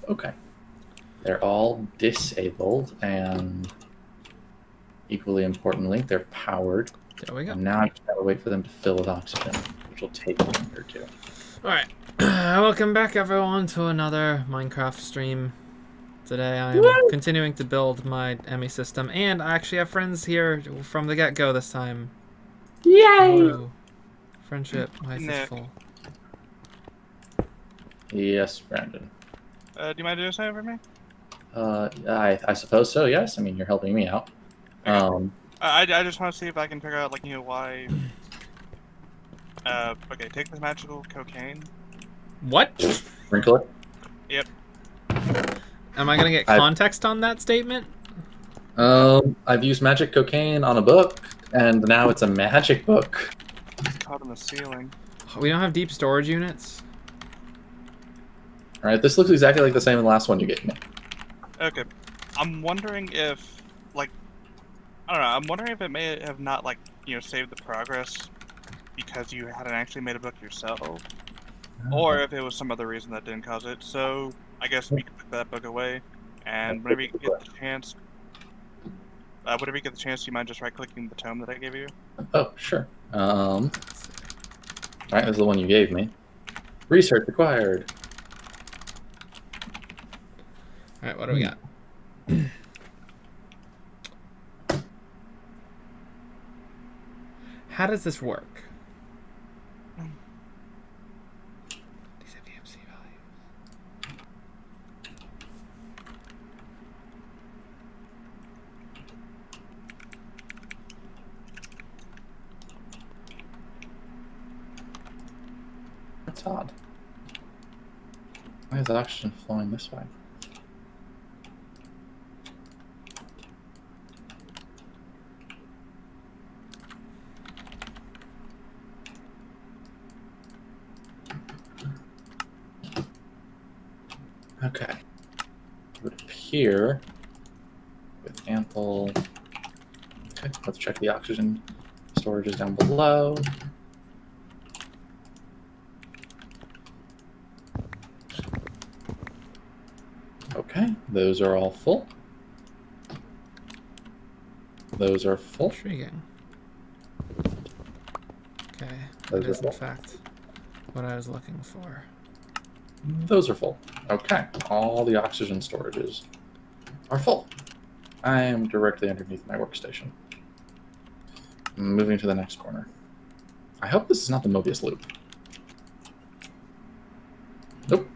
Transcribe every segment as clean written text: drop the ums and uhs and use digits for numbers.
Okay. They're all disabled, and equally importantly, they're powered. There we go. And now I just gotta wait for them to fill with oxygen, which will take a minute or two. Alright. Welcome back, everyone, to another Minecraft stream. Today I am continuing to build my ME system, and I actually have friends here from the get-go this time. Yay! Woo. Friendship. Why is this full? Yes, Brandon. Do you mind doing something for me? I suppose so, yes. I mean, you're helping me out. Okay. I just want to see if I can figure out, like, you know, why... okay, take this magical cocaine. What? Sprinkle it? Yep. Am I gonna get context on that statement? I've used magic cocaine on a book, and now it's a magic book. It's caught in the ceiling. We don't have deep storage units. Alright, this looks exactly like the same as the last one you gave me. Okay. I'm wondering if, like... I don't know, I'm wondering if it may have not, like, you know, saved the progress because you hadn't actually made a book yourself. Or if it was some other reason that didn't cause it. So, I guess we can put that book away. And whenever you get the chance... whenever you get the chance, you mind just right-clicking the tome that I gave you? Oh, sure. Alright, this is the one you gave me. Research required. Alright, what do we got? How does this work? These have DMC values. That's odd. Why is oxygen flowing this way? Okay. It would appear with ample... Okay, let's check the oxygen storages down below. Okay, those are all full. Those are full. Intriguing. Okay, Those that are is in full. fact what I was looking for. Those are full. Okay, all the oxygen storages are full. I am directly underneath my workstation. Moving to the next corner. I hope this is not the Mobius loop. Nope,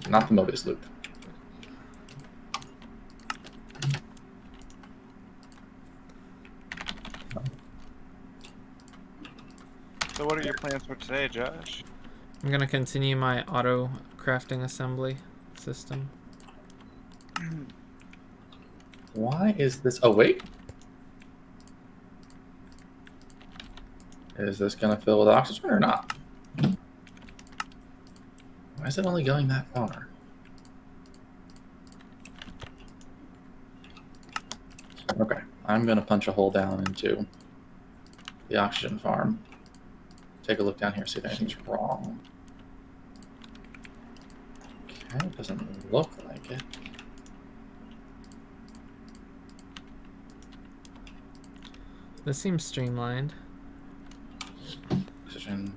not the Mobius loop. So what are your plans for today, Josh? I'm gonna continue my auto crafting assembly system. Why is this... Oh, wait. Is this going to fill with oxygen or not? Why is it only going that far? Okay, I'm going to punch a hole down into the oxygen farm. Take a look down here, see if anything's wrong. Okay, it doesn't look like it. This seems streamlined. Oxygen.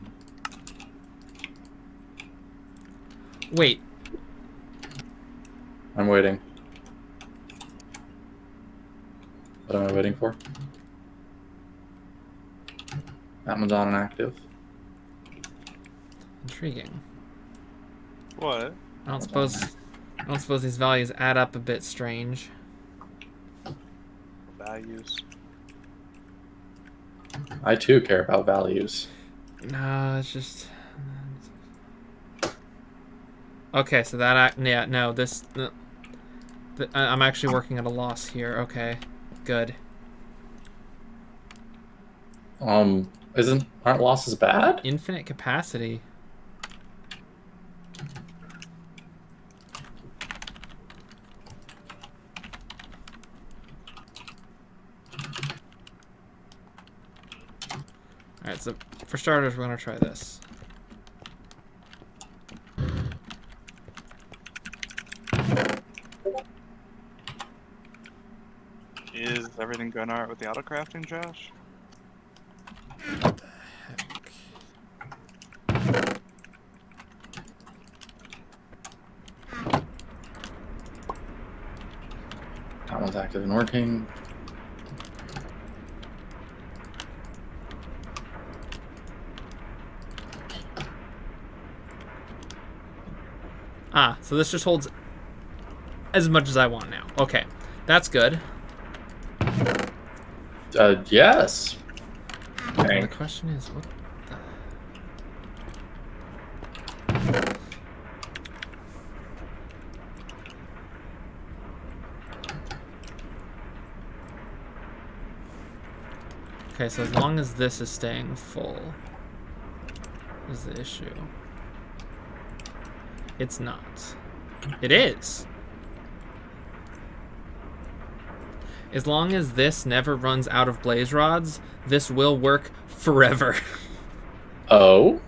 Wait. I'm waiting. What am I waiting for? That one's on and active. Intriguing. What? I don't suppose these values add up a bit strange. Values. I too care about values. No, it's just... Okay, so that... Yeah, no, this... I'm actually working at a loss here. Okay, good. Aren't losses bad? Infinite capacity. Alright, so for starters, we're going to try this. Is everything going alright with the autocrafting, Josh? What the heck? That one's active and working. Ah, so this just holds as much as I want now. Okay, that's good. Yes. The Okay. question is, what Okay, so as long as this is staying full is the issue. It's not. It is. As long as this never runs out of blaze rods, this will work forever. Oh.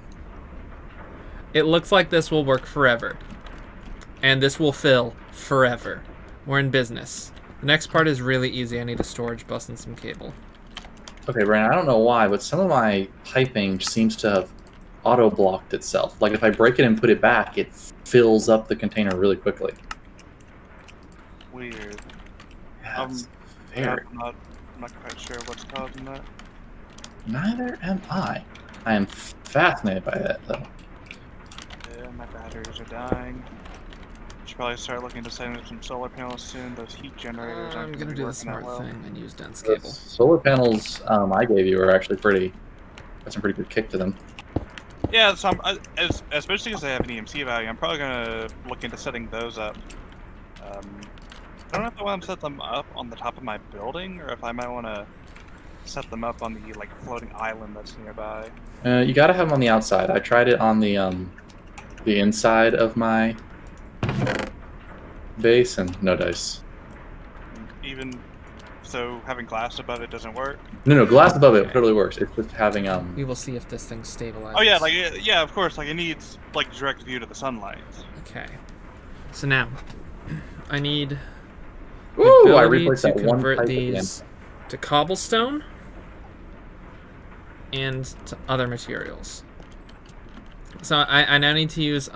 It looks like this will work forever. And this will fill forever. We're in business. The next part is really easy. I need a storage bus and some cable. Okay, Brandon, I don't know why, but some of my piping seems to have auto-blocked itself. Like if I break it and put it back, it fills up the container really quickly. Weird. Yeah, it's Yeah, very. I'm not quite sure what's causing that. Neither am I. I am fascinated by that, though. Yeah, my batteries are dying. Should probably start looking to set in some solar panels soon. Those heat generators I'm aren't gonna be do the working that smart well. thing and use dense The cable. solar panels I gave you are actually got some pretty good kick to them. Yeah, so especially because they have an EMC value, I'm probably gonna look into setting those up. I don't know if I want to set them up on the top of my building, or if I might want to set them up on the floating island that's nearby. You gotta have them on the outside. I tried it on the inside of my base, and no dice. Even so, having glass above it doesn't work. No, glass above it Okay. totally works. It's just having We will see if this thing stabilizes. Oh yeah, yeah, of course. Like it needs direct view to the sunlight. Okay. So now, I need the Ooh, I ability replaced to that one convert pipe these to cobblestone and to other materials. So I now need to use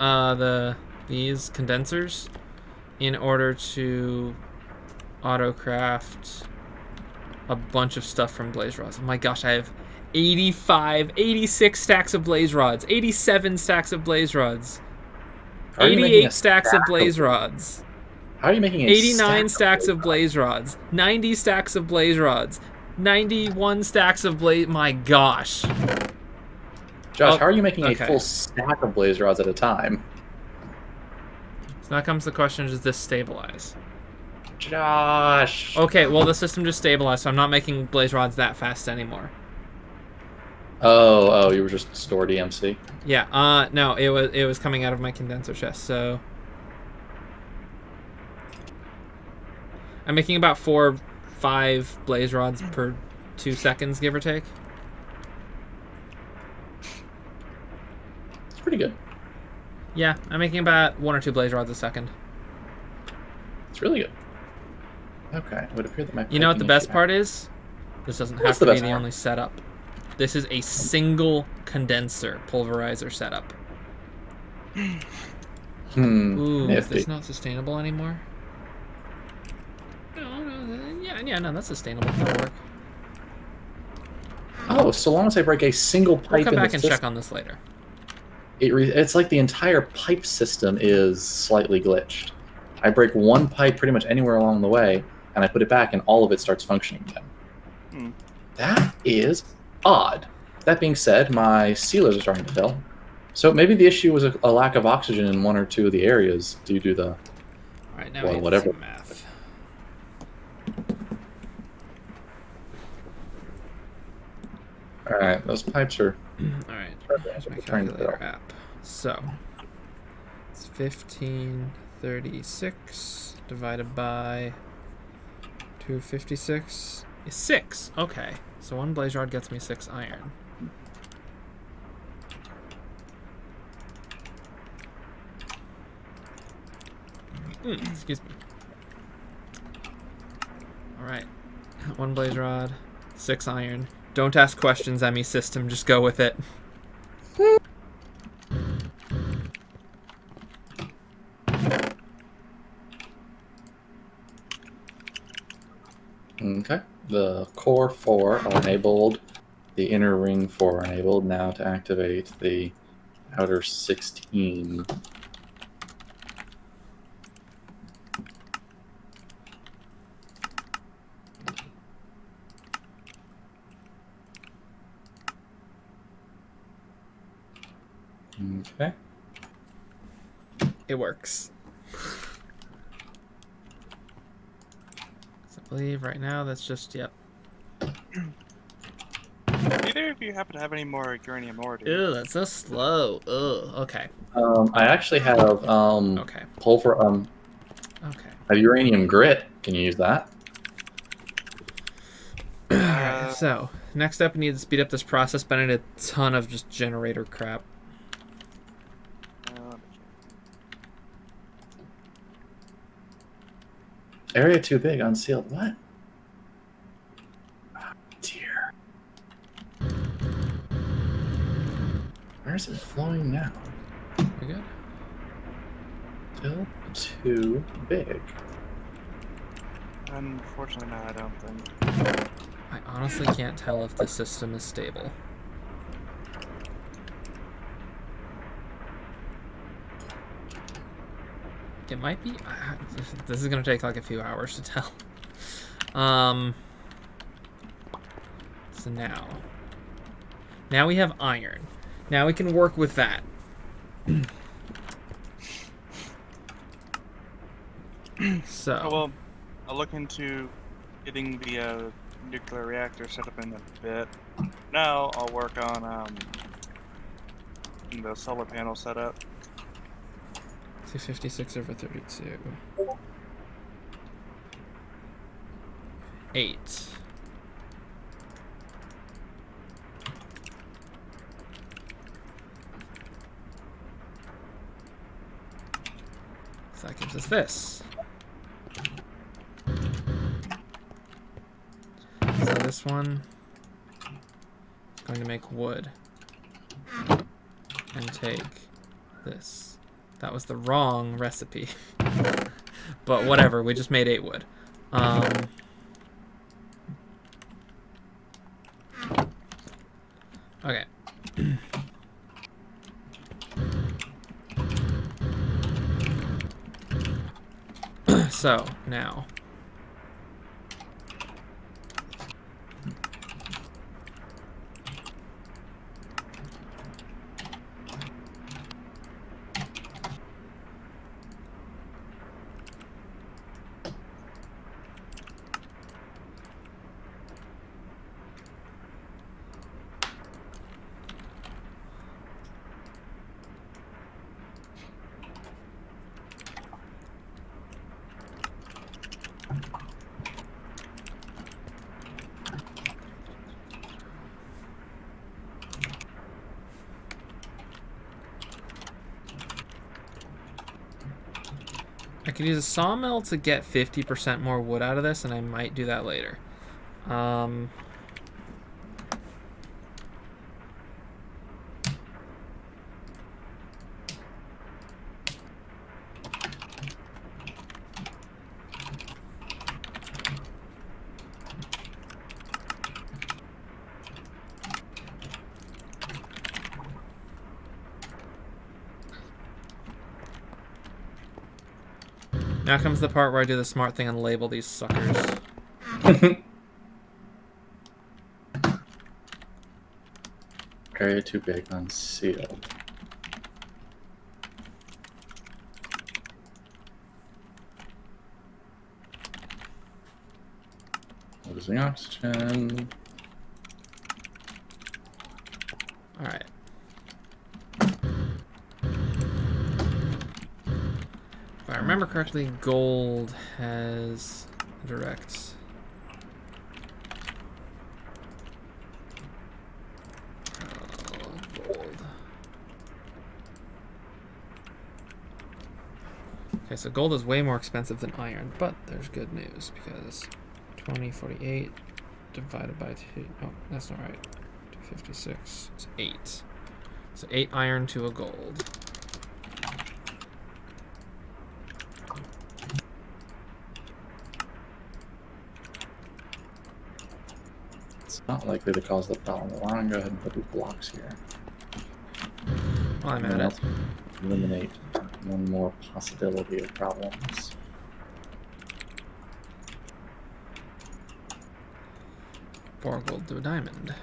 these condensers in order to autocraft a bunch of stuff from blaze rods. Oh my gosh, I have 86 stacks of blaze rods, 87 stacks of blaze rods, How are you making 88 a stacks of stack blaze rods, How are you making a 89 stack stacks of blaze rods, 90 stacks of blaze rods, 91 stacks of blaze. My gosh. Josh, Oh, how are you making okay. a full stack of blaze rods at a time? So now comes the question, does this stabilize? Josh. Okay, well the system just stabilized, so I'm not making blaze rods that fast anymore. Oh, you were just stored EMC. Yeah, no, it was coming out of my condenser chest, so I'm making about 4 or 5 blaze rods per 2 seconds, give or take. It's pretty good. Yeah, I'm making about 1 or 2 blaze rods a second. It's really good. Okay, it would appear that my. You know what the piping best issue- part is? This doesn't have What's to the be best the part? only setup. This is a single condenser pulverizer setup. Ooh, is Nifty. this not sustainable anymore? No, yeah, that's sustainable. That'll work. Oh, so long as I break a single pipe We'll come in back the and system, check on this later. it's like the entire pipe system is slightly glitched. I break one pipe pretty much anywhere along the way, and I put it back, and all of it starts functioning again. Hmm. That is odd. That being said, my sealers are starting to fill. So maybe the issue was a lack of oxygen in 1 or 2 of the areas due to the... All right, now Well, we have whatever. to do math. Alright, those pipes are... All right, Perfect. here's my Trying to calculator fill. app. So it's 1536 divided by 256 is 6. Okay, so 1 blaze rod gets me 6 iron. Excuse me. All right, 1 blaze rod, 6 iron. Don't ask questions, ME system. Just go with it. Okay. The core 4 are enabled. The inner ring 4 are enabled. Now to activate the outer 16. Okay. It works. So I believe right now that's just, yep. Either of you happen to have any more uranium ore, do you? Ew, that's so slow. Ugh, okay. I actually have Okay. pulver Okay. have uranium grit. Can you use that? Alright, so next up we need to speed up this process, but I need a ton of just generator crap. Area too big, unsealed. What? Oh, dear. Where is it flowing now? We good? Still too big. Unfortunately, no, I don't think. I honestly can't tell if the system is stable. It might be. This is gonna take like a few hours to tell. So now we have iron. Now we can work with that. So. Oh, well, I'll look into getting the nuclear reactor set up in a bit. Now I'll work on the solar panel setup. 256 over 32. 8. So that gives us this. So this one is going to make wood and take this. That was the wrong recipe. But whatever, we just made 8 wood. Okay. So, now. I could use a sawmill to get 50% more wood out of this, and I might do that later. Now comes the part where I do the smart thing and label these suckers. Area too big, unsealed. Losing oxygen. Alright. If I remember correctly, gold has direct. Gold. Okay, so gold is way more expensive than iron, but there's good news because 20, 48, divided by 2. Oh, that's not right. 256 is 8. So 8 iron to a gold. It's not likely to cause the problem. Why don't I go ahead and put these blocks here? Well, I'm And at it. that'll eliminate one more possibility of problems. Four gold to a diamond.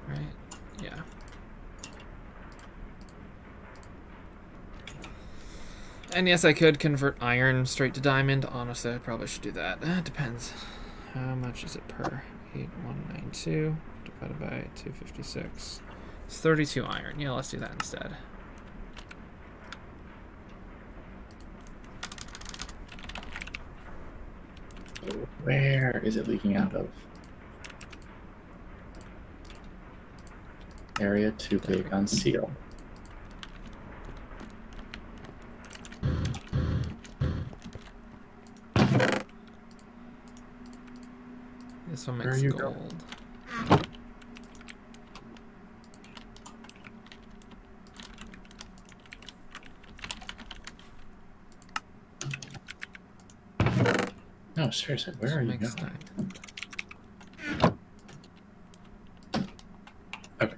Right? Yeah. And yes, I could convert iron straight to diamond. Honestly, I probably should do that. It depends. How much is it per? 8192 divided by 256. It's 32 iron. Yeah, let's do that instead. Where is it leaking out of? Area too big on seal. This one There makes you go. gold. No, seriously, where This are one you makes going? diamond. Okay.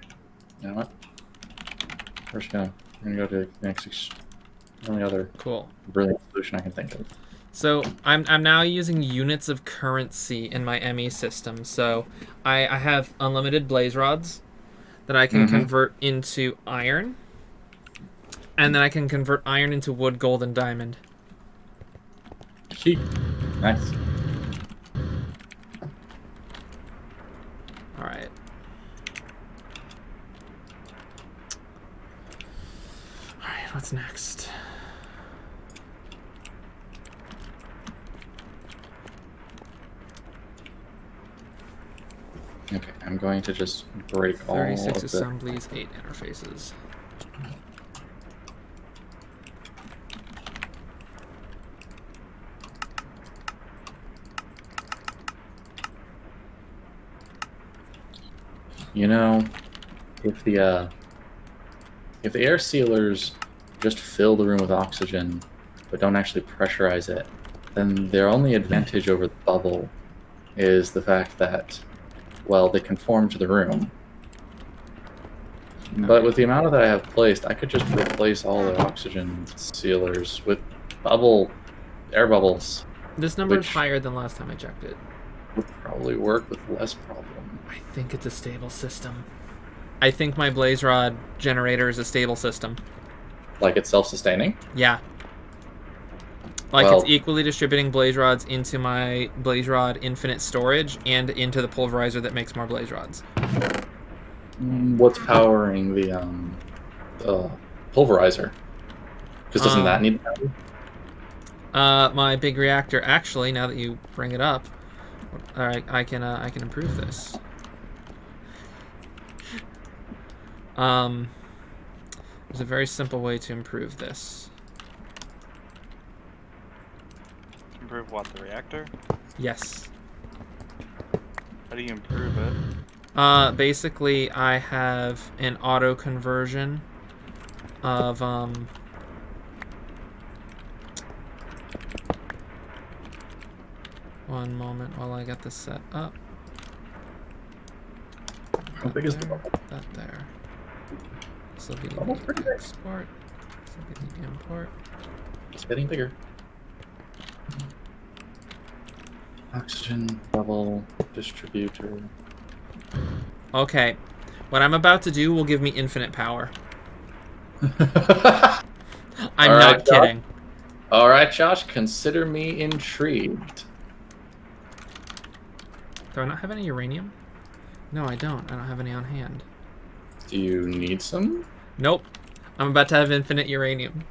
You know what? We're gonna go to the next only other Cool. brilliant solution I can think of. So I'm now using units of currency in my ME system. So I have unlimited blaze rods that I can convert into iron, and then I can convert iron into wood, gold, and diamond. Gee. Nice. All right. All right. What's next? Okay, I'm going to just break all of 36 the... assemblies, 8 interfaces. You know, if the air sealers just fill the room with oxygen, but don't actually pressurize it, then their only advantage over the bubble is the fact that, well, they conform to the room. But with the amount that I have placed, I could just replace all the oxygen sealers with air bubbles. This number is Which- higher than last time I checked it. Would probably work with less problem. I think it's a stable system. I think my blaze rod generator is a stable system. Like it's self-sustaining? Yeah. Like Well- it's equally distributing blaze rods into my blaze rod infinite storage and into the pulverizer that makes more blaze rods. What's powering the pulverizer? Because doesn't that need power? My big reactor. Actually, now that you bring it up, all right, I can improve this. There's a very simple way to improve this. Improve what, the reactor? Yes. How do you improve it? Basically, I have an auto conversion of One moment while I get this set up. How big is the There, bubble? that there. This will be Bubble's pretty the big. export. This will be the import. It's getting bigger. Oxygen bubble distributor. Okay, what I'm about to do will give me infinite power. I'm All right, not kidding. All right, Josh, consider me intrigued. Do I not have any uranium? No, I don't. I don't have any on hand. Do you need some? Nope. I'm about to have infinite uranium.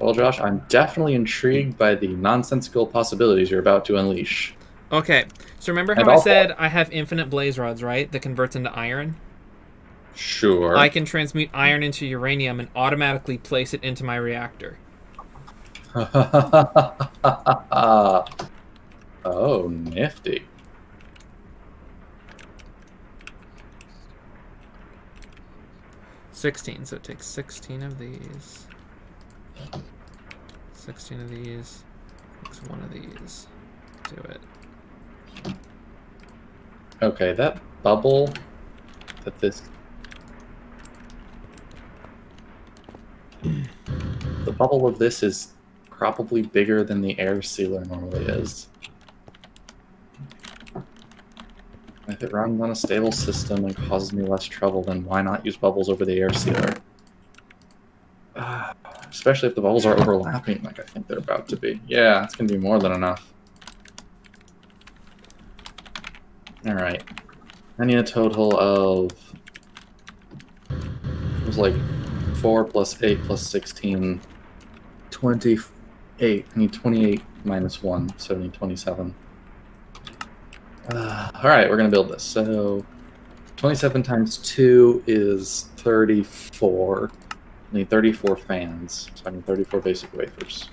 Well, Josh, I'm definitely intrigued by the nonsensical possibilities you're about to unleash. Okay, so remember how And I also- said I have infinite blaze rods, right? That converts into iron? Sure. I can transmute iron into uranium and automatically place it into my reactor. Oh, nifty. So it takes 16 of these. 16 of these. Takes one of these. Do it. Okay, that bubble that this... The bubble of this is probably bigger than the air sealer normally is. If it runs on a stable system and causes me less trouble, then why not use bubbles over the air sealer? Especially if the bubbles are overlapping like I think they're about to be. Yeah, it's going to be more than enough. Alright. I need a total of... It was like 4 plus 8 plus 16. 28. I need 28 minus 1, so I need 27. Alright, we're going to build this. So 27 times 2 is 34. I need 34 fans, so I need 34 basic wafers.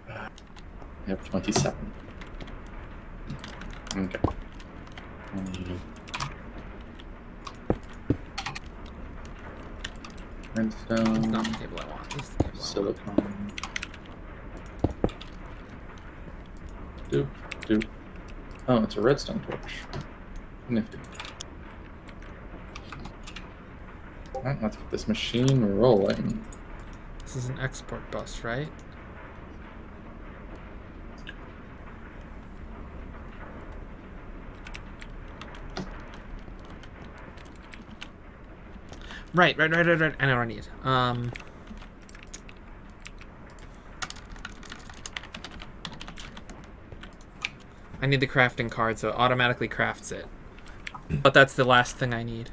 I have 27. Okay. I need redstone, Not the cable I want. This is the cable I want. silicon. Doop, doop. Oh, it's a redstone torch. Nifty. Alright, let's get this machine rolling. This is an export bus, right? Right. I know what I need. I need the crafting card, so it automatically crafts it. But that's the last thing I need.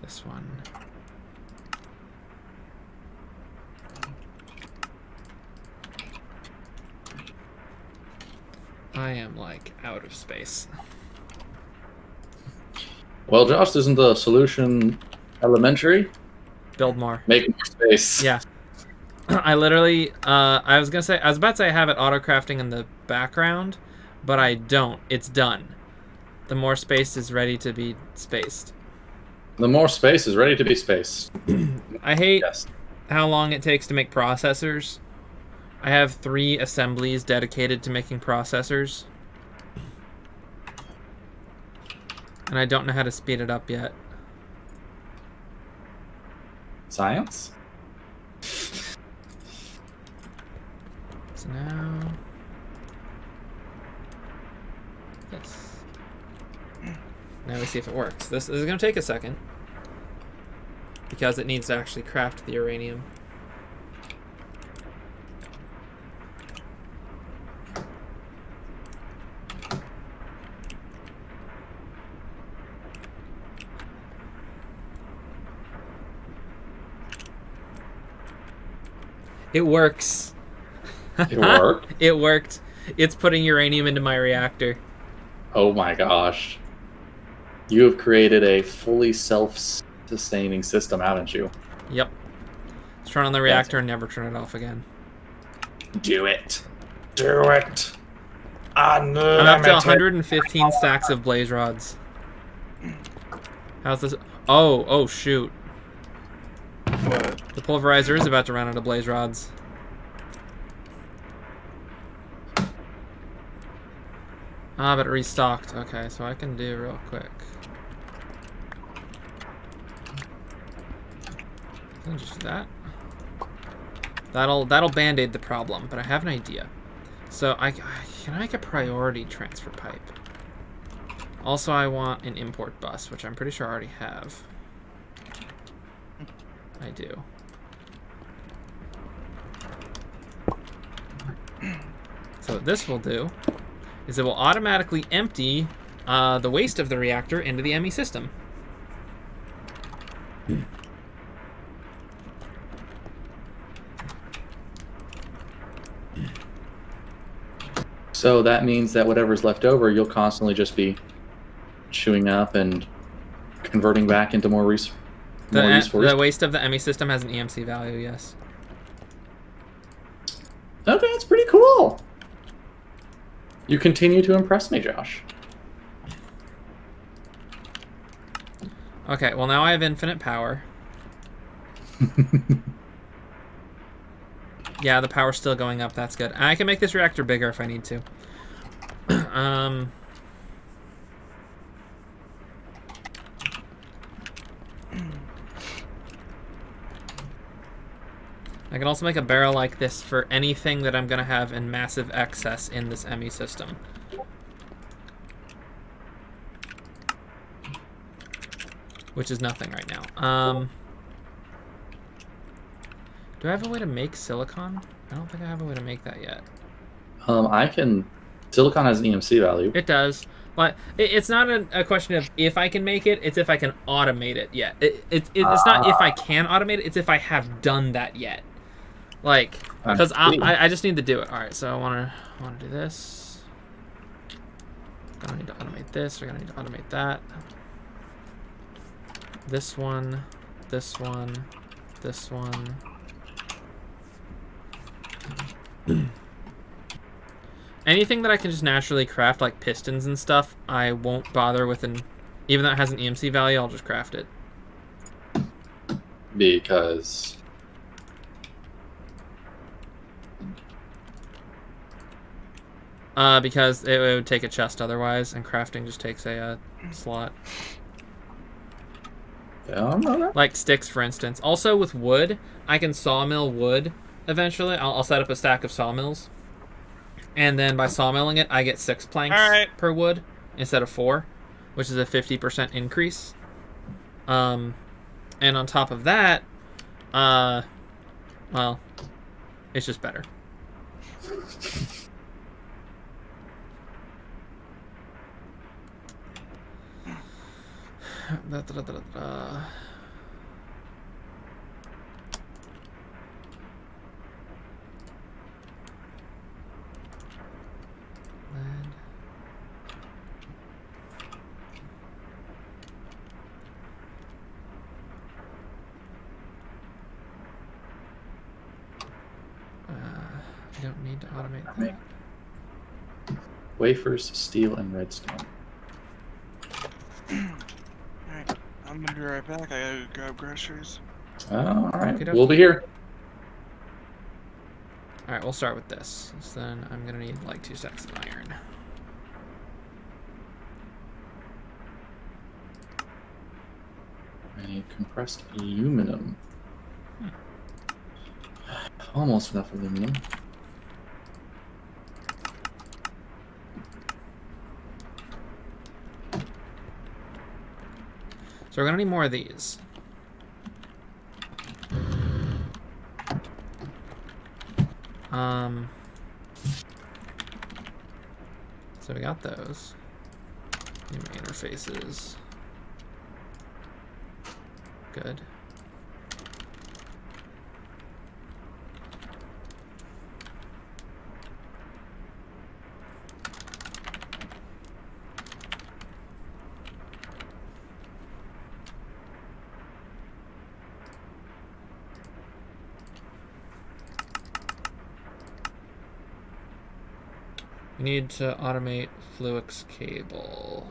This one. I am, like, out of space. Well, Josh, isn't the solution elementary? Build more. Make more space. Yeah. I literally, I was about to say I have it auto-crafting in the background, but I don't. It's done. The more space is ready to be spaced. The more space is ready to be spaced. I hate Yes. how long it takes to make processors. I have 3 assemblies dedicated to making processors. And I don't know how to speed it up yet. Science? So now... this. Now we see if it works. This is going to take a second. Because it needs to actually craft the uranium. It works. It worked? It worked. It's putting uranium into my reactor. Oh my gosh. You have created a fully self-sustaining system, haven't you? Yep. Let's turn on the reactor and never turn it off again. Do it. Do it. I'm up to 115 stacks of blaze rods. How's this? Oh, shoot. What? The pulverizer is about to run out of blaze rods. Ah, but it restocked. Okay, so I can do real quick. I'll just do that. That'll band-aid the problem, but I have an idea. So can I make a priority transfer pipe? Also, I want an import bus, which I'm pretty sure I already have. I do. So what this will do is it will automatically empty the waste of the reactor into the ME system. So that means that whatever's left over, you'll constantly just be chewing up and converting back into more useful The waste of the ME system has an EMC value, yes. Okay, that's pretty cool. You continue to impress me, Josh. Okay, well now I have infinite power. Yeah, the power's still going up. That's good. I can make this reactor bigger if I need to. I can also make a barrel like this for anything that I'm going to have in massive excess in this ME system. Which is nothing right now. Do I have a way to make silicon? I don't think I have a way to make that yet. I can... Silicon has an EMC value. It does. But it's not a question of if I can make it, it's if I can automate it yet. It's not if I can automate it, it's if I have done that yet. Like, because I just need to do it. All right, so I want to do this. Gonna need to automate this. We're gonna need to automate that. This one, this one, this one. Anything that I can just naturally craft, like pistons and stuff, I won't bother with even though it has an EMC value, I'll just craft it. Because... Because it would take a chest otherwise, and crafting just takes a slot. Like sticks, for instance. Also, with wood, I can sawmill wood eventually. I'll set up a stack of sawmills. And then by sawmilling it, I get 6 planks per wood instead of 4, which is a 50% increase. And on top of that, well, it's just better. I don't need to automate that. Wafers, steel, and redstone. Alright, I'm gonna be right back. I gotta grab groceries. Oh, alright, Okay, we'll be here. Alright, we'll start with this. So then I'm gonna need like 2 stacks of iron. I need compressed aluminum. Almost enough aluminum. So we're gonna need more of these. So we got those. New interfaces. Good. We need to automate Fluix cable.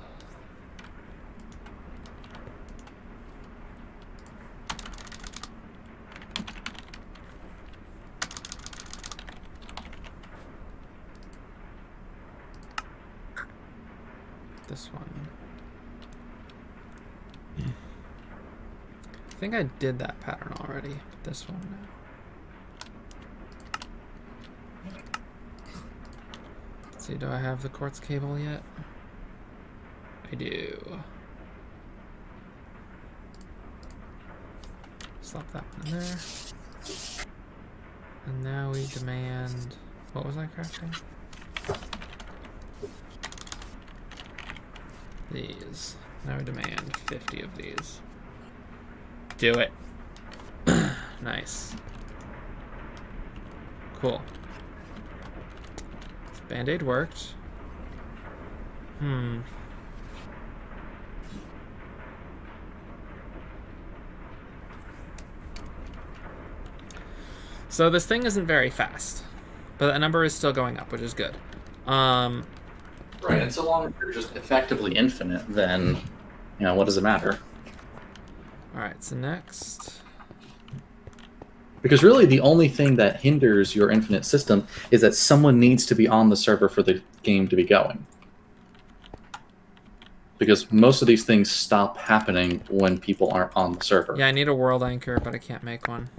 This one. I think I did that pattern already, but this one now. Let's see, do I have the quartz cable yet? I do. Slap that one in there. And now we demand... What was I crafting? These. Now we demand 50 of these. Do it. Nice. Cool. Band-Aid worked. So this thing isn't very fast, but that number is still going up, which is good. Right, and so long as you're just effectively infinite, then, what does it matter? Alright, so next... Because really the only thing that hinders your infinite system is that someone needs to be on the server for the game to be going. Because most of these things stop happening when people aren't on the server. Yeah, I need a world anchor, but I can't make one.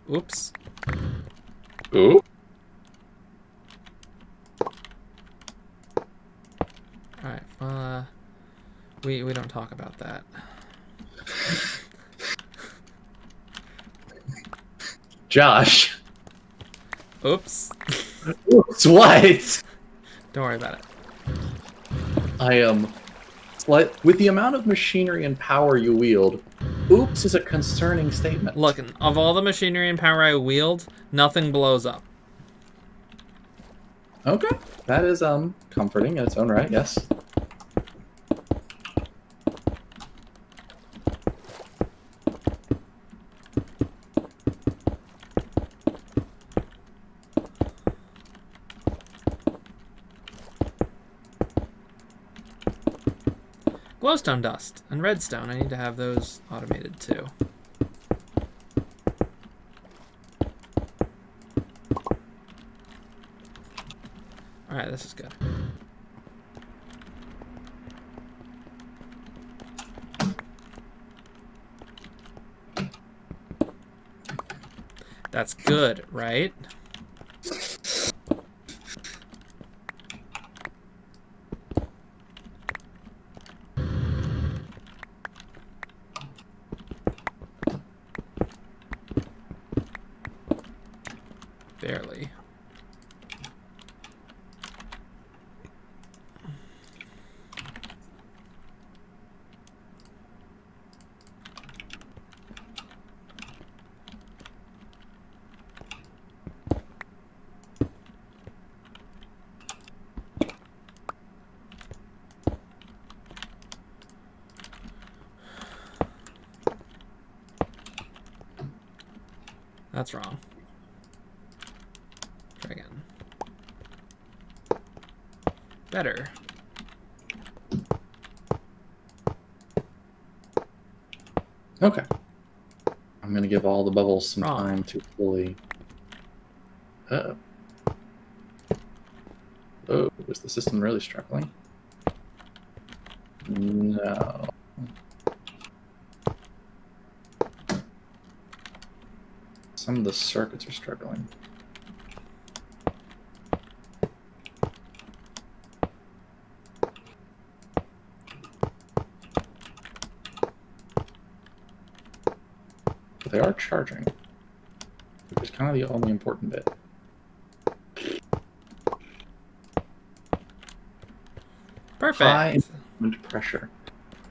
Oops. Ooh. Alright, well, we don't talk about that. Josh. Oops. Oops, what? Don't worry about it. I am... with the amount of machinery and power you wield, oops is a concerning statement. Look, of all the machinery and power I wield, nothing blows up. Okay. That is comforting in its own right, yes. Glowstone dust and redstone. I need to have those automated too. Alright, this is good. That's good, right? Barely. That's wrong. Try again. Better. Okay. I'm going to give all the bubbles some Wrong. time to fully... Oh, is the system really struggling? No. Some of the circuits are struggling. But they are charging, which is kind of the only important bit. Perfect. High instrument pressure,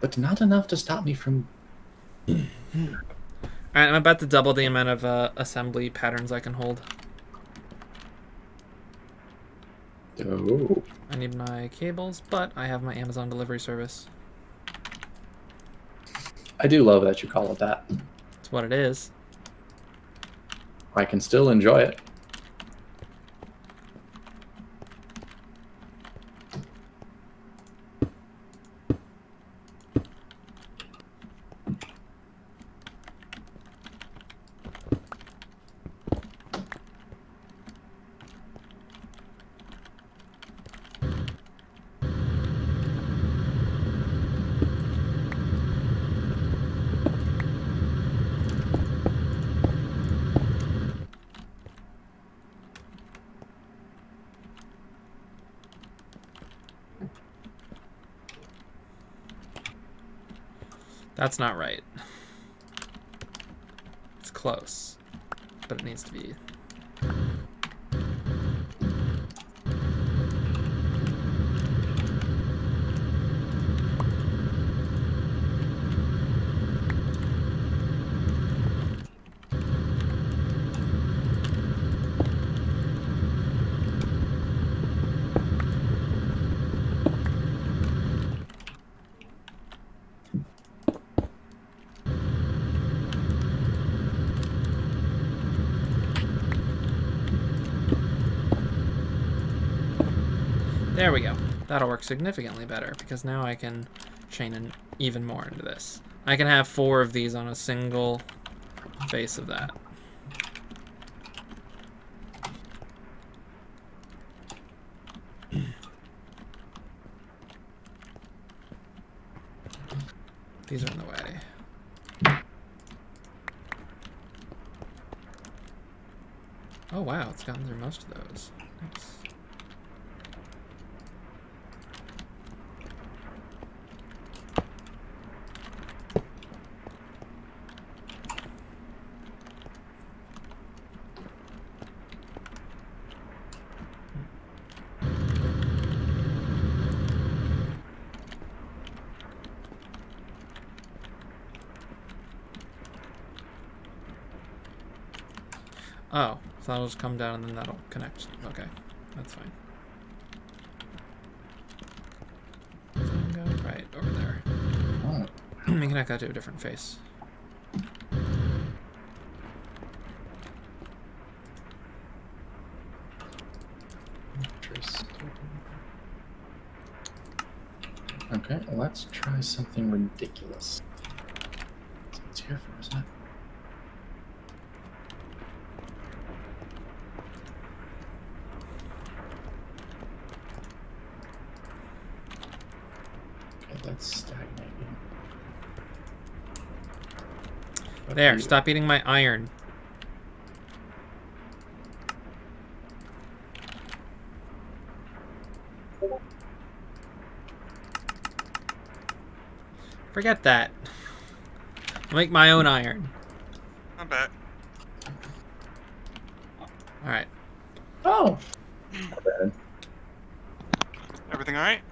but not enough to stop me from... Alright, I'm about to double the amount of assembly patterns I can hold. Oh. I need my cables, but I have my Amazon delivery service. I do love that you call it that. That's what it is. I can still enjoy it. That's not right. It's close, but it needs to be. There we go. That'll work significantly better because now I can chain in even more into this. I can have 4 of these on a single face of that. These are in the way. Oh wow, it's gotten through most of those. Nice. Oh, so that'll just come down and then that'll connect. Okay, that's fine. Go right over there. Oh. We connect that to a different face. Interesting. Okay, let's try something ridiculous. That's what it's here for, isn't it? Okay, that's stagnating. There, stop eating my iron. Forget that. I'll make my own iron. I bet. Alright. Oh! Not bad. Everything all right?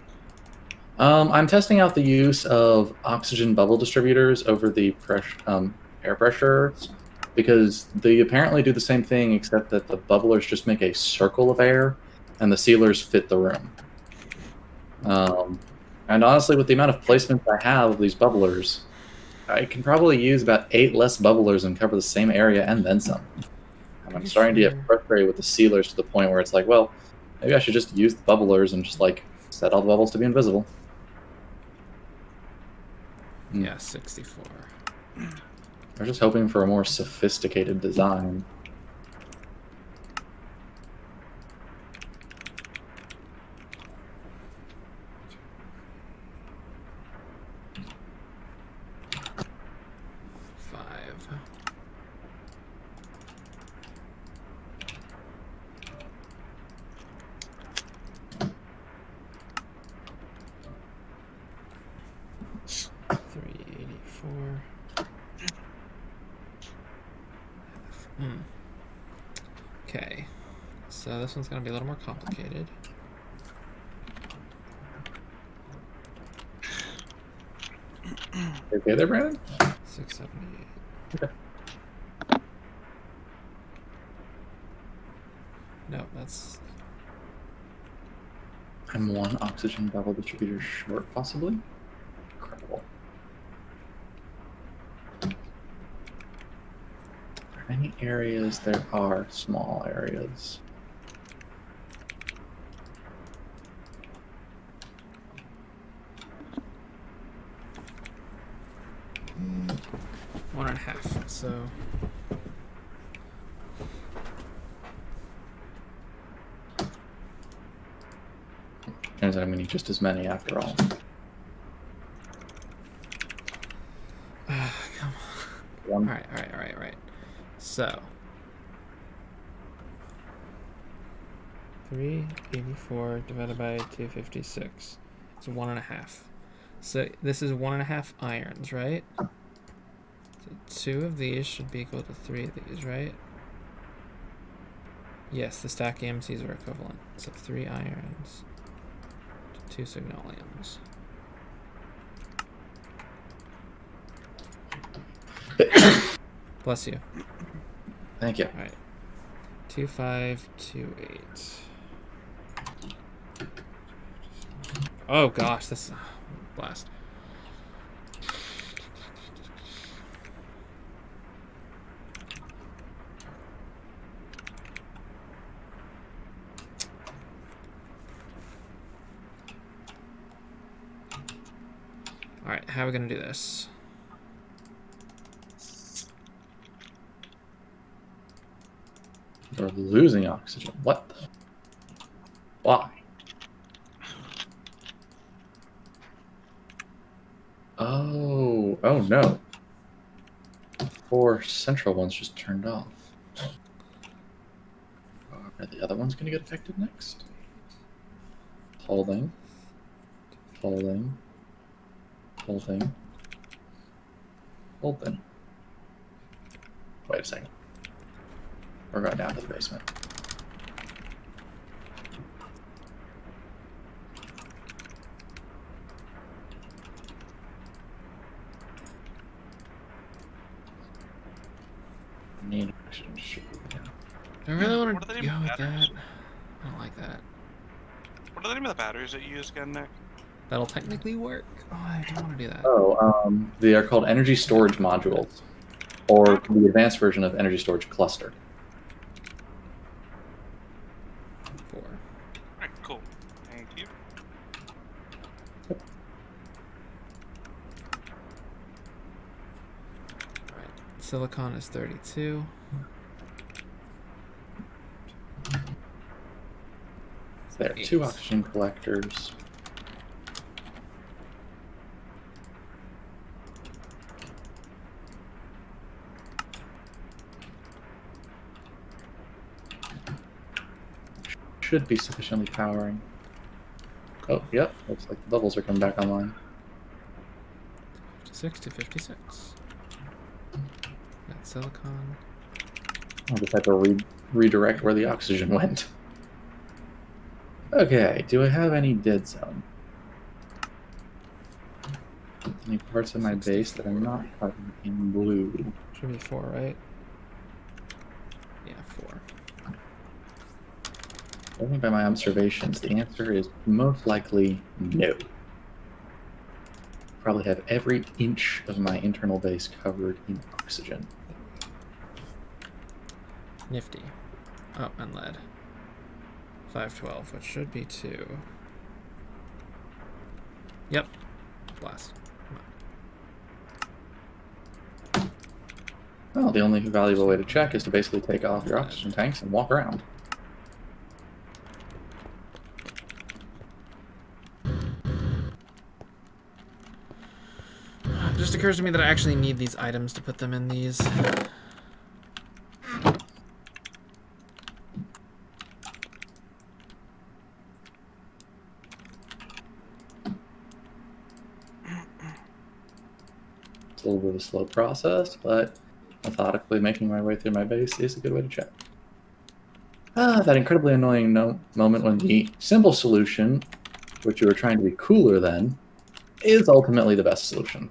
I'm testing out the use of oxygen bubble distributors over the air pressures because they apparently do the same thing except that the bubblers just make a circle of air and the sealers fit the room. And honestly, with the amount of placements I have of these bubblers, I can probably use about 8 less bubblers and cover the same area and then some. And I'm starting to get frustrated with the sealers to the point where it's like, well, maybe I should just use the bubblers and just like set all the bubbles to be invisible. Yeah, 64. We're just hoping for a more sophisticated design. Okay, so this one's going to be a little more complicated. Okay there, Brandon? 678. Okay. No, that's... I'm 1 oxygen bubble distributor short, possibly? Incredible. Are there any areas? There are small areas. One and a half, so... Turns out I'm going to need just as many after all. Come on. Alright. So... 384 divided by 256. It's 1.5. So this is 1.5 irons, right? So 2 of these should be equal to 3 of these, right? Yes, the stack EMCs are equivalent. So 3 irons to 2 signoliums. Bless you. Thank you. Alright. 2528. Oh gosh, this blast. how are we gonna do this? We're losing oxygen. What the? Why? Oh no. 4 central ones just turned off. Are the other ones going to get affected next? Holding. Holding. Holding. Holding. Wait a second. We're going down to the basement. Need oxygen. I really want What to are the go name of with that. batteries? I don't like that. What are the name of the batteries that you use again, Nick? That'll technically work. Oh, I don't want to do that. Oh, they are called energy storage modules, or the advanced version of energy storage cluster. 4. Alright, cool. Thank you. Alright, silicon is 32. There are 2 oxygen collectors. Should be sufficiently powering. Oh, yep. Looks like the bubbles are coming back online. 56 to 56. Got silicon. I'll just have to redirect where the oxygen went. Okay, do I have any dead zone? Any parts of my base that are not covered in blue? Should be 4, right? Yeah, 4. Only by my observations, the answer is most likely no. Probably have every inch of my internal base covered in oxygen. Nifty. Oh, and lead. 512, which should be 2. Yep. Blast. Well, the only valuable way to check is to basically take off your oxygen tanks and walk around. It just occurs to me that I actually need these items to put them in these. It's a little bit of a slow process, but methodically making my way through my base is a good way to check. That incredibly annoying moment when the simple solution, which you were trying to be cooler than, is ultimately the best solution.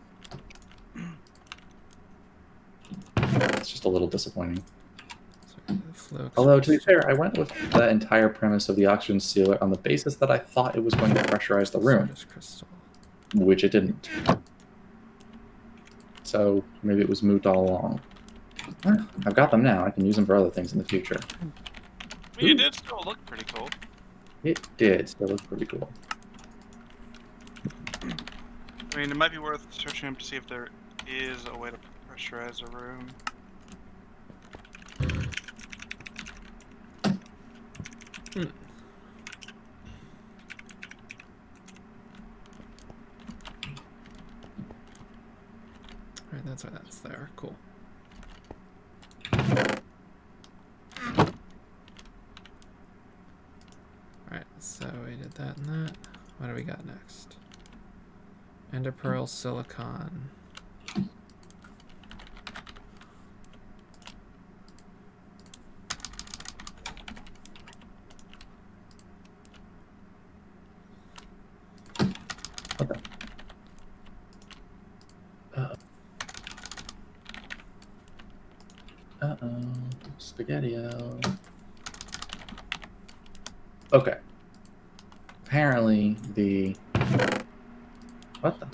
It's just a little disappointing. Although, to be fair, I went with the entire premise of the oxygen sealer on the basis that I thought it was going to pressurize the room, which it didn't. So maybe it was moot all along. I've got them now. I can use them for other things in the future. I mean, it did still look pretty cool. It did still look pretty cool. I mean, it might be worth searching up to see if there is a way to pressurize a room. Alright, that's why that's there. Cool. Alright, so we did that and that. What do we got next? Ender pearl silicon. Okay. Uh-oh. Spaghetti-o. Okay. Apparently the... What the?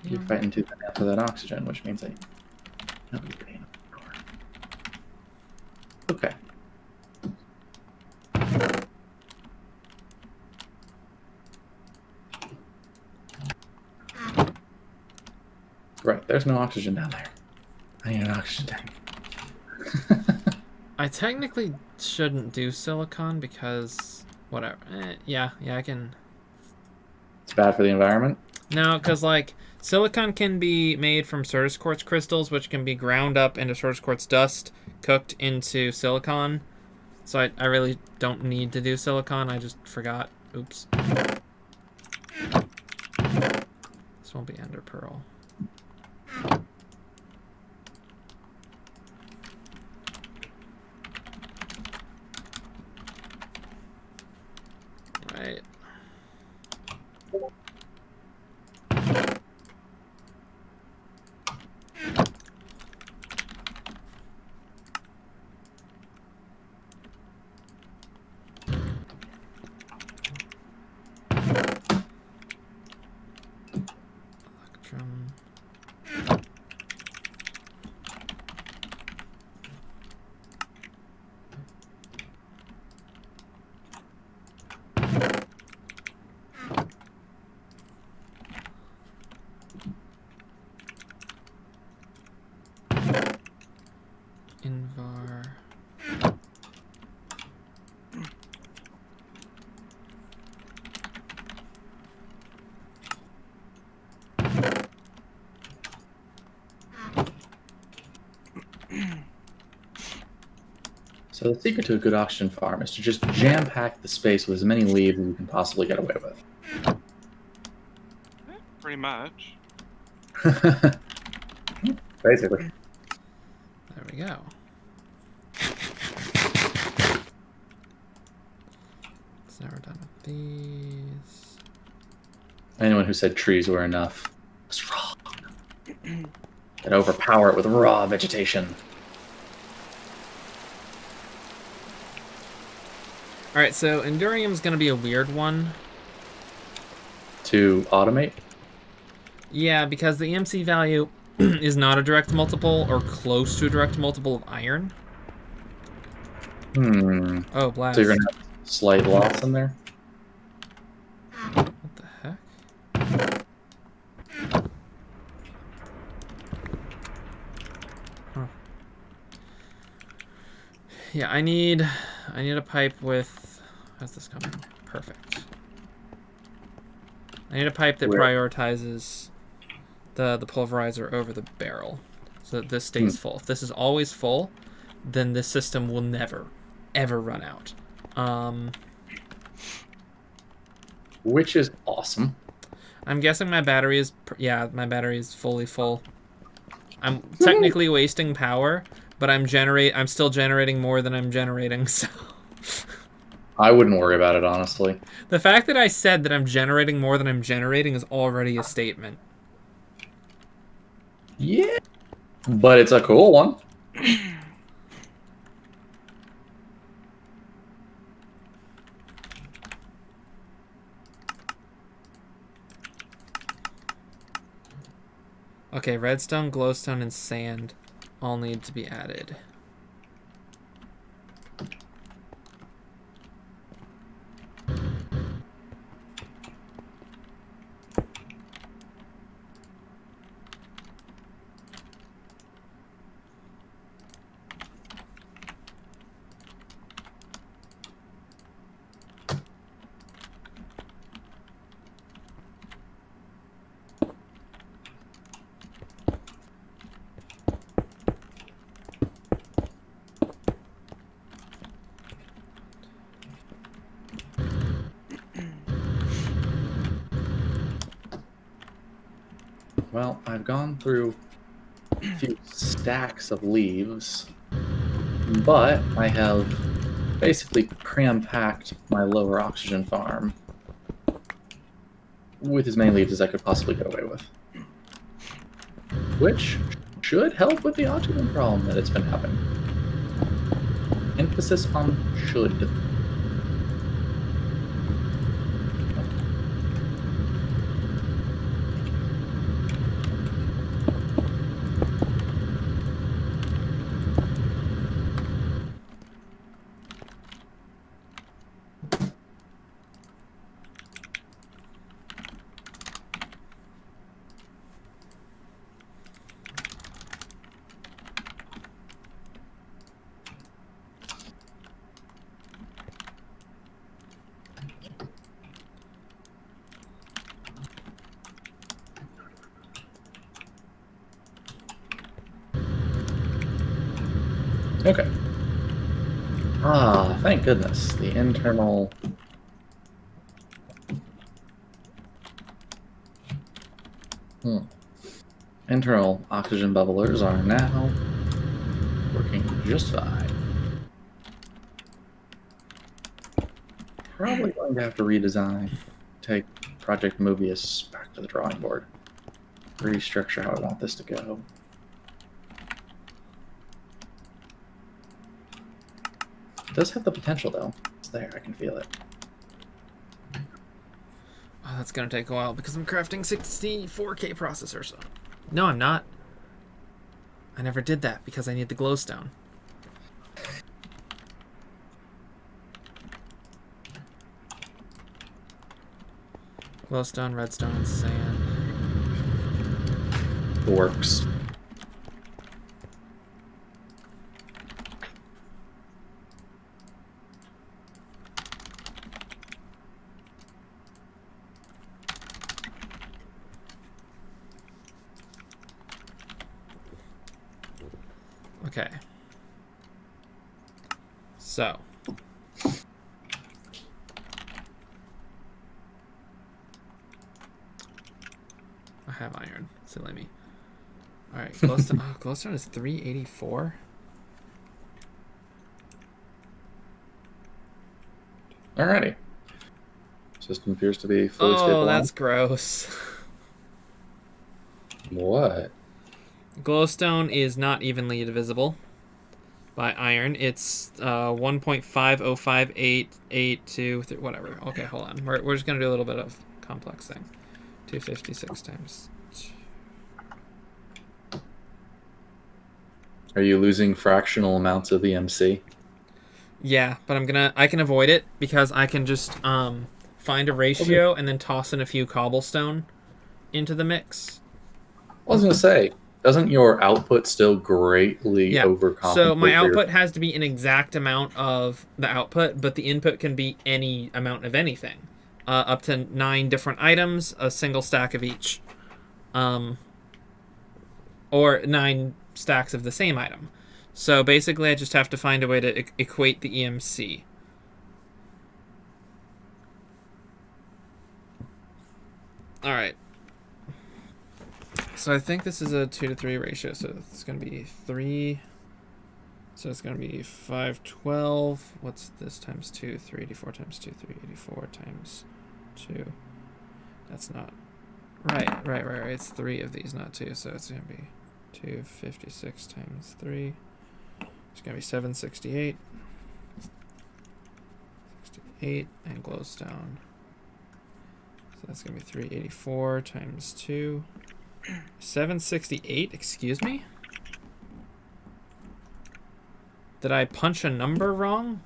You're fighting tooth and nail for that oxygen, which means I... Nobody's getting the door. Okay. Right, there's no oxygen down there. I need an oxygen tank. I technically shouldn't do silicon because whatever. Yeah, I can. It's bad for the environment. No, because like silicon can be made from Certus quartz crystals, which can be ground up into Certus quartz dust, cooked into silicon. So I really don't need to do silicon. I just forgot. Oops. This won't be ender pearl. Right. Electrum. Invar. So the secret to a good oxygen farm is to just jam-pack the space with as many leaves as you can possibly get away with. Pretty much. Basically. There we go. It's never done with these. Anyone who said trees were enough was wrong. Gotta overpower it with raw vegetation. Alright, so Endurium's gonna be a weird one. To automate? Yeah, because the EMC value is not a direct multiple or close to a direct multiple of iron. Oh, blast. So you're gonna have slight loss in there? What the heck? Huh. Yeah, I need a pipe with... How's this coming? Perfect. I need a pipe that prioritizes the pulverizer over the barrel so that this stays full. If this is always full, then this system will never, ever run out. Which is awesome. I'm guessing my battery is... Yeah, my battery is fully full. I'm technically wasting power, but I'm still generating more than I'm generating, so... I wouldn't worry about it, honestly. The fact that I said that I'm generating more than I'm generating is already a statement. Yeah. But it's a cool one. Okay, redstone, glowstone, and sand all need to be added. Well, I've gone through a few stacks of leaves, but I have basically cram-packed my lower oxygen farm with as many leaves as I could possibly get away with. Which should help with the oxygen problem that it's been having. Emphasis on should. Okay. Ah, thank goodness. The internal... Internal oxygen bubblers are now working just fine. Probably going to have to redesign. Take Project Mobius back to the drawing board. Restructure how I want this to go. It does have the potential, though. It's there. I can feel it. Oh, that's going to take a while because I'm crafting 64K processors. No, I'm not. I never did that because I need the glowstone. Glowstone, redstone, and sand. Works. Okay. So. I have iron. Silly me. Alright, glowstone. Oh, glowstone is 384. Alrighty. System appears to be fully Oh, stabilized. that's gross. What? Glowstone is not evenly divisible by iron. It's 1.5058882, whatever. Okay, hold on. We're just going to do a little bit of complex thing. 256 times. Are you losing fractional amounts of EMC? Yeah, but I can avoid it because I can just find a ratio and then toss in a few cobblestone into the mix. I was going to say, doesn't your output still greatly overcompensate? So my output has to be an exact amount of the output, but the input can be any amount of anything. Up to 9 different items, a single stack of each. Or 9 stacks of the same item. So basically I just have to find a way to equate the EMC. Alright. So I think this is a 2 to 3 ratio, so it's going to be 3. So it's going to be 512. What's this times 2? 384 times 2. 384 times 2. That's not... Right. It's 3 of these, not 2. So it's going to be 256 times 3. It's going to be 768. 68 and glowstone. So that's going to be 384 times 2. 768, excuse me? Did I punch a number wrong?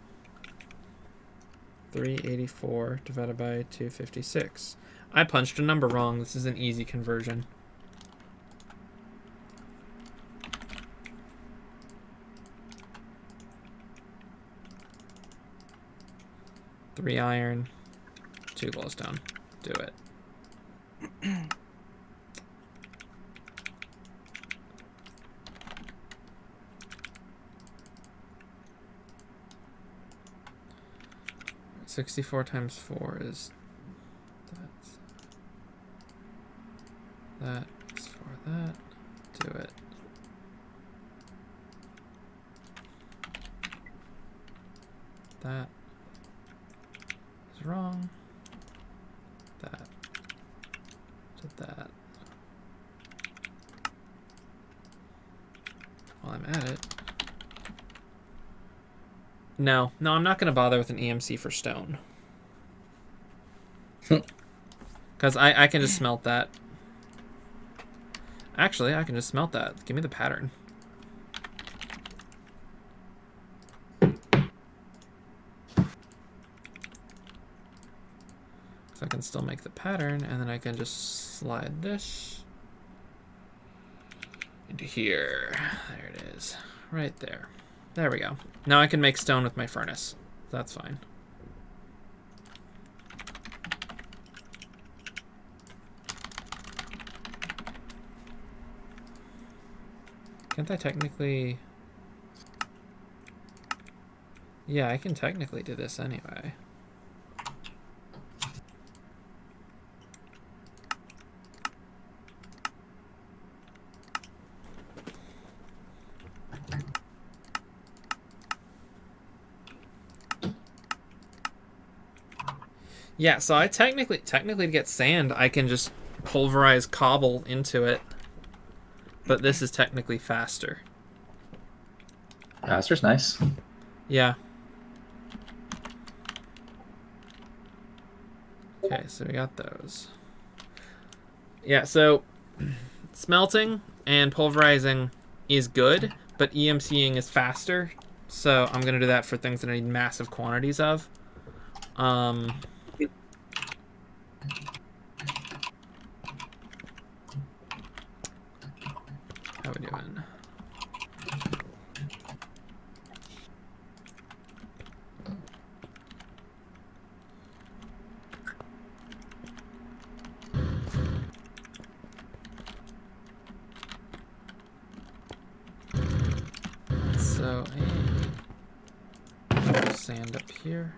384 divided by 256. I punched a number wrong. This is an easy conversion. Three iron, 2 glowstone. Do it. $64 times 4 is that is for that. Do it. That is wrong. That. Did that. While I'm at it. No, I'm not going to bother with an EMC for stone. Because I can just smelt that. Actually, I can just smelt that. Give me the pattern. So I can still make the pattern, and then I can just slide this into here. There it is. Right there. There we go. Now I can make stone with my furnace. That's fine. Can't I technically... Yeah, I can technically do this anyway. Yeah, so I technically to get sand, I can just pulverize cobble into it. But this is technically faster. Faster's nice. Yeah. Okay, so we got those. Yeah, so smelting and pulverizing is good, but EMCing is faster. So I'm gonna do that for things that I need massive quantities of. How we doing? So, sand up here.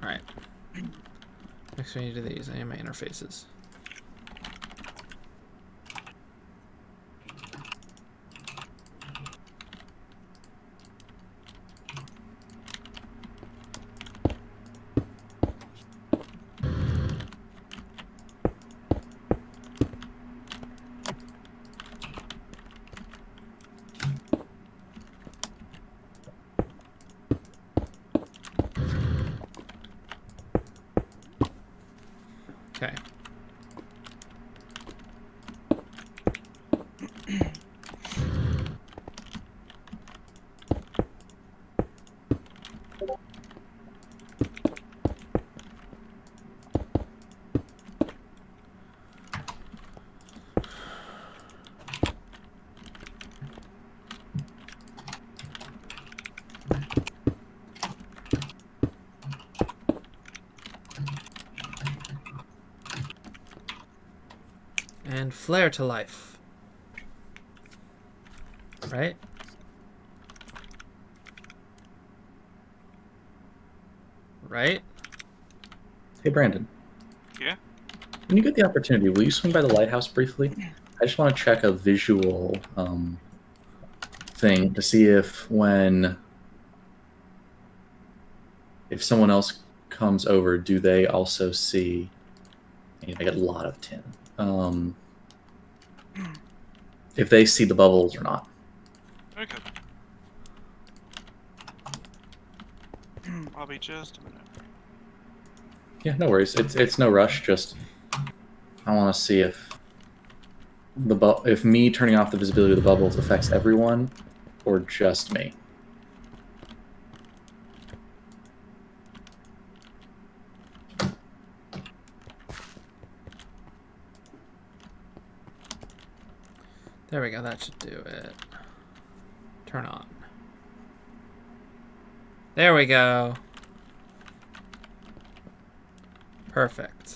Alright. Next we need to do these. I need my interfaces. Okay. And flare to life. Right? Right? Hey, Brandon. Yeah? When you get the opportunity, will you swing by the lighthouse briefly? I just want to check a visual thing to see if someone else comes over, do they also see? I get a lot of tin. If they see the bubbles or not. Okay. I'll be just a minute. Yeah, no worries. It's no rush. Just I want to see if if me turning off the visibility of the bubbles affects everyone or just me. There we go. That should do it. Turn on. There we go. Perfect.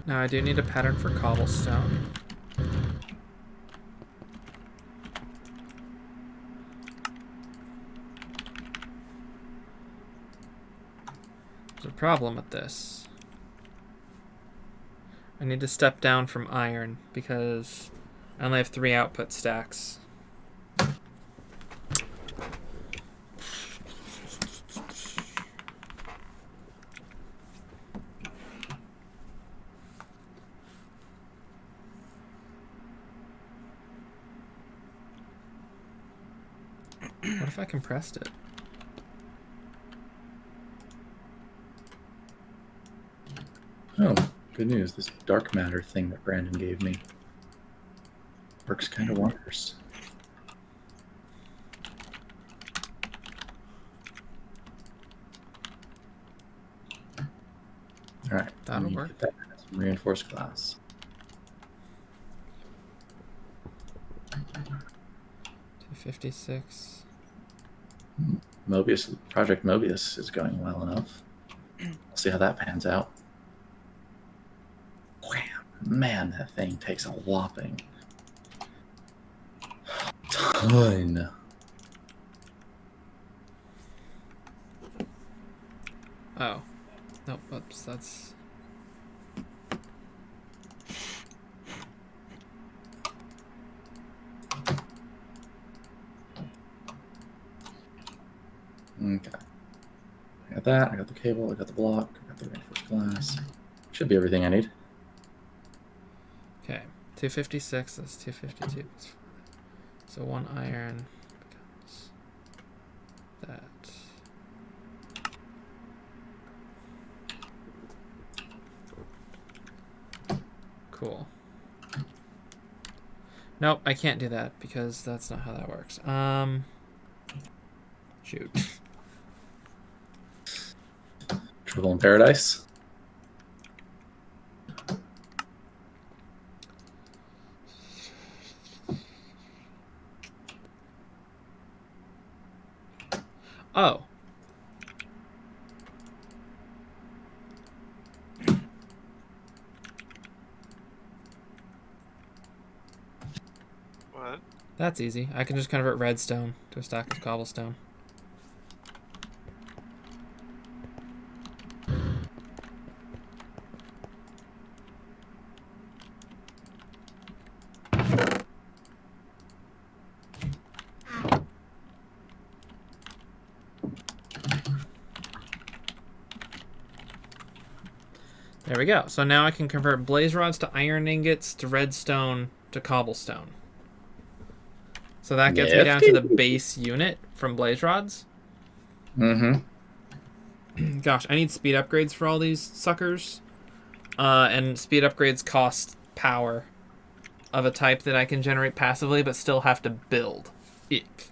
Now I do need a pattern for cobblestone. There's a problem with this. I need to step down from iron because I only have 3 output stacks. What if I compressed it? Oh, good news. This dark matter thing that Brandon gave me works kind of wonders. All right, That'll work. Get that some reinforced glass. 256. Project Mobius is going well enough. We'll see how that pans out. Wham! Man, that thing takes a whopping ton. Oh. Nope, oops, that's... Okay. I got that, I got the cable, I got the block, I got the reinforced glass. Should be everything I need. Okay, 256, that's 252. So 1 iron becomes that. Cool. Nope, I can't do that because that's not how that works. Shoot. Trouble in Paradise. Oh. What? That's easy. I can just convert redstone to a stack of cobblestone. There we go. So now I can convert blaze rods to iron ingots to redstone to cobblestone. So that gets me down to the base unit from blaze rods. Mm-hmm. Gosh, I need speed upgrades for all these suckers. And speed upgrades cost power of a type that I can generate passively but still have to build. Eek.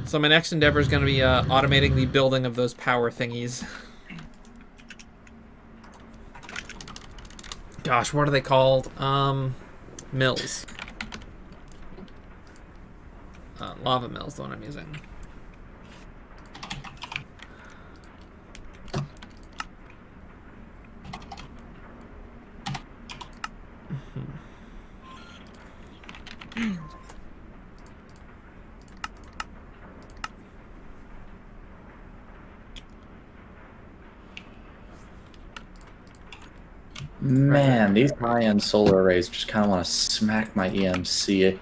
So my next endeavor is going to be automating the building of those power thingies. Gosh, what are they called? Mills. Lava mill's the one I'm using. Man, these high-end solar arrays just kind of want to smack my EMC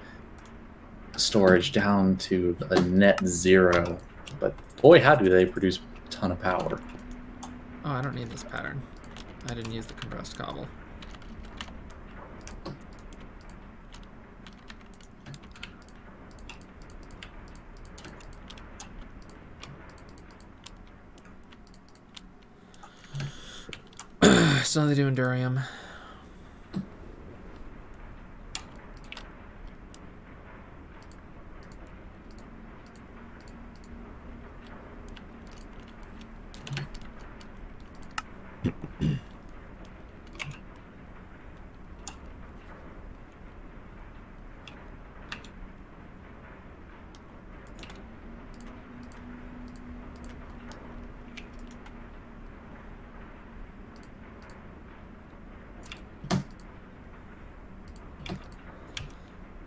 storage down to a net 0. But boy, how do they produce a ton of power. Oh, I don't need this pattern. I didn't use the compressed cobble. So they do endurium.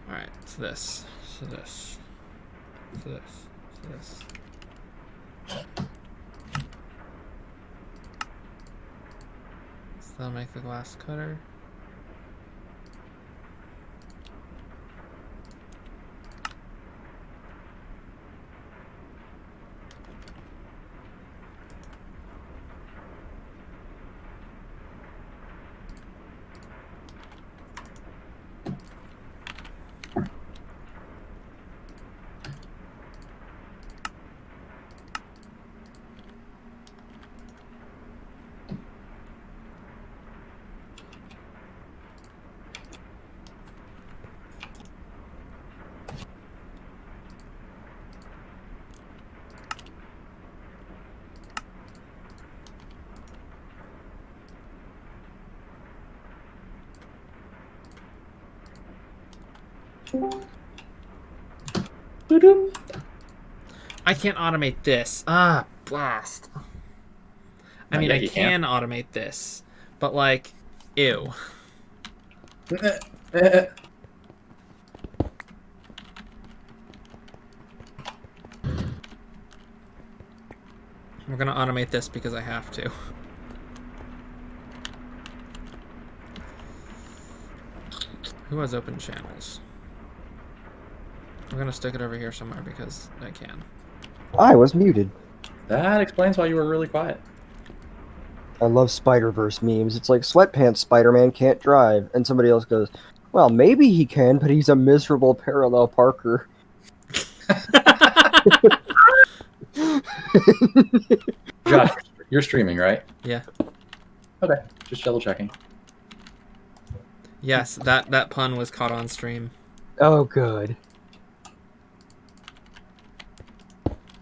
Alright, so this, so this, so this, so this. So that'll make the glass cutter. Doo-doo. I can't automate this. Ah, blast. I mean, yeah, I you can automate this, but like, ew. We're gonna automate this because I have to. Who has open channels? I'm gonna stick it over here somewhere because I can. I was muted. That explains why you were really quiet. I love Spider-Verse memes. It's like Sweatpants Spider-Man can't drive, and somebody else goes, well, maybe he can, but he's a miserable parallel parker. Josh, you're streaming, right? Yeah. Okay, just double checking. Yes, that pun was caught on stream. Oh, good.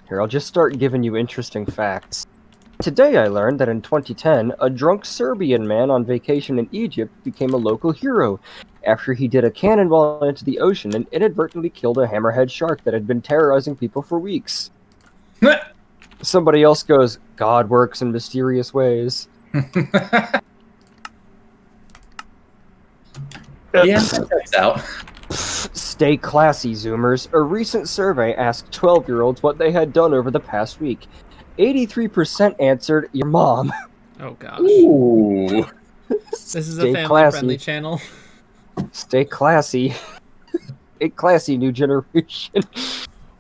Here, I'll just start giving you interesting facts. Today I learned that in 2010, a drunk Serbian man on vacation in Egypt became a local hero after he did a cannonball into the ocean and inadvertently killed a hammerhead shark that had been terrorizing people for weeks. Somebody else goes, God works in mysterious ways. Yeah, that checks out. Stay classy, Zoomers. A recent survey asked 12-year-olds what they had done over the past week. 83% answered, your mom. Oh gosh. Ooh. This is a Stay family-friendly classy. channel. Stay classy. Stay classy, new generation.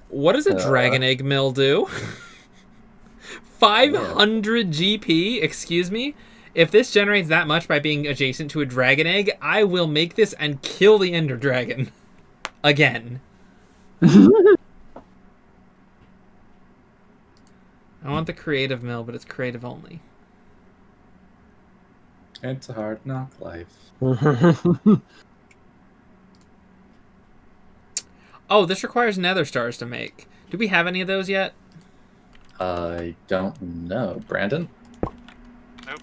What does a dragon egg mill do? 500 GP? Excuse me? If this generates that much by being adjacent to a dragon egg, I will make this and kill the ender dragon. Again. I want the creative mill, but it's creative only. It's a hard knock life. Oh, this requires nether stars to make. Do we have any of those yet? I don't know. Brandon? Nope.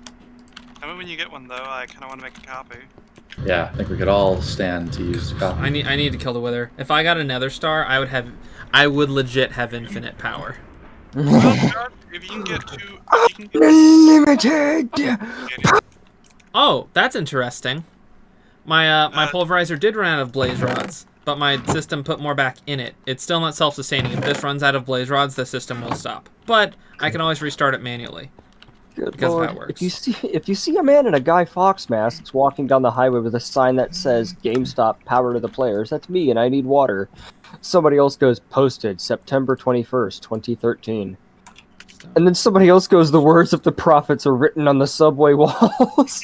Tell me when you get one, though. I kind of want to make a copy. Yeah, I think we could all stand to use the copy. I need to kill the wither. If I got a nether star, I would legit have infinite power. Well, John, if you can get two... Limited! Oh, that's interesting. My pulverizer did run out of blaze rods, but my system put more back in it. It's still not self-sustaining. If this runs out of blaze rods, the system will stop. But I can always restart it manually. Good Because Lord. that works. If you see a man in a Guy Fawkes mask walking down the highway with a sign that says GameStop power to the players, that's me and I need water. Somebody else goes, posted September 21st, 2013. And then somebody else goes, the words of the prophets are written on the subway walls.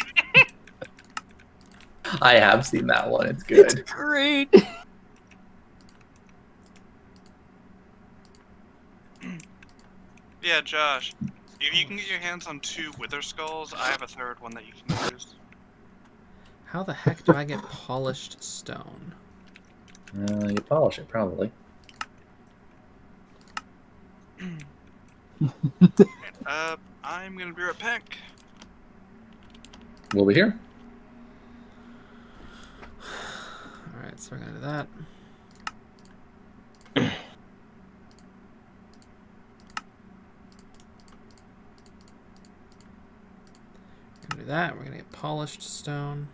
I have seen that one. It's good. It's great. Yeah, Josh. If you can get your hands on 2 wither skulls, I have a 3rd one that you can use. How the heck do I get polished stone? You polish it, probably. I'm gonna be right back. We'll be here. Alright, so we're gonna do that. We're gonna do that. We're gonna get polished stone.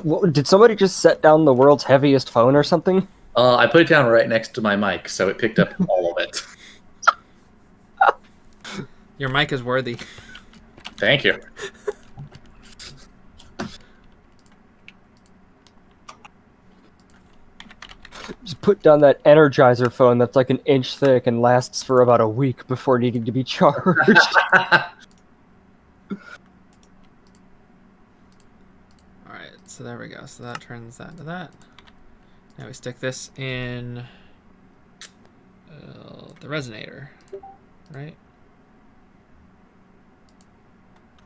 What, did somebody just set down the world's heaviest phone or something? I put it down right next to my mic, so it picked up all of it. Your mic is worthy. Thank you. Just put down that Energizer phone that's like an inch thick and lasts for about a week before needing to be charged. Alright, so there we go. So that turns that to that. Now we stick this in the resonator, right?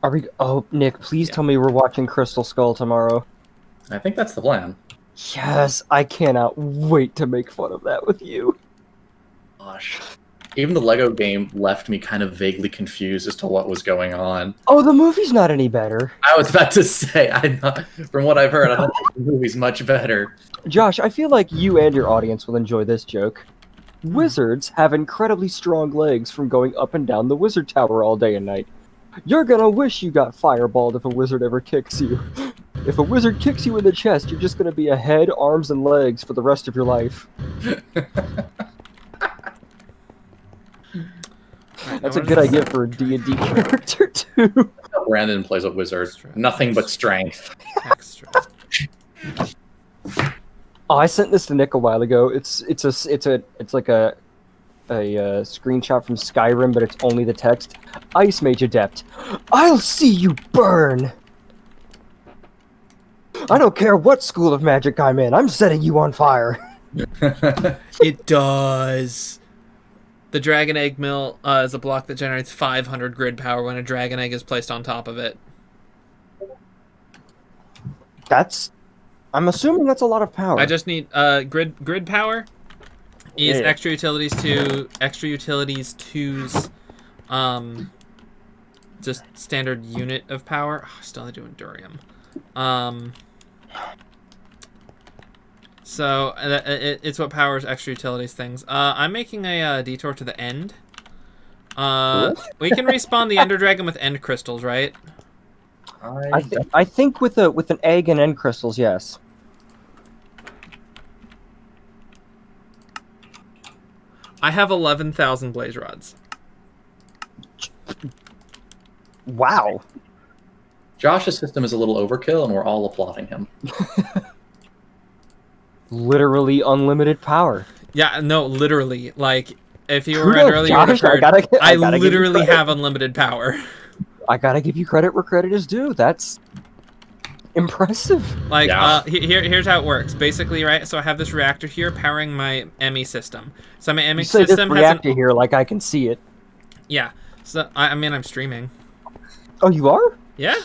Are we? Oh, Nick, please tell me we're watching Crystal Skull tomorrow. I think that's the plan. Yes, I cannot wait to make fun of that with you. Gosh. Even the Lego game left me kind of vaguely confused as to what was going on. Oh, the movie's not any better. I was about to say, from what I've heard, I don't think the movie's much better. Josh, I feel like you and your audience will enjoy this joke. Wizards have incredibly strong legs from going up and down the wizard tower all day and night. You're gonna wish you got fireballed if a wizard ever kicks you. If a wizard kicks you in the chest, you're just gonna be a head, arms, and legs for the rest of your life. That's a good idea for a D&D character, too. Brandon plays a wizard. Nothing but strength. Extra. Oh, I sent this to Nick a while ago. It's like a screenshot from Skyrim, but it's only the text. Ice Mage Adept. I'll see you burn! I don't care what school of magic I'm in. I'm setting you on fire. It does. The Dragon Egg Mill is a block that generates 500 grid power when a Dragon Egg is placed on top of it. I'm assuming that's a lot of power. I just need grid power is extra utilities 2's just standard unit of power. Oh, still only doing Durium. So it's what powers extra utilities things. I'm making a detour to the end. We can respawn the Ender Dragon with end crystals, right? I think with an egg and end crystals, yes. I have 11,000 blaze rods. Wow. Josh's system is a little overkill, and we're all applauding him. Literally unlimited power. Yeah, no, literally. Like, if you were Kudos, in earlier, Josh, I gotta literally have unlimited power. I gotta give you credit where credit is due. That's impressive. Like, Yeah. Here's how it works. Basically, right? So I have this reactor here powering my ME system. So my ME You say system this reactor here like I can see it. Yeah. So I mean, I'm streaming. Oh, you are? Yeah.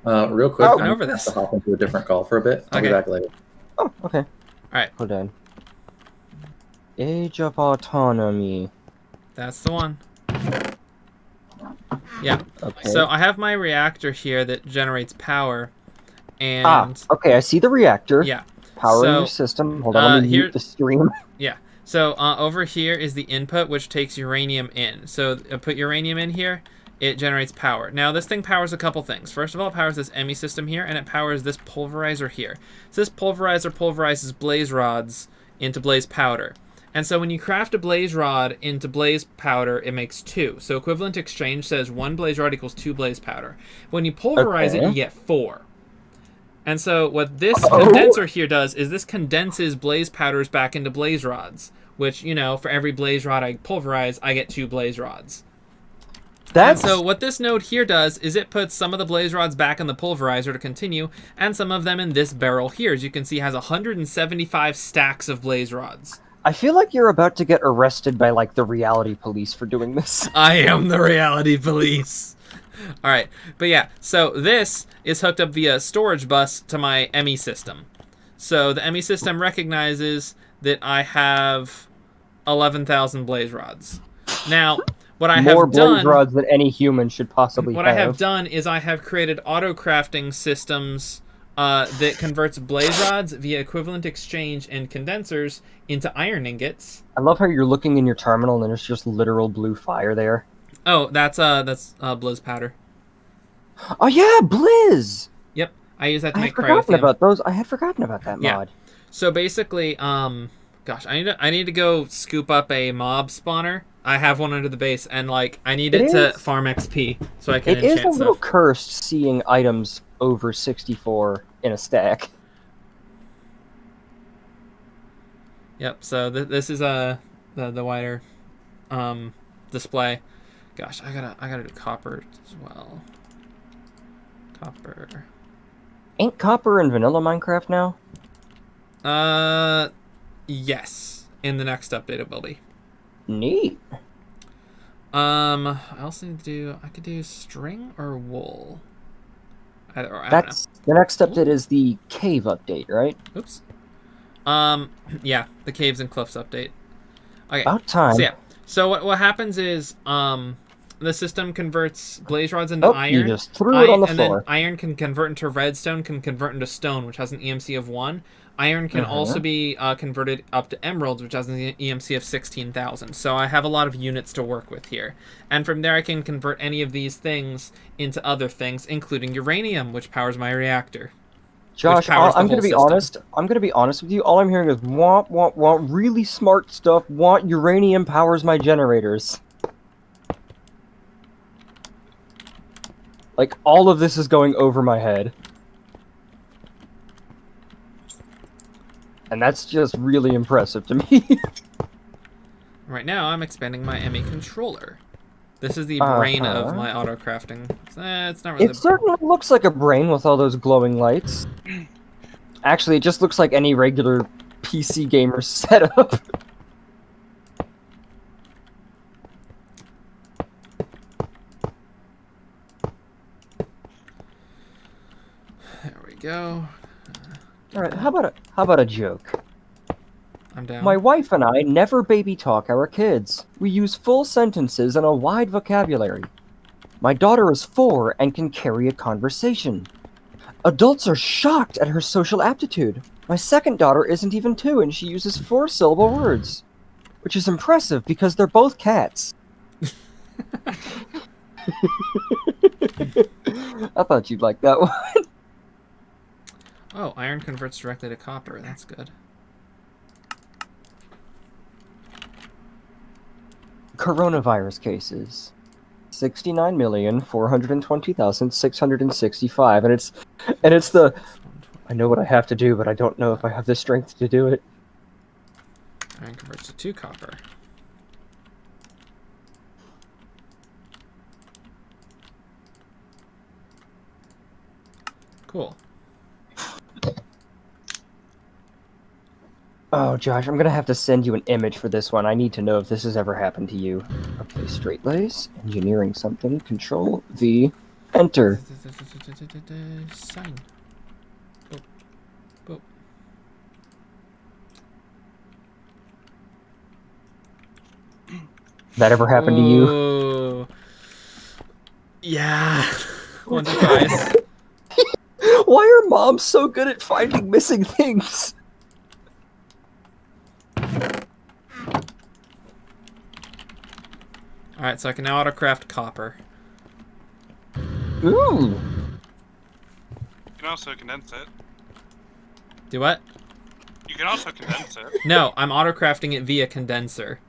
Real quick, Went I'm over gonna this. have to hop into a different call for a bit. I'll be Okay. back later. Oh, okay. All right. Hold on. Age of Autonomy. That's the one. Yeah. Okay. So I have my reactor here that generates power, and okay. I see the reactor. yeah. Powering So, your system. Hold on, let me here- mute the stream. Yeah. So over here is the input, which takes uranium in. So put uranium in here. It generates power. Now this thing powers a couple things. First of all, it powers this ME system here, and it powers this pulverizer here. So this pulverizer pulverizes blaze rods into blaze powder. And so when you craft a blaze rod into blaze powder, it makes 2. So equivalent exchange says 1 blaze rod equals 2 blaze powder. When you pulverize it, you get 4. And so what this condenser here does is this condenses blaze powders back into blaze rods, which, you know, for every blaze rod I pulverize, I get 2 blaze rods. And so what this node here does is it puts some of the blaze rods back in the pulverizer to continue, and some of them in this barrel here. As you can see, has 175 stacks of blaze rods. I feel like you're about to get arrested by like the reality police for doing this. I am the reality police. All right, but yeah, so this is hooked up via storage bus to my ME system. So the ME system recognizes that I have 11,000 blaze rods. Now, what I More have blaze done, rods than any human should possibly what I have done is I have created auto-crafting systems that converts blaze rods via equivalent exchange and condensers into iron ingots. I love how you're looking in your terminal and there's just literal blue fire there. Oh, that's Blizz powder. Oh yeah, Blizz! Yep, I use that to I had make forgotten cryothium. about those. I had forgotten about that Yeah. mod. So basically, gosh, I need to go scoop up a mob spawner. I have one under the base, and like I need it to farm XP so I can It is enchant a little stuff. cursed seeing items over 64 in a stack. Yep. So this is the wider display. Gosh, I gotta do copper as well. Copper. Ain't copper in vanilla Minecraft now? Yes. In the next update, it will be. Neat. I also need to do. I could do string or wool. Either or. I don't know. That's the next update is the cave update, right? Oops. Yeah, the Caves and Cliffs update. Okay. About time. So yeah. So what happens is the system converts blaze rods into Oh, iron. you just threw it on the and floor. then iron can convert into redstone, can convert into stone, which has an EMC of 1. Iron can also be converted up to emeralds, which has an EMC of 16,000. So I have a lot of units to work with here. And from there I can convert any of these things into other things, including uranium, which powers my reactor. Josh, powers the I'm going to whole be system. honest. I'm going to be honest with you. All I'm hearing is want, really smart stuff. Want uranium powers my generators. Like, all of this is going over my head. And that's just really impressive to me. Right now I'm expanding my ME controller. This is the brain of my autocrafting. It's not really. It certainly looks like a brain with all those glowing lights. Actually, it just looks like any regular PC gamer setup. There we go. All right, how about a joke? I'm down. My wife and I never baby talk our kids. We use full sentences and a wide vocabulary. My daughter is 4 and can carry a conversation. Adults are shocked at her social aptitude. My second daughter isn't even 2 and she uses 4-syllable words. Which is impressive because they're both cats. I thought you'd like that one. Oh, iron converts directly to copper. That's good. Coronavirus cases. 69,420,665, and it's the I know what I have to do, but I don't know if I have the strength to do it. Iron converts to 2 copper. Cool. Oh, Josh, I'm gonna have to send you an image for this one. I need to know if this has ever happened to you. Okay, straight lace, engineering something, Control V, enter. Sign. Boop. Boop. That ever happened to you? Ooh. Yeah. Once or twice. Why are moms so good at finding missing things? Alright, so I can now autocraft copper. Ooh. You can also condense it. Do what? You can also condense it. No, I'm autocrafting it via condenser.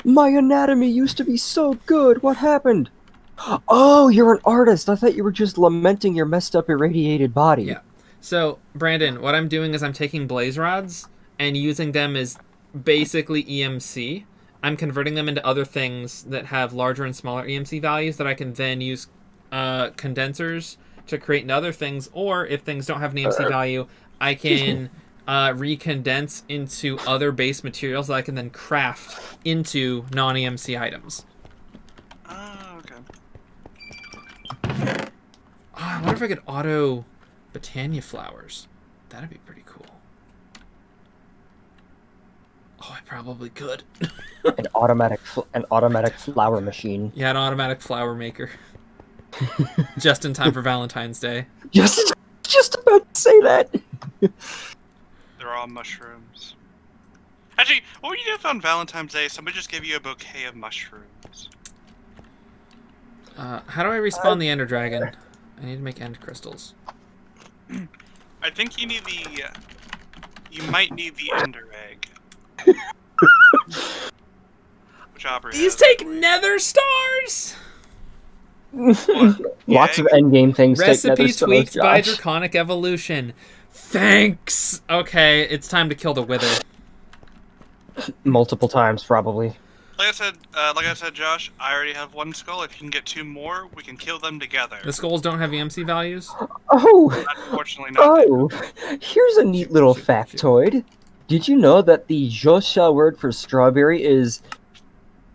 My anatomy used to be so good. What happened? Oh, you're an artist. I thought you were just lamenting your messed up irradiated body. Yeah. So, Brandon, what I'm doing is I'm taking blaze rods and using them as basically EMC. I'm converting them into other things that have larger and smaller EMC values that I can then use condensers to create into other things, or if things don't have an EMC value, I can recondense into other base materials that I can then craft into non-EMC items. Oh, okay. Oh, I wonder if I could auto Botania flowers. That'd be pretty cool. Oh, I probably could. An automatic flower machine. Yeah, an automatic flower maker. Just in time for Valentine's Day. Just about to say that. They're all mushrooms. Actually, what would you do if on Valentine's Day somebody just gave you a bouquet of mushrooms? How do I respawn the Ender Dragon? I need to make end crystals. I think you need the. You might need the Ender Egg. Which operates. These take nether stars! Lots of endgame things. Recipe take tweaked by Josh. Draconic Evolution. Thanks! Okay, it's time to kill the Wither. Multiple times, probably. Like I said, Josh, I already have 1 skull. If you can get 2 more, we can kill them together. The skulls don't have EMC values? Oh! Unfortunately not. Oh! Here's a neat little factoid. Did you know that the Josha word for strawberry is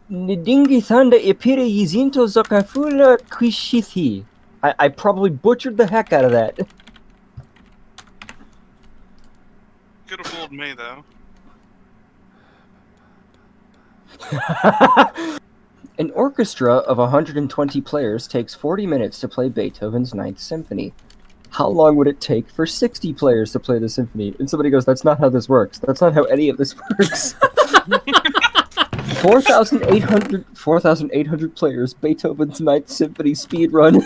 Ndingi Thanda Ipire Yizinto Zokafula Kishithi? I probably butchered the heck out of that. Could have fooled me though. An orchestra of 120 players takes 40 minutes to play Beethoven's Ninth Symphony. How long would it take for 60 players to play the symphony? And somebody goes, that's not how this works. That's not how any of this works. 4,800 players, Beethoven's Ninth Symphony speedrun.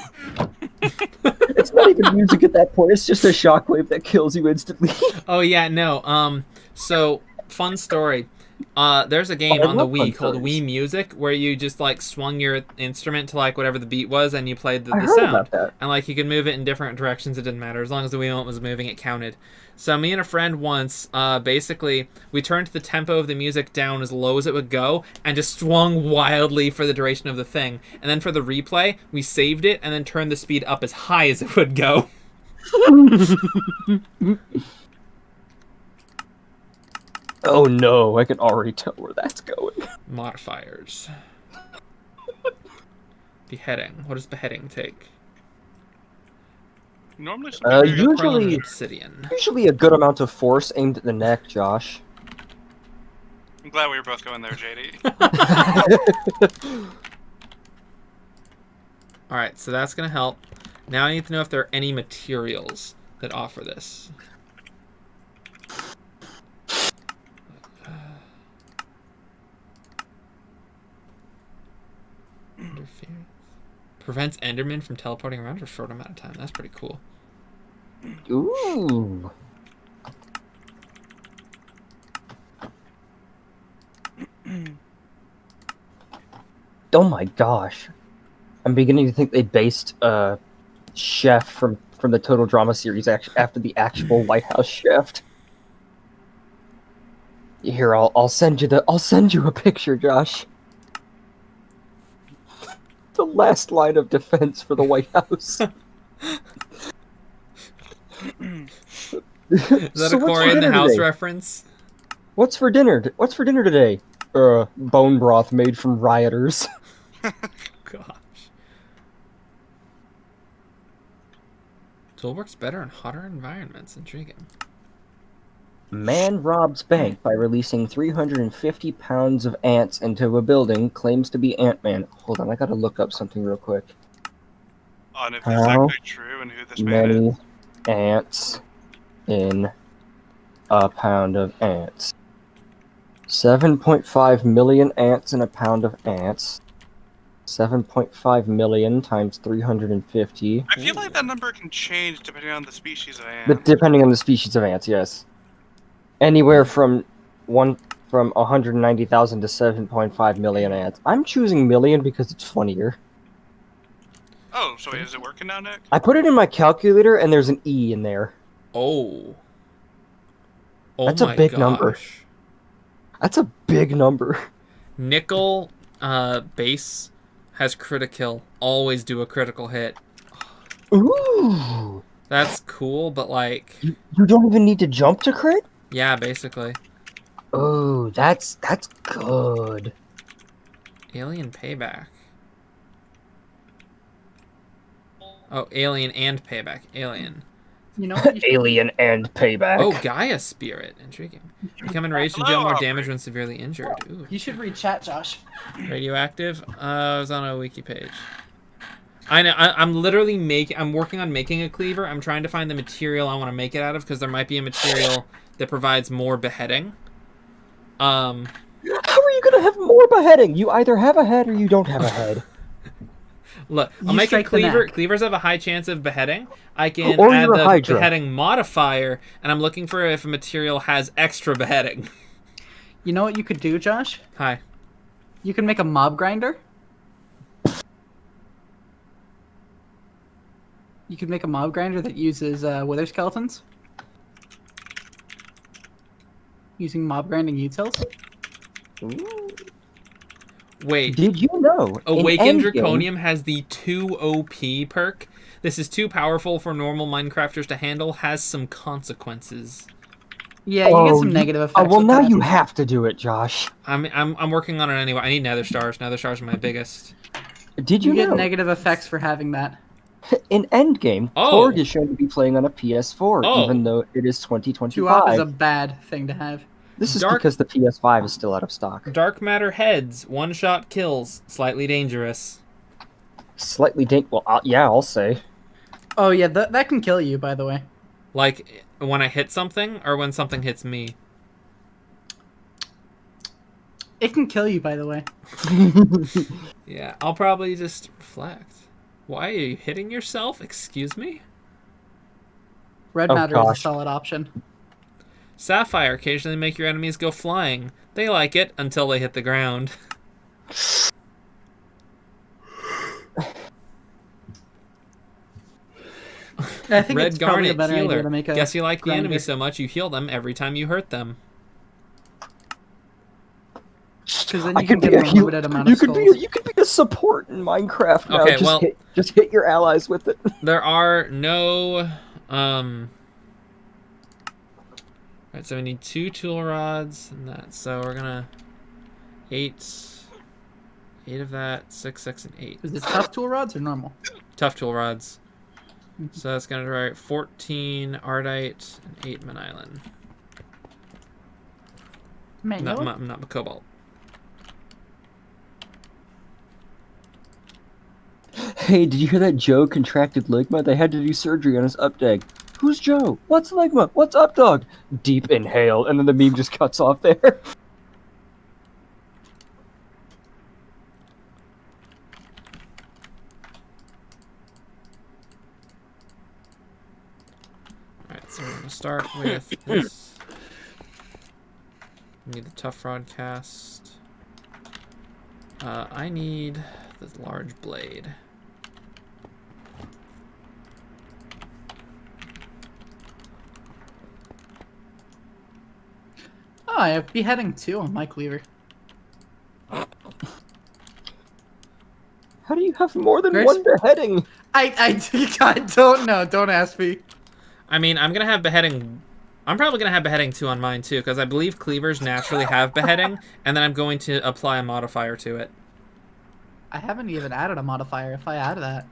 It's not even music at that point, it's just a shockwave that kills you instantly. Oh yeah, no. So fun story. There's a game on the Wii called Wii Music where you just like swung your instrument to like whatever the beat was and you played the sound. About that. And like you could move it in different directions, it didn't matter. As long as the Wiimote was moving, it counted. So me and a friend once, basically, we turned the tempo of the music down as low as it would go and just swung wildly for the duration of the thing. And then for the replay, we saved it and then turned the speed up as high as it would go. Oh no, I can already tell where that's going. Modifiers. Beheading. What does beheading take? Normally, usually obsidian. Usually a good amount of force aimed at the neck, Josh. I'm glad we were both going there, JD. Alright, so that's going to help. Now I need to know if there are any materials that offer this. Interference. Prevents Enderman from teleporting around for a short amount of time. That's pretty cool. Ooh. Oh my gosh. I'm beginning to think they based Chef from the Total Drama series after the actual White House chef. Here, I'll send you a picture, Josh. The last line of defense for the White House. Is that a Corey in the House today? reference? What's for dinner? What's for dinner today? Bone broth made from rioters. Gosh. Tool works better in hotter environments. Intriguing. Man robs bank by releasing 350 pounds of ants into a building, claims to be Ant-Man. Hold on, I gotta look up something real quick. On if it's How actually true and who this man many is. ants in a pound of ants? 7.5 million ants in a pound of ants. 7.5 million times 350. I feel like that number can change depending on the species of ant. But depending on the species of ants, yes. Anywhere from 190,000 to 7.5 million ants. I'm choosing million because it's funnier. Oh, so is it working now, Nick? I put it in my calculator and there's an E in there. Oh. That's a big number. That's a big number. Nickel base has critical. Always do a critical hit. Ooh. That's cool, but like... You don't even need to jump to crit? Yeah, basically. Oh, that's good. Alien Payback. Oh, Alien and Payback. Alien. You know what? Alien and payback. Oh, Gaia Spirit. Intriguing. Become enraged and deal more damage when severely injured. Ooh. You should read chat, Josh. Radioactive? I was on a wiki page. I know. I'm literally I'm working on making a cleaver. I'm trying to find the material I want to make it out of because there might be a material that provides more beheading. How are you gonna have more beheading? You either have a head or you don't have a head. Look, I'll You make a strike the cleaver. neck. Cleavers have a high chance of beheading. I can Or add you're a the Hydra. beheading modifier, and I'm looking for if a material has extra beheading. You know what you could do, Josh? Hi. You can make a mob grinder. You could make a mob grinder that uses wither skeletons. Using mob grinding utils. Wait. Did you know? Awakened in Endgame- Draconium has the 2 OP perk. This is too powerful for normal Minecrafters to handle. Has some consequences. Yeah, you get some negative effects. Oh, well, with now that. you have to do it, Josh. I'm working on it anyway. I need Nether Stars. Nether Stars are my biggest. Did You you get know? negative effects for having that. In Endgame, Oh. Korg is shown to be playing on a PS4, Oh. even though it is 2-op is 2025. a bad thing to have. This is Dark- because the PS5 is still out of stock. Dark matter heads, one-shot kills, slightly dangerous. Slightly well, yeah, I'll say. Oh yeah, that can kill you, by the way. Like when I hit something, or when something hits me. It can kill you, by the way. Yeah, I'll probably just reflect. Why are you hitting yourself? Excuse me? Red Oh, matter is a gosh. solid option. Sapphire occasionally make your enemies go flying. They like it until they hit the ground. I think Red it's probably a Garnet better idea healer. to make a Guess you like the enemy grinder. so much you heal them every time you hurt them. Because then I you can could get be an a heal- unlimited amount you of could skulls. you could be a support in Minecraft now. Okay, just well- just hit your allies with it. There are no Alright, so we need 2 tool rods and that. So we're gonna 8 of that, 6, 6, and 8. Is it tough tool rods or normal? Tough tool rods. So that's gonna write 14 Ardite and 8 Manilin. Man, Not Cobalt. Hey, did you hear that Joe contracted ligma? They had to do surgery on his updog. Who's Joe? What's ligma? What's updog? Deep inhale, and then the meme just cuts off there. Alright, so we're gonna start with this. Need the tough rod cast. I need the large blade. Oh, I have beheading too on my cleaver. How do you have more than Grace- one beheading? I don't know. Don't ask me. I mean, I'm gonna have beheading. I'm probably gonna have beheading 2 on mine too, because I believe cleavers naturally have beheading, and then I'm going to apply a modifier to it. I haven't even added a modifier. If I add that,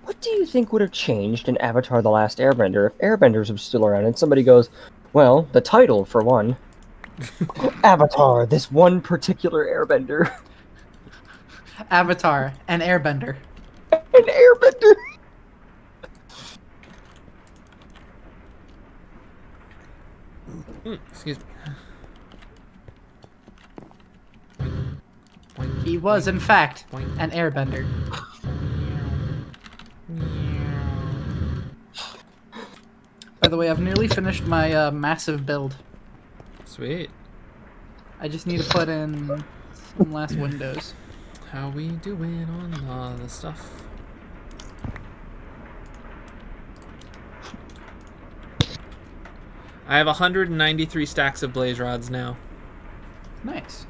What do you think would have changed in Avatar: The Last Airbender if Airbenders were still around and somebody goes, well, the title, for one. Avatar, this one particular Airbender. Avatar and Airbender. An Airbender! Excuse me. He was, in fact, Boing. an Airbender. By the way, I've nearly finished my massive build. Sweet. I just need to put in some last windows. How we doing on all the stuff? I have 193 stacks of blaze rods now. Nice.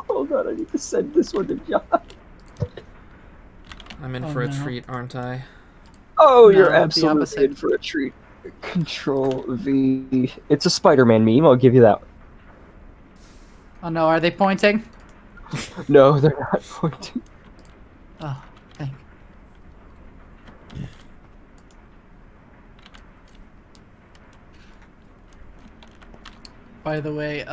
Hold on, I need to send this one to John. I'm in Oh, for a no. treat, aren't I? Oh, No, you're the absolutely opposite. in for a treat. Control V. It's a Spider-Man meme, I'll give you that. Oh no, are they pointing? No, they're not pointing. Oh, thank. By the way,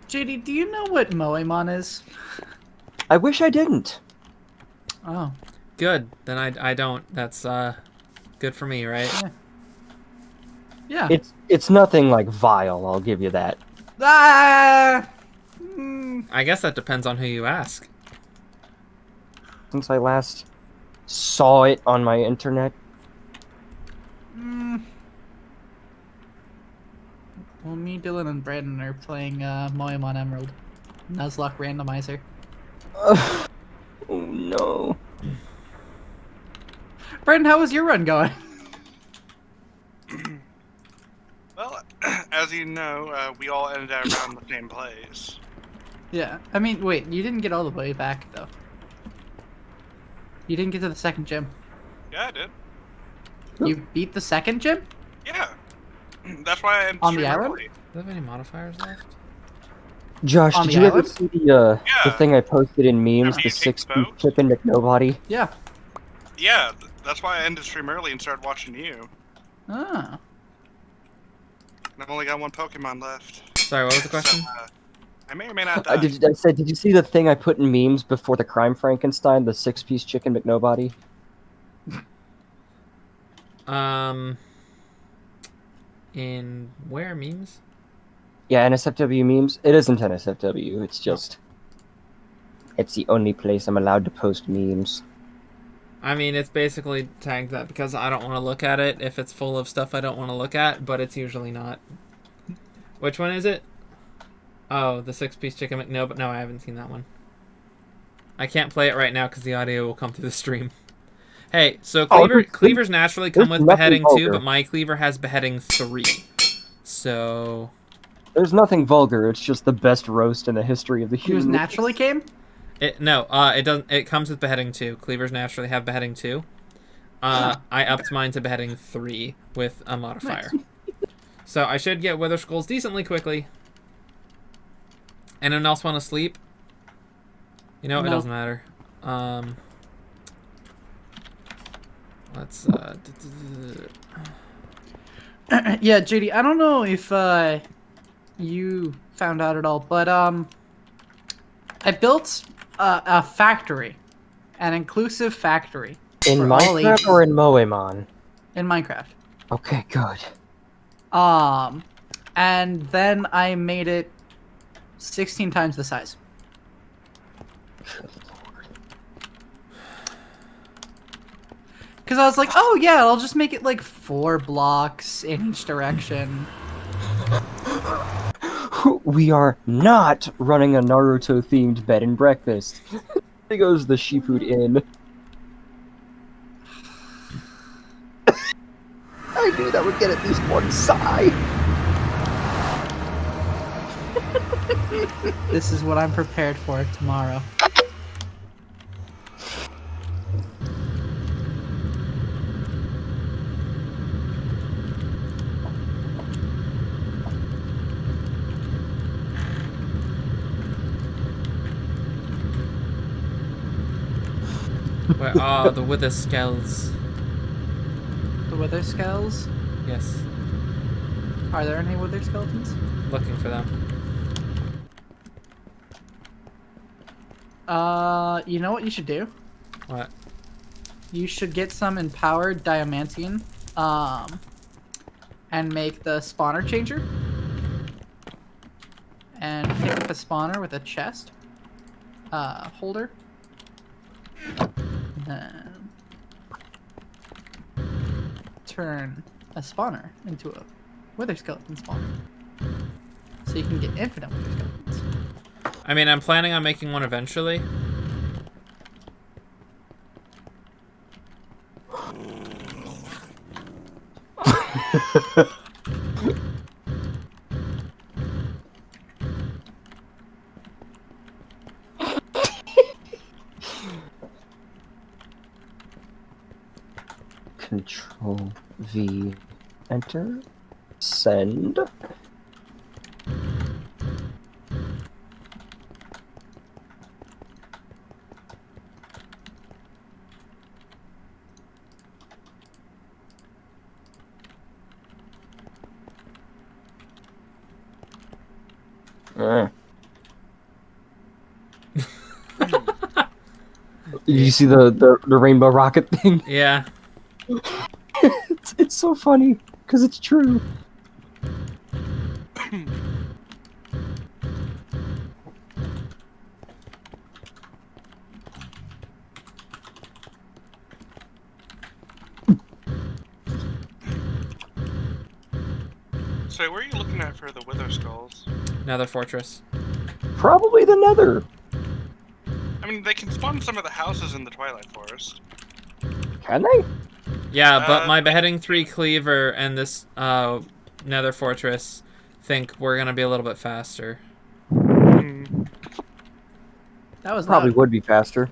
JD, do you know what Moemon is? I wish I didn't. Oh, Good. Then I don't. That's good for me, right? yeah. It's nothing like vile, I'll give you that. Ah! I guess that depends on who you ask. Since I last saw it on my internet. Well, me, Dylan, and Brandon are playing Moemon Emerald. Nuzlocke randomizer. Oh no. Brandon, how was your run going? Well, as you know, we all ended up around the same place. Yeah. I mean, wait, you didn't get all the way back, though. You didn't get to the second gym. Yeah, I did. You beat the second gym? Yeah. That's why I On the island? early. Do they have any modifiers left? Josh, On did the you ever island? see the Yeah. thing I posted in memes, After the you take the 6-piece boat? chicken McNobody? Yeah. Yeah, that's why I ended stream early and started watching you. Ah. And I've only got one Pokemon left. Sorry, what was the question? So, I may or may not die. Did you see the thing I put in memes before the Crime Frankenstein, the 6-piece chicken McNobody? In where memes? Yeah, NSFW memes. It isn't NSFW. It's just. It's the only place I'm allowed to post memes. I mean, it's basically tagged that because I don't want to look at it if it's full of stuff I don't want to look at, but it's usually not. Which one is it? Oh, the 6-piece chicken. No, but no, I haven't seen that one. I can't play it right now because the audio will come through the stream. Hey, so cleavers naturally come with beheading 2, but my cleaver has beheading 3. So There's nothing vulgar. It's just the best roast in the history of the Yours human. naturally came? it doesn't. It comes with beheading 2. Cleavers naturally have beheading 2. I upped mine to beheading 3 with a modifier. Nice. So I should get Wither Skulls decently quickly. Anyone else want to sleep? You know, it No. doesn't matter. Let's Yeah, JD, I don't know if you found out at all, but I built a factory, an inclusive factory In for all Minecraft ages or in Moemon? in Minecraft. Okay, good. And then I made it 16 times the size. Because I was like, oh yeah, I'll just make it like 4 blocks in each direction. We are not running a Naruto-themed bed and breakfast. There goes the Sheepwood Inn. I knew that would get at least one sigh. This is what I'm prepared for tomorrow. Where are the Wither Skulls? The wither skulls? Yes, Are there any wither skeletons? looking for them. You know what you should do? What? You should get some empowered diamantium, and make the spawner changer. And pick up a spawner with a chest, holder. And turn a spawner into a wither skeleton spawner. So you can get infinite wither skeletons. I mean, I'm planning on making one eventually. Control V, enter, send. Did you see the rainbow rocket thing? Yeah. It's so funny because it's true. So where are you looking at for the Wither Skulls? Nether Fortress. Probably the Nether. I mean, they can spawn in some of the houses in the Twilight Forest. Can they? Yeah, but my beheading 3 cleaver and this Nether Fortress think we're gonna be a little bit faster. That was Probably loud. would be faster.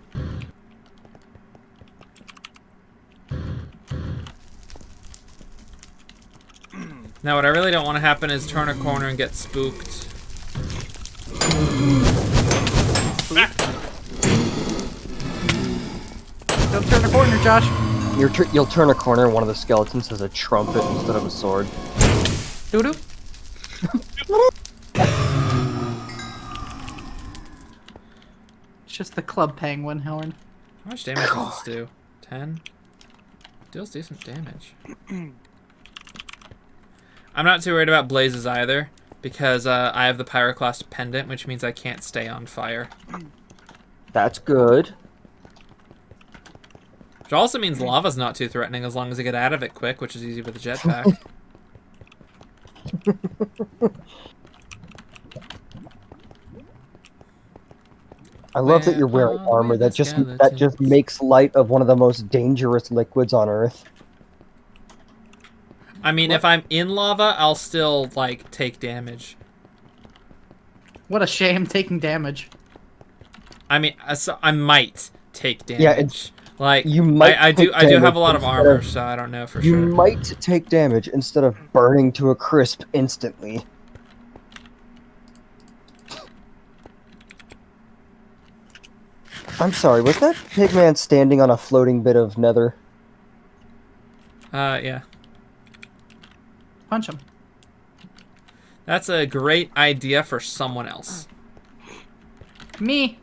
Now, what I really don't want to happen is turn a corner and get spooked. Don't turn the corner, Josh. You'll turn a corner and one of the skeletons has a trumpet instead of a sword. Doo-doo. It's just the club penguin horn. How much damage does this do? 10? Deals decent damage. I'm not too worried about blazes either, because I have the Pyroclast pendant, which means I can't stay on fire. That's good. Which also means lava's not too threatening as long as I get out of it quick, which is easy with a jetpack. I love that you're wearing armor that just makes light of one of the most dangerous liquids on Earth. I mean, if I'm in lava, I'll still, like, take damage. What a shame, taking damage. I mean, so I might take damage. Yeah, like, you might I do have a lot of armor, so I don't know for sure. You might take damage instead of burning to a crisp instantly. I'm sorry, was that pigman standing on a floating bit of nether? Yeah. Punch him. That's a great idea for someone else. Me.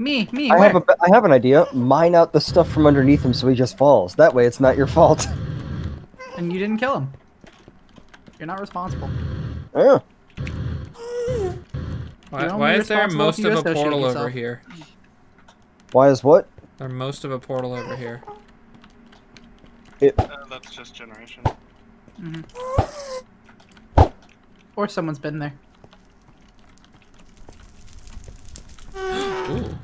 I have an idea. Mine out the stuff from underneath him so he just falls. That way it's not your fault. And you didn't kill him. You're not responsible. Yeah. Why is there most of a portal over here? Why is what? There's most of a portal over here. That's just generation. Or someone's been there. Ooh.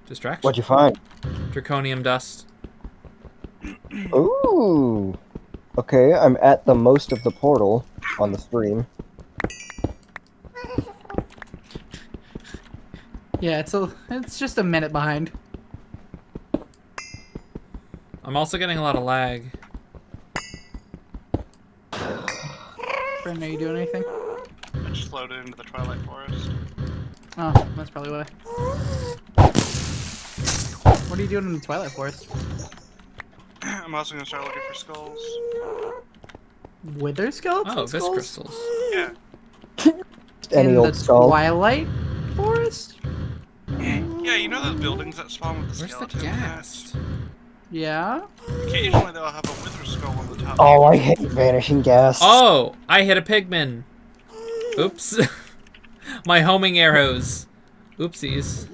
Distraction. What'd you find? Draconium dust. Ooh. Okay, I'm at the most of the portal on the stream. Yeah, it's just a minute behind. I'm also getting a lot of lag. Brendan, are you doing anything? I just floated into the Twilight Forest. Oh, that's probably why. What are you doing in the Twilight Forest? I'm also gonna start looking for skulls. Wither skeletons? Oh, vis crystals. Yeah. Any in old the skull. Twilight Forest? Yeah, you know those buildings that spawn with the Where's the skeletons? ghast? Yeah? Occasionally they'll have a wither skull on the top. Oh, I hate vanishing gas. Oh, I hit a pigman. Oops. My homing arrows. Oopsies.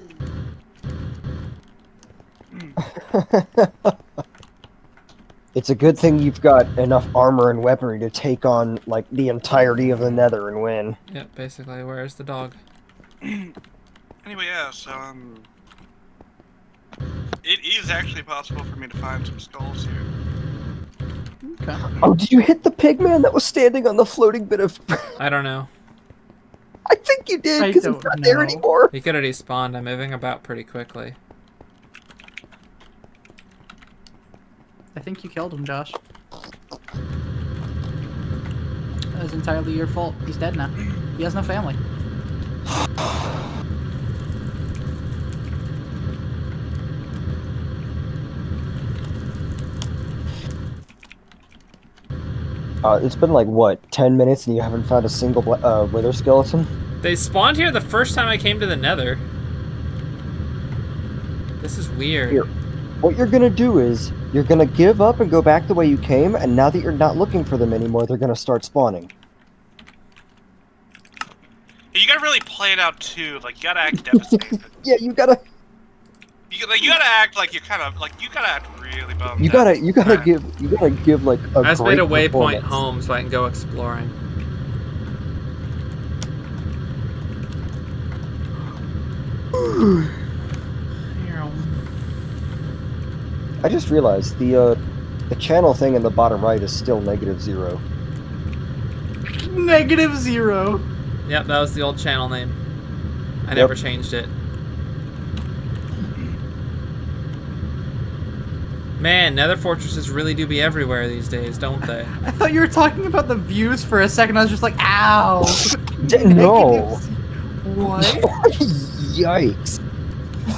It's a good thing you've got enough armor and weaponry to take on, like, the entirety of the nether and win. Yep, basically, where's the dog? Anyway, yeah, so, it is actually possible for me to find some skulls here. Okay. Oh, did you hit the pigman that was standing on the floating bit of... I don't know. I think you did, because he's not there anymore. He could have despawned. I'm moving about pretty quickly. I think you killed him, Josh. That was entirely your fault. He's dead now. He has no family. It's been like, what, 10 minutes and you haven't found a single wither skeleton? They spawned here the first time I came to the nether. This is weird. Here. What you're gonna do is, you're gonna give up and go back the way you came, and now that you're not looking for them anymore, they're gonna start spawning. You gotta really play it out too, like, you gotta act devastated. Yeah, you gotta... You gotta act like you're kind of, like, you gotta act really bummed You gotta give, like, a I just made a great waypoint performance. home so I can go exploring. I just realized the channel thing in the bottom right is still -0. -0. Yep, that was the old channel name. I never changed it. Man, nether fortresses really do be everywhere these days, don't they? I thought you were talking about the views for a second. I was just like, ow. No. What? Yikes.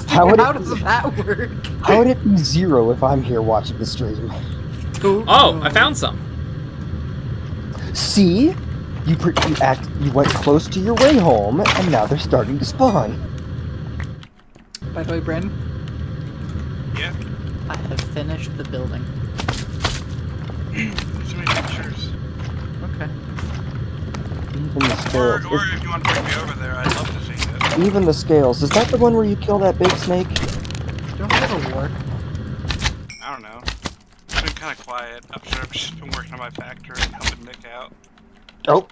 How would does that work? How would it be 0 if I'm here watching the stream? Oh, I found some. See? You went close to your way home, and now they're starting to spawn. By the way, Brandon, Yeah. I have finished the building. Too many pictures. Okay. Even the Or scales. if you want to bring me over there, I'd love to see it. Even the scales. Is that the one where you kill that big snake? Don't have a war. I don't know. It's been kind of quiet. I'm sure I've just been working on my factory and helping Nick out. Oh.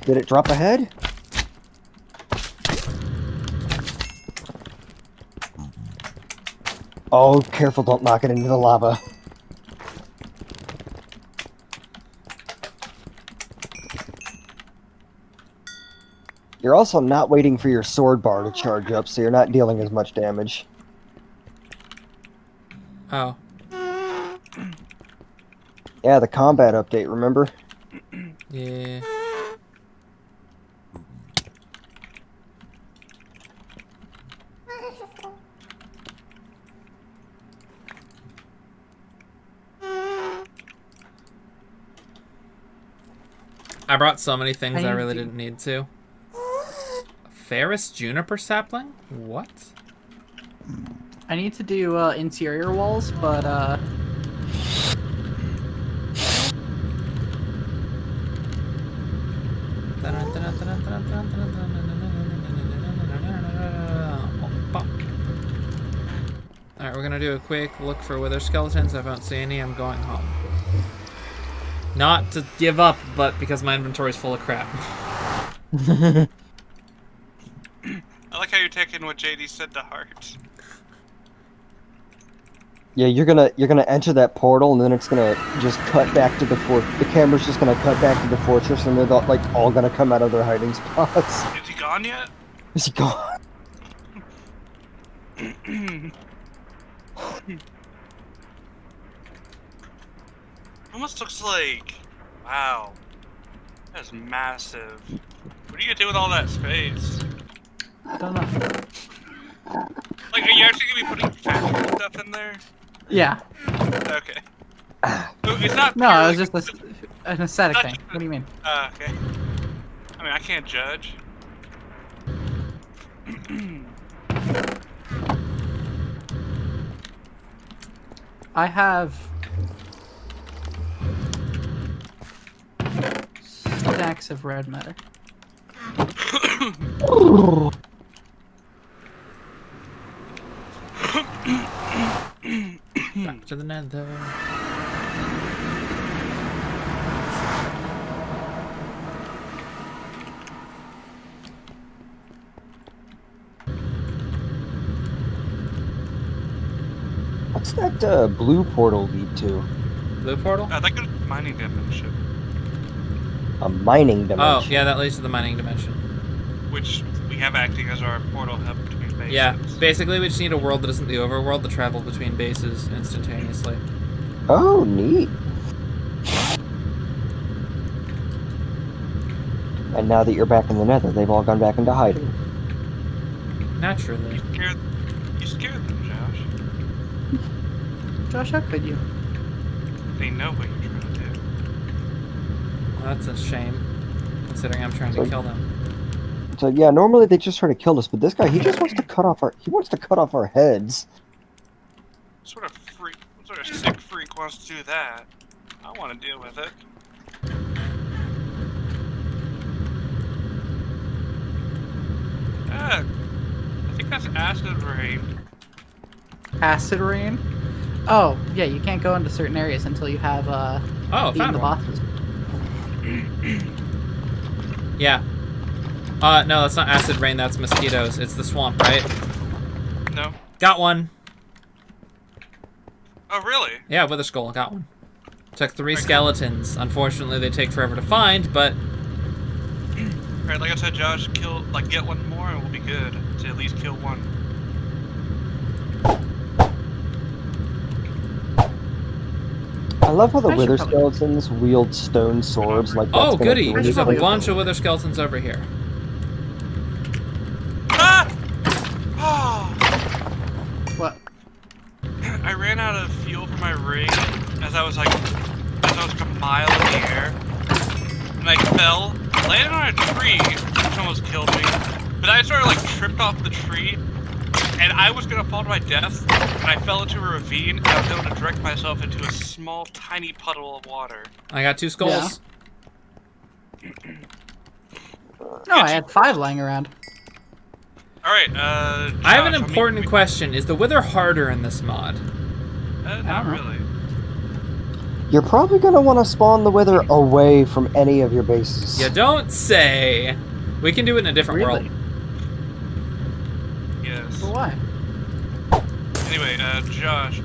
Did it drop ahead? Oh, careful, don't knock it into the lava. You're also not waiting for your sword bar to charge up, so you're not dealing as much damage. Oh. Yeah, the combat update, remember? Yeah. I brought so many things I really didn't need to. Ferrous juniper sapling? What? I need to do interior walls, but Alright, we're gonna do a quick look for wither skeletons. If I don't see any, I'm going home. Not to give up, but because my inventory is full of crap. I like how you're taking what JD said to heart. Yeah, you're gonna enter that portal, and then it's gonna just cut back to the fort. The camera's just gonna cut back to the fortress, and they're like all gonna come out of their hiding spots. Is he gone yet? Is he gone? Almost looks like... Wow. That's massive. What are you gonna do with all that space? I don't know. Like, are you actually gonna be putting factory stuff in there? Yeah. Okay. It's not No, it was purely- just an aesthetic Not thing. just- What do you mean? Okay. I mean, I can't judge. I have stacks of red matter. Back to the nether. What's that blue portal lead to? Blue portal? That goes to mining dimension, A mining dimension. Oh, yeah, that leads to the mining dimension. which we have acting as our portal hub between bases. Yeah, basically we just need a world that isn't the overworld to travel between bases instantaneously. Oh, neat. And now that you're back in the nether, they've all gone back into hiding. Naturally. You scared them, Josh. Josh, how could you? They know what you're trying to do. Well, that's a shame, considering I'm trying to kill them. So yeah, normally they just try to kill us, but this guy, he just wants to cut off our heads. What sort of sick freak wants to do that? I want to deal with it. I think that's acid rain. Acid rain? Oh, yeah, you can't go into certain areas until you have Oh, beaten found the one. bosses. Yeah. No, that's not acid rain, that's mosquitoes. It's the swamp, right? No. Got one. Oh, really? Yeah, Wither Skull, got one. Took 3 skeletons. Unfortunately, they take forever to find, but... Alright, like I said, Josh, get one more and we'll be good to at least kill one. love how the I should wither probably- skeletons wield stone swords like that's Oh, gonna goody! do There's a probably anything. bunch of wither skeletons over here. Ah! Oh, What? I ran out of fuel for my rig as I was like a mile in the air, and I fell, landed on a tree, which almost killed me. But I sort of like tripped off the tree, and I was gonna fall to my death, and I fell into a ravine, and I was able to direct myself into a small, tiny puddle of water. I got 2 skulls. No, I had 5 lying around. All right, I have an Josh, important question. Is the wither harder in this mod? Not know. really. You're probably gonna want to spawn the wither away from any of your bases. You don't say. We can do it in a different Really? world. Yes. But why? Anyway, Josh,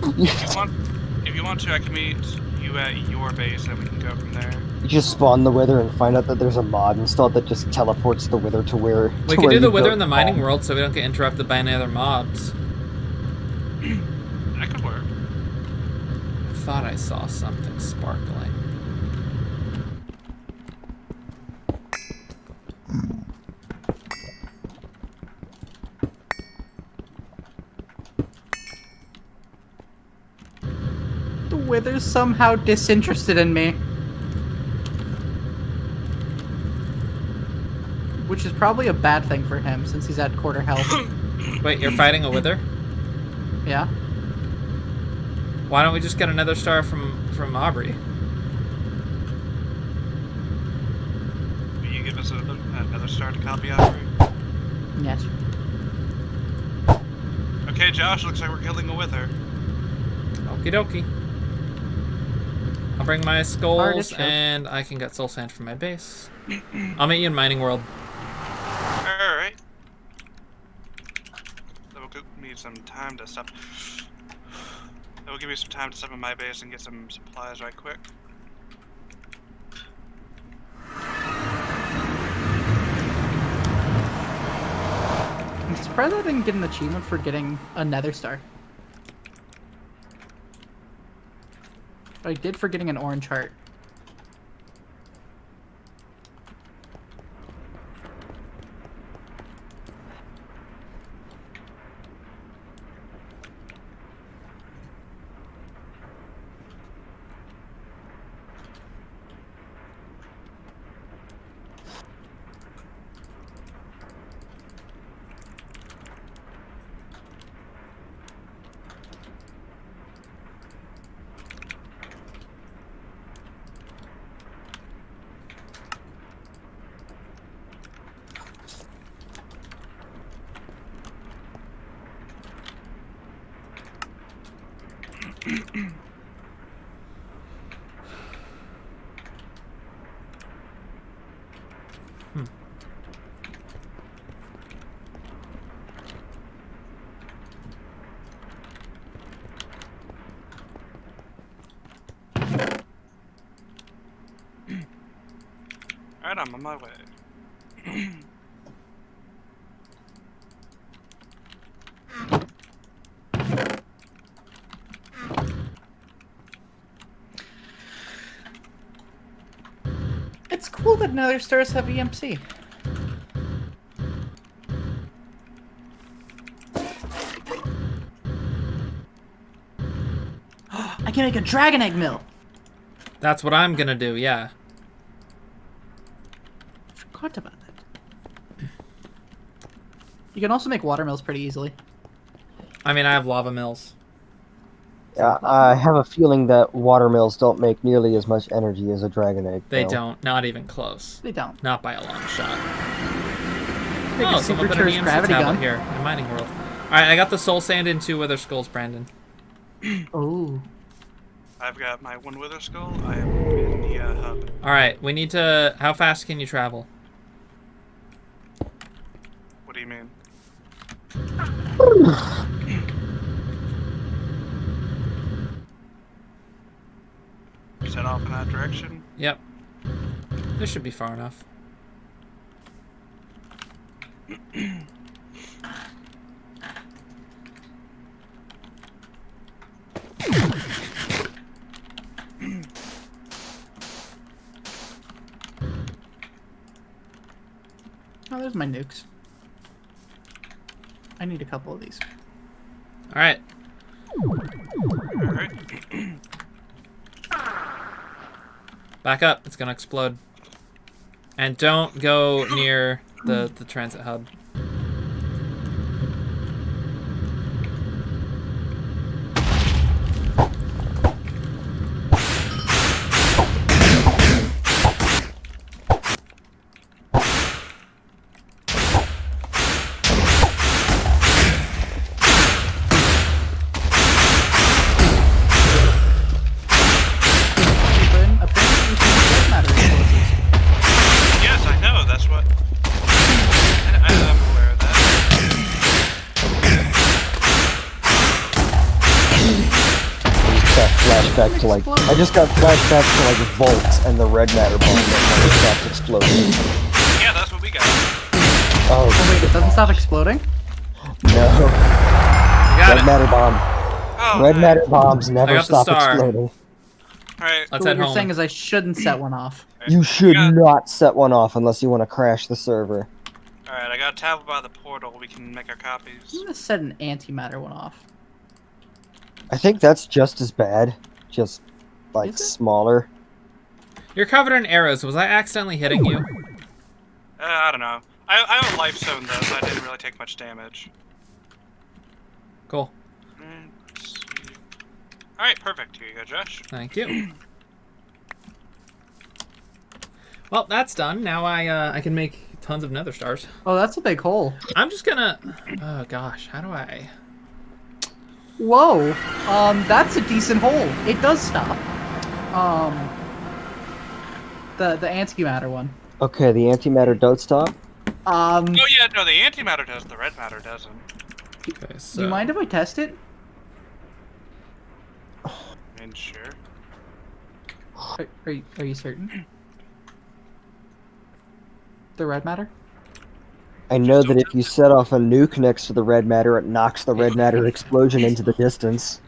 if you want to, I can meet you at your base, and we can go from there. You just spawn the wither and find out that there's a mod installed that just teleports the wither to where. We to can where do the you wither built in the the mining bomb. world so we don't get interrupted by any other mobs. That could work. I thought I saw something sparkling. The wither's somehow disinterested in me. Which is probably a bad thing for him, since he's at quarter health. Wait, you're fighting a wither? Yeah? Why don't we just get another star from Aubrey? Will you give us another star to copy out? Yes. Okay, Josh, looks like we're killing a wither. Okie dokie. I'll bring my skulls Artichoke. and I can get soul sand from my base. I'll meet you in mining world. Alright. That will give me some time to stop. That will give me some time to step in my base and get some supplies right quick. I'm surprised I didn't get an achievement for getting a nether star. But I did for getting an orange heart. Alright, I'm on my way. It's cool that nether stars have EMC. I can make a dragon egg mill. That's what I'm gonna do, yeah. Forgot about that. You can also make water mills pretty easily. I mean, I have lava mills. Yeah, I have a feeling that water mills don't make nearly as much energy as a dragon egg. They mill. don't. Not even close. They don't. Not by a long shot. Make Oh, a someone put an supercharged EMC gravity tablet gun. here in mining world. Alright, I got the soul sand and 2 wither skulls, Brandon. Oh. I've got my one wither skull. I am in the hub. Alright, we need to... How fast can you travel? What do you mean? Set off in that direction. Yep. This should be far enough. Where's my nukes? I need a couple of these. All right. Alright. Back up. It's gonna explode. And don't go near the transit hub. Yes, I know. That's what. I'm aware of that. Flashback to like I just got flashback to like volts and the red matter bomb that never stopped exploding. Yeah, that's what we got. Oh, Oh wait, it doesn't stop exploding? no. Got Red it. matter bomb. Oh, Red nice. matter bombs never got the stop star. exploding. Alright. Let's So head what you're home. saying is I shouldn't set one off. You should Yeah. not set one off unless you want to crash the server. Alright, I got a tablet by the portal. We can make our copies. I'm gonna set an antimatter one off. I think that's just as bad, just like Is it? smaller. You're covered in arrows. Was I accidentally hitting you? I don't know. I have a life zone though, so I didn't really take much damage. Cool. Let's see. Alright, perfect. Here you go, Josh. Thank you. Well, that's done. Now I can make tons of nether stars. Oh, that's a big hole. I'm just gonna... Oh, gosh. How do I... Whoa. That's a decent hole. It does stop. The antimatter one. Okay, the antimatter does stop. Oh yeah, no, the antimatter does. The red matter doesn't. Okay, so... Do you mind if I test it? I mean, sure. Are you certain? The red matter? I know that if you set off a nuke next to the red matter, it knocks the red matter explosion into the distance.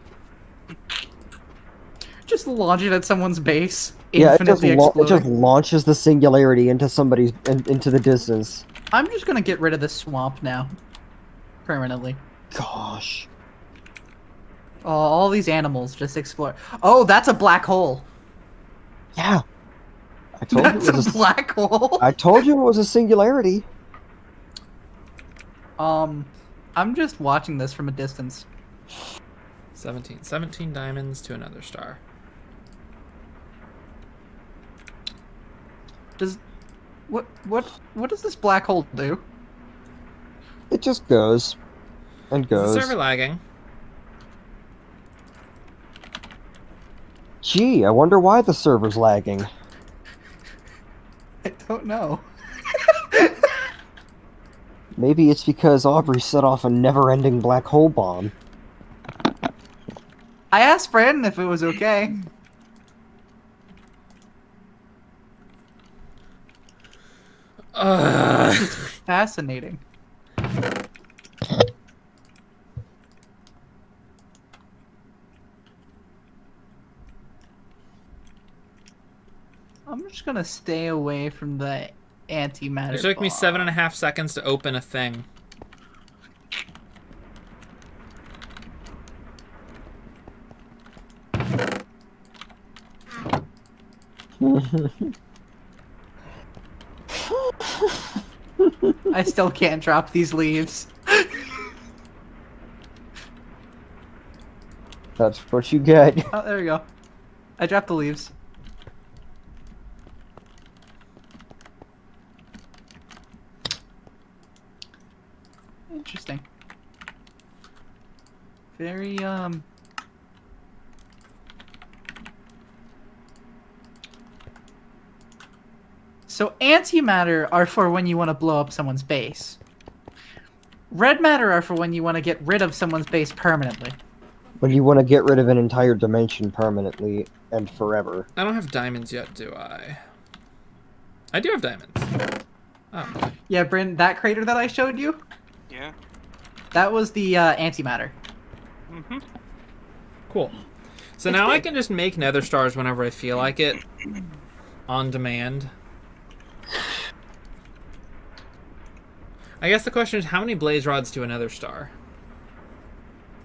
Just launch it at someone's base. Yeah, it just, Infinitely it exploding. just launches the singularity into somebody's into the distance. I'm just gonna get rid of this swamp now. Permanently. Gosh. Oh, all these animals just explore. Oh, that's a black hole. Yeah. I told you That's it was a black hole. I told you it was a singularity. I'm just watching this from a distance. 17 diamonds to another star. What does this black hole do? It just goes and Is the goes. server lagging? Gee, I wonder why the server's lagging. I don't know. Maybe it's because Aubrey set off a never-ending black hole bomb. I asked Brandon if it was okay. Fascinating. I'm just gonna stay away from the antimatter. It took me bomb. 7.5 seconds to open a thing. I still can't drop these leaves. That's what you get. Oh, there we go. I dropped the leaves. Interesting. Very, So antimatter are for when you want to blow up someone's base. Red matter are for when you want to get rid of someone's base permanently. When you want to get rid of an entire dimension permanently and forever. I don't have diamonds yet, do I? I do have diamonds. Oh. Yeah, Bryn, that crater that I showed you, Yeah. that was the antimatter. Mm-hmm. Cool. So now I can just make nether stars whenever I feel like it. On demand. I guess the question is, how many blaze rods to another star?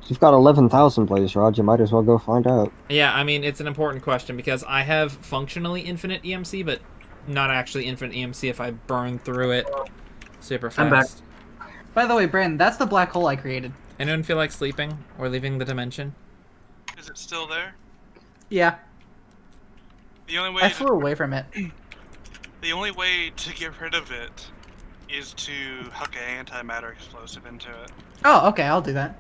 You've got 11,000 blaze rods. You might as well go find out. Yeah, I mean, it's an important question because I have functionally infinite EMC, but not actually infinite EMC if I burn through it super fast. I'm back. By the way, Brandon, that's the black hole I created. Anyone feel like sleeping or leaving the dimension? Is it still there? Yeah, The only way I flew away from it. the only way to get rid of it is to hook an antimatter explosive into it. Oh, okay, I'll do that.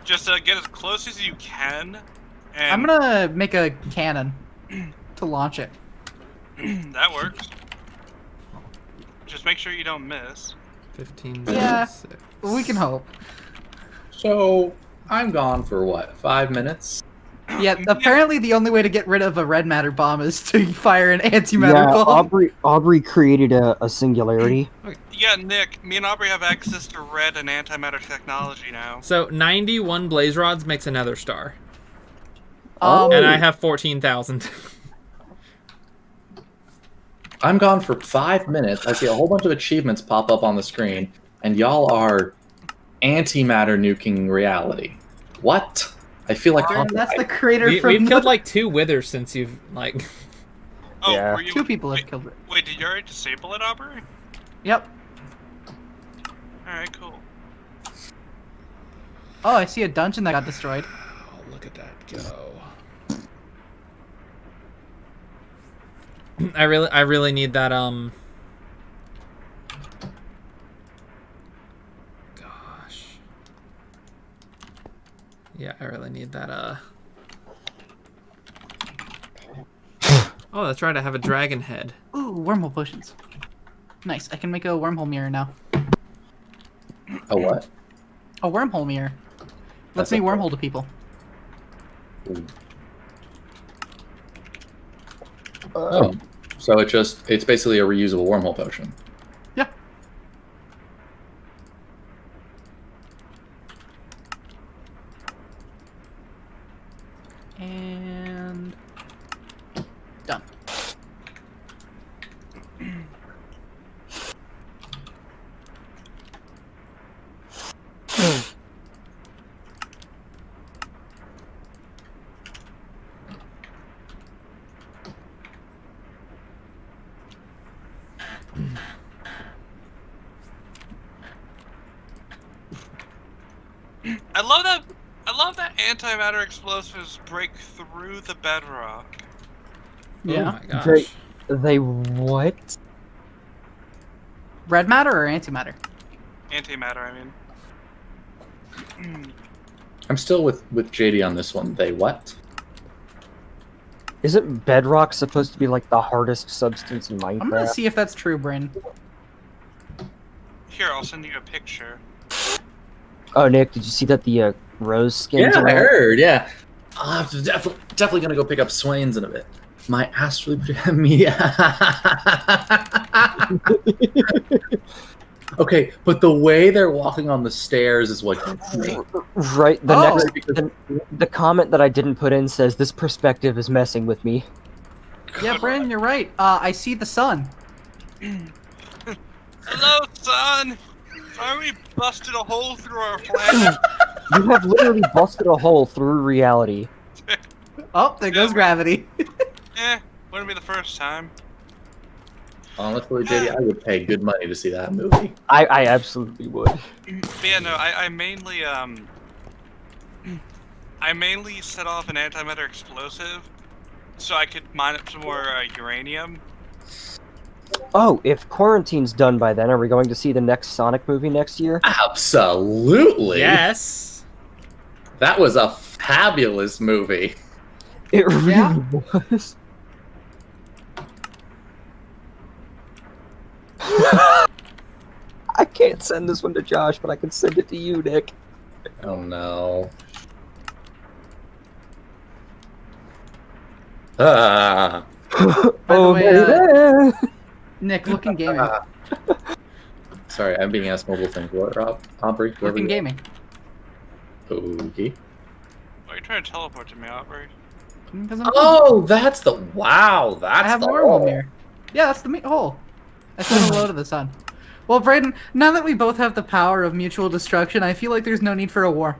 Just get as close as you can, and I'm gonna make a cannon to launch it. that works. Just make sure you don't miss. 15. Yeah. 6. We can hope. So I'm gone for what, 5 minutes? Yeah, apparently the only way to get rid of a red matter bomb is to fire an antimatter Yeah, bomb. Aubrey created a singularity. Yeah, Nick, me and Aubrey have access to red and antimatter technology now. So 91 blaze rods makes another star, Oh. and I have 14,000. I'm gone for 5 minutes. I see a whole bunch of achievements pop up on the screen, and y'all are antimatter nuking reality. What? I feel like Brandon, that's the creator from We've the... killed like 2 withers since you've like. Oh, Yeah. were you? 2 people have wait, killed it. Wait, did you already disable it, Aubrey? Yep. Alright, cool. Oh, I see a dungeon that got destroyed. Oh, look at that go! I really need that Gosh. Yeah, I really need that Oh, that's right. I have a dragon head. Ooh, wormhole potions. Nice. I can make a wormhole mirror now. a what? A wormhole mirror. Lets That's me a- wormhole to people. Oh, so it's basically a reusable wormhole potion. Yeah. And done. I love that antimatter explosives break through the bedrock. Yeah. Oh my gosh. They what? Red matter or antimatter? Antimatter, I mean. I'm still with JD on this one. They what? Isn't bedrock supposed to be like the hardest substance in Minecraft? I'm gonna see if that's true, Bryn. Here, I'll send you a picture. Oh, Nick, did you see that the rose skins? Yeah, are I out? heard. Yeah, I'll have to definitely gonna go pick up Swain's in a bit. My astral me. Okay, but the way they're walking on the stairs is what gets me. Right. The Oh. the comment that I didn't put in says this perspective is messing with me. Yeah, Brandon, you're right. I see the sun. Hello, son! Why we busted a hole through our planet? You have literally busted a hole through reality. Oh, there goes gravity. Wouldn't be the first time. Honestly, JD, I would pay good money to see that movie. I absolutely would. But yeah, no, I mainly set off an antimatter explosive so I could mine up some more uranium. Oh, if quarantine's done by then, are we going to see the next Sonic movie next year? Absolutely. Yes. That was a fabulous movie. It really Yeah. was. I can't send this one to Josh, but I can send it to you, Nick. Oh no. Ah. By the way, baby. Nick, looking gaming. Sorry, I'm being asked multiple things. What, Rob? Aubrey? whoever Looking you are. gaming. Okay. Why are you trying to teleport to me, Aubrey? Because I'm Oh, that's the wow. That's I have the a wormhole mirror. Yeah, that's the hole. I said hello to the sun. Well, Brayden, now that we both have the power of mutual destruction, I feel like there's no need for a war.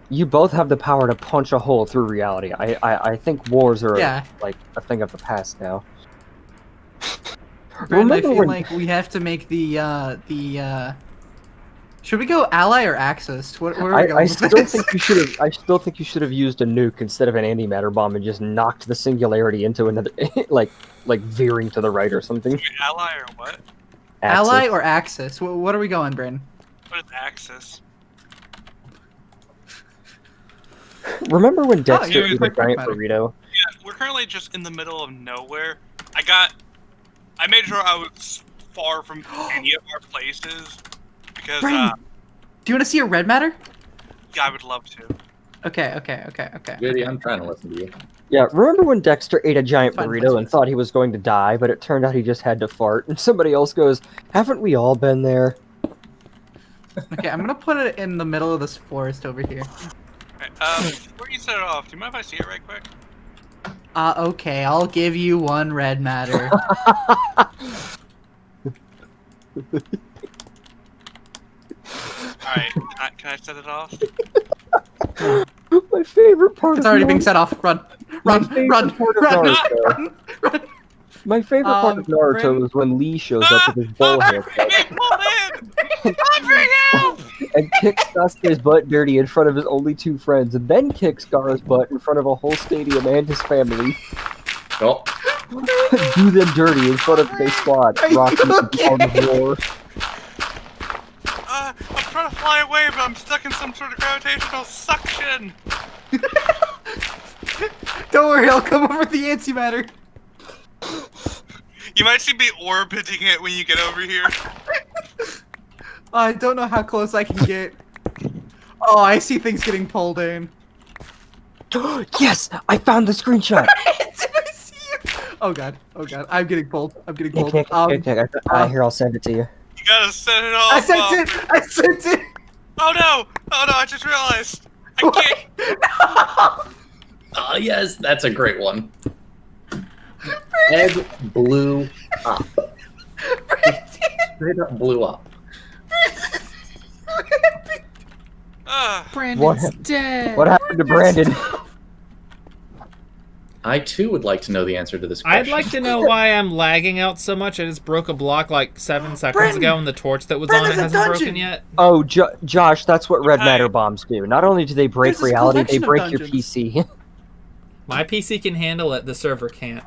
You both have the power to punch a hole through reality. I think wars are Yeah. like a thing of the past now. Brayden, I Remember feel when- like we have to make Should we go ally or axis? What are we going I with still this? think you should have. I still think you should have used a nuke instead of an antimatter bomb and just knocked the singularity into another, like veering to the right or something. Wait, ally or what? Ally Axis. or axis? What are we going, Brayden? What is Axis? Remember when Dexter you're ate a quite giant pragmatic. burrito? Yeah, we're currently just in the middle of nowhere. I made sure I was far from any of our places because Brayden, do you want to see a red matter? yeah, I would love to. Okay. JD, I'm trying to listen to you. Yeah, remember when Dexter ate a giant Fine, burrito fine. and thought he was going to die, but it turned out he just had to fart, and somebody else goes, "Haven't we all been there?" Okay, I'm gonna put it in the middle of this forest over here. Okay, before you set it off, do you mind if I see it right quick? Okay, I'll give you one red matter. Alright, can I set it off? My favorite part It's of already being Naruto- set off. Run, My run, favorite run, part of run, Naruto- run, run. My favorite part of Naruto Bryn- is when Lee shows up with his bowl haircut and kicks Sasuke's butt dirty in front of his only two friends, and then kicks Gaara's butt in front of a whole stadium and his family. Oh, Do them dirty in front of their squad. Are you Rocky okay? on the war. I'm trying to fly away, but I'm stuck in some sort of gravitational suction. Don't worry, I'll come over the antimatter. You might see me orbiting it when you get over here. I don't know how close I can get. Oh, I see things getting pulled in. Yes, I found the screenshot. Did I see you? Oh god, I'm getting pulled. I'm getting pulled. Here, I'll send it to you. You gotta set it off. I sent it! Oh no! Oh no! I just realized. I can't. oh yes, that's a great one. Head blew up. Straight up blew up. Brandon's dead. What happened to Brandon? I too would like to know the answer to this question. I'd like to know why I'm lagging out so much. I just broke a block like 7 seconds Brandon! ago, and the torch that was Brandon's on it a hasn't dungeon! broken yet. Oh, Josh, that's what red matter bombs do. Not only do they break There's this reality, they collection of break your dungeons. PC. My PC can handle it. The server can't.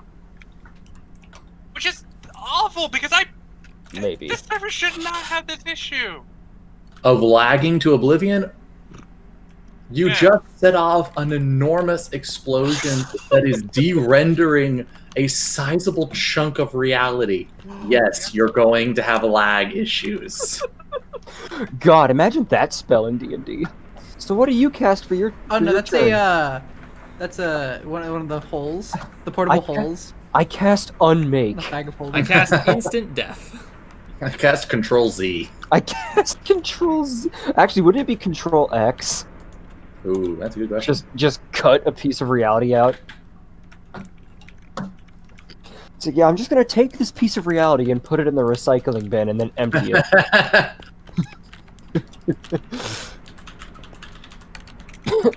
Which is awful because Maybe. this server should not have this issue. Of lagging to oblivion, you Yeah. just set off an enormous explosion that is de-rendering a sizable chunk of reality. Yes, you're going to have lag issues. God, imagine that spell in D&D. So what do you cast for your? Oh for no, your that's turn? one of the holes, the portable holes. I cast The unmake. bag of holes. I cast instant death. I cast Control Z. I cast Control Z. Actually, wouldn't it be Control X? Ooh, that's a good question. Just cut a piece of reality out. So yeah, I'm just gonna take this piece of reality and put it in the recycling bin and then empty it.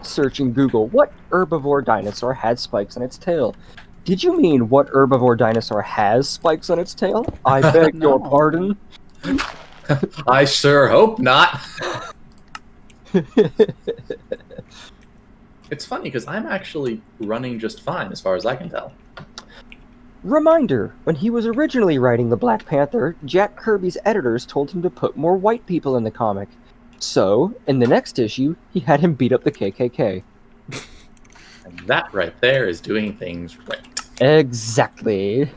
Searching Google, what herbivore dinosaur had spikes on its tail? Did you mean what herbivore dinosaur has spikes on its tail? I beg your No. pardon. I sure hope not. It's funny because I'm actually running just fine as far as I can tell. Reminder, when he was originally writing the Black Panther, Jack Kirby's editors told him to put more white people in the comic. So, in the next issue, he had him beat up the KKK. And that right there is doing things right. Exactly.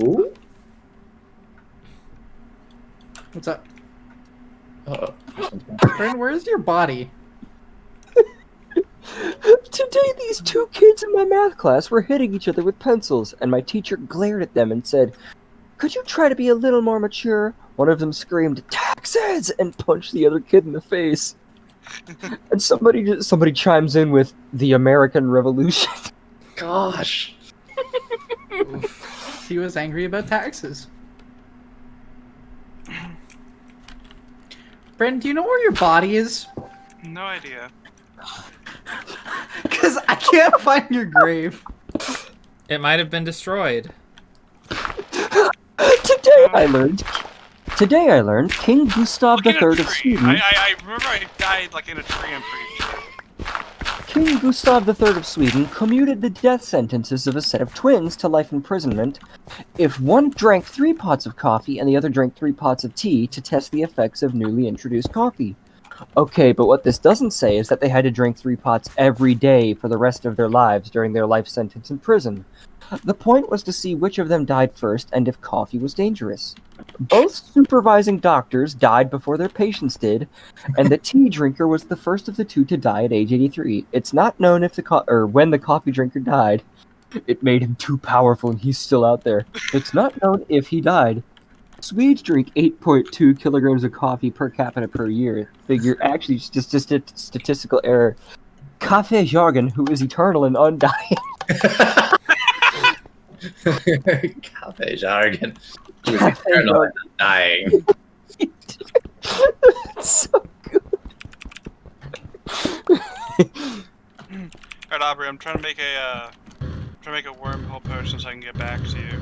Ooh. What's up, Uh-oh. Brandon? Where's your body? Today, these two kids in my math class were hitting each other with pencils, and my teacher glared at them and said, "Could you try to be a little more mature?" One of them screamed, "Taxes!" and punched the other kid in the face. And somebody chimes in with, "The American Revolution." Gosh. He was angry about taxes. Brent, do you know where your body is? No idea. Because I can't find your grave. It might have been destroyed. Today I learned King Gustav Look in a III of tree. Sweden. I remember I died like in a tree, I'm pretty sure. King Gustav III of Sweden commuted the death sentences of a set of twins to life imprisonment if one drank 3 pots of coffee and the other drank 3 pots of tea to test the effects of newly introduced coffee. Okay, but what this doesn't say is that they had to drink 3 pots every day for the rest of their lives during their life sentence in prison. The point was to see which of them died first and if coffee was dangerous. Both supervising doctors died before their patients did, and the tea drinker was the first of the two to die at age 83. It's not known if when the coffee drinker died. It made him too powerful and he's still out there. It's not known if he died. Swedes drink 8.2 kilograms of coffee per capita per year. Figure actually just statistical error. Cafe jargon, who is eternal and undying. Cafe jargon. He was eternal and dying. So good. Alright, Aubrey, I'm trying to make a wormhole potion so I can get back to you.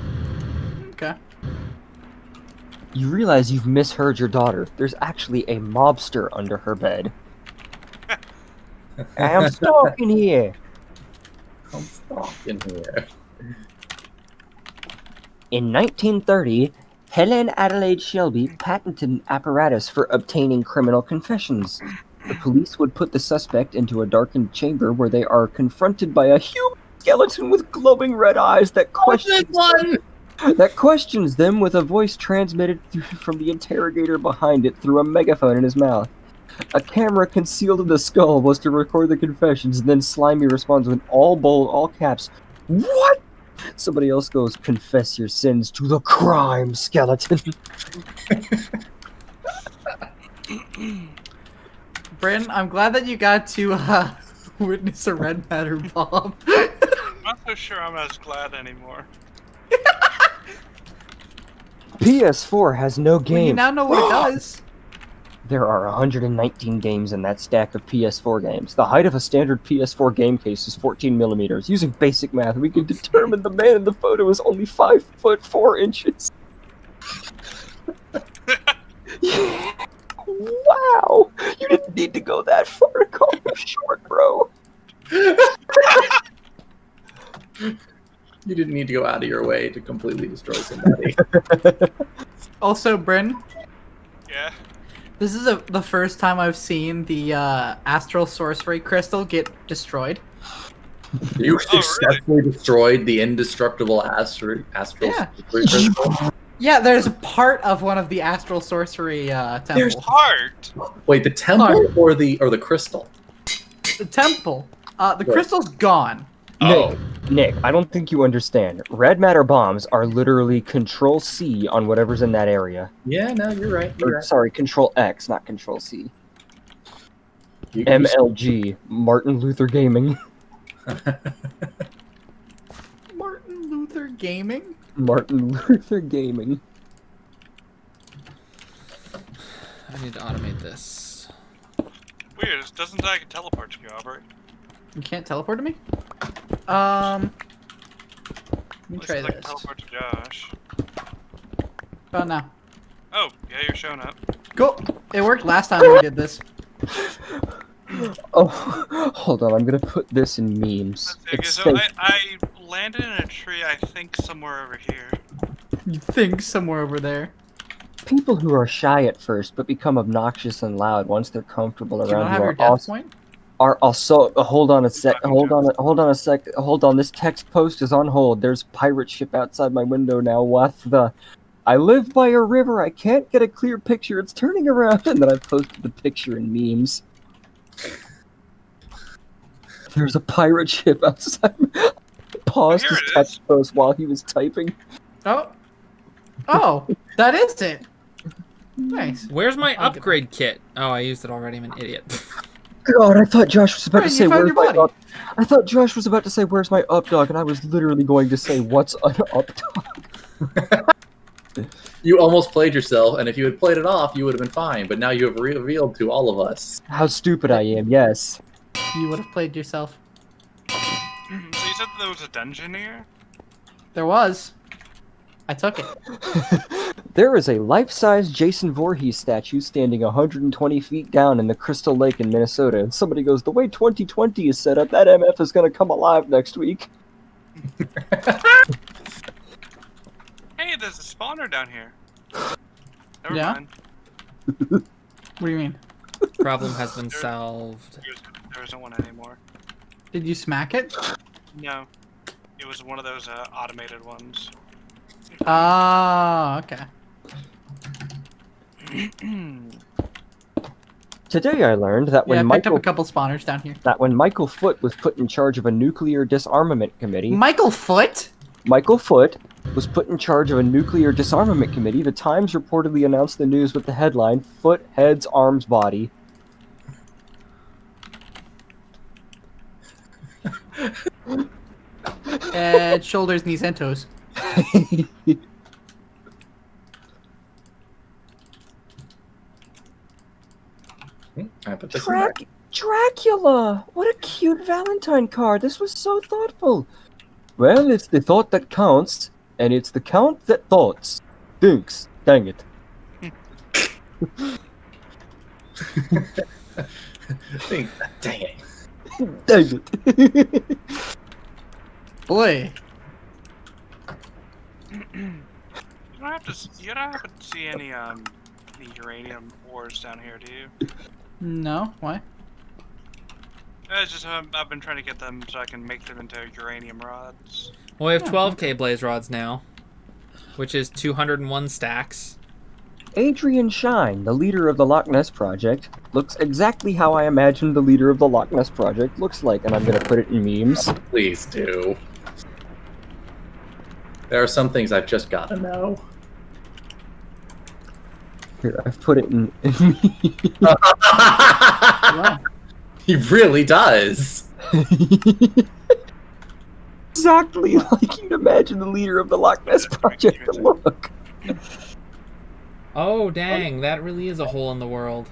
Okay. You realize you've misheard your daughter. There's actually a mobster under her bed. I am stalking here. I'm stalking here. In 1930, Helen Adelaide Shelby patented an apparatus for obtaining criminal confessions. The police would put the suspect into a darkened chamber where they are confronted by a human skeleton with glowing red eyes that questions them with a voice transmitted from the interrogator behind it through a megaphone in his mouth. A camera concealed in the skull was to record the confessions, and then Slimy responds with all bold, all caps, "What?" Somebody else goes, "Confess your sins to the crime skeleton." Brandon, I'm glad that you got to witness a red matter bomb. I'm not so sure I'm as glad anymore. PS4 has no Well, you game. now know what it does. There are 119 games in that stack of PS4 games. The height of a standard PS4 game case is 14 millimeters. Using basic math, we can determine the man in the photo is only 5 foot 4 inches. Wow! You didn't need to go that far to call him short, bro. You didn't need to go out of your way to completely destroy somebody. Also, Bryn, Yeah? this is the first time I've seen the astral sorcery crystal get destroyed. You really? successfully destroyed the indestructible astral Yeah. crystal. Yeah, there's a part of one of the astral sorcery temple. There's Heart! Wait, the temple or the crystal? The temple. The crystal's gone. Oh, Nick, I don't think you understand. Red matter bombs are literally Control-C on whatever's in that area. yeah. No, you're right. Or, sorry, Control-X, not Control-C. You- MLG, Martin Luther Gaming. Martin Luther Gaming? Martin Luther Gaming. I need to automate this. Weird, it doesn't say I can teleport to you, Aubrey. You can't teleport to me? Let me It try says I can this. teleport to Josh. Oh, no. Oh, yeah, you're showing up. Cool. It worked last time we did this. Oh, hold on, I'm gonna put this in memes. Okay, It's so safe. I landed in a tree, I think somewhere over here. You think somewhere over there. People who are shy at first but become obnoxious and loud once they're comfortable Do you not around have you your are death also, point? are also hold on a sec, hold on a sec, hold on, this text post is on hold. There's a pirate ship outside my window now. What the? I live by a river, I can't get a clear picture, it's turning around. And then I posted the picture in memes. There's a pirate ship outside. Paused Here his it text is. post while he was typing. Oh. Oh, that is it. Nice. Where's my I'll get upgrade kit? Oh, I used it already. I'm an idiot. God, I thought Josh was about Brian, to you say, found "Where's your my body." up?" I thought Josh was about to say, "Where's my up dog?" And I was literally going to say, "What's an up dog?" You almost played yourself, and if you had played it off, you would have been fine. But now you have revealed to all of us. How stupid I am, yes. You would have played yourself. So you said there was a dungeon here? There was. I took it. There is a life-size Jason Voorhees statue standing 120 feet down in the Crystal Lake in Minnesota, and somebody goes, the way 2020 is set up, that MF is going to come alive next week. Hey, there's a spawner down here. Never Yeah? mind. What do you mean? Problem has been solved. There isn't one anymore. Did you smack it? No. It was one of those automated ones. Ah, okay. Today I learned that Yeah, I when picked Michael up a couple spawners down here. Michael Foote was put in charge of a nuclear disarmament committee. Michael Foot? Michael Foote was put in charge of a nuclear disarmament committee. The Times reportedly announced the news with the headline, Foote heads arms body. Head, shoulders, knees, and toes. I put this in there. Dracula! What a cute Valentine card. This was so thoughtful. Well, it's the thought that counts, and it's the count that thoughts. Thanks. Dang it. Dang it. Dang it. Boy. You don't have to see any uranium ores down here, do you? No, why? It's just I've been trying to get them so I can make them into uranium rods. Well, we have 12k blaze rods now, which is 201 stacks. Adrian Shine, the leader of the Loch Ness Project, looks exactly how I imagined the leader of the Loch Ness Project looks like, and I'm gonna put it in memes. Please do. There are some things I've just got to know. Here, I've put it in Wow. He really does. exactly like you'd imagine the leader of the Loch Ness Project to look. Oh, dang, that really is a hole in the world.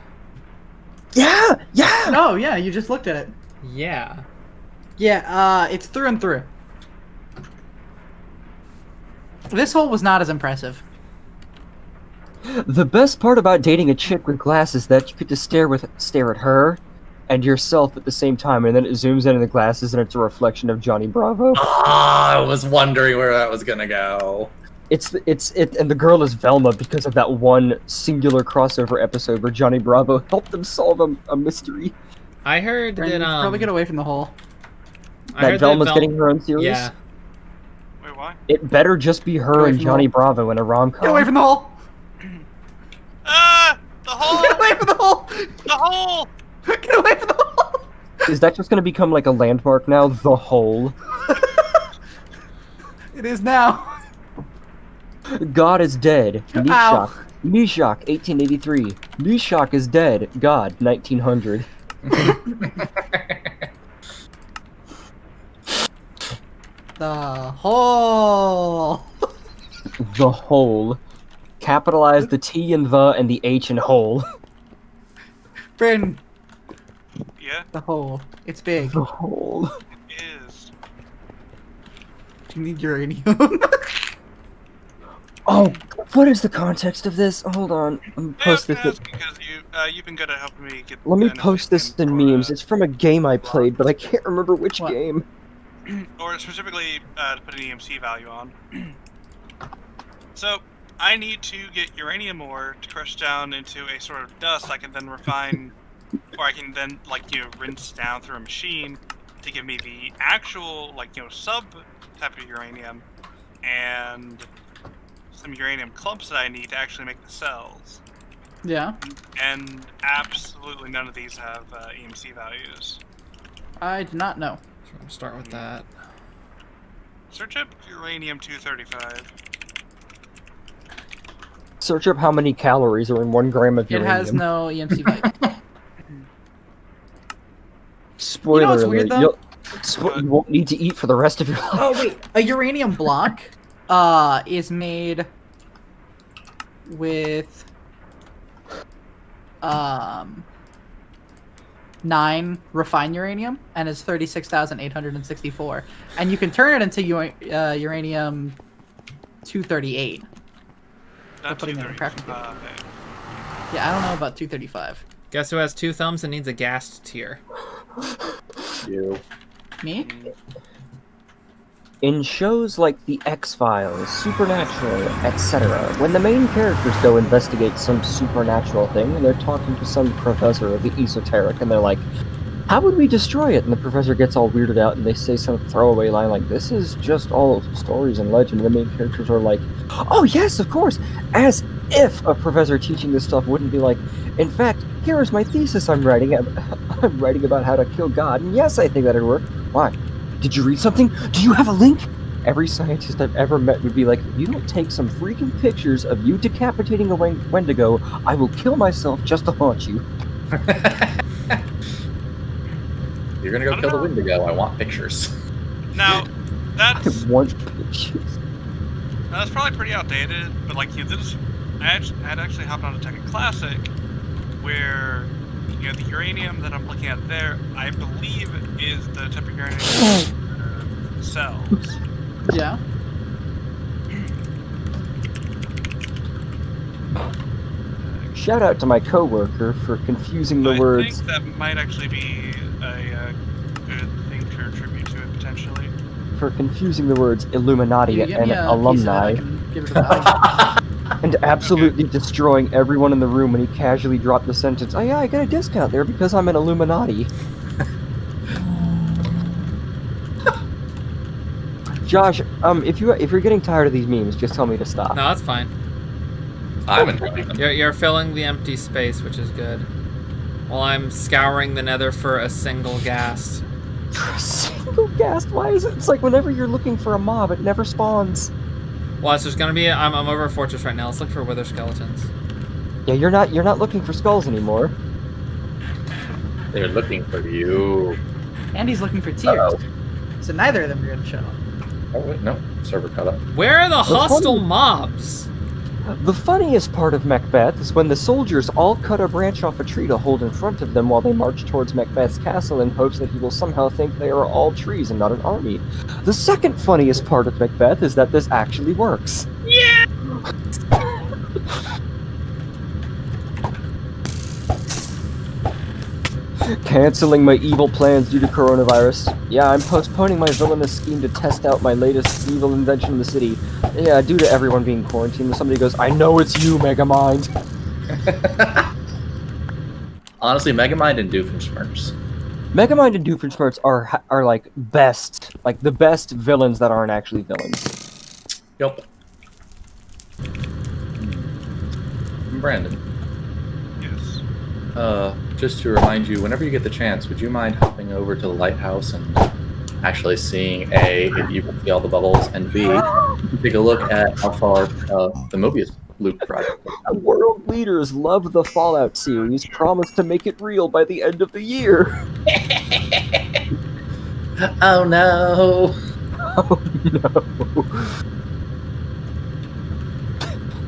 Yeah! Yeah! Oh, yeah, you just looked at it. Yeah. Yeah, it's through and through. This hole was not as impressive. The best part about dating a chick with glasses is that you get to stare at her and yourself at the same time, and then it zooms in the glasses and it's a reflection of Johnny Bravo. I was wondering where that was gonna go. And the girl is Velma because of that one singular crossover episode where Johnny Bravo helped them solve a mystery. I heard Brandon, that you should probably get away from the hole. I That heard Velma's Vel- getting her own series. Yeah. Wait, why? It better just be Get her away and from the Johnny hole. Bravo in a rom-com. Get away from the hole! Ah! The hole! Get away from the hole! The hole! Get away from the hole! Is that just going to become like a landmark now? The Hole. It is now. God is dead. Ow. Nishak, 1883. Nishak is dead. God, 1900. The hole. The Hole. Capitalize the T in the and the H in hole. Brandon, Yeah, the hole. It's big. The Hole. it is. Do you need uranium? Oh, what is the context of this? Hold on. Let me post this. That's because you've been good at helping me get. Let me the post this in for, memes. It's from a game I played, but I can't remember which What? game. or specifically to put an EMC value on. So I need to get uranium ore to crush down into a sort of dust I can then refine, or I can then rinse down through a machine to give me the actual sub type of uranium and some uranium clumps that I need to actually make the cells. Yeah. And absolutely none of these have EMC values. I do not know. So I'll start with that. Search up uranium-235. Search up how many calories are in 1 gram of It uranium. has no EMC value. Spoiler You know what's alert. weird, though? You won't need to eat for the rest of your life. Oh wait, a uranium block is made with 9 refined uranium and is 36,864, and you can turn it into uranium 238. Not putting it in a crafting 235. Yeah, I don't know about 235. Guess who has 2 thumbs and needs a gassed tier? You. Me? In shows like The X-Files, Supernatural, etc., when the main characters go investigate some supernatural thing, and they're talking to some professor of the esoteric, and they're like, how would we destroy it? And the professor gets all weirded out, and they say some throwaway line like, this is just all stories and legend, and the main characters are like, oh yes, of course! As if a professor teaching this stuff wouldn't be like, in fact, here is my thesis I'm writing about how to kill God, and yes, I think that'd work. Why? Did you read something? Do you have a link? Every scientist I've ever met would be like, if you don't take some freaking pictures of you decapitating a Wendigo, I will kill myself just to haunt you. You're gonna go kill the Wendigo. I want pictures. Now, I that's want pictures. probably pretty outdated, but like you did, I had actually hopped on to Tekken Classic, where the uranium that I'm looking at there, I believe, is the type of uranium cells. Yeah. Shout out to my coworker for confusing the I words. think that might actually be a good thing to attribute to it potentially. For confusing the words Illuminati You give and me a alumni, piece of it, I can give it a value. and absolutely destroying everyone in the room when he casually dropped the sentence, oh yeah, I got a discount there because I'm an Illuminati. Josh, if you're getting tired of these memes, just tell me to stop. No, that's fine. I'm enjoying them. You're filling the empty space, which is good. While I'm scouring the nether for a single ghast. Single ghast? Why is it? It's like whenever you're looking for a mob, it never spawns. Well, it's just gonna be. I'm over a fortress right now. Let's look for wither skeletons. Yeah, you're not looking for skulls anymore. They're looking for you. And he's looking for tiers. Uh-oh. So neither of them are going to show up. Oh wait, no. Server cut up. Where are the hostile funny- mobs? The funniest part of Macbeth is when the soldiers all cut a branch off a tree to hold in front of them while they march towards Macbeth's castle in hopes that he will somehow think they are all trees and not an army. The second funniest part of Macbeth is that this actually works. Yeah. Canceling my evil plans due to coronavirus. Yeah, I'm postponing my villainous scheme to test out my latest evil invention in the city. Yeah, due to everyone being quarantined, somebody goes, I know it's you, Megamind. Honestly, Megamind and Doofenshmirtz. Megamind and Doofenshmirtz are like the best villains that aren't actually villains. Yup. Brandon. Yes. Just to remind you, whenever you get the chance, would you mind hopping over to the lighthouse and actually seeing A, if you can see all the bubbles, and B, take a look at how far the Mobius loop project is. World leaders love the Fallout series, promise to make it real by the end of the year. Oh no! Oh no.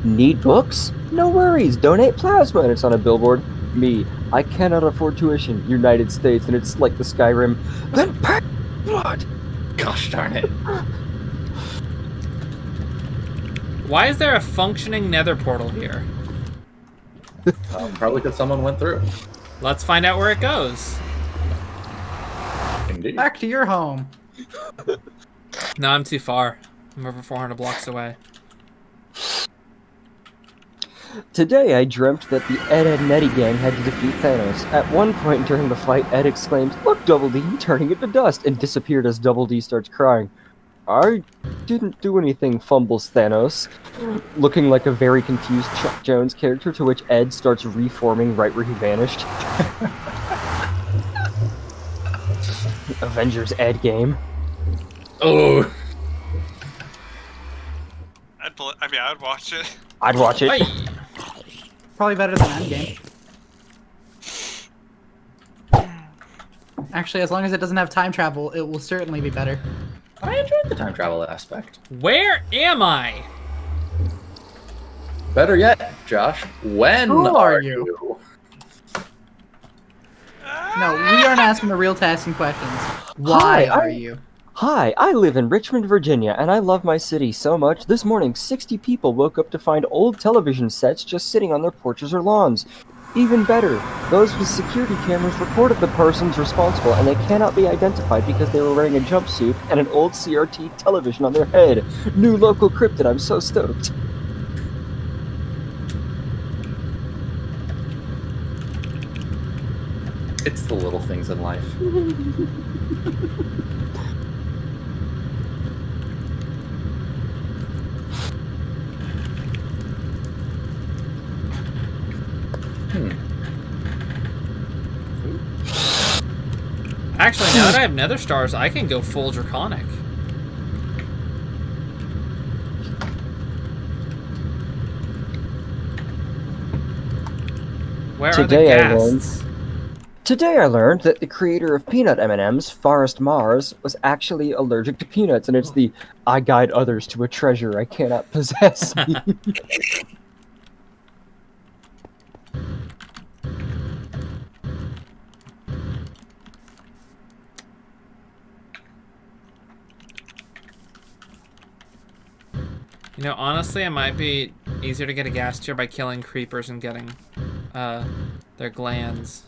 Need books? No worries, donate plasma, and it's on a billboard. Me, I cannot afford tuition, United States, and it's like the Skyrim. Then pay blood! Gosh darn it. Why is there a functioning nether portal here? Probably because someone went through. Let's find out where it goes. Indeed. Back to your home. No, I'm too far. I'm over 400 blocks away. Today I dreamt that the Ed, Edd and Eddy gang had to defeat Thanos. At one point during the fight, Ed exclaimed, "Look, Double D, turning into dust," and disappeared as Double D starts crying. "I didn't do anything," fumbles Thanos, looking like a very confused Chuck Jones character, to which Ed starts reforming right where he vanished. Avengers Ed game. Oh! I would watch it. I'd watch it. Hey. Probably better than Endgame. Actually, as long as it doesn't have time travel, it will certainly be better. I enjoyed the time travel aspect. Where am I? Better yet, Josh, when Who are are you? you? No, we aren't asking the real tasking questions. Why are you? Hi, I live in Richmond, Virginia, and I love my city so much. This morning, 60 people woke up to find old television sets just sitting on their porches or lawns. Even better, those with security cameras recorded the persons responsible, and they cannot be identified because they were wearing a jumpsuit and an old CRT television on their head. New local cryptid, I'm so stoked. It's the little things in life. Actually, now that I have nether stars, I can go full draconic. Where are the ghasts? Today I learned that the creator of peanut M&Ms, Forrest Mars, was actually allergic to peanuts, and it's the "I guide others to a treasure I cannot possess." You know, honestly, it might be easier to get a gas tier by killing creepers and getting their glands.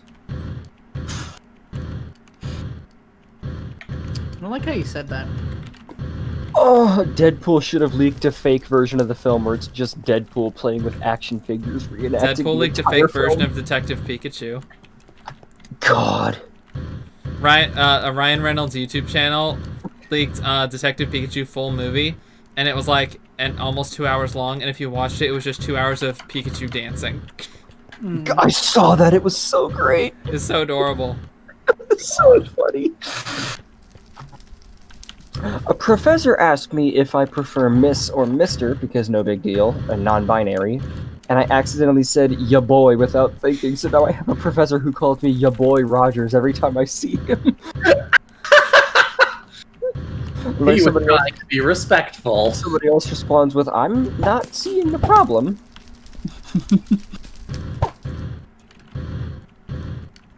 I don't like how you said that. Oh, Deadpool should have leaked a fake version of the film where it's just Deadpool playing with action figures reenacting Deadpool the leaked a entire fake version film. of Detective Pikachu. God. Ryan Reynolds' YouTube channel leaked Detective Pikachu full movie, and it was like almost 2 hours long, and if you watched it, it was just 2 hours of Pikachu dancing. I saw that. It was so great. It's so adorable. It's so funny. A professor asked me if I prefer Miss or Mister, because no big deal, a non-binary, and I accidentally said "ya boy" without thinking, so now I have a professor who calls me "ya boy Rogers" every time I see him. He was trying to be respectful. Somebody else responds with, "I'm not seeing the problem."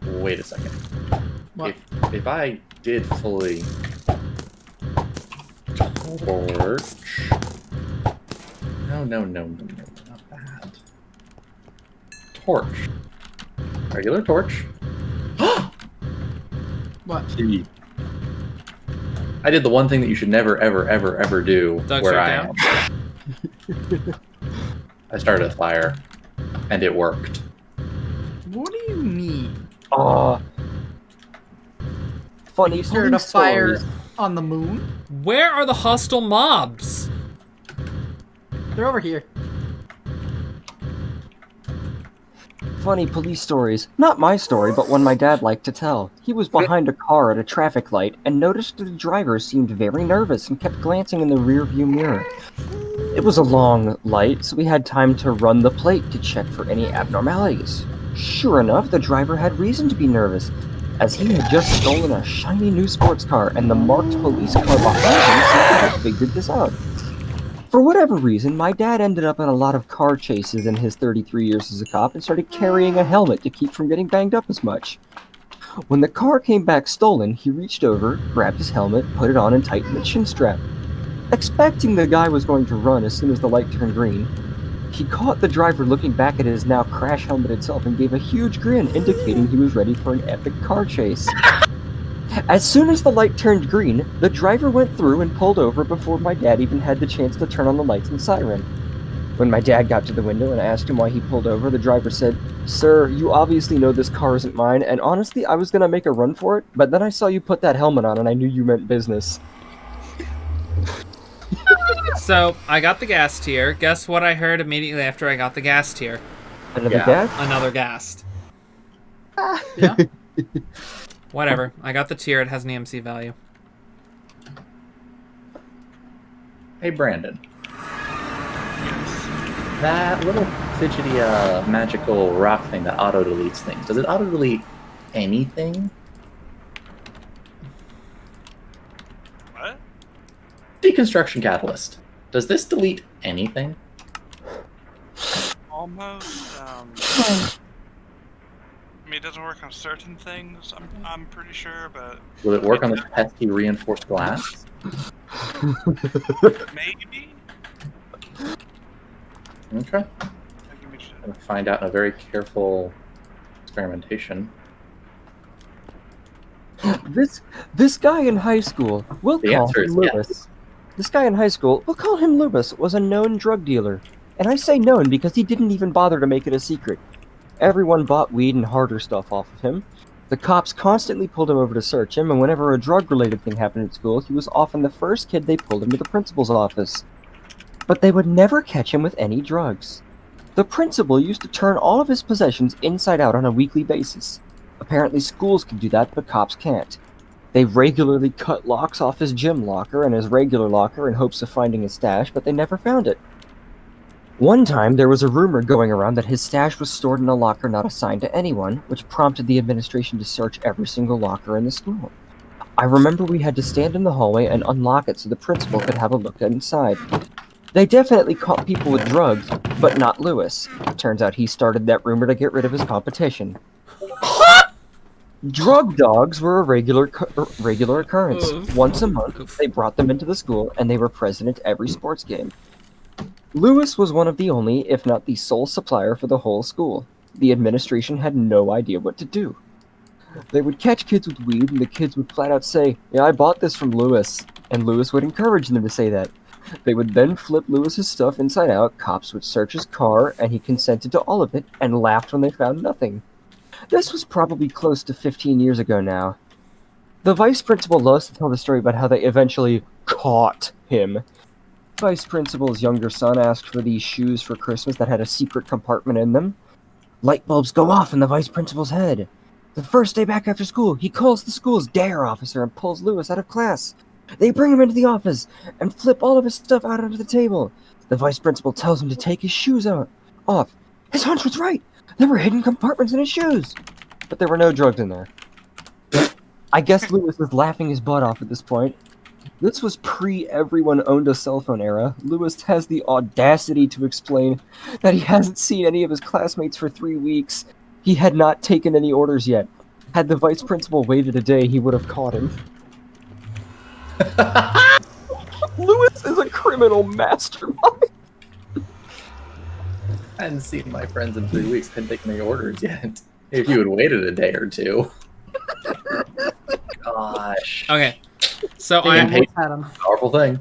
Wait a second. What? If I did fully torch... No, not that. Torch. Regular torch. What? I did the one thing that you should never, ever do Dug where straight I down? am. I started a fire, and it worked. What do you mean? Funny You started a police fire stories. on the moon? Where are the hostile mobs? They're over here. Funny police stories. Not my story, but one my dad liked to tell. He was behind a car at a traffic light and noticed that the driver seemed very nervous and kept glancing in the rearview mirror. It was a long light, so we had time to run the plate to check for any abnormalities. Sure enough, the driver had reason to be nervous, as he had just stolen a shiny new sports car, and the marked police car behind him seemed to have figured this out. For whatever reason, my dad ended up in a lot of car chases in his 33 years as a cop and started carrying a helmet to keep from getting banged up as much. When the car came back stolen, he reached over, grabbed his helmet, put it on, and tightened the chin strap. Expecting the guy was going to run as soon as the light turned green, he caught the driver looking back at his now crash helmet itself and gave a huge grin, indicating he was ready for an epic car chase. As soon as the light turned green, the driver went through and pulled over before my dad even had the chance to turn on the lights and siren. When my dad got to the window and I asked him why he pulled over, the driver said, "Sir, you obviously know this car isn't mine, and honestly, I was gonna make a run for it, but then I saw you put that helmet on and I knew you meant business." So, I got the gas tier. Guess what I heard immediately after I got the gas tier? Another Yeah. dad? Another ghast. Yeah. Whatever. I got the tier. It has an EMC value. Hey, Brandon. That little fidgety magical rock thing that auto-deletes things, does it auto-delete anything? What? deconstruction catalyst. Does this delete anything? Almost. I mean, it doesn't work on certain things. I'm pretty sure, but Will it work on this pesky reinforced glass? maybe. Okay. Give me shit. Gonna find out in a very careful experimentation. This guy in high school, we'll The call answer him is Lewis. yes. This guy in high school, we'll call him Lewis, was a known drug dealer. And I say known because he didn't even bother to make it a secret. Everyone bought weed and harder stuff off of him. The cops constantly pulled him over to search him, and whenever a drug-related thing happened at school, he was often the first kid they pulled into the principal's office. But they would never catch him with any drugs. The principal used to turn all of his possessions inside out on a weekly basis. Apparently schools can do that, but cops can't. They regularly cut locks off his gym locker and his regular locker in hopes of finding his stash, but they never found it. One time, there was a rumor going around that his stash was stored in a locker not assigned to anyone, which prompted the administration to search every single locker in the school. I remember we had to stand in the hallway and unlock it so the principal could have a look inside. They definitely caught people with drugs, but not Lewis. Turns out he started that rumor to get rid of his competition. Drug dogs were a regular occurrence. Once a month, they brought them into the school, and they were present at every sports game. Lewis was one of the only, if not the sole supplier for the whole school. The administration had no idea what to do. They would catch kids with weed, and the kids would flat out say, "Yeah, I bought this from Lewis," and Lewis would encourage them to say that. They would then flip Lewis's stuff inside out, cops would search his car, and he consented to all of it, and laughed when they found nothing. This was probably close to 15 years ago now. The vice principal loves to tell the story about how they eventually caught him. Vice principal's younger son asked for these shoes for Christmas that had a secret compartment in them. Light bulbs go off in the vice principal's head. The first day back after school, he calls the school's dare officer and pulls Lewis out of class. They bring him into the office and flip all of his stuff out onto the table. The vice principal tells him to take his shoes off. His hunch was right. There were hidden compartments in his shoes. But there were no drugs in there. I guess Lewis was laughing his butt off at this point. This was pre-everyone owned a cell phone era. Lewis has the audacity to explain that he hasn't seen any of his classmates for 3 weeks. He had not taken any orders yet. Had the vice principal waited a day, he would have caught him. Lewis is a criminal mastermind. I hadn't seen my friends in 3 weeks. Hadn't taken any orders yet. If you had waited a day or two. Gosh. Okay. So Being I'm impatient Had him. is a powerful thing.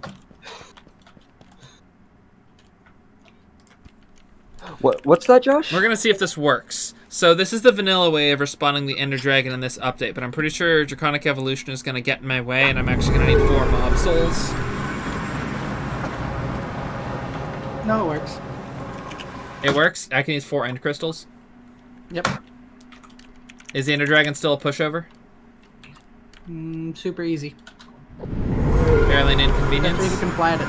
What's that, Josh? We're gonna see if this works. So this is the vanilla way of responding to the Ender Dragon in this update, but I'm pretty sure Draconic Evolution is gonna get in my way, and I'm actually gonna need 4 mob souls. No, it works. It works. I can use 4 End Crystals. Yep. Is the Ender Dragon still a pushover? Super easy. Fairly an That's inconvenience. where you can plant it.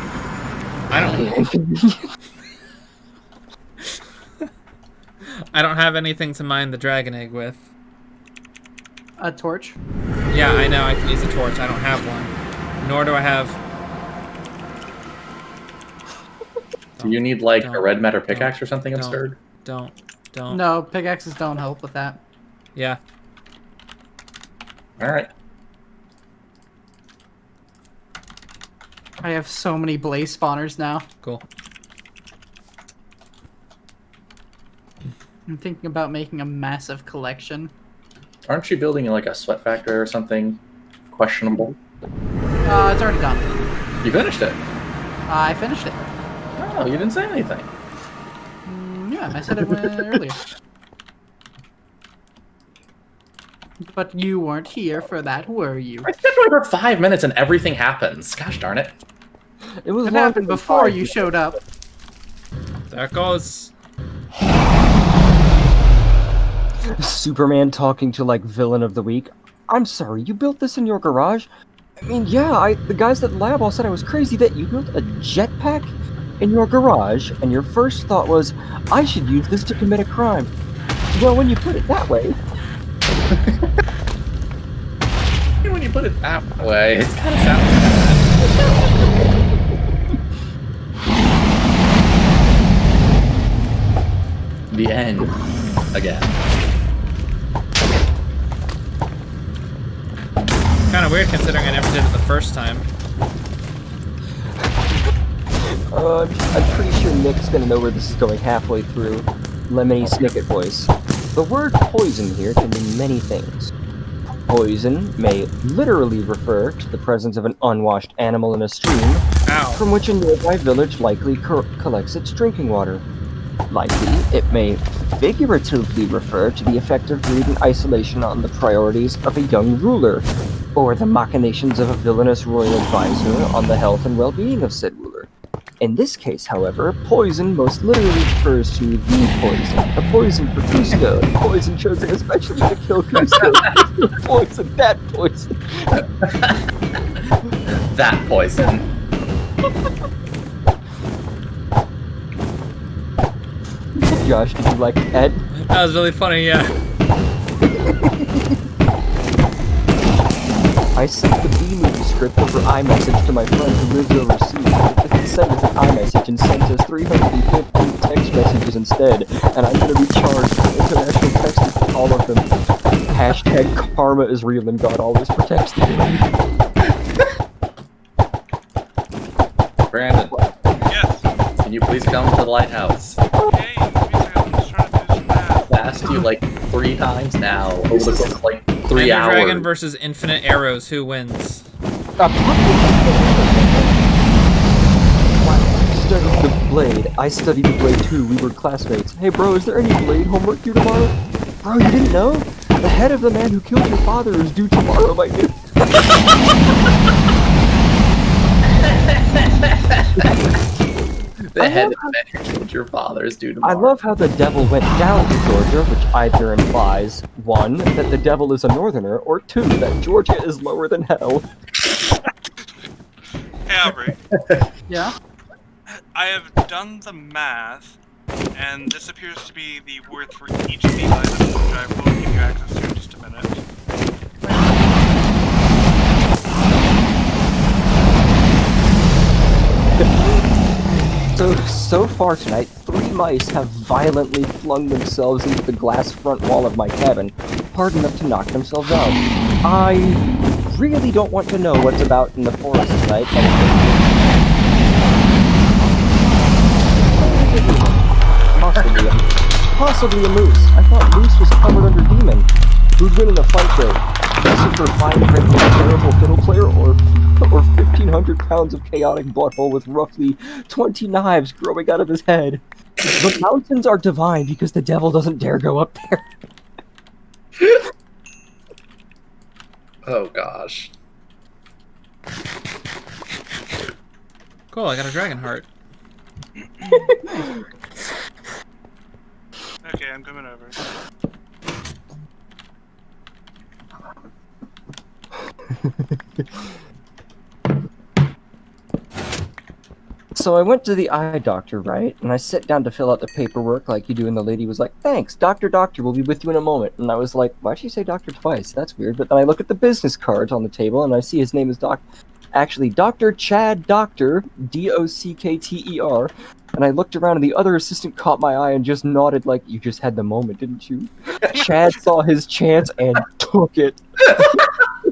I don't have anything to mine the dragon egg with. A torch. Yeah, I know I can use a torch. I don't have one. Nor do I have. Do you need like Don't. a red matter pickaxe or something Don't. absurd? Don't. No, pickaxes don't help with that. Yeah. Alright. I have so many blaze spawners now. Cool. I'm thinking about making a massive collection. Aren't you building like a sweat factory or something questionable? It's already done. You finished it. I finished it. Oh, you didn't say anything. Yeah, I said it earlier. But you weren't here for that, were you? I stepped away for 5 minutes and everything happens. Gosh darn it. It was It longer happened than before 5 you minutes. showed up. There it goes. Superman talking to like villain of the week. I'm sorry, you built this in your garage? I mean, yeah, the guys at the lab all said I was crazy that you built a jetpack in your garage, and your first thought was, I should use this to commit a crime. Well, when you put it that way, When you put it that way, it kind of sounds bad. the end again. Kind of weird considering I never did it the first time. I'm pretty sure Nick's gonna know where this is going halfway through. Lemony Snicket voice. The word poison here can mean many things. Poison may literally refer to the presence of an unwashed animal in a stream, Ow. from which a nearby village likely collects its drinking water. Likely, it may figuratively refer to the effect of greed and isolation on the priorities of a young ruler, or the machinations of a villainous royal advisor on the health and well-being of said ruler. In this case, however, poison most literally refers to the poison. A poison for Cusco, a poison chosen especially to kill Cusco. Poison, that poison. That poison. Josh, did you like that? That was really funny, yeah. I sent the B-movie script over iMessage to my friend who lives overseas. He sent us an iMessage and sent us 315 text messages instead, and I'm going to be charged for international texting for all of them. Hashtag karma is real and God always protects the good. Brandon, Yes. can you please come to the lighthouse? Hey, I'm just trying to do some math. I've asked you like 3 times now over the course of like 3 Ender hours. Dragon versus Infinite Arrows. Who wins? Studied the Blade. I studied the Blade too. We were classmates. Hey bro, is there any Blade homework due tomorrow? Bro, you didn't know? The head of the man who killed your father is due tomorrow, my dude. The head of the man who killed your father is due tomorrow. I love how the devil went down to Georgia, which either implies, 1, that the devil is a northerner, or 2, that Georgia is lower than hell. Hey, Aubrey. Yeah. I have done the math, and this appears to be the worth for each of these items, which I will give you access to in just a minute. So far tonight, 3 mice have violently flung themselves into the glass front wall of my cabin, hard enough to knock themselves out. I really don't want to know what's about in the forest tonight. Possibly a moose. I thought moose was covered under demon. Who'd win in a fight though? Lucifer, fine-drinking, terrible fiddle player, or 1,500 pounds of chaotic butthole with roughly 20 knives growing out of his head? The mountains are divine because the devil doesn't dare go up there. Oh gosh. Cool, I got a dragon heart. Okay, I'm coming over. So I went to the eye doctor, right? And I sat down to fill out the paperwork like you do, and the lady was like, "Thanks, Doctor, we'll be with you in a moment." And I was like, why'd she say doctor twice? That's weird. But then I look at the business cards on the table, and I see his name is Dr. Chad Doctor, Dockter. And I looked around, and the other assistant caught my eye and just nodded like, "You just had the moment, didn't you?" Chad saw his chance and took it.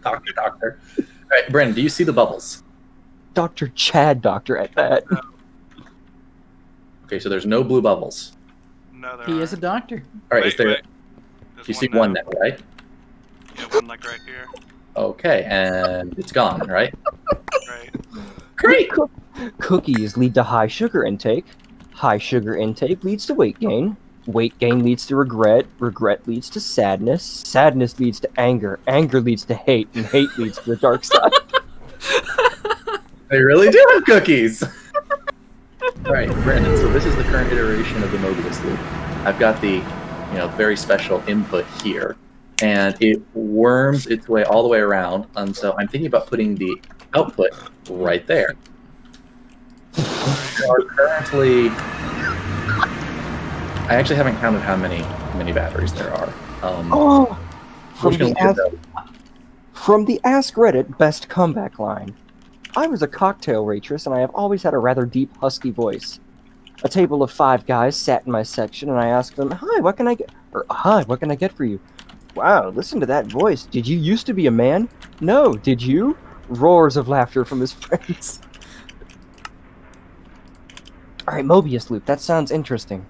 Doctor. All right, Brandon, do you see the bubbles? Dr. Chad Doctor at that. Okay, so there's no blue bubbles. No, there He is a aren't. doctor. All right, Wait, is there? wait. There's You see one now, right? Yeah, one like right here. Okay, and it's gone, right? Right. Great. Cookies lead to high sugar intake. High sugar intake leads to weight gain. Weight gain leads to regret. Regret leads to sadness. Sadness leads to anger. Anger leads to hate. And hate leads to the dark side. They really do have cookies. All right, Brandon. So this is the current iteration of the Mobius loop. I've got the, very special input here, and it worms its way all the way around. And so I'm thinking about putting the output right there. There are currently, I actually haven't counted how many batteries there are. From the Ask Reddit best comeback line. I was a cocktail waitress, and I have always had a rather deep, husky voice. A table of 5 guys sat in my section, and I asked them, "Hi, what can I get?" Or, "Hi, what can I get for you?" "Wow, listen to that voice. Did you used to be a man?" "No, did you?" Roars of laughter from his friends. Alright, Mobius Loop, that sounds interesting.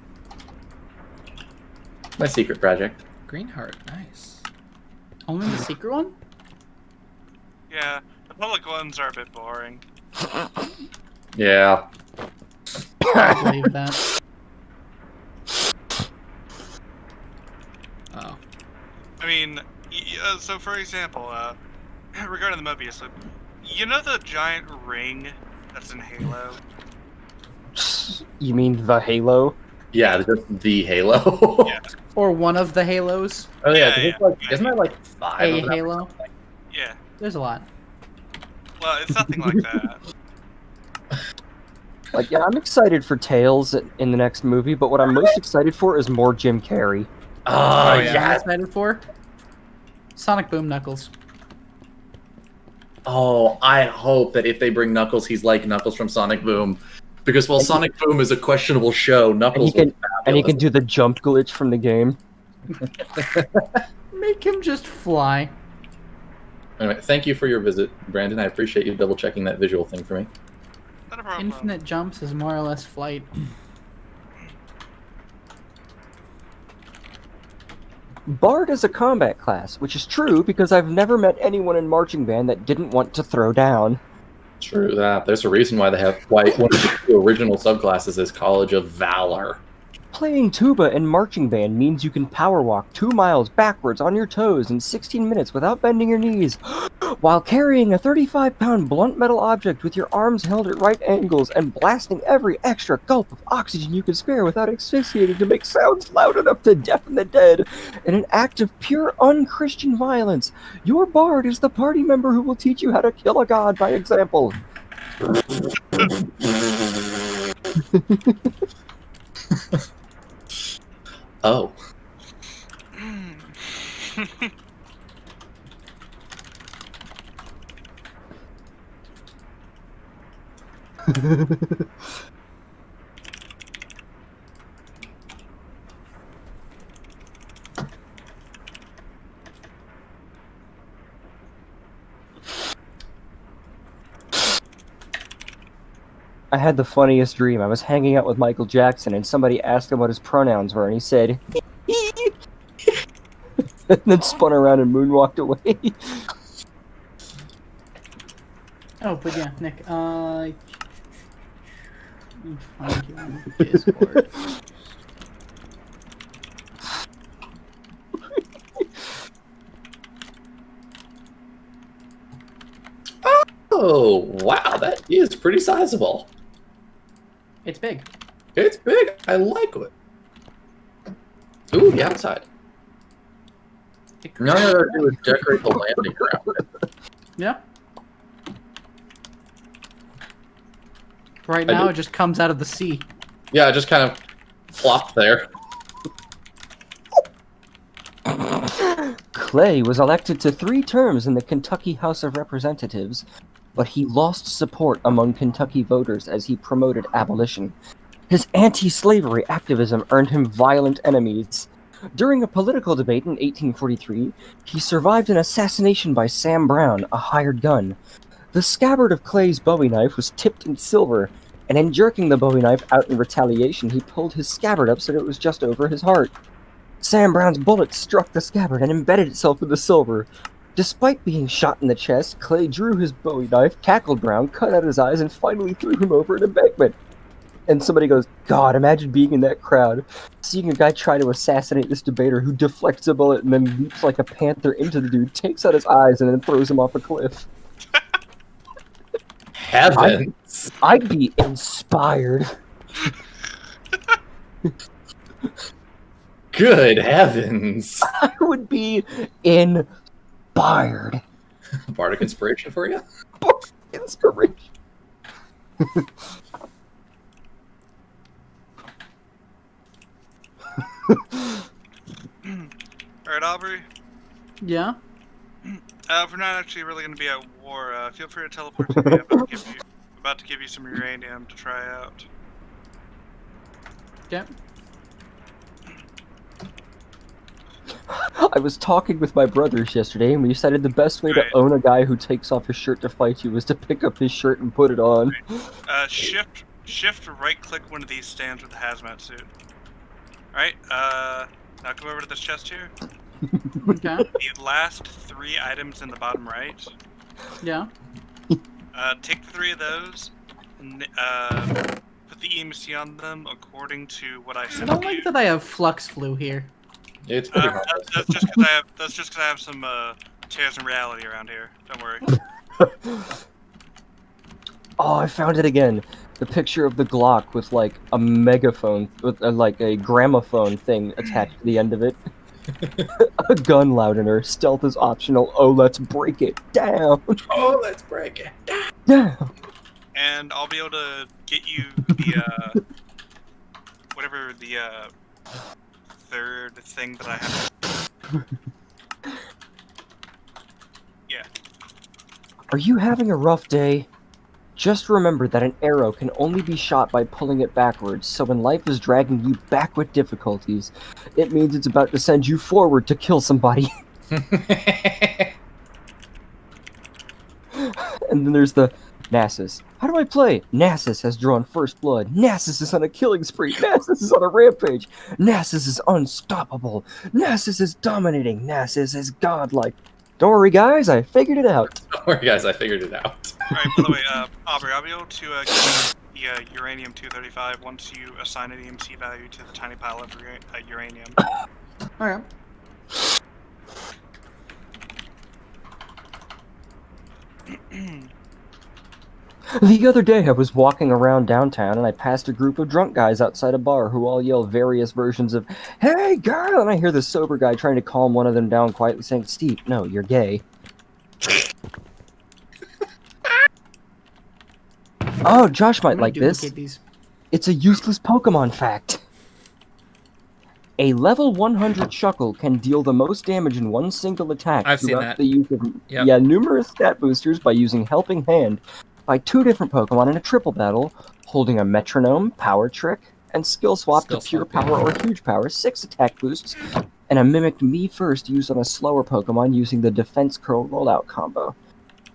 My secret project. Green heart, nice. Only the secret one? Yeah, the public ones are a bit boring. Yeah. I believe that. Oh. I mean, so for example, regarding the Mobius Loop, you know the giant ring that's in Halo? You mean the Halo? Yeah, just the Halo. Yeah. Or one of the halos. Oh yeah, Yeah, 'cause yeah. it's like, isn't there like 5 A of them? halo. Yeah. There's a lot. Well, it's nothing like that. Like, yeah, I'm excited for Tails in the next movie, but what I'm most excited for is more Jim Carrey. Oh, I'm yeah. excited for Sonic Boom Knuckles. Oh, I hope that if they bring Knuckles, he's like Knuckles from Sonic Boom. Because while Sonic Boom is a questionable show, Knuckles was And he fabulous. can do the jump glitch from the game. Make him just fly. Anyway, thank you for your visit, Brandon. I appreciate you double checking that visual thing for me. Not a problem. Infinite jumps is more or less flight. Bard is a combat class, which is true because I've never met anyone in marching band that didn't want to throw down. True that. There's a reason why they have one of the 2 original subclasses is College of Valor. Playing tuba in marching band means you can power walk 2 miles backwards on your toes in 16 minutes without bending your knees, while carrying a 35-pound blunt metal object with your arms held at right angles and blasting every extra gulp of oxygen you can spare without asphyxiating to make sounds loud enough to deafen the dead. In an act of pure unchristian violence, your bard is the party member who will teach you how to kill a god by example. Oh. I had the funniest dream. I was hanging out with Michael Jackson and somebody asked him what his pronouns were and he said, and then spun around and moonwalked away. Oh, but yeah, Nick, let me find you on Discord. Oh, wow, that is pretty sizable. It's big. It's big. I like it. Ooh, the outside. Now all I gotta do is decorate the landing around it. Yeah. Right now, do. it just comes out of the sea. Yeah, it just kind of flopped there. Clay was elected to 3 terms in the Kentucky House of Representatives, but he lost support among Kentucky voters as he promoted abolition. His anti-slavery activism earned him violent enemies. During a political debate in 1843, he survived an assassination by Sam Brown, a hired gun. The scabbard of Clay's Bowie knife was tipped in silver, and in jerking the Bowie knife out in retaliation, he pulled his scabbard up so that it was just over his heart. Sam Brown's bullet struck the scabbard and embedded itself in the silver. Despite being shot in the chest, Clay drew his Bowie knife, tackled Brown, cut out his eyes, and finally threw him over an embankment. And somebody goes, God, imagine being in that crowd, seeing a guy try to assassinate this debater who deflects a bullet and then leaps like a panther into the dude, takes out his eyes, and then throws him off a cliff. Heavens. I'd be inspired. Good heavens. I would be inspired. Bardic inspiration for you? Inspiration. Alright, Aubrey. Yeah? If we're not actually really going to be at war, feel free to teleport to me. I'm about to give you some uranium to try out. Yeah. I was talking with my brothers yesterday, and we decided the best way to Right. own a guy who takes off his shirt to fight you was to pick up his shirt and put it on. Shift right click one of these stands with the hazmat suit. Alright, now come over to this chest here. Okay. The last 3 items in the bottom right. Yeah. Take the 3 of those, and, put the EMC on them according to what I I said. don't like that I have flux flu here. It's pretty hard. That's just because I have some tears in reality around here. Don't worry. Oh, I found it again. The picture of the Glock with like a megaphone, with like a gramophone thing attached to the end of it. A gun loudener. Stealth is optional. Oh, let's break it down. Oh, let's break it. Down. And I'll be able to get you the whatever the third thing that I have. Yeah. Are you having a rough day? Just remember that an arrow can only be shot by pulling it backwards, so when life is dragging you back with difficulties, it means it's about to send you forward to kill somebody. And then there's the Nasus. How do I play? Nasus has drawn first blood. Nasus is on a killing spree. Nasus is on a rampage. Nasus is unstoppable. Nasus is dominating. Nasus is godlike. Don't worry, guys. I figured it out. Don't worry, guys. I figured it out. Alright, by the way, Aubrey, I'll be able to get the uranium-235 once you assign an EMC value to the tiny pile of uranium. Alright. The other day, I was walking around downtown and I passed a group of drunk guys outside a bar who all yell various versions of, "Hey, girl!" And I hear the sober guy trying to calm one of them down quietly saying, "Steve, no, you're gay." Oh, Josh might like this. These. It's a useless Pokemon fact. A level 100 Shuckle can deal the most damage in one single attack I've seen throughout that. the use of Yep. numerous stat boosters by using Helping Hand by 2 different Pokemon in a triple battle, holding a Metronome, Power Trick, and Skill Swap Skill to Pure Swap, yeah. Power or Huge Power, 6 attack boosts, and a Mimic Me First used on a slower Pokemon using the Defense Curl Rollout combo.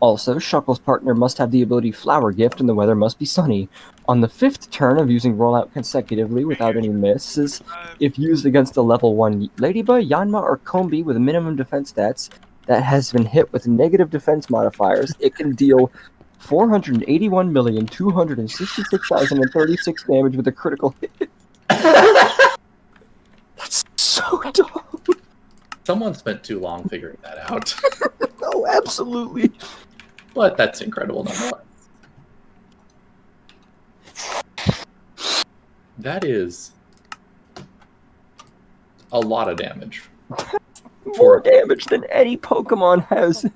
Also, Shuckle's partner must have the ability Flower Gift and the weather must be sunny. On the 5th turn of using Rollout consecutively without any misses, if used against a level 1 Ladybug, Yanma, or Combi with minimum defense stats that has been hit with negative defense modifiers, it can deal 481,266,036 damage with a critical hit. That's so dumb. Someone spent too long figuring that out. Oh, absolutely. But that's incredible nonetheless. That is a lot of damage. More damage than any Pokemon has.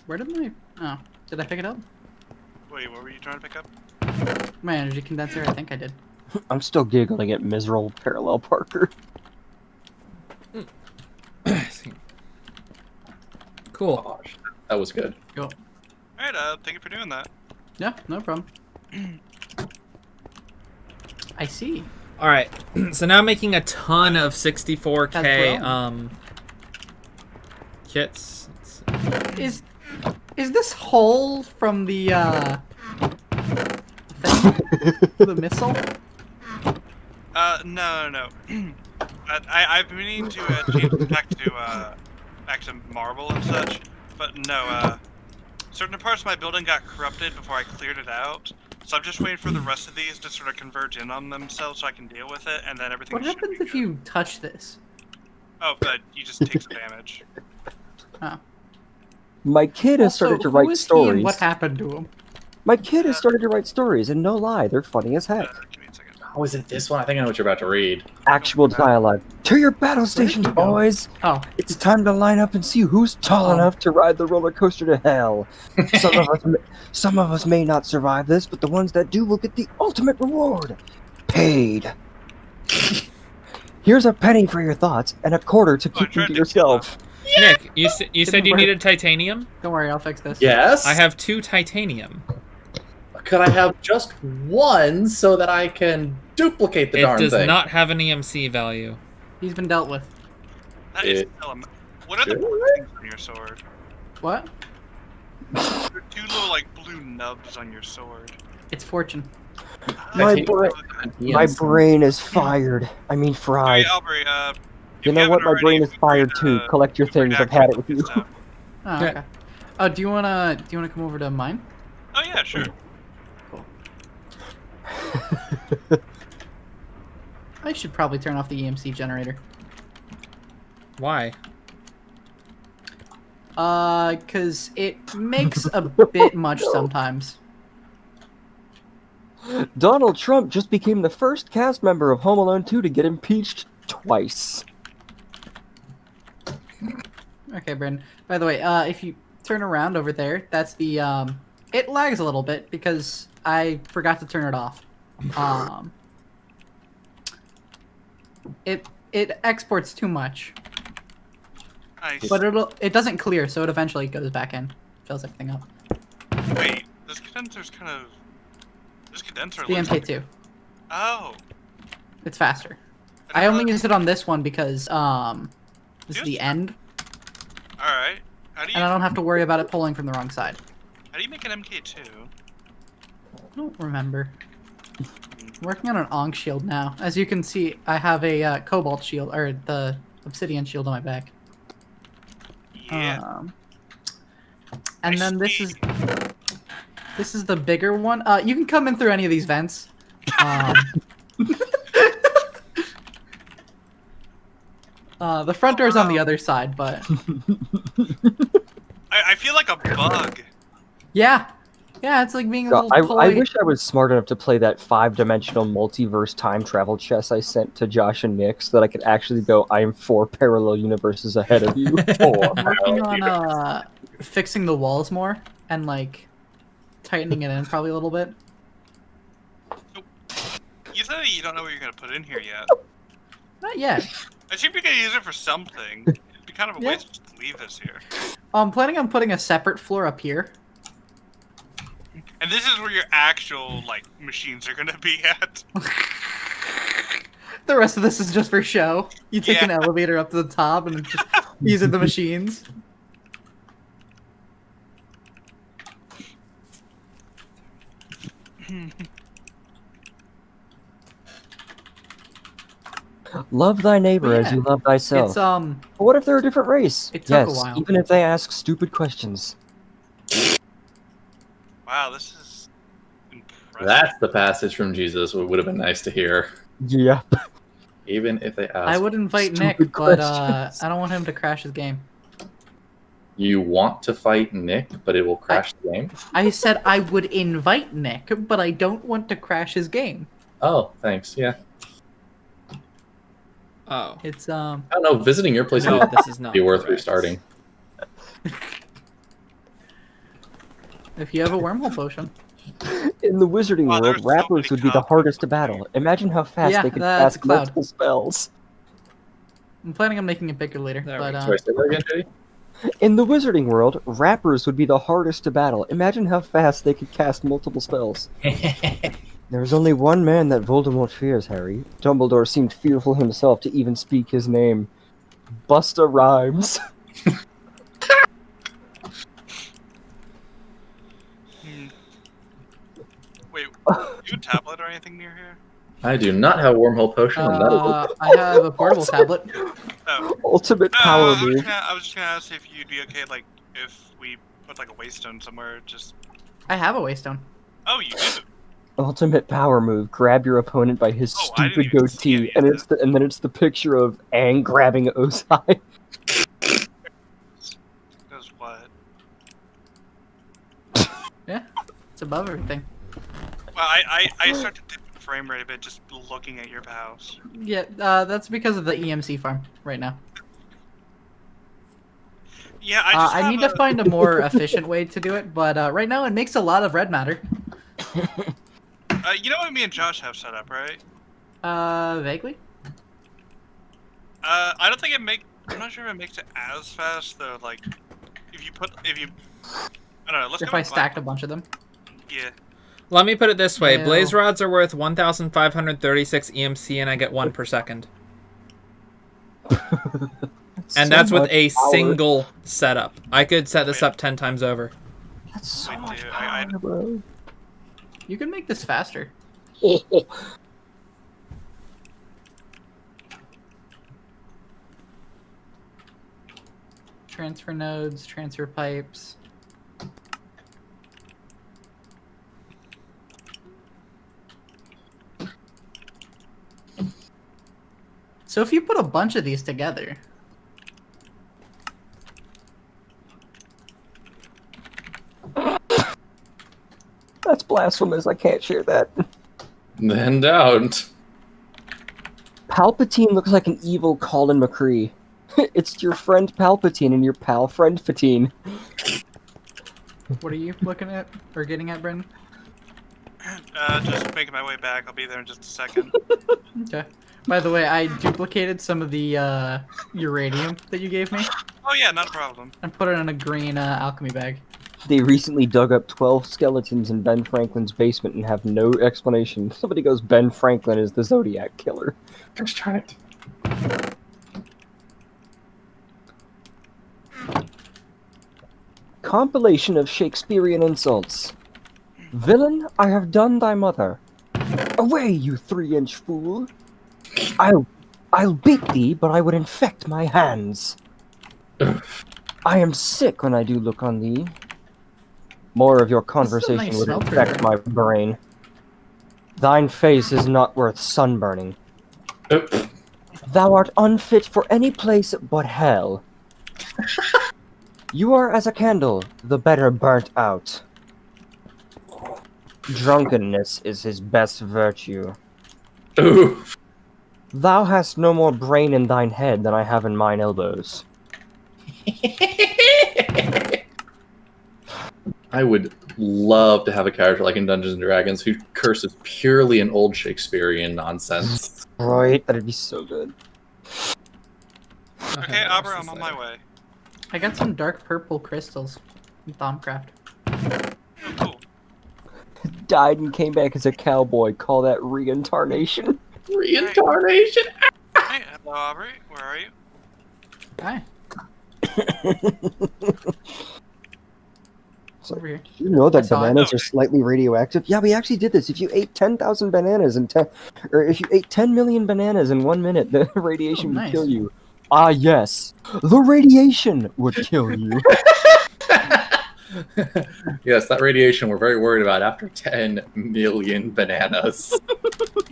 Where did my... Oh, did I pick it up? Wait, what were you trying to pick up? My energy condenser, I think I did. I'm still giggling at miserable Parallel Parker. Cool. Gosh, that was good. Alright, thank you for doing that. Yeah, no problem. I see. All right. So now I'm making a ton of That's 64K wrong. kits. Is this hole from the thing? The missile? No. I've been meaning to change it back to marble and such, but no, certain parts of my building got corrupted before I cleared it out, so I'm just waiting for the rest of these to sort of converge in on themselves so I can deal with it, and then everything What should happens be if good. you touch this? Oh, but you just take some damage. Oh. My kid has started to who write is he stories. and what happened to him? My kid has started to write stories, and no lie, they're funny as heck. Give me a second. Oh, is it this one? I think I know what you're about to read. Actual dialogue. To your battle stations, you go? boys! Oh, It's time to line up and see who's tall Oh. enough to ride the roller coaster to hell. Some of us may not survive this, but the ones that do will get the ultimate reward. Paid. Here's a penny for your thoughts, and a quarter to Oh, I keep them tried to to yourself. Nick, you said you Didn't work. needed titanium. Don't worry, I'll fix this. Yes. I have 2 titanium. Could I have just one so that I can duplicate the It darn does thing? not have an EMC value. He's been dealt with. That is It- still what are the Should blue things on your sword? What? There are 2 little like blue nubs on your sword. It's fortune. My Titanium. brain, my brain is fired. I mean fried. Hey, Aubrey, You know what? My brain is fired too. Collect your things. I've had it with you. Oh, Yeah. okay. Oh, do you wanna come over to mine? Oh yeah, sure. Cool. I should probably turn off the EMC generator. Why? 'Cause it makes a bit much sometimes. Donald Trump just became the first cast member of Home Alone 2 to get impeached twice. Okay, Bryn. By the way, if you turn around over there, that's the it lags a little bit because I forgot to turn it off. It exports too much, Nice. but it doesn't clear, so it eventually goes back in, fills everything up. Wait, this condenser's kind of. This condenser The looks like. MK2. Oh. It's faster. I I didn't only know use it on this one because this is Yes. the end, that. All right. How do you and I don't have to worry about it pulling from the wrong side. make an MK2? I don't remember. I'm working on an Ankh shield now. As you can see, I have a Cobalt shield, or the Obsidian shield on my back. Yeah. And I then see. this is the bigger one. You can come in through any of these vents. The front door's on the other side, but I feel like a bug. yeah, it's like being a God, little toy. I wish I was smart enough to play that 5-dimensional multiverse time travel chess I sent to Josh and Nick so that I could actually go, I am 4 parallel universes ahead of you. I'm working on fixing the walls more and like tightening it in probably a little bit. You said that you don't know what you're gonna put in here yet. Not yet. I assume you're gonna use it for something. It'd be kind of a Yeah. waste just to leave this here. I'm planning on putting a separate floor up here. And this is where your actual like machines are gonna be at. The rest of this is just for show. You take an Yeah. elevator up to the top and just using the machines. Love thy neighbor as Yeah. you love thyself. It's But what if they're a different race? It took a Yes, while. even if they ask stupid questions. Wow, this is impressive. That's the passage from Jesus. It would have been nice to hear, Yeah. even if they asked. I would invite Nick, Stupid but questions. I don't want him to crash his game. You want to fight Nick, but it will crash the game. I said I would invite Nick, but I don't want to crash his game. Oh, thanks. Yeah, Oh. It's I don't know. Visiting your place No, would this is not be worth correct. restarting. if you have a wormhole potion. In the wizarding Wow, world, there's so many rappers would be the copies. hardest to battle. Imagine how fast Yeah, they could that's a cast cloud. multiple spells. I'm planning on making it bigger later, There but we Sorry, say that again, Jay? In the wizarding world, rappers would be the hardest to battle. Imagine how fast they could cast multiple spells. There is only one man that Voldemort fears, Harry. Dumbledore seemed fearful himself to even speak his name. Busta Rhymes. Hmm. Wait, do you have a tablet or anything near here? I do not have a wormhole potion. and that is I have a portable tablet. Oh. Ultimate power move. I was just gonna ask if you'd be okay, like, if we put like a waystone somewhere. Just I have a waystone. oh, you do. Ultimate power move. Grab your opponent by his Oh, I didn't stupid even see any goatee, of and then it's the picture of Aang grabbing Ozai. Does what? It's above everything. Well, I start to dip the frame rate a bit just looking at your house. Yeah, that's because of the EMC farm right now. Yeah, I just I need to find a more efficient way to do it, but right now it makes a lot of red matter. You know what me and Josh have set up, right? Vaguely? I don't think it I'm not sure if it makes it as fast though. Like, if you, I don't know. Let's If go I with, stacked a bunch of them. yeah. Let me put it this way: Ew. blaze rods are worth 1,536 EMC, and I get 1 per second. And that's with a single setup. I could set this up 10 times over. That's so Wait, much dude, power, bro. You can make this faster. Transfer nodes, transfer pipes. So if you put a bunch of these together, That's blasphemous. I can't share that. Then don't. Palpatine looks like an evil Colin McCree. It's your friend Palpatine and your pal friend Fatine. what are you looking at or getting at, Brendan? Just making my way back. I'll be there in just a second. Okay. By the way, I duplicated some of the uranium that you gave me Oh yeah, not a problem. and put it in a green alchemy bag. They recently dug up 12 skeletons in Ben Franklin's basement and have no explanation. Somebody goes, Ben Franklin is the Zodiac Killer. Just try it. Compilation of Shakespearean insults. Villain, I have done thy mother. Away, you 3-inch fool. I'll beat thee, but I would infect my hands. I am sick when I do look on thee. More of your conversation nice would smelter. infect my brain. Thine face is not worth sunburning. Thou art unfit for any place but hell. You are as a candle, the better burnt out. Drunkenness is his best virtue. Oof. Thou hast no more brain in thine head than I have in mine elbows. I would love to have a character like in Dungeons and Dragons who curses purely in old Shakespearean nonsense. Right? That'd be so good. Okay, Abra, I'm on my way. I got some dark purple crystals from Thaumcraft. Oh, cool. Died and came back as a cowboy. Call that reincarnation. Reincarnation. Hey, hello, Aubrey. Where are you? Hi. It's over here. You know I that saw it. bananas are slightly radioactive? Yeah, we actually did this. If you ate 10,000 bananas in or if you ate 10 million bananas in 1 minute, the radiation would nice. kill you. Ah, yes. The radiation would kill you. Yes, that radiation we're very worried about after 10 million bananas.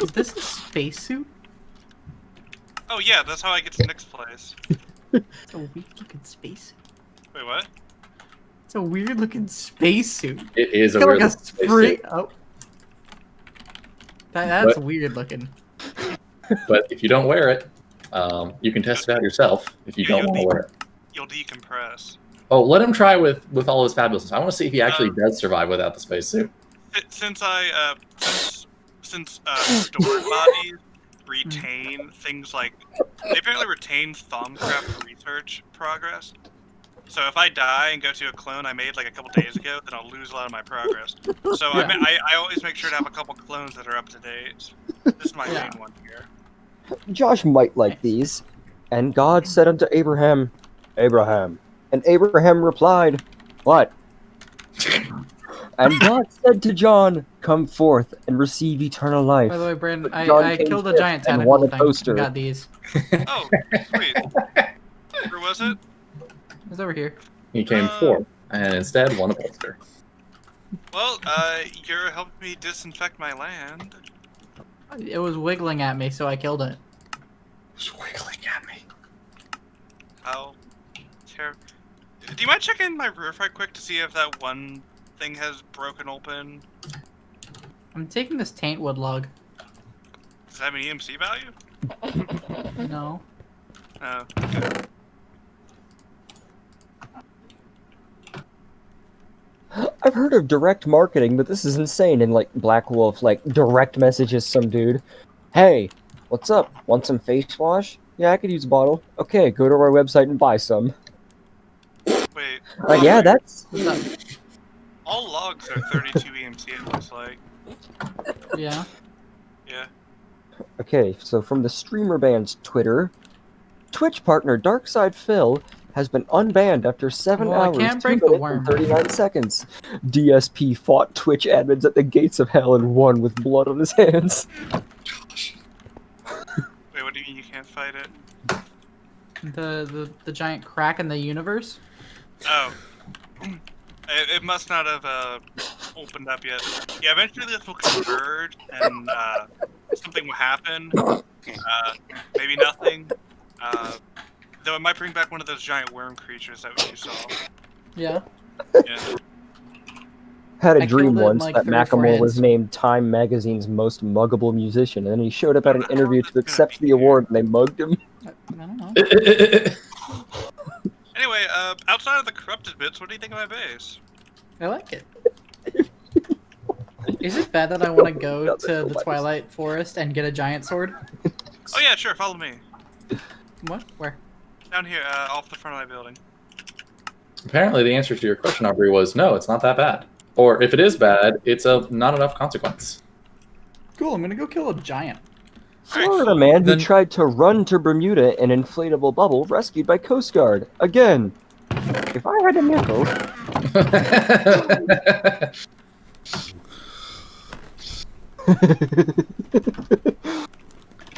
Is this a spacesuit? Oh yeah, that's how I get to Nick's place. It's a weird looking spacesuit. Wait, what? It's a weird looking spacesuit. It is a It's got weird like a spacesuit. spring. Oh. That's weird looking. But if you don't wear it, you can test it out yourself if you Yeah, don't want to wear it. You'll decompress. Oh, let him try with all his fabulousness. I want to see if he actually does survive without the spacesuit. Since stored bodies retain things like they apparently retain Thaumcraft research progress. So if I die and go to a clone I made like a couple days ago, then I'll lose a lot of my progress. So Yeah. I always make sure to have a couple clones that are up to date. This is my Yeah. main one here. Josh might like these. And God said unto Abraham, Abraham. And Abraham replied, What? And God said to John, Come forth and receive eternal life. By the way, Brandon, But John I came killed a fifth giant and tentacle won a thing. poster. Got these. Oh, sweet. Where was it? It's over here. He came fourth, and instead won a poster. Well, you're helping me disinfect my land. It was wiggling at me, so I killed it. It's wiggling at me. How terrible. Do you mind checking my roof right quick to see if that one thing has broken open? I'm taking this taint wood log. Does that have an EMC value? No. No. I've heard of direct marketing, but this is insane. In like Black Wolf, like direct messages some dude. Hey, what's up? Want some face wash? Yeah, I could use a bottle. Okay, go to our website and buy some. Wait. Yeah, that's... What's up? All logs are 32 EMC, it looks like. Yeah. Yeah. Okay, so from the streamer band's Twitter, Twitch partner Darkside Phil has been unbanned after 7 Well, I hours, can't 2 break the minutes, worm. and 39 seconds. DSP fought Twitch admins at the gates of hell and won with blood on his hands. Wait, what do you mean you can't fight it? The giant crack in the universe? Oh. It must not have opened up yet. Yeah, eventually this will converge and something will happen. Maybe nothing. Though it might bring back one of those giant worm creatures that you saw. Yeah. Yeah. Had a I dream killed it in, once like, that 34 Macklemore was hits. named Time Magazine's most muggable musician, and then he showed up at an How interview is to this gonna accept be the award, and they mugged him. I don't know. Anyway, outside of the corrupted bits, what do you think of my base? I like it. Is it bad that I want to go That's to the hilarious. Twilight Forest and get a giant sword? Oh yeah, sure, follow me. What? Where? Down here, off the front of my building. Apparently, the answer to your question, Aubrey, was no, it's not that bad. Or if it is bad, it's of not enough consequence. Cool, I'm gonna go kill a giant. Florida man who Then- tried to run to Bermuda in an inflatable bubble rescued by Coast Guard. Again, if I had a nickel...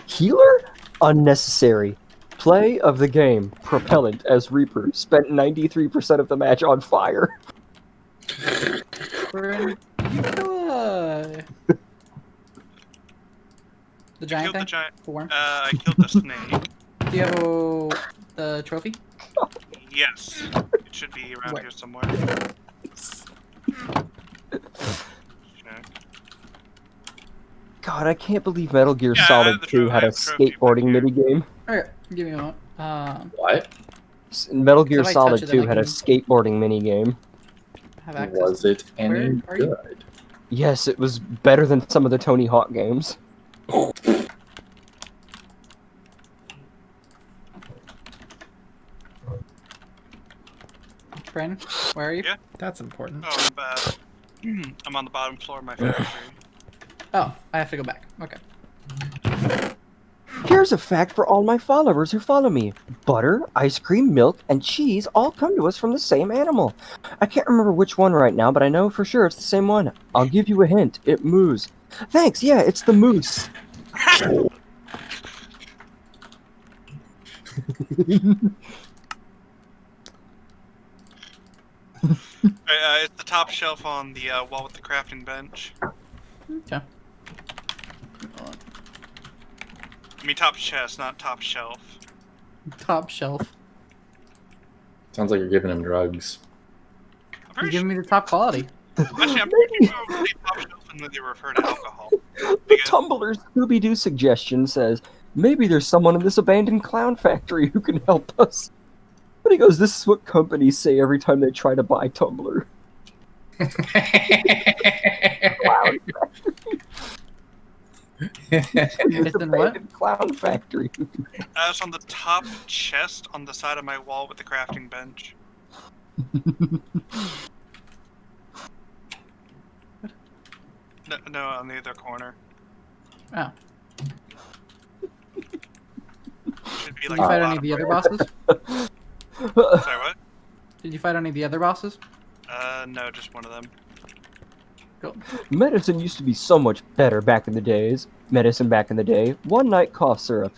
Healer? Unnecessary. Play of the game. Propellant as Reaper. Spent 93% of the match on fire. Burn. You kill the giant Killed the thing? giant. The worm? I killed the snake. Do you have the trophy? Yes. It should be around Where? here somewhere. Check. God, I can't believe Metal Gear Yeah, I Solid have the 2 had a trophy back skateboarding here. minigame. Alright, give me a moment. What? Metal Gear if I touch Solid it, then 2 I had a can- skateboarding minigame. Have access. Was it any Where are you? good? Yes, it was better than some of the Tony Hawk games. Brandon, where are you? Yeah. That's important. Oh, I'm bad. I'm on the bottom floor of my factory. Oh, I have to go back. Okay. Here's a fact for all my followers who follow me. Butter, ice cream, milk, and cheese all come to us from the same animal. I can't remember which one right now, but I know for sure it's the same one. I'll give you a hint. It moos. Thanks, yeah, it's the moose. It's the top shelf on the wall with the crafting bench. Okay. I mean top chest, not top shelf. Top shelf. Sounds like you're giving him drugs. I'm You're pretty giving me the top quality. Actually, I'm pretty sure when they top shelf and then they refer to alcohol. The Because Tumblr's Scooby-Doo suggestion says, maybe there's someone in this abandoned clown factory who can help us. But he goes, this is what companies say every time they try to buy Tumblr. Clown factory. It's in what? Abandoned clown factory. it's on the top chest on the side of my wall with the crafting bench. No, on the other corner. Oh. Should be Did like you fight the any of the other bottom bosses? right. Sorry, what? Did you fight any of the other bosses? No, just one of them. Cool. Medicine used to be so much better back in the days. Medicine back in the day. One night cough syrup.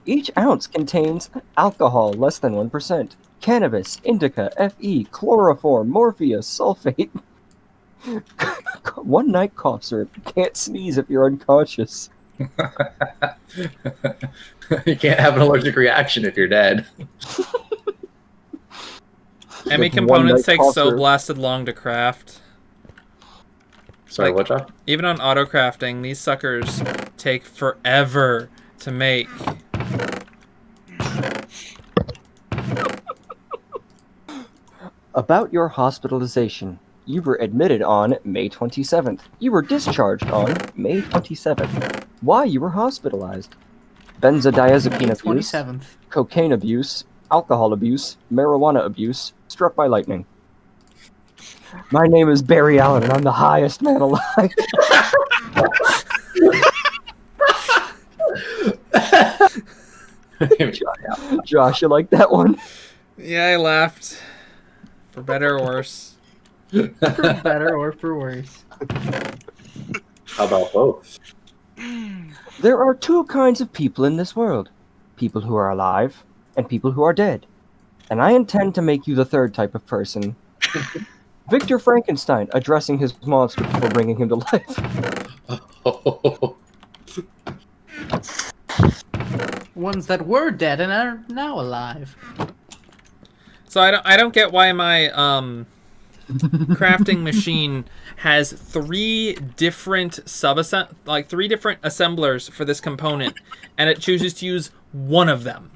Each ounce contains alcohol less than 1%. Cannabis, indica, Fe, chloroform, morphia, sulfate. One night cough syrup. You can't sneeze if you're unconscious. You can't have an allergic reaction if you're dead. Emmy With components one-night take cough so syrup. blasted long to craft. Sorry, Like- what, Josh? Even on autocrafting, these suckers take forever to make. About your hospitalization. You were admitted on May 27th. You were discharged on May 27th. Why you were hospitalized. benzodiazepine abuse, 27th. cocaine abuse, alcohol abuse, marijuana abuse, struck by lightning. My name is Barry Allen, and I'm the highest man alive. Josh, you like that one? Yeah, I laughed. For better or worse. For better or for worse. How about both? There are two kinds of people in this world. People who are alive, and people who are dead. And I intend to make you the third type of person. Victor Frankenstein addressing his monster before bringing him to life. Ones that were dead and are now alive. So I don't get why my crafting machine has three different three different assemblers for this component, and it chooses to use one of them.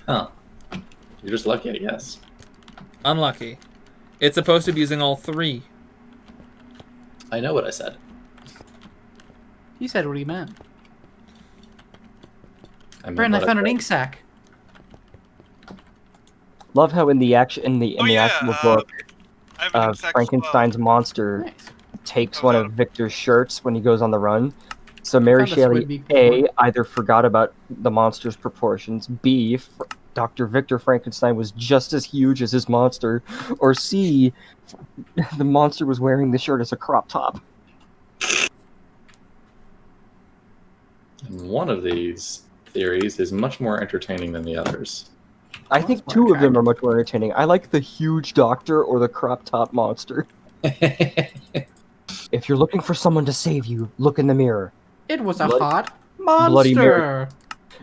Huh. You're just lucky, I guess. Unlucky. It's supposed to be using all three. I know what I said. You said what he meant. I meant Brandon, I what found an said. ink sac. Love how in the actual book, I have an exact Frankenstein's monster Nice. takes one of Victor's shirts when he goes on the run. So Mary found a Shelley Squid Beak A before. either forgot about the monster's proportions, B Dr. Victor Frankenstein was just as huge as his monster, or C the monster was wearing the shirt as a crop top. And one of these theories is much more entertaining than the others. I think more two of them are much more entertaining. I like the huge doctor or the crop top monster. If you're looking for someone to save you, look in the mirror. It was a Bloody- hot Bloody Mary. monster.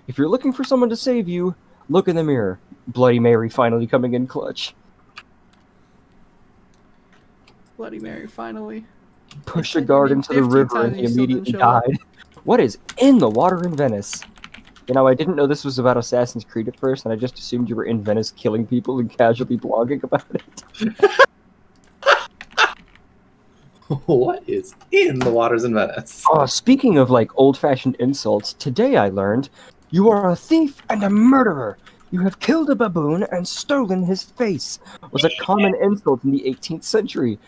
If you're looking for someone to save you, look in the mirror. Bloody Mary finally coming in clutch. Bloody Mary, finally. Push I a said guard your name into the 15 river times, and he you still didn't immediately show up. died. What is in the water in Venice? You know, I didn't know this was about Assassin's Creed at first, and I just assumed you were in Venice killing people and casually blogging about it. What is in the waters in Venice? Oh, speaking of like old-fashioned insults, today I learned you are a thief and a murderer. You have killed a baboon and stolen his face. Was a common insult in the 18th century.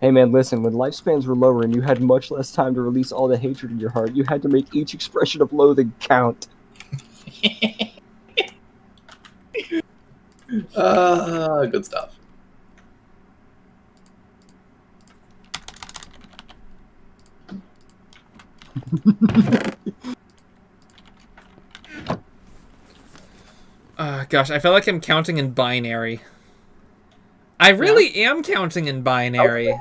Hey man, listen, when lifespans were lower and you had much less time to release all the hatred in your heart, you had to make each expression of loathing count. Good stuff. Gosh, I feel like I'm counting in binary. I really am counting in binary.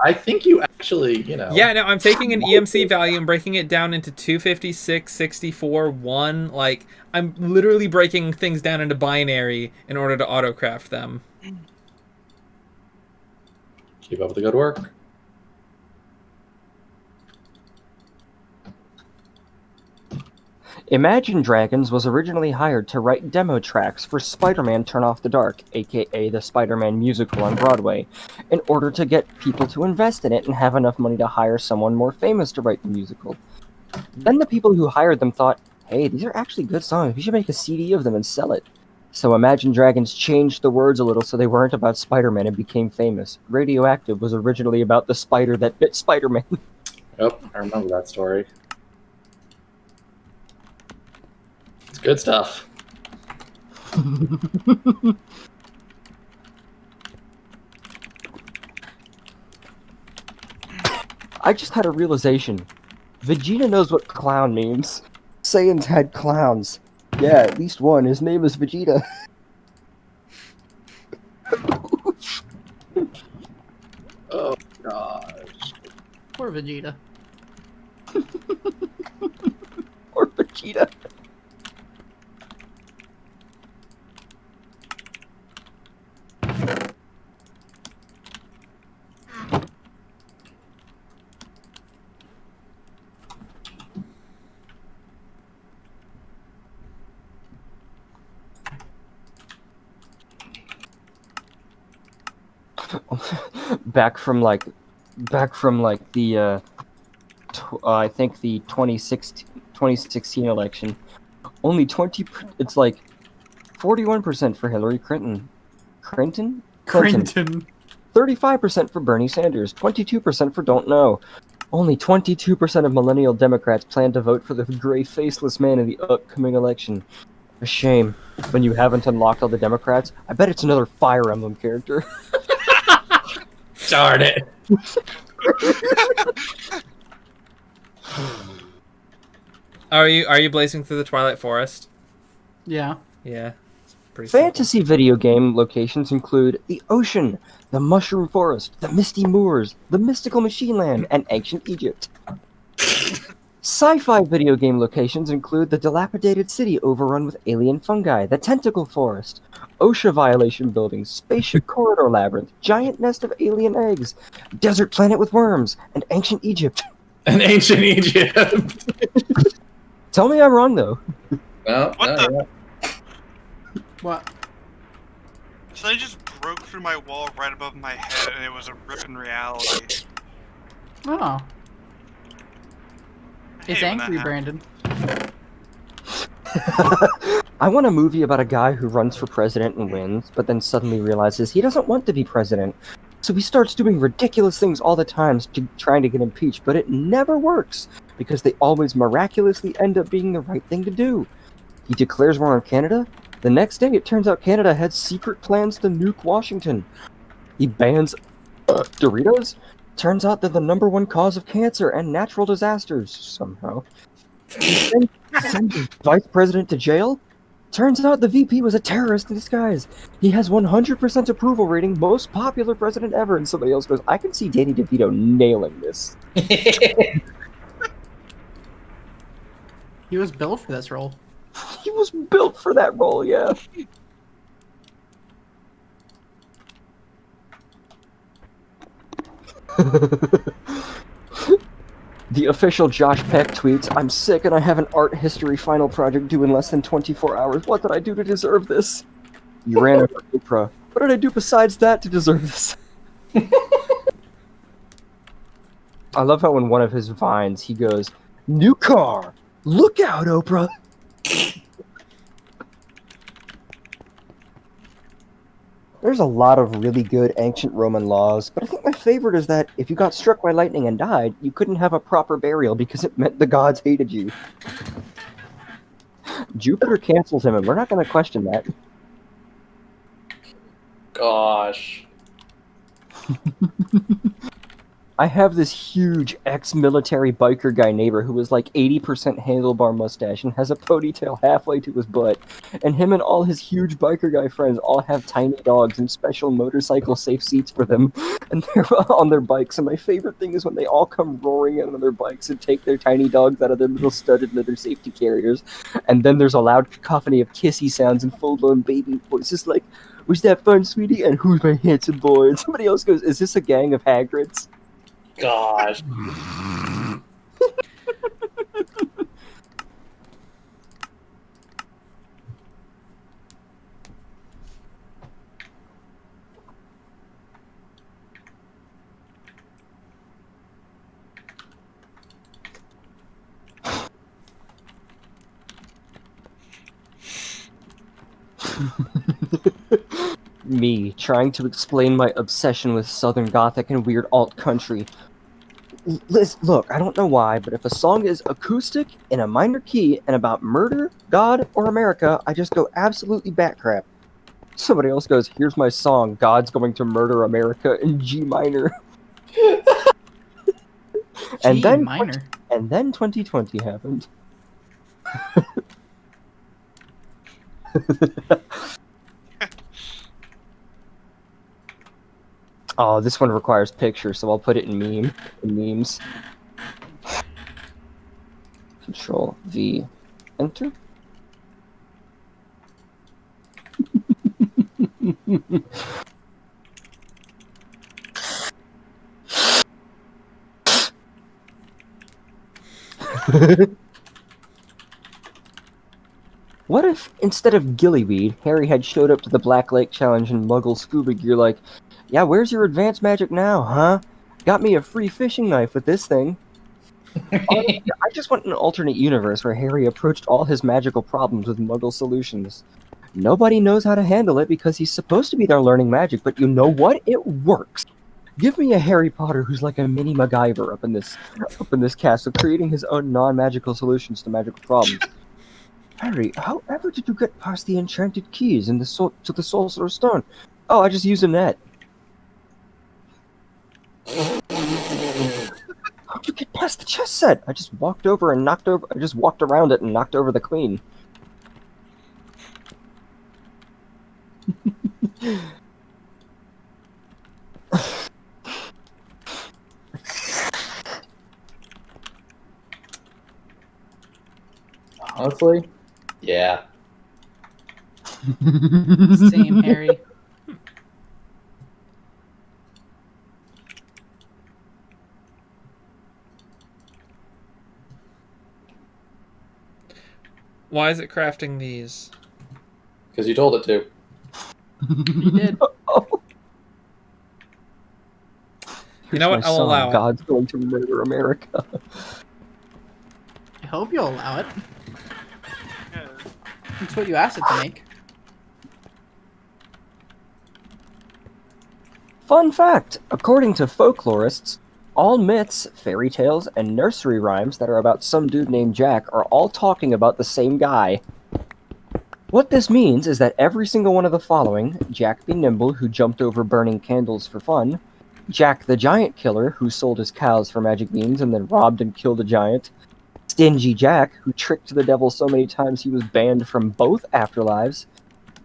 I think you actually, you know. Yeah, no, I'm taking an EMC value and breaking it down into 256, 64, 1. Like, I'm literally breaking things down into binary in order to autocraft them. Keep up with the good work. Imagine Dragons was originally hired to write demo tracks for Spider-Man Turn Off the Dark, aka the Spider-Man musical on Broadway, in order to get people to invest in it and have enough money to hire someone more famous to write the musical. Then the people who hired them thought, hey, these are actually good songs, we should make a CD of them and sell it. So Imagine Dragons changed the words a little so they weren't about Spider-Man and became famous. Radioactive was originally about the spider that bit Spider-Man. Yep, I remember that story. It's good stuff. I just had a realization. Vegeta knows what clown means. Saiyans had clowns. Yeah, at least one. His name is Vegeta. Oh gosh. Poor Vegeta. Or Vegeta. back from like the I think the 2016 2016 election. Only 20. It's like 41% for Hillary Clinton. Clinton. 35% for Bernie Sanders. 22% for don't know. Only 22% of millennial Democrats plan to vote for the gray faceless man in the upcoming election. A shame. When you haven't unlocked all the Democrats, I bet it's another Fire Emblem character. Darn it. Are you blazing through the Twilight Forest? Yeah. Yeah. It's pretty simple. Fantasy video game locations include the ocean, the mushroom forest, the misty moors, the mystical machine land, and ancient Egypt. Sci-fi video game locations include the dilapidated city overrun with alien fungi, the tentacle forest, OSHA violation buildings, spaceship corridor labyrinth, giant nest of alien eggs, desert planet with worms, and ancient Egypt. An ancient Egypt. Tell me I'm wrong, though. Well, What the- yeah. What? So they just broke through my wall right above my head, and it was a rip in reality. Oh. I It's hate when that angry, happens. Brandon. I want a movie about a guy who runs for president and wins, but then suddenly realizes he doesn't want to be president. So he starts doing ridiculous things all the time, trying to get impeached, but it never works, because they always miraculously end up being the right thing to do. He declares war on Canada. The next day, it turns out Canada had secret plans to nuke Washington. He bans Doritos. Turns out they're the #1 cause of cancer and natural disasters, somehow. He sends the vice president to jail. Turns out the VP was a terrorist in disguise. He has 100% approval rating, most popular president ever, and somebody else goes, I can see Danny DeVito nailing this. He was built for this role. He was built for that role, yeah. The official Josh Peck tweets, I'm sick and I have an art history final project due in less than 24 hours. What did I do to deserve this? You ran over Oprah. What did I do besides that to deserve this? I love how in one of his vines he goes, new car! Look out, Oprah! There's a lot of really good ancient Roman laws, but I think my favorite is that if you got struck by lightning and died, you couldn't have a proper burial because it meant the gods hated you. Jupiter cancels him, and we're not going to question that. Gosh. I have this huge ex-military biker guy neighbor who is like 80% handlebar mustache and has a ponytail halfway to his butt. And him and all his huge biker guy friends all have tiny dogs and special motorcycle safe seats for them. And they're on their bikes. And my favorite thing is when they all come roaring in on their bikes and take their tiny dogs out of their little studded leather safety carriers. And then there's a loud cacophony of kissy sounds and full-blown baby voices like, was that fun, sweetie? And who's my handsome boy? And somebody else goes, is this a gang of Hagrids? Gosh. Me, trying to explain my obsession with Southern Gothic and weird alt country. Look, I don't know why, but if a song is acoustic, in a minor key, and about murder, God, or America, I just go absolutely batcrap. Somebody else goes, here's my song, God's Going to Murder America in G minor. G minor. And then 2020 happened. Oh, this one requires picture, so I'll put it in memes. Control V, enter. What if, instead of gillyweed, Harry had showed up to the Black Lake Challenge in Muggle scuba gear like, yeah, where's your advanced magic now, huh? Got me a free fishing knife with this thing. Honestly, I just want an alternate universe where Harry approached all his magical problems with Muggle solutions. Nobody knows how to handle it because he's supposed to be there learning magic, but you know what? It works. Give me a Harry Potter who's like a mini MacGyver up in this castle, creating his own non-magical solutions to magical problems. Harry, however did you get past the enchanted keys and to the Sorcerer's Stone? Oh, I just used a net. How'd you get past the chess set? I just walked around it and knocked over the queen. Honestly, yeah. Same, Harry. Why is it crafting these? Because you told it to. You did. Oh. You know what? Here's my I'll song, allow it. God's going to murder America. I hope you'll allow it. Yeah. That's what you asked it to make. Fun fact! According to folklorists, all myths, fairy tales, and nursery rhymes that are about some dude named Jack are all talking about the same guy. What this means is that every single one of the following, Jack the Nimble, who jumped over burning candles for fun, Jack the Giant Killer, who sold his cows for magic beans and then robbed and killed a giant, Stingy Jack, who tricked the devil so many times he was banned from both afterlives,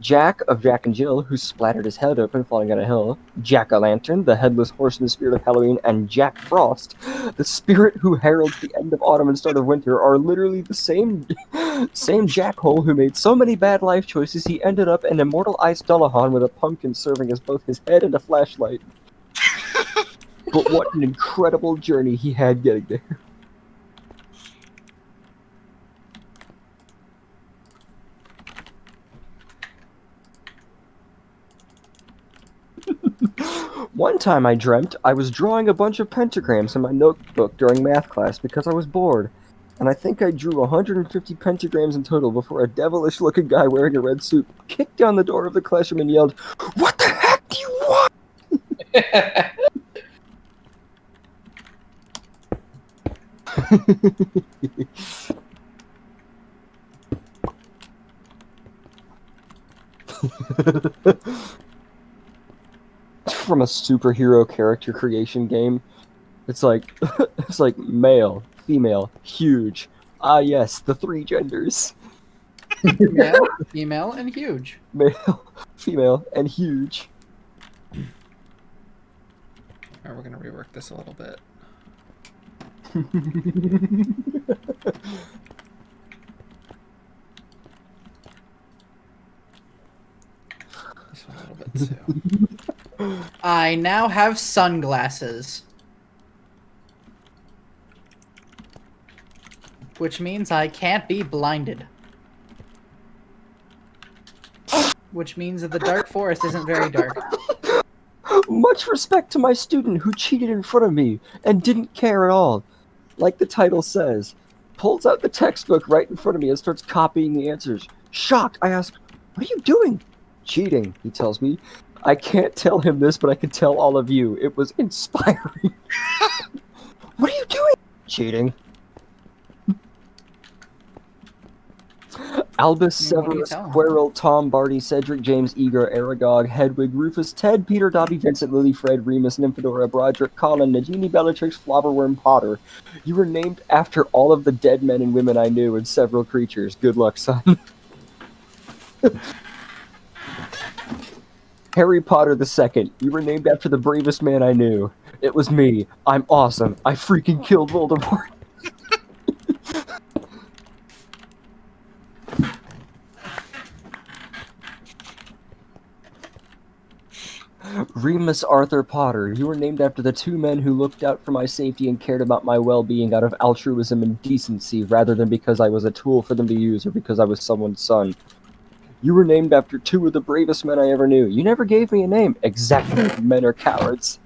Jack of Jack and Jill, who splattered his head open falling down a hill, Jack-o'-lantern, the headless horseman spirit of Halloween, and Jack Frost, the spirit who heralds the end of autumn and start of winter, are literally the same jackhole who made so many bad life choices he ended up an immortal ice Dullahan with a pumpkin serving as both his head and a flashlight. But what an incredible journey he had getting there. One time I dreamt I was drawing a bunch of pentagrams in my notebook during math class because I was bored. And I think I drew 150 pentagrams in total before a devilish-looking guy wearing a red suit kicked down the door of the classroom and yelled, "What the heck do you want?" From a superhero character creation game. It's like male, female, huge. Ah yes, the three genders. Male, female, and huge. Male, female, and huge. Alright, we're gonna rework this a little bit. This one a little bit too. I now have sunglasses. Which means I can't be blinded. Which means that the dark forest isn't very dark. Much respect to my student who cheated in front of me and didn't care at all. Like the title says, pulls out the textbook right in front of me and starts copying the answers. Shocked, I ask, "What are you doing?" "Cheating," he tells me. I can't tell him this, but I can tell all of you. It was inspiring. "What are you doing?" "Cheating." Albus, What do you Severus, tell him? Quirrell, Tom, Barty, Cedric, James, Eager, Aragog, Hedwig, Rufus, Ted, Peter, Dobby, Vincent, Lily, Fred, Remus, Nymphadora, Broderick, Colin, Nagini, Bellatrix, Flobberworm, Potter. You were named after all of the dead men and women I knew and several creatures. Good luck, son. Harry Potter II. You were named after the bravest man I knew. It was me. I'm awesome. I freaking killed Voldemort. Remus Arthur Potter. You were named after the two men who looked out for my safety and cared about my well-being out of altruism and decency, rather than because I was a tool for them to use or because I was someone's son. You were named after two of the bravest men I ever knew. You never gave me a name. Exactly. Men are cowards.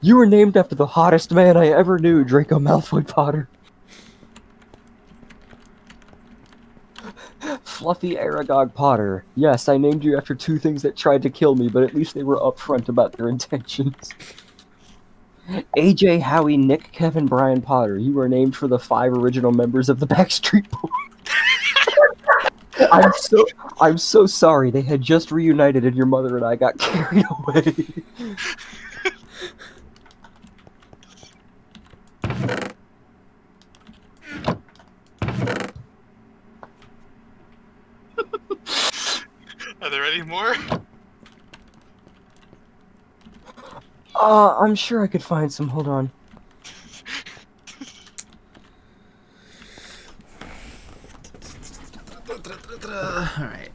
You were named after the hottest man I ever knew, Draco Malfoy Potter. Fluffy Aragog Potter. Yes, I named you after two things that tried to kill me, but at least they were upfront about their intentions. AJ, Howie, Nick, Kevin, Brian Potter. You were named for the 5 original members of the Backstreet Boys. I'm so sorry. They had just reunited and your mother and I got carried away. Are there any more? I'm sure I could find some. Hold on. Alright.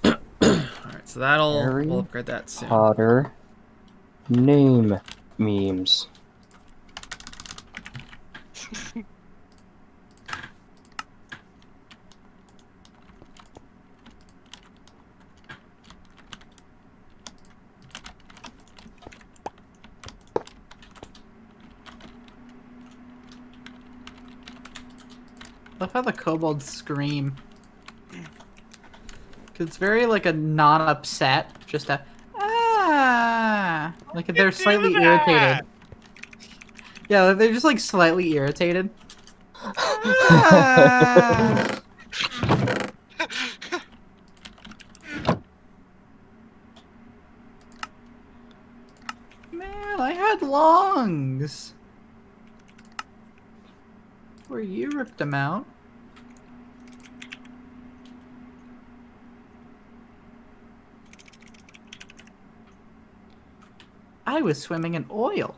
Alright, so Harry we'll upgrade that soon. Potter name memes. Love how the kobolds scream. Cause it's very like a non-upset, just a like they're slightly irritated. Yeah, they're just like slightly irritated. Ah! Man, I had lungs. Where you ripped them out. I was swimming in oil.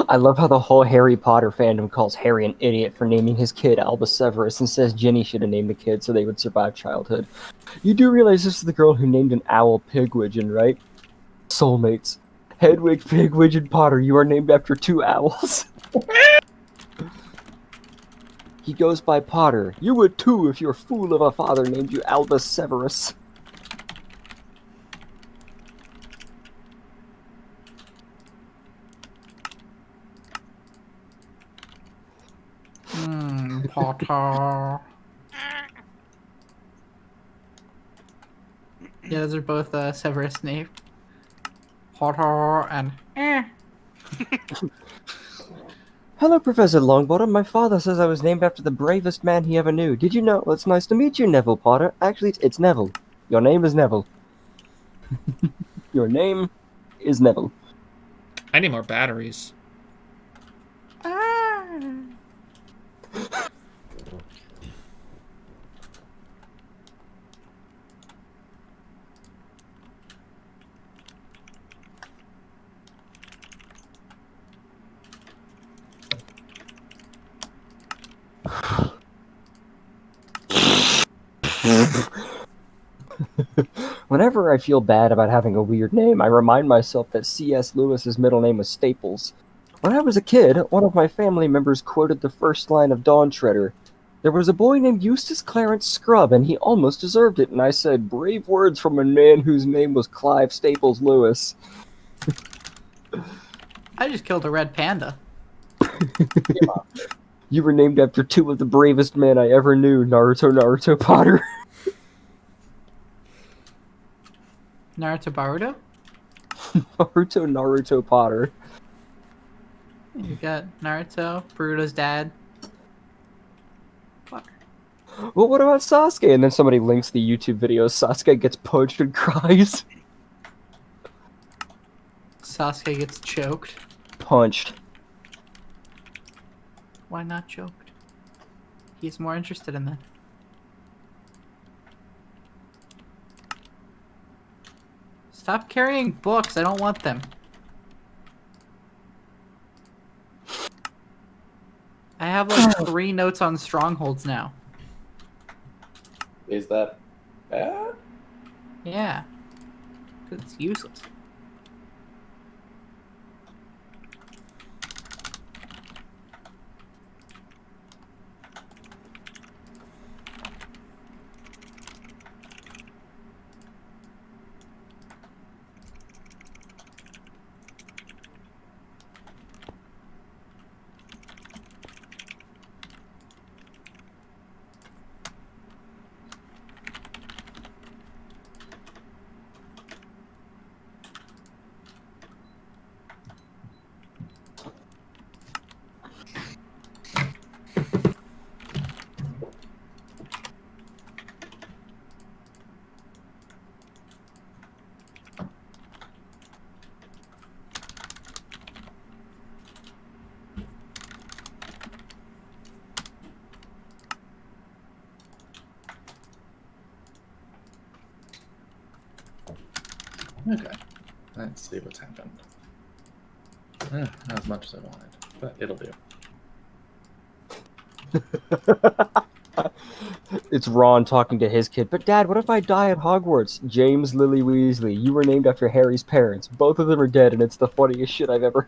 I love how the whole Harry Potter fandom calls Harry an idiot for naming his kid Albus Severus and says Ginny should have named the kid so they would survive childhood. You do realize this is the girl who named an owl Pigwidgeon, right? Soulmates. Hedwig, Pigwidgeon, and Potter, you are named after 2 owls. He goes by Potter. You would too if your fool of a father named you Albus Severus. Potter. Yeah, those are both Severus name. Potter and Hello, Professor Longbottom. My father says I was named after the bravest man he ever knew. Did you know? Well, it's nice to meet you, Neville Potter. Actually, it's Neville. Your name is Neville. Your name is Neville. I need more batteries. Whenever I feel bad about having a weird name, I remind myself that C.S. Lewis's middle name was Staples. When I was a kid, one of my family members quoted the first line of Dawn Treader. There was a boy named Eustace Clarence Scrubb, and he almost deserved it. And I said, brave words from a man whose name was Clive Staples Lewis. I just killed a red panda. You were named after 2 of the bravest men I ever knew, Naruto Potter. Naruto Baruto? Naruto Potter. You got Naruto, Baruto's dad. Well, what about Sasuke? And then somebody links the YouTube video. Sasuke gets punched and cries. Sasuke gets choked. Punched. Why not choked? He's more interested in that. Stop carrying books. I don't want them. I have like 3 notes on strongholds now. Is that bad? Yeah. 'Cause it's useless. Okay. Let's see what's happened. Not as much as I wanted, but it'll do. It's Ron talking to his kid. But Dad, what if I die at Hogwarts? James Lily Weasley. You were named after Harry's parents. Both of them are dead, and it's the funniest shit I've ever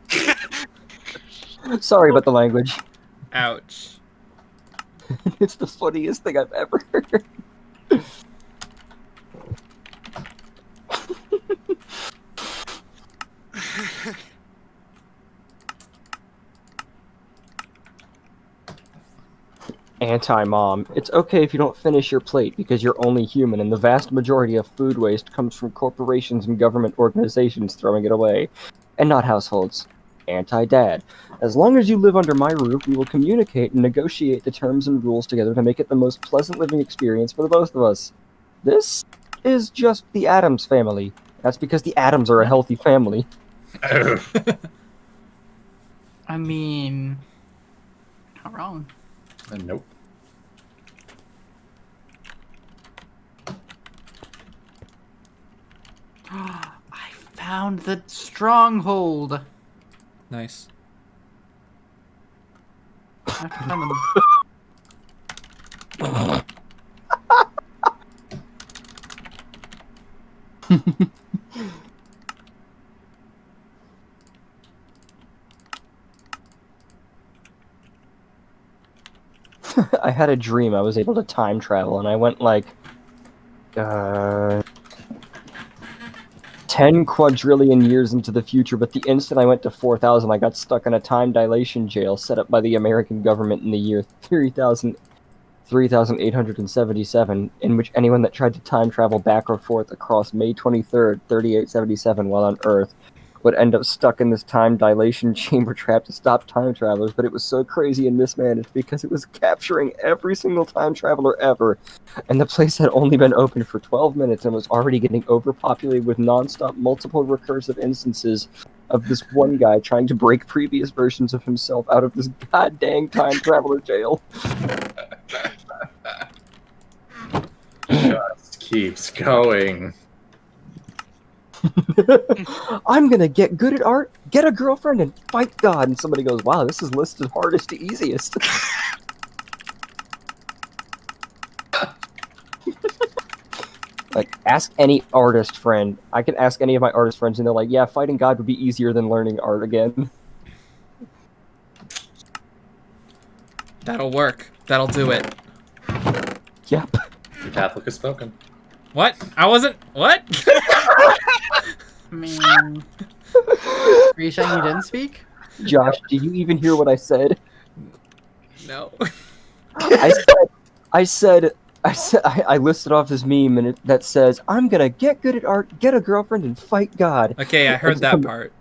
heard. Sorry about the language. Ouch. It's the funniest thing I've ever heard. Anti-mom. It's okay if you don't finish your plate because you're only human, and the vast majority of food waste comes from corporations and government organizations throwing it away, and not households. Anti-dad. As long as you live under my roof, we will communicate and negotiate the terms and rules together to make it the most pleasant living experience for the both of us. This is just the Addams family. That's because the Addams are a healthy family. I mean, not wrong. Nope. I found the stronghold. Nice. I have to find them. I had a dream I was able to time travel, and I went like 10 quadrillion years into the future, but the instant I went to 4,000, I got stuck in a time dilation jail set up by the American government in the year 3877, in which anyone that tried to time travel back or forth across May 23rd, 3877 while on Earth would end up stuck in this time dilation chamber trap to stop time travelers, but it was so crazy and mismanaged because it was capturing every single time traveler ever, and the place had only been open for 12 minutes and was already getting overpopulated with non-stop multiple recursive instances of this one guy trying to break previous versions of himself out of this goddamn time traveler jail. Just keeps going. I'm gonna get good at art, get a girlfriend, and fight God. And somebody goes, wow, this is listed hardest to easiest. Like, ask any artist friend. I can ask any of my artist friends, and they're like, yeah, fighting God would be easier than learning art again. That'll work. That'll do it. Yep. The Catholic has spoken. What? I wasn't. What? I mean, are you saying you didn't speak? Josh, did you even hear what I said? No. I listed off this meme and that says, I'm gonna get good at art, get a girlfriend, and fight God. Okay, I heard that part.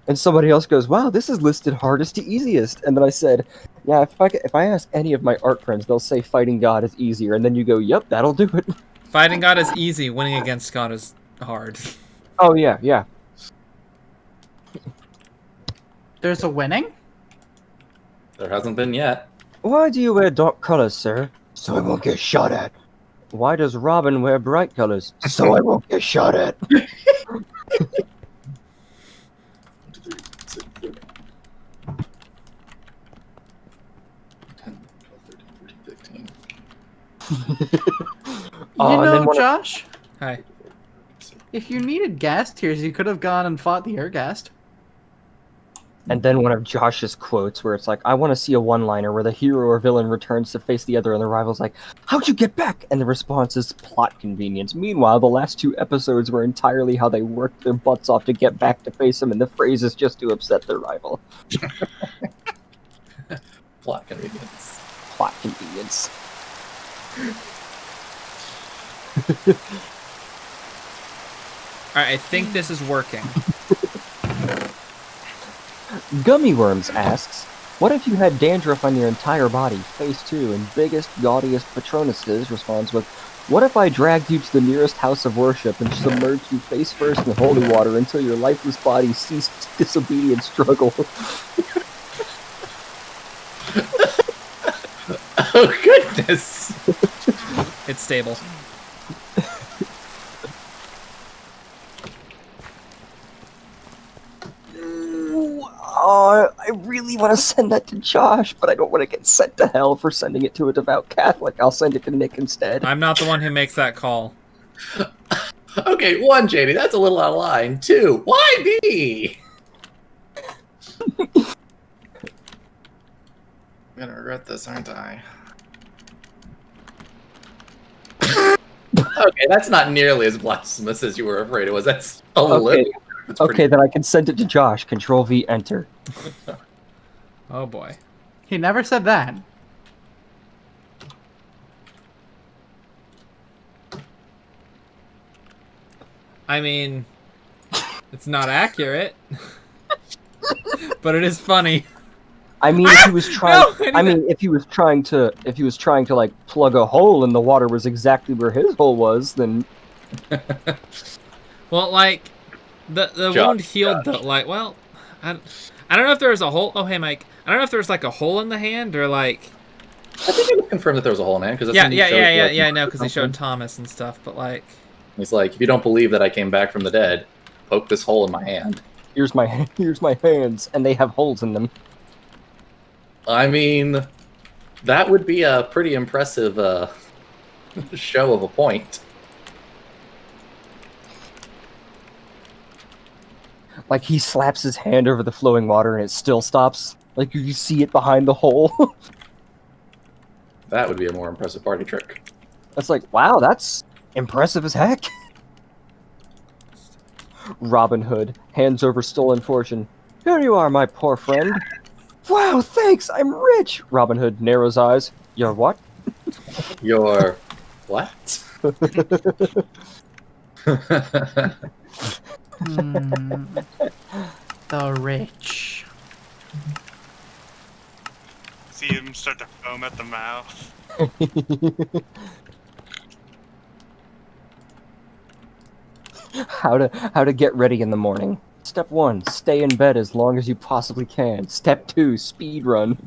And somebody else goes, wow, this is listed hardest to easiest. And then I said, yeah, if I ask any of my art friends, they'll say fighting God is easier. And then you go, yep, that'll do it. Fighting God is easy. Winning against God is hard. Oh, yeah. There's a winning? There hasn't been yet. Why do you wear dark colors, sir? So I won't get shot at. Why does Robin wear bright colors? So I won't get shot at. 1, 2, 3, 6, 7, 10, 12, 13, 14, 15. You and then know, Josh, Hi. if you needed gas tiers, you could have gone and fought the Airghast. And then one of Josh's quotes where it's like, I want to see a one-liner where the hero or villain returns to face the other and the rival's like, how'd you get back? And the response is plot convenience. Meanwhile, the last 2 episodes were entirely how they worked their butts off to get back to face him, and the phrase is just to upset their rival. Plot convenience. Plot convenience. Alright, I think this is working. Gummy Worms asks, what if you had dandruff on your entire body? Phase 2, and biggest, gaudiest Patronuses responds with, what if I dragged you to the nearest house of worship and submerged you face first in holy water until your lifeless body ceased its disobedient struggle? Oh, goodness! It's stable. I really want to send that to Josh, but I don't want to get sent to hell for sending it to a devout Catholic. I'll send it to Nick instead. I'm not the one who makes that call. Okay, 1, JD, that's a little out of line. 2, why me? I'm gonna regret this, aren't I? Okay, that's not nearly as blasphemous as you were afraid it was. That's a little. It's Okay, pretty- then I can send it to Josh. Control V, enter. Oh boy. He never said that. I mean, it's not accurate, but it is funny. I mean, if he was trying. No, I mean, if he was trying to like plug a hole and the water was exactly where his hole was, then Well, like the Josh, wound healed Josh. though. Like, well, I don't know if there was a hole. Oh, hey, Mike. I don't know if there was like a hole in the hand or like. I think it was confirmed that there was a hole in it because Yeah. I know because he showed Thomas and stuff, but like. He's like, if you don't believe that I came back from the dead, poke this hole in my hand. here's my hands, and they have holes in them. I mean, that would be a pretty impressive show of a point. Like he slaps his hand over the flowing water and it still stops. Like you see it behind the hole. That would be a more impressive party trick. That's like, wow, that's impressive as heck. Robin Hood hands over stolen fortune. Here you are, my poor friend. Wow, thanks, I'm rich. Robin Hood narrows eyes. You're what? Your what? The rich. See him start to foam at the mouth. How to get ready in the morning. Step 1, stay in bed as long as you possibly can. Step 2, speed run.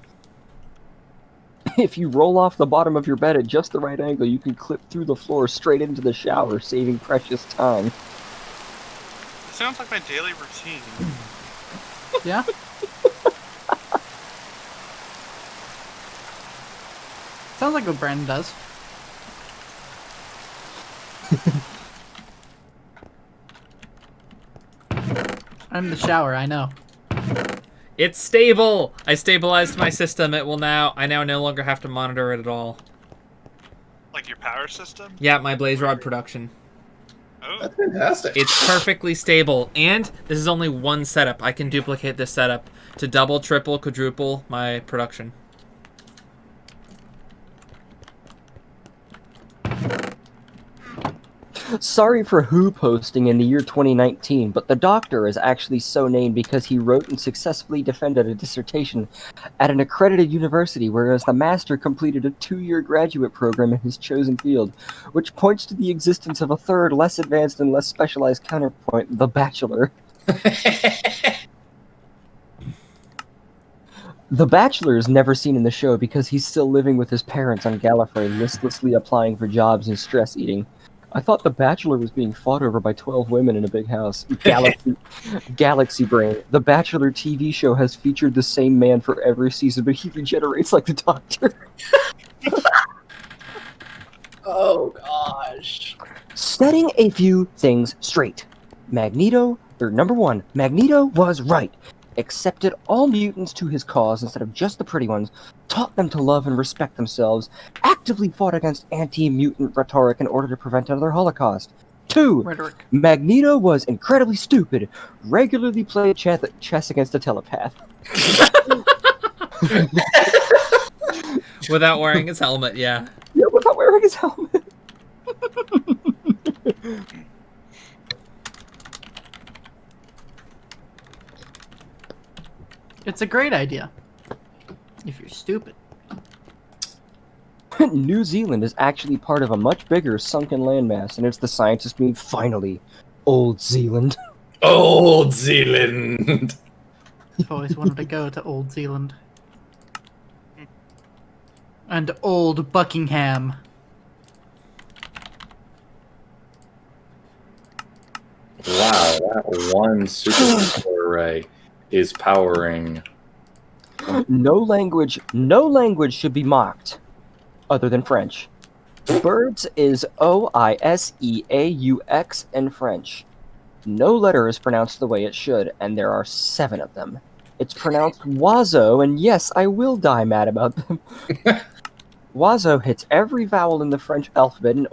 If you roll off the bottom of your bed at just the right angle, you can clip through the floor straight into the shower, saving precious time. It sounds like my daily routine. Yeah? Sounds like what Brandon does. I'm in the shower, I know. It's stable! I stabilized my system. I now no longer have to monitor it at all. Like your power system? Yeah, my blaze rod production. Oh, That's fantastic. It's perfectly stable, and this is only one setup. I can duplicate this setup to double, triple, quadruple my production. Sorry for Who posting in the year 2019, but the doctor is actually so named because he wrote and successfully defended a dissertation at an accredited university, whereas the master completed a 2-year graduate program in his chosen field, which points to the existence of a third, less advanced and less specialized counterpoint, the bachelor. The Bachelor is never seen in the show because he's still living with his parents on Gallifrey, listlessly applying for jobs and stress eating. I thought The Bachelor was being fought over by 12 women in a big house. Galaxy Brain. The Bachelor TV show has featured the same man for every season, but he regenerates like the Doctor. Oh gosh. Setting a few things straight. Number 1, Magneto was right. Accepted all mutants to his cause instead of just the pretty ones, taught them to love and respect themselves, actively fought against anti-mutant rhetoric in order to prevent another Holocaust. 2, Rhetoric. Magneto was incredibly stupid, regularly played chess against a telepath. Without wearing his helmet, yeah. Yeah, without wearing his helmet. It's a great idea. If you're stupid. New Zealand is actually part of a much bigger sunken landmass, and it's the scientist meme, finally. Old Zealand. Old Zealand. I've always wanted to go to Old Zealand. And Old Buckingham. Wow, that one super array is powering No language should be mocked, other than French. Birds is Oiseaux in French. No letter is pronounced the way it should, and there are 7 of them. It's pronounced oiseau, and yes, I will die mad about them. Oiseau hits every vowel in the French alphabet and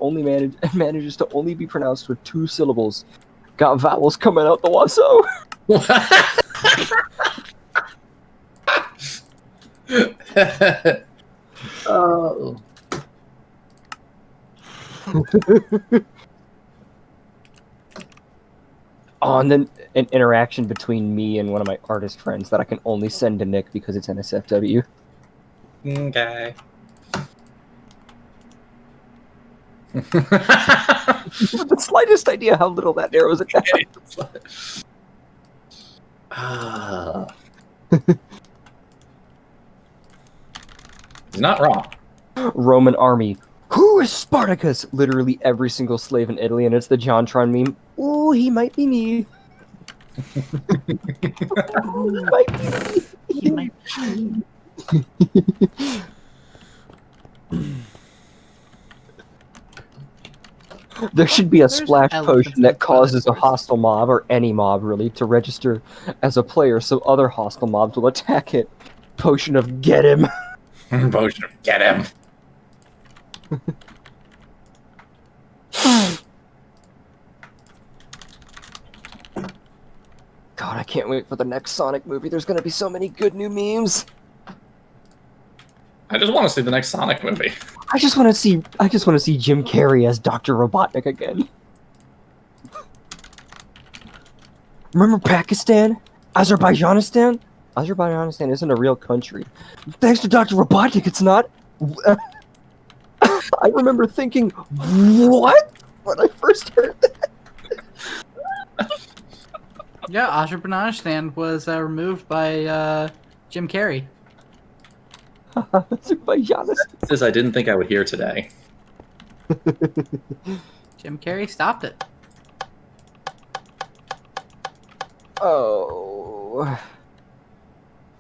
manages to only be pronounced with 2 syllables. Got vowels coming out the oiseau. Oh. Oh, and then an interaction between me and one of my artist friends that I can only send to Nick because it's NSFW. Okay. The slightest idea how little that narrows it down. He's not wrong. Roman army. Who is Spartacus? Literally every single slave in Italy, and it's the JonTron meme. Ooh, he might be me. Ooh, he might be me. There should be a splash potion that causes a hostile mob, or any mob really, to register as a player so other hostile mobs will attack it. Potion of get him. Potion of get him. God, I can't wait for the next Sonic movie. There's gonna be so many good new memes. I just want to see the next Sonic movie. I just want to see Jim Carrey as Dr. Robotnik again. Remember Pakistan? Azerbaijanistan? Azerbaijanistan isn't a real country. Thanks to Dr. Robotnik, it's not. I remember thinking, what? When I first heard that. Yeah, Azerbaijan was removed by Jim Carrey. Azerbaijanistan. This I didn't think I would hear today. Jim Carrey stopped it. Oh.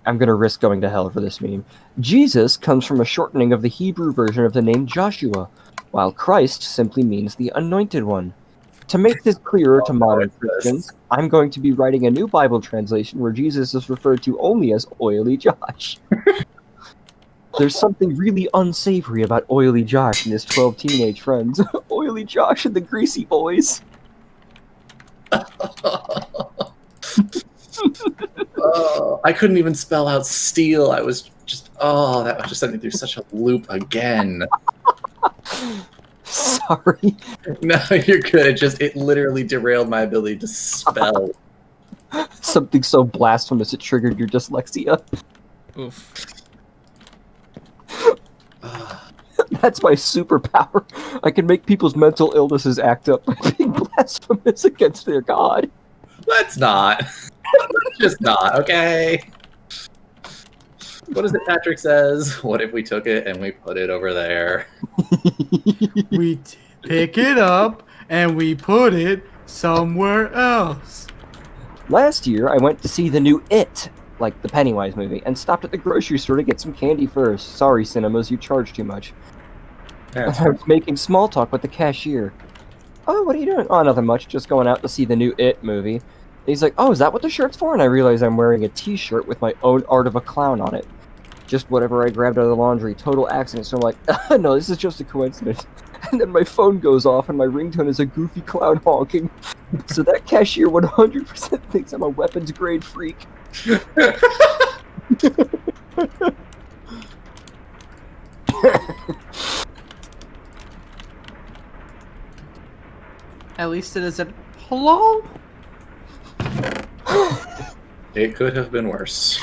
I'm gonna risk going to hell for this meme. Jesus comes from a shortening of the Hebrew version of the name Joshua, while Christ simply means the Anointed One. To make this clearer to modern Christians, I'm going to be writing a new Bible translation where Jesus is referred to only as Oily Josh. There's something really unsavory about Oily Josh and his 12 teenage friends. Oily Josh and the Greasy Boys. I couldn't even spell out steel. I was just, that was just sent me through such a loop again. Sorry. No, you're good. It literally derailed my ability to spell. Something so blasphemous it triggered your dyslexia. Oof. That's my superpower. I can make people's mental illnesses act up by being blasphemous against their god. Let's not. Let's just not, okay? What is it Patrick says? What if we took it and we put it over there? We pick it up and we put it somewhere else. Last year, I went to see the new It, like the Pennywise movie, and stopped at the grocery store to get some candy first. Sorry, cinemas, you charge too much. Yeah, I was making small talk with the cashier. Oh, what are you doing? Oh, nothing much. Just going out to see the new It movie. And he's like, oh, is that what the shirt's for? And I realize I'm wearing a t-shirt with my own art of a clown on it. Just whatever I grabbed out of the laundry. Total accident. So I'm like, no, this is just a coincidence. And then my phone goes off and my ringtone is a goofy clown honking. So that cashier 100% thinks I'm a weapons grade freak. At least it isn't. Hello? it could have been worse.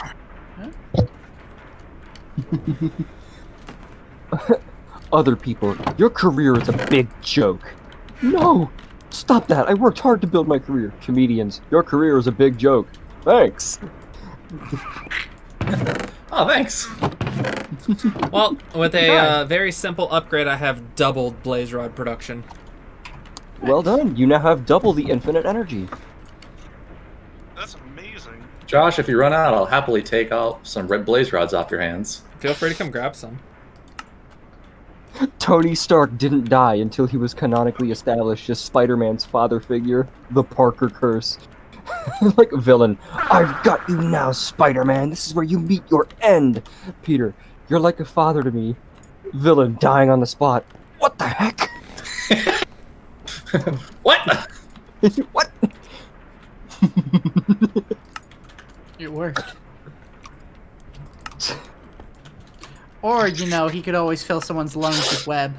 Other people, your career is a big joke. No! Stop that! I worked hard to build my career. Comedians, your career is a big joke. Thanks! Oh, thanks. Well, with a very simple upgrade, I have doubled Blaze Rod production. Well done, you now have double the infinite energy. That's amazing. Josh, if you run out, I'll happily take out some red blaze rods off your hands. Feel free to come grab some. Tony Stark didn't die until he was canonically established as Spider-Man's father figure, the Parker Curse. Like a villain. I've got you now, Spider-Man. This is where you meet your end. Peter, you're like a father to me. Villain dying on the spot. What the heck? What? What? It worked. Or, you know, he could always fill someone's lungs with web.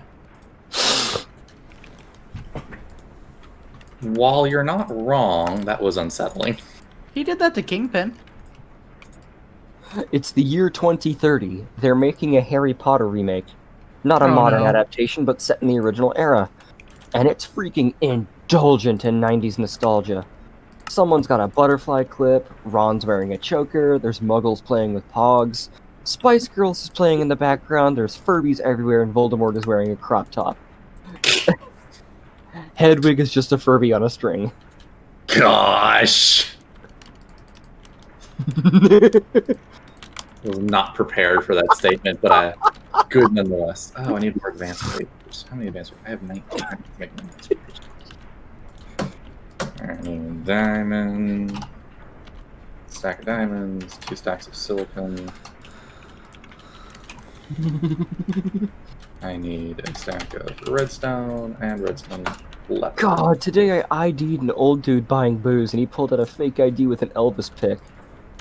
While you're not wrong, that was unsettling. He did that to Kingpin. It's the year 2030. They're making a Harry Potter remake. Not a Oh, modern no. adaptation, but set in the original era. And it's freaking indulgent in 90s nostalgia. Someone's got a butterfly clip, Ron's wearing a choker, there's muggles playing with pogs, Spice Girls is playing in the background, there's Furbies everywhere, and Voldemort is wearing a crop top. Hedwig is just a Furby on a string. Gosh! Was not prepared for that statement, but good nonetheless. Oh, I need more advanced papers. How many advanced papers? I have 19. I need to make more advanced papers. I need a diamond. Stack of diamonds. 2 stacks of silicon. I need a stack of redstone and redstone left. God, today I ID'd an old dude buying booze, and he pulled out a fake ID with an Elvis pic.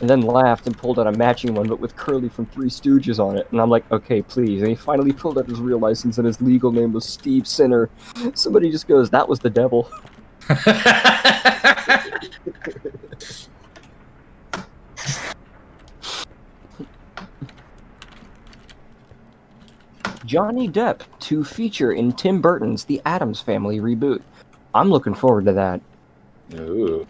And then laughed and pulled out a matching one, but with Curly from Three Stooges on it. And I'm like, okay, please. And he finally pulled out his real license, and his legal name was Steve Sinner. Somebody just goes, that was the devil. Johnny Depp to feature in Tim Burton's The Addams Family reboot. I'm looking forward to that. Ooh.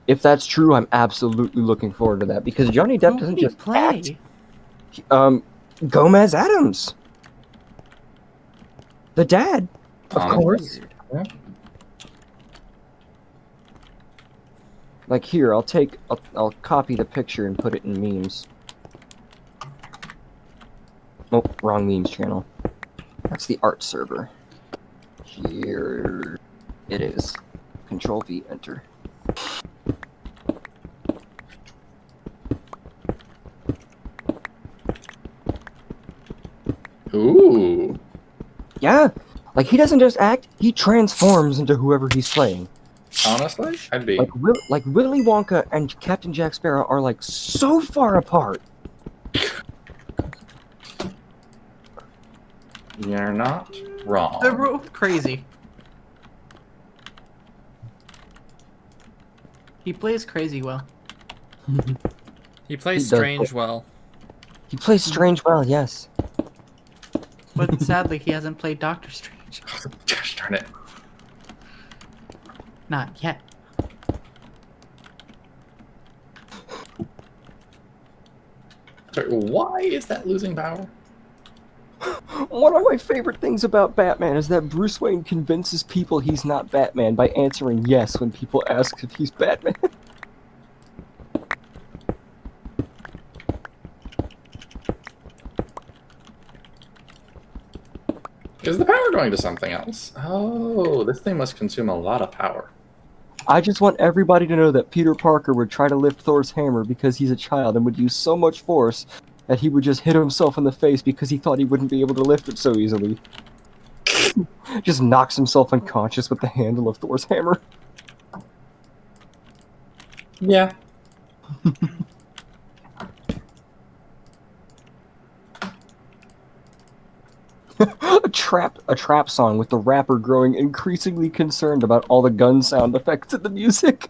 If that's true, I'm absolutely looking forward to that, because Johnny Depp Who doesn't would he just play? act. Gomez Addams. The dad, of course. Yeah. Like here, I'll copy the picture and put it in memes. Oh, wrong memes channel. That's the art server. Here it is. Control V, enter. Ooh. Yeah, like he doesn't just act; he transforms into whoever he's playing. Honestly, I'd be. Like Willy Wonka and Captain Jack Sparrow are like so far apart. You're not wrong. They're both crazy. He plays crazy well. He plays He does Strange well. He plays Strange well, yes. But sadly, he hasn't played Doctor Strange. Gosh darn it. Not yet. Sorry, why is that losing power? One of my favorite things about Batman is that Bruce Wayne convinces people he's not Batman by answering yes when people ask if he's Batman. Is the power going to something else? Oh, this thing must consume a lot of power. I just want everybody to know that Peter Parker would try to lift Thor's hammer because he's a child and would use so much force that he would just hit himself in the face because he thought he wouldn't be able to lift it so easily. Just knocks himself unconscious with the handle of Thor's hammer. Yeah. a trap song with the rapper growing increasingly concerned about all the gun sound effects in the music.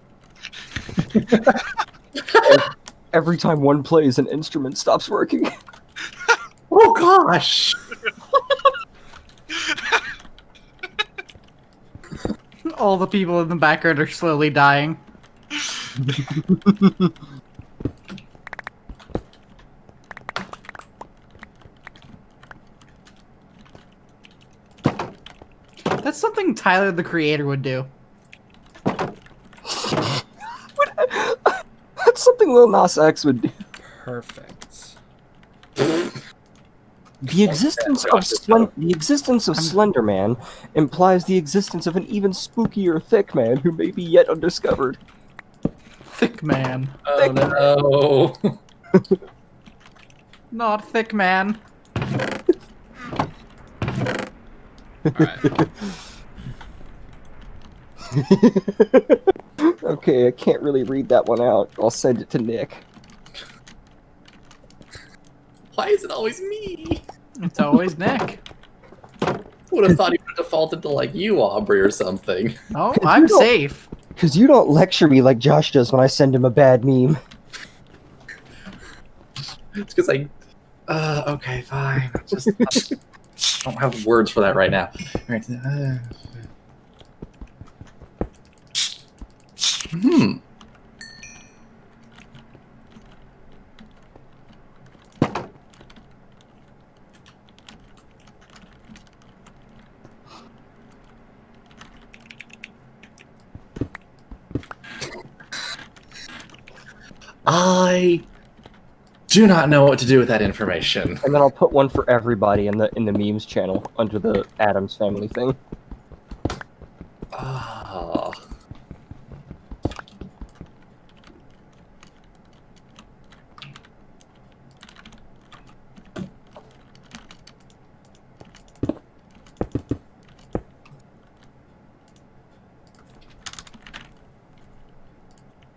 Every time one plays, an instrument stops working. Oh gosh. All the people in the background are slowly dying. That's something Tyler the Creator would do. That's something anything Lil Nas X would do. Perfect. The existence of Slender Man implies the existence of an even spookier Thick Man who may be yet undiscovered. Thick man. Oh no. Not thick man. Alright. Okay, I can't really read that one out. I'll send it to Nick. Why is it always me? It's always Nick. Would have thought he would have defaulted to like you, Aubrey, or something. Oh, I'm don't- safe. Because you don't lecture me like Josh does when I send him a bad meme. It's because okay, fine. Just I don't have words for that right now. Right. I do not know what to do with that information. And then I'll put one for everybody in the memes channel under the Addams Family thing. Ah.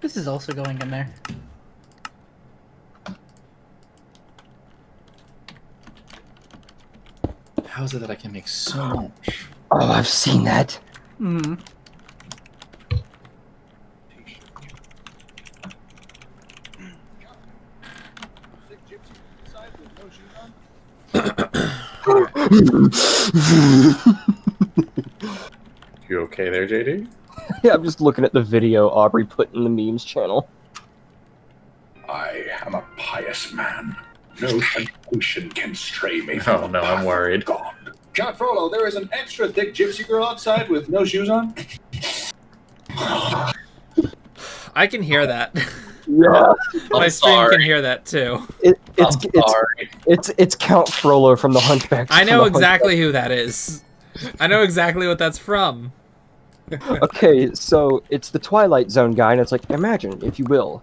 This is also going in there. How is it that I can make so much? Oh, I've seen that. Hmm. You okay there, JD? Yeah, I'm just looking at the video Aubrey put in the memes channel. I am a pious man. No temptation can stray me Oh, from no, the I'm path worried. of God. John Frollo, there is an extra thick gypsy girl outside with no shoes on. I can hear that. Yeah, My I'm stream sorry. can hear that too. it's Count Frollo from the Hunchback. I know exactly who that is. I know exactly what that's from. Okay, so it's the Twilight Zone guy, and it's like, imagine, if you will,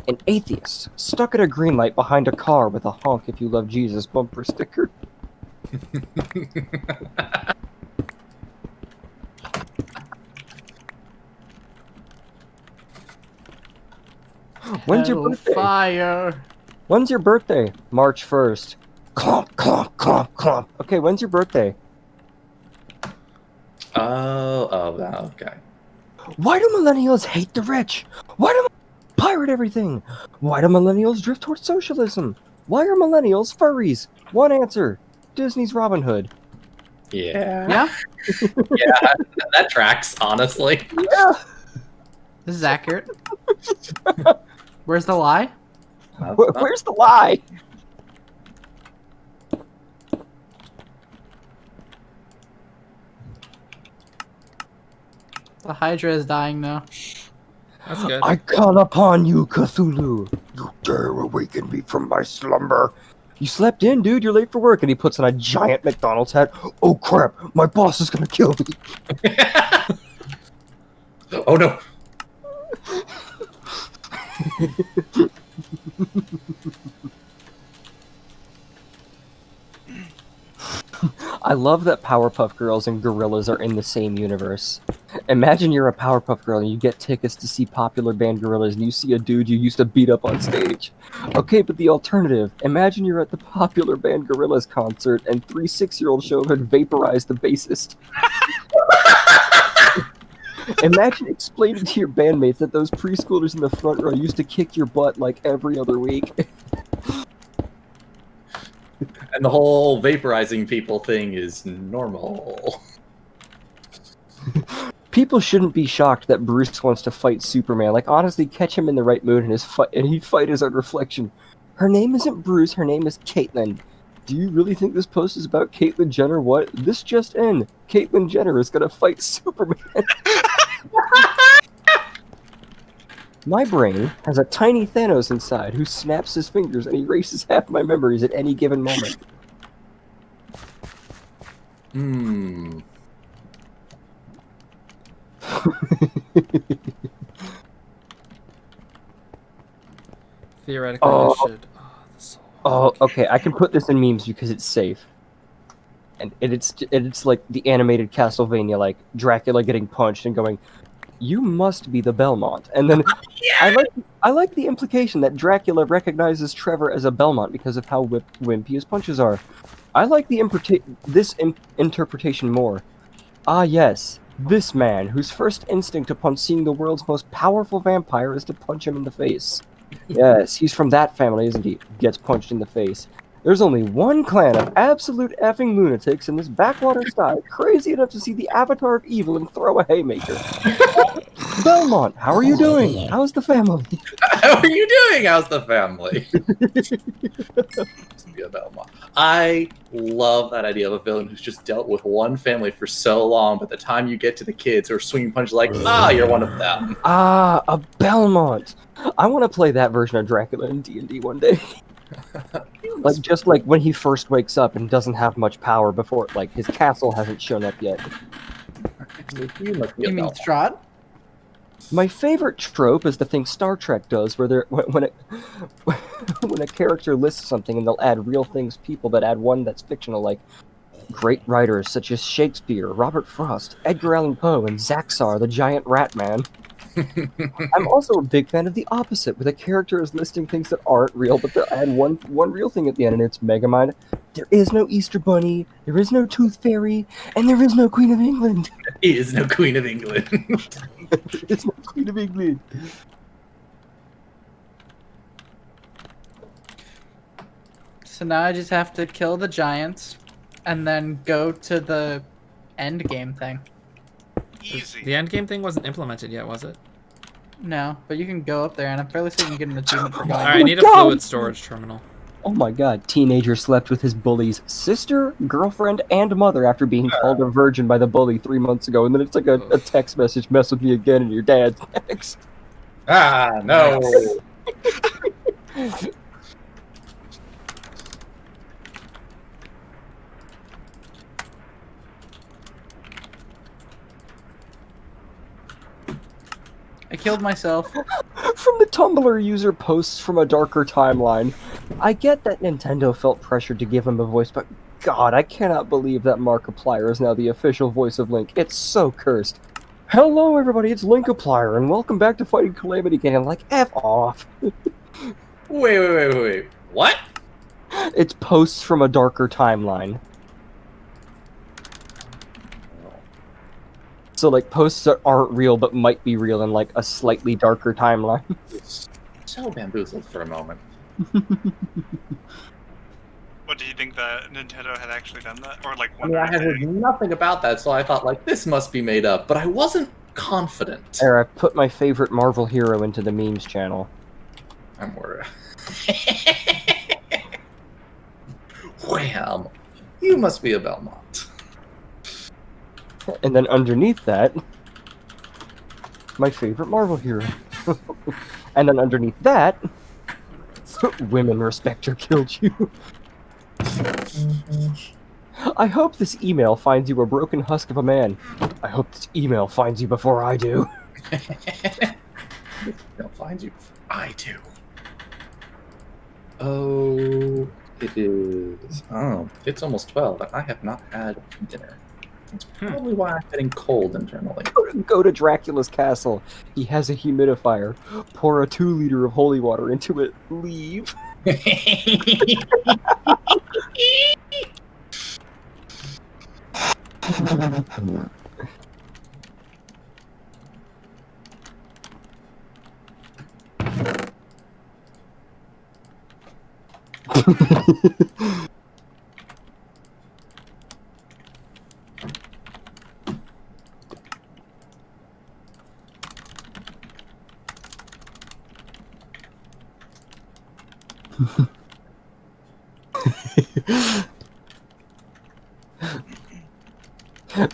an atheist stuck at a green light behind a car with a "honk if you love Jesus" bumper sticker. When's your birthday? Fire. When's your birthday? March 1st. Clomp, clomp, clomp, clomp. Okay, when's your birthday? Okay. Why do millennials hate the rich? Why do pirate everything? Why do millennials drift towards socialism? Why are millennials furries? One answer. Disney's Robin Hood. Yeah. Yeah, Yeah, that tracks, honestly. Yeah. this is accurate. Where's the lie? Where's the lie? The Hydra is dying now. That's good. I call upon you, Cthulhu. You dare awaken me from my slumber. You slept in, dude. You're late for work. And he puts on a giant McDonald's hat. Oh, crap. My boss is going to kill me. Oh no. I love that Powerpuff Girls and Gorillas are in the same universe. Imagine you're a Powerpuff Girl and you get tickets to see popular band Gorillas and you see a dude you used to beat up on stage. Okay, but the alternative, imagine you're at the popular band Gorillas concert and 3 6-year-olds show up and vaporize the bassist. Imagine explaining to your bandmates that those preschoolers in the front row used to kick your butt like every other week. And the whole vaporizing people thing is normal. People shouldn't be shocked that Bruce wants to fight Superman. Like, honestly, catch him in the right mood and he'd fight his own reflection. Her name isn't Bruce, her name is Caitlyn. Do you really think this post is about Caitlyn Jenner? What? This just in. Caitlyn Jenner is gonna fight Superman. My brain has a tiny Thanos inside who snaps his fingers and erases half my memories at any given moment. Hmm. Theoretically, Oh. this should. Oh, the soul. Oh, okay, I can put this in memes because it's safe. And it's like the animated Castlevania, like Dracula getting punched and going, "You must be the Belmont." And then I like the implication that Dracula recognizes Trevor as a Belmont because of how wimpy his punches are. I like this interpretation more. Ah, yes, this man whose first instinct upon seeing the world's most powerful vampire is to punch him in the face. Yes, he's from that family, isn't he? Gets punched in the face. There's only one clan of absolute effing lunatics in this backwater sky crazy enough to see the avatar of evil and throw a haymaker. Belmont, how are you doing? How's the family? How are you doing? How's the family? Yeah, Belmont. I love that idea of a villain who's just dealt with one family for so long, but the time you get to the kids who are swinging punches like, you're one of them. Ah, a Belmont. I want to play that version of Dracula in D&D one day. Like, just like when he first wakes up and doesn't have much power before, like, his castle hasn't shown up yet. You must be a You mean Belmont. Strahd? My favorite trope is the thing Star Trek does, where when a character lists something and they'll add real things, people, but add one that's fictional, like great writers such as Shakespeare, Robert Frost, Edgar Allan Poe, and Zaxxar, the giant rat man. I'm also a big fan of the opposite, where the character is listing things that aren't real, but they'll add one real thing at the end, and it's Megamind. There is no Easter Bunny, there is no Tooth Fairy, and there is no Queen of England. He is no Queen of England. There is no Queen of England. So now I just have to kill the giants, and then go to the end game thing. Easy. The end game thing wasn't implemented yet, was it? No, but you can go up there, and I'm fairly certain you can get an achievement for going. All right, I need a God. fluid storage terminal. Oh my god, teenager slept with his bully's sister, girlfriend, and mother after being called a virgin by the bully 3 months ago, and then it's like a text message, mess with me again, and your dad's next. No. I killed myself. From the Tumblr user posts from a darker timeline. I get that Nintendo felt pressured to give him a voice, but god, I cannot believe that Markiplier is now the official voice of Link. It's so cursed. Hello everybody, it's Linkiplier, and welcome back to Fighting Calamity King. Like, F off. Wait. What? It's posts from a darker timeline. So, like, posts that aren't real but might be real in, like, a slightly darker timeline. So bamboozled for a moment. What, do you think that Nintendo had actually done that? Or, like, I mean, I had heard wondered nothing about that, so I thought, like, this must be made up, but I wasn't confident. There, I put my favorite Marvel hero into the memes channel. I'm worried. Wham! You must be a Belmont. And then underneath that, my favorite Marvel hero. And then underneath that, women respect or killed you. I hope this email finds you a broken husk of a man. I hope this email finds you before I do. They'll find you before I do. Oh, it is. Oh, it's almost 12, and I have not had dinner. That's probably why I'm getting cold internally. Go to Dracula's castle. He has a humidifier. Pour a 2-liter of holy water into it. Leave.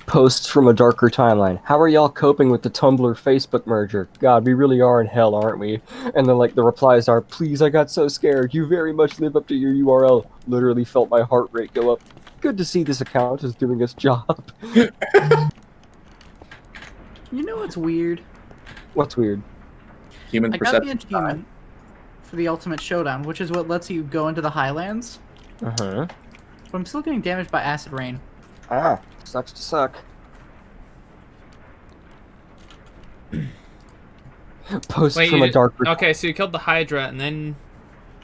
Posts from a darker timeline. How are y'all coping with the Tumblr Facebook merger? God, we really are in hell, aren't we? And then like the replies are, please, I got so scared. You very much live up to your URL. Literally felt my heart rate go up. Good to see this account is doing its job. You know what's weird? What's weird? Human I got the perception. achievement for the Ultimate Showdown, which is what lets you go into the Highlands. Uh-huh. But I'm still getting damaged by acid rain. Ah, sucks to suck. Posts Wait, from a darker... Okay, so you killed the Hydra, and then...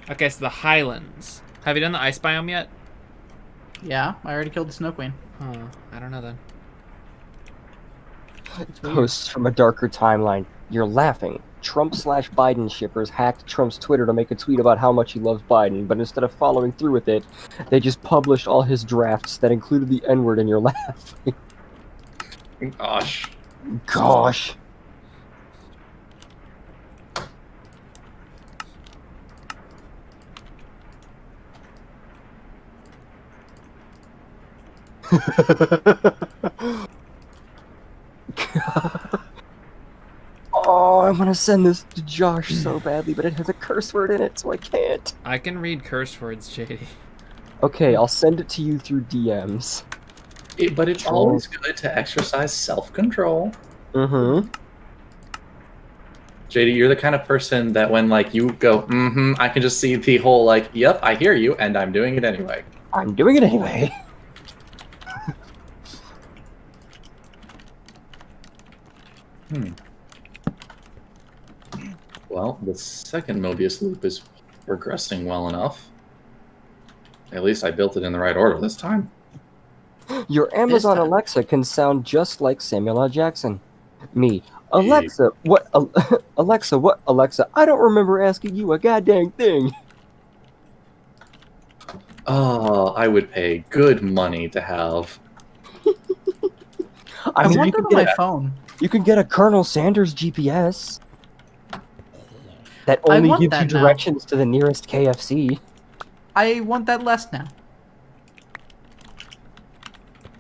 Okay, so the Highlands. Have you done the ice biome yet? Yeah, I already killed the Snow Queen. Huh, I don't know then. Posts from a darker timeline. You're laughing. Trump/Biden shippers hacked Trump's Twitter to make a tweet about how much he loves Biden, but instead of following through with it, they just published all his drafts that included the N-word, and you're laughing. Gosh. Gosh. Oh, I want to send this to Josh so badly, but it has a curse word in it, so I can't. I can read curse words, JD. Okay, I'll send it to you through DMs. But it's always good to exercise self-control. Mm-hmm. JD, you're the kind of person that when, like, you go, I can just see the whole, like, yep, I hear you, and I'm doing it anyway. I'm doing it anyway. Well, the second Mobius loop is progressing well enough. At least I built it in the right order this time. Your Amazon time. Alexa can sound just like Samuel L. Jackson. Me. Alexa, what? Alexa, what? Alexa, I don't remember asking you a goddamn thing. Oh, I would pay good money to have. I mean, want you that can on get my phone. You can get a Colonel Sanders GPS that I only want gives you that now. directions to the nearest KFC. I want that less now.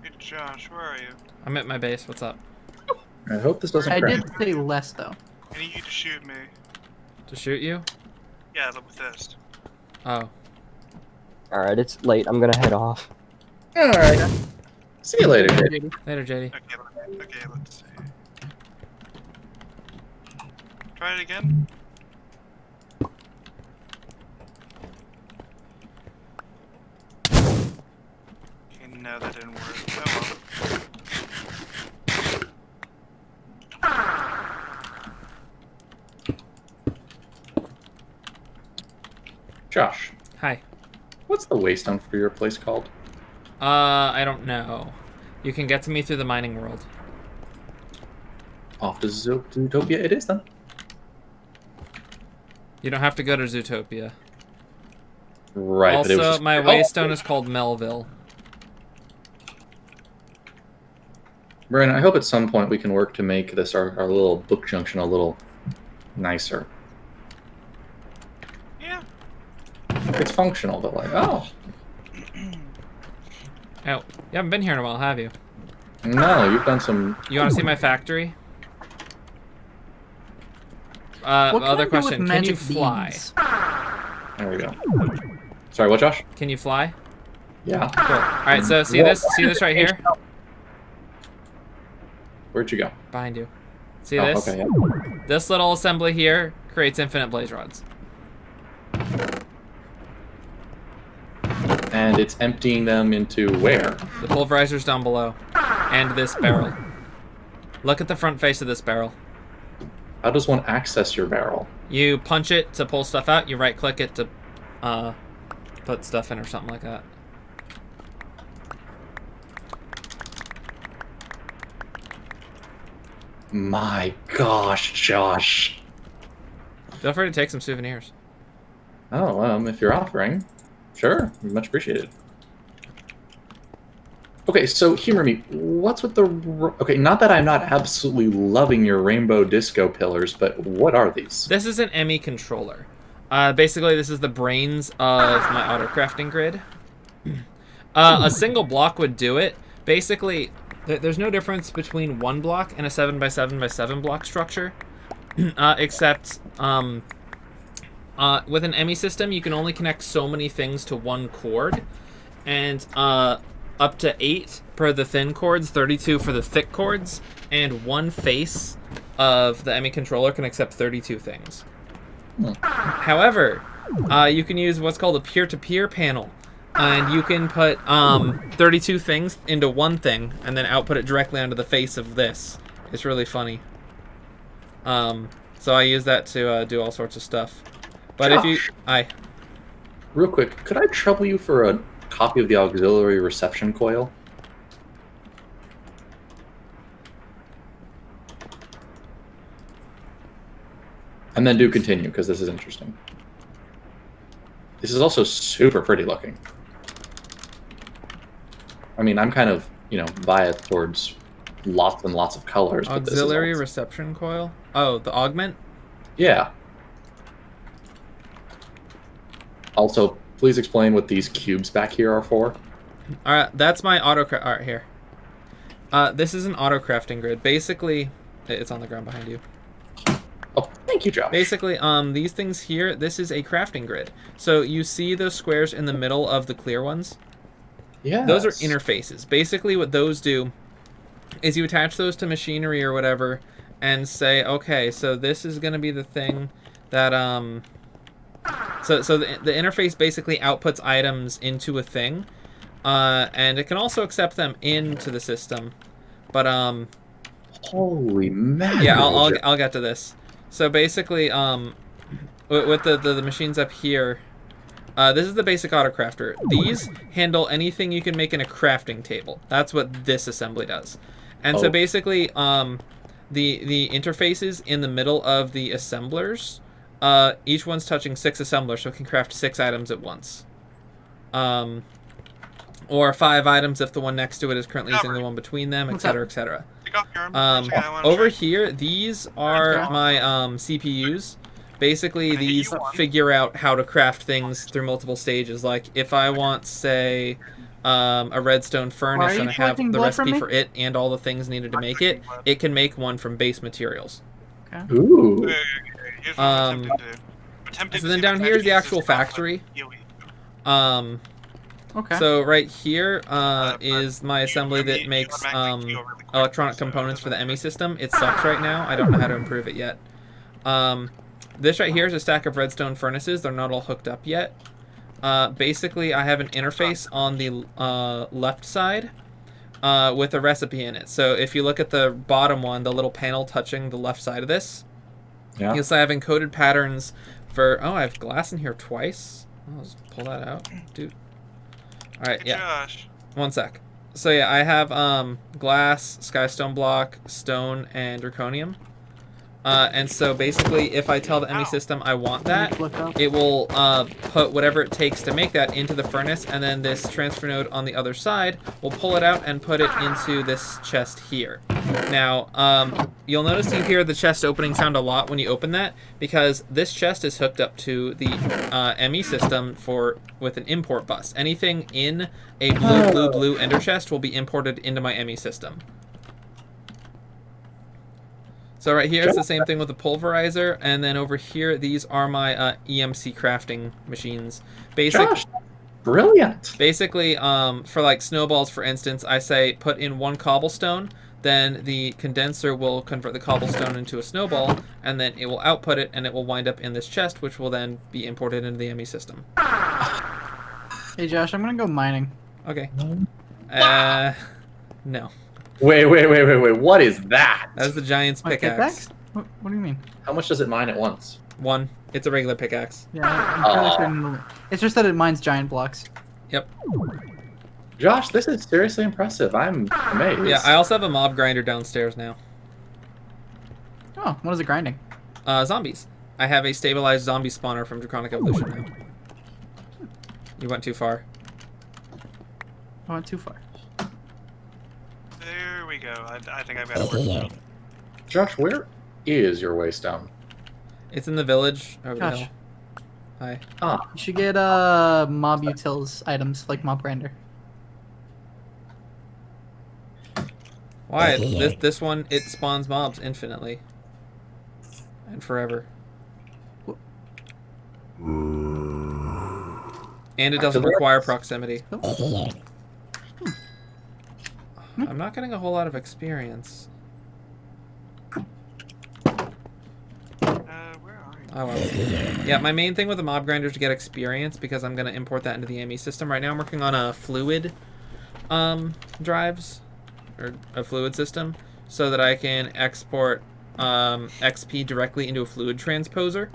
Hey, Josh, where are you? I'm at my base. What's up? I hope this doesn't I crash. did say less though. I need you to shoot me. To shoot you? Yeah, the fist. Oh. Alright, it's late. I'm gonna head off. Alright. See you later, kid. Later, JD. Okay, let's see. Try it again. Okay, no, that didn't work. Oh well. Josh, Hi. what's the waystone for your place called? I don't know. You can get to me through the mining world. Off to Zootopia it is then. You don't have to go to Zootopia. Right, but it was Also, just... my waystone is called Melville. Brian, I hope at some point we can work to make this our little book junction a little nicer. Yeah. It's functional, but like, oh. Oh, you haven't been here in a while, have you? No, you've done some... You want to see my factory? What can I Other do with question. Can you magic fly? beans? There we go. Sorry, what, Josh? Can you fly? Yeah. Cool. Alright, so see this right here? Where'd you go? Behind you. See Oh, this? okay, yeah. This little assembly here creates infinite blaze rods. And it's emptying them into where? The pulverizer's down below. And this barrel. Look at the front face of this barrel. How does one access your barrel? You punch it to pull stuff out, you right click it to put stuff in or something like that. My gosh, Josh. Feel free to take some souvenirs. Oh, if you're offering, sure, much appreciated. Okay, so humor me. What's with the... Okay, not that I'm not absolutely loving your rainbow disco pillars, but what are these? This is an ME controller. Basically, this is the brains of my autocrafting grid. A single block would do it. Basically, There's no difference between 1 block and a 7x7x7 block structure, except with an ME system, you can only connect so many things to one cord, and up to 8 per the thin cords, 32 for the thick cords, and one face of the ME controller can accept 32 things. However, you can use what's called a peer-to-peer panel, and you can put 32 things into one thing and then output it directly onto the face of this. It's really funny. So I use that to do all sorts of stuff. But Josh, if you... real quick, could I trouble you for a copy of the auxiliary reception coil? And then do continue, because this is interesting. This is also super pretty looking. I mean, I'm kind of, biased towards lots and lots of colors. But Auxiliary this is reception coil? Oh, the augment? Yeah. Also, please explain what these cubes back here are for. Alright, that's my autocraft. Alright, here. This is an autocrafting grid. Basically, it's on the ground behind you. Oh, thank you, Josh. Basically, these things here, this is a crafting grid. So you see those squares in the middle of the clear ones? Yeah. Those are interfaces. Basically, what those do is you attach those to machinery or whatever and say, okay, so this is going to be the thing that, so the interface basically outputs items into a thing, and it can also accept them into the system, but, holy man. yeah, I'll get to this. So basically, with the machines up here, this is the basic autocrafter. These handle anything you can make in a crafting table. That's what this assembly does. And so basically, the interfaces in the middle of the assemblers, each one's touching 6 assemblers, so it can craft 6 items at once. Or 5 items if the one next to it is currently using the one between them, etc., etc. Over here, these are my CPUs. Basically, these figure out how to craft things through multiple stages. Like, if I want, say, a redstone furnace and I have the recipe for it and all the things needed to make it, it can make one from base materials. Okay. Ooh. So then down here is the actual factory. Okay. So right here is my assembly that makes electronic components for the ME system. It sucks right now. I don't know how to improve it yet. This right here is a stack of redstone furnaces. They're not all hooked up yet. Basically, I have an interface on the left side with a recipe in it. So if you look at the bottom one, the little panel touching the left side of this, you'll see I have encoded patterns for... Oh, I have glass in here twice. I'll just pull that out. Dude. Alright, yeah. One sec. So yeah, I have glass, skystone block, stone, and draconium. And so basically, if I tell the ME system I want that, it will put whatever it takes to make that into the furnace, and then this transfer node on the other side will pull it out and put it into this chest here. Now, you'll notice you hear the chest opening sound a lot when you open that, because this chest is hooked up to the ME system with an import bus. Anything in a blue ender chest will be imported into my ME system. So right here, it's the same thing with the pulverizer, and then over here, these are my EMC crafting machines. Josh, brilliant. Basically, for like snowballs, for instance, I say put in 1 cobblestone, then the condenser will convert the cobblestone into a snowball, and then it will output it, and it will wind up in this chest, which will then be imported into the ME system. Hey Josh, I'm gonna go mining. Okay. No. Wait. What is that? That's the giant's My pickaxe. What do you mean? How much does it mine at once? 1. It's a regular pickaxe. Yeah, I'm fairly certain. It's just that it mines giant blocks. Yep. Josh, this is seriously impressive. I'm amazed. Yeah, I also have a mob grinder downstairs now. Oh, what is it grinding? Zombies. I have a stabilized zombie spawner from Draconic Evolution now. You went too far. I went too far. There we go. I think I've got it worked out. Josh, where is your waystone? It's in the village over the Josh. hill. Hi. You should get mob utils items like mob grinder. Why? This one, it spawns mobs infinitely. And forever. And it doesn't require proximity. I'm not getting a whole lot of experience. Where are you? Oh, well. Yeah, my main thing with the mob grinder is to get experience because I'm going to import that into the ME system. Right now I'm working on a fluid drives, or a fluid system, so that I can export XP directly into a fluid transposer.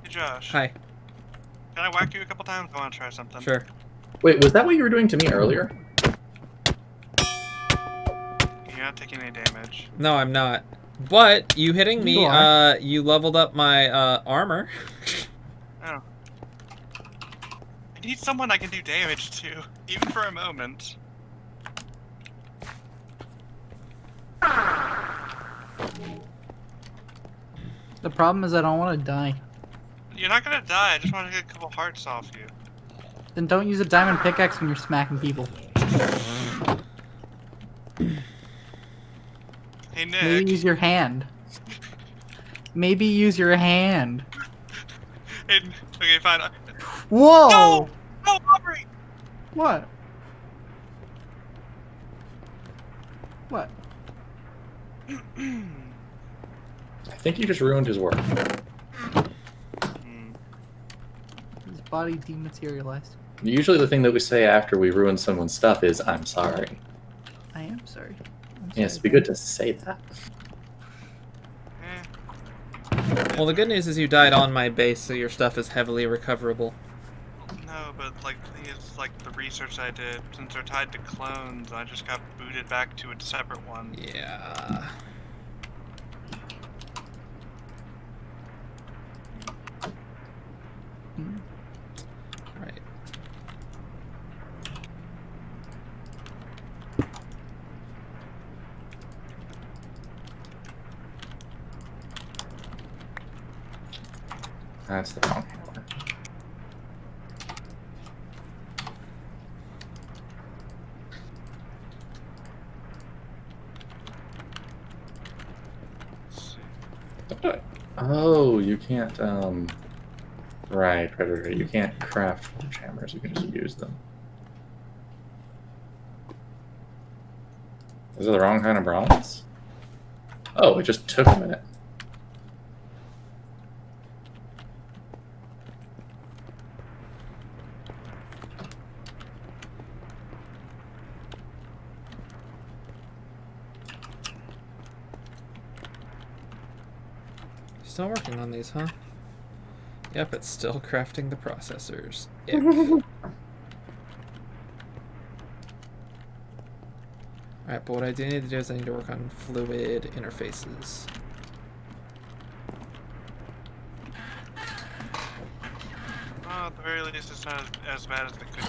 Hey Josh. Hi. Can I whack you a couple times? I want to try something. Sure. Wait, was that what you were doing to me earlier? You're not taking any damage. No, I'm not. But you hitting me, You are. you leveled up my armor. Oh. I need someone I can do damage to, even for a moment. The problem is I don't want to die. You're not gonna die, I just want to get a couple hearts off you. Then don't use a diamond pickaxe when you're smacking people. Hey Nick. Maybe use your hand. Maybe use your hand. Hey, okay, fine. Whoa! No! No, Aubrey! What? What? I think you just ruined his work. His body dematerialized. Usually the thing that we say after we ruin someone's stuff is, I'm sorry. I am sorry. Yes, it'd be good to say that. Well, the good news is you died on my base, so your stuff is heavily recoverable. No, but like the thing is, like the research I did, since they're tied to clones, I just got booted back to a separate one. Yeah. Right. That's the wrong hammer. Let's see. Oh, you can't, right. You can't craft forge hammers, you can just use them. Those are the wrong kind of bronze? Oh, it just took a minute. Still working on these, huh? Yep, it's still crafting the processors. Alright, but what I do need to do is I need to work on fluid interfaces. Well, at the very least, it's not as bad as it could be,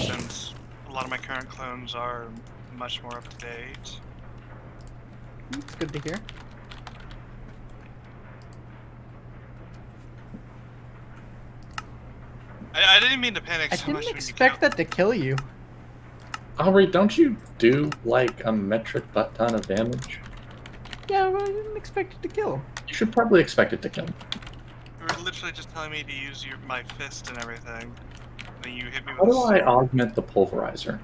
since a lot of my current clones are much more up to date. It's good to hear. I didn't mean to panic I so much. didn't when you expect killed- that to kill you. Aubrey, don't you do like a metric butt ton of damage? Yeah, well, I didn't expect it to kill. You should probably expect it to kill. You were literally just telling me to use my fist and everything. And then you hit me How with do a I sword. augment the pulverizer?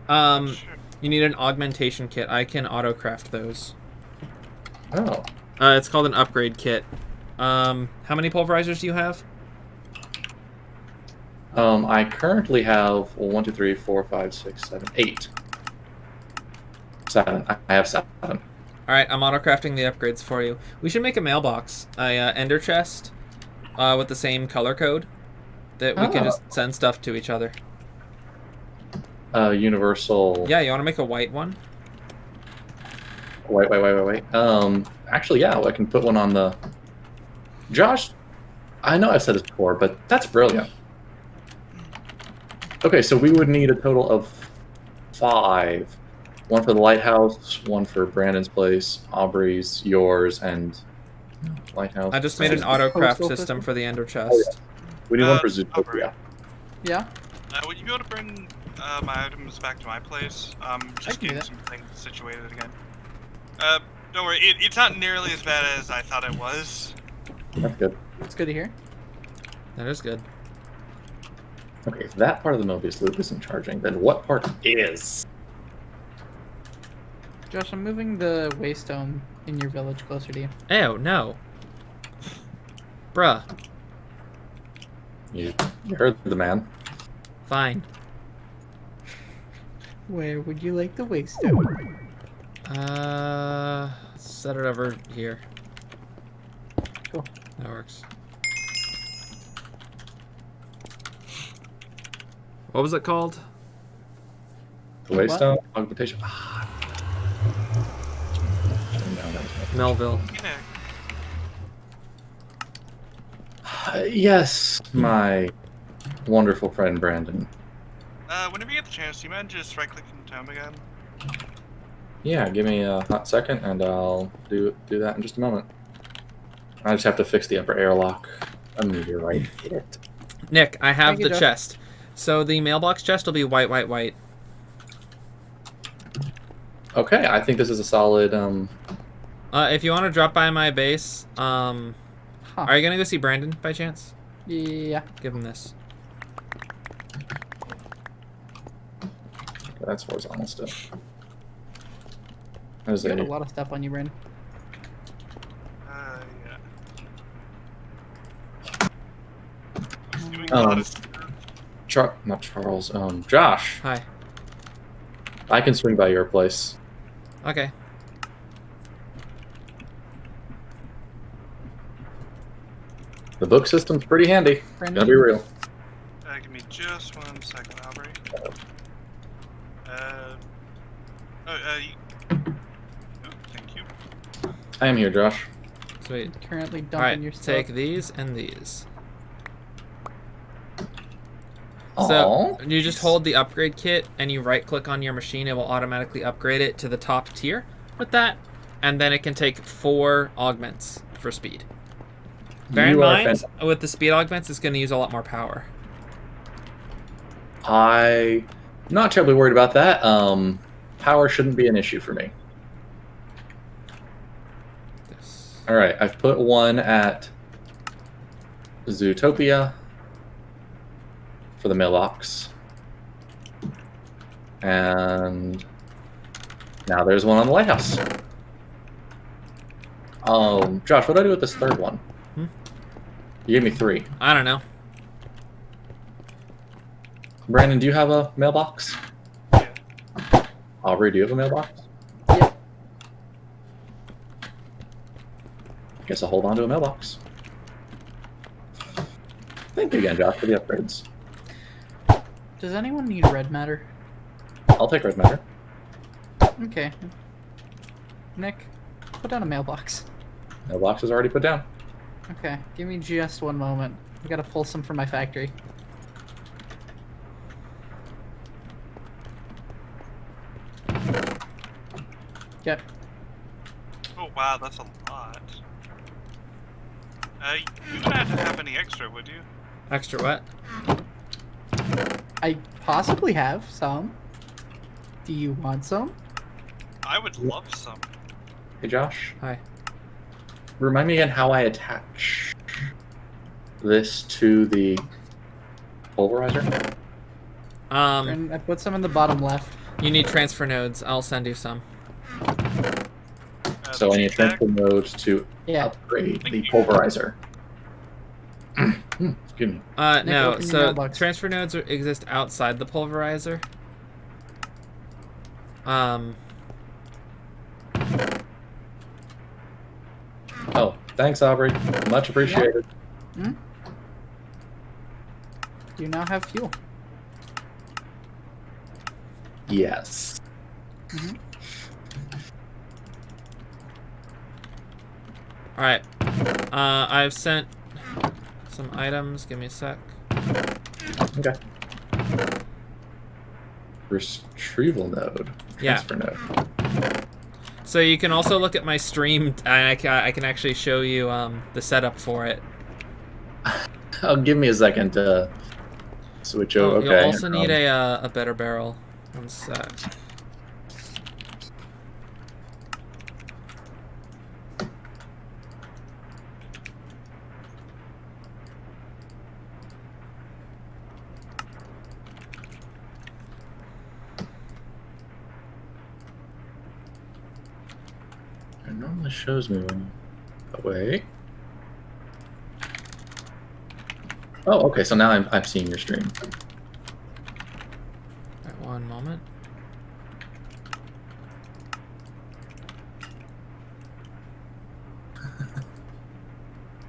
Sure. You need an augmentation kit. I can autocraft those. Oh, It's called an upgrade kit. How many pulverizers do you have? I currently have 1, 2, 3, 4, 5, 6, 7, 8. 7. I have 7. Alright, I'm autocrafting the upgrades for you. We should make a mailbox, a ender chest, with the same color code, that we can just send stuff to each other. Universal. Yeah, you want to make a white one? Wait. Actually, yeah, I can put one on the. Josh, I know I've said this before, but that's brilliant. Okay, so we would need a total of 5. One for the lighthouse, one for Brandon's place, Aubrey's, yours, and lighthouse. I just made an autocraft Postal system system? for the ender chest. We need one for Aubrey. Zootopia. Yeah? Would you be able to bring my items back to my place. Just can do getting that. some things situated again. Don't worry, it's not nearly as bad as I thought it was. That's good. It's good to hear. That is good. Okay, if that part of the Mobius loop isn't charging, then what part is? Josh, I'm moving the waystone in your village closer to you. Ew, no. Bruh. You heard the man. Fine. Where would you like the waystone? Set it over here. Cool. That works. What was it called? The Waystone augmentation. Melville. Yeah. Yes, my wonderful friend Brandon. Whenever you get the chance, do you mind just right-clicking the tome again? Yeah, give me a hot second, and I'll do that in just a moment. I just have to fix the upper airlock. A meteorite hit it. Nick, I have Thank you, the Joe. chest. So the mailbox chest will be white, white, white. Okay, I think this is a solid. If you want to drop by my base, are you gonna go see Brandon by chance? Yeah. Give him this. That's horizontal stuff. There's You got a a lot of stuff on you, Brandon. Yeah. I'm doing a lot of stuff. not Charles. Josh. Hi. I can swing by your place. Okay. The book system's pretty handy. Brandon? Gonna be real. Give me just 1 second, Aubrey. Thank you. I am here, Josh. Sweet. Currently dumping Alright, your stuff. take these and these. Aw. So you just hold the upgrade kit and you right click on your machine, it will automatically upgrade it to the top tier with that, and then it can take 4 augments for speed. Bear in You are mind, with the speed augments, it's going to use a lot more power. I'm not terribly worried about that. Power shouldn't be an issue for me. This. All right, I've put one at Zootopia for the mailbox, and now there's one on the lighthouse. Josh, what do I do with this third one? You gave me 3. I don't know. Brandon, do you have a mailbox? Yeah. Aubrey, do you have a mailbox? Yeah. Guess I'll hold on to a mailbox. Thank you again, Josh, for the upgrades. Does anyone need red matter? I'll take red matter. Okay. Nick, put down a mailbox. Mailbox is already put down. Okay, give me just one moment. I gotta pull some from my factory. Yep. Oh wow, that's a lot. You wouldn't have to have any extra, would you? Extra what? I possibly have some. Do you want some? I would love some. Hey, Josh. Hi. Remind me again how I attach this to the pulverizer. And I put some in the bottom left. You need transfer nodes. I'll send you some. So I need a transfer node to Yeah. upgrade Thank the you. pulverizer. Excuse me. Nick, No, open your so mailbox. transfer nodes exist outside the pulverizer. Oh, thanks, Aubrey. Much appreciated. Hmm? You now have fuel. Yes. Alright. I've sent some items. Give me a sec. Okay. Retrieval node. Yeah. Transfer node. So you can also look at my stream, and I can actually show you the setup for it. Oh, give me a second to Switch Oh, over. you'll Okay. also need a better barrel. One sec. It normally shows me when. Wait. Oh, okay. So now I'm seeing your stream. Right, one moment.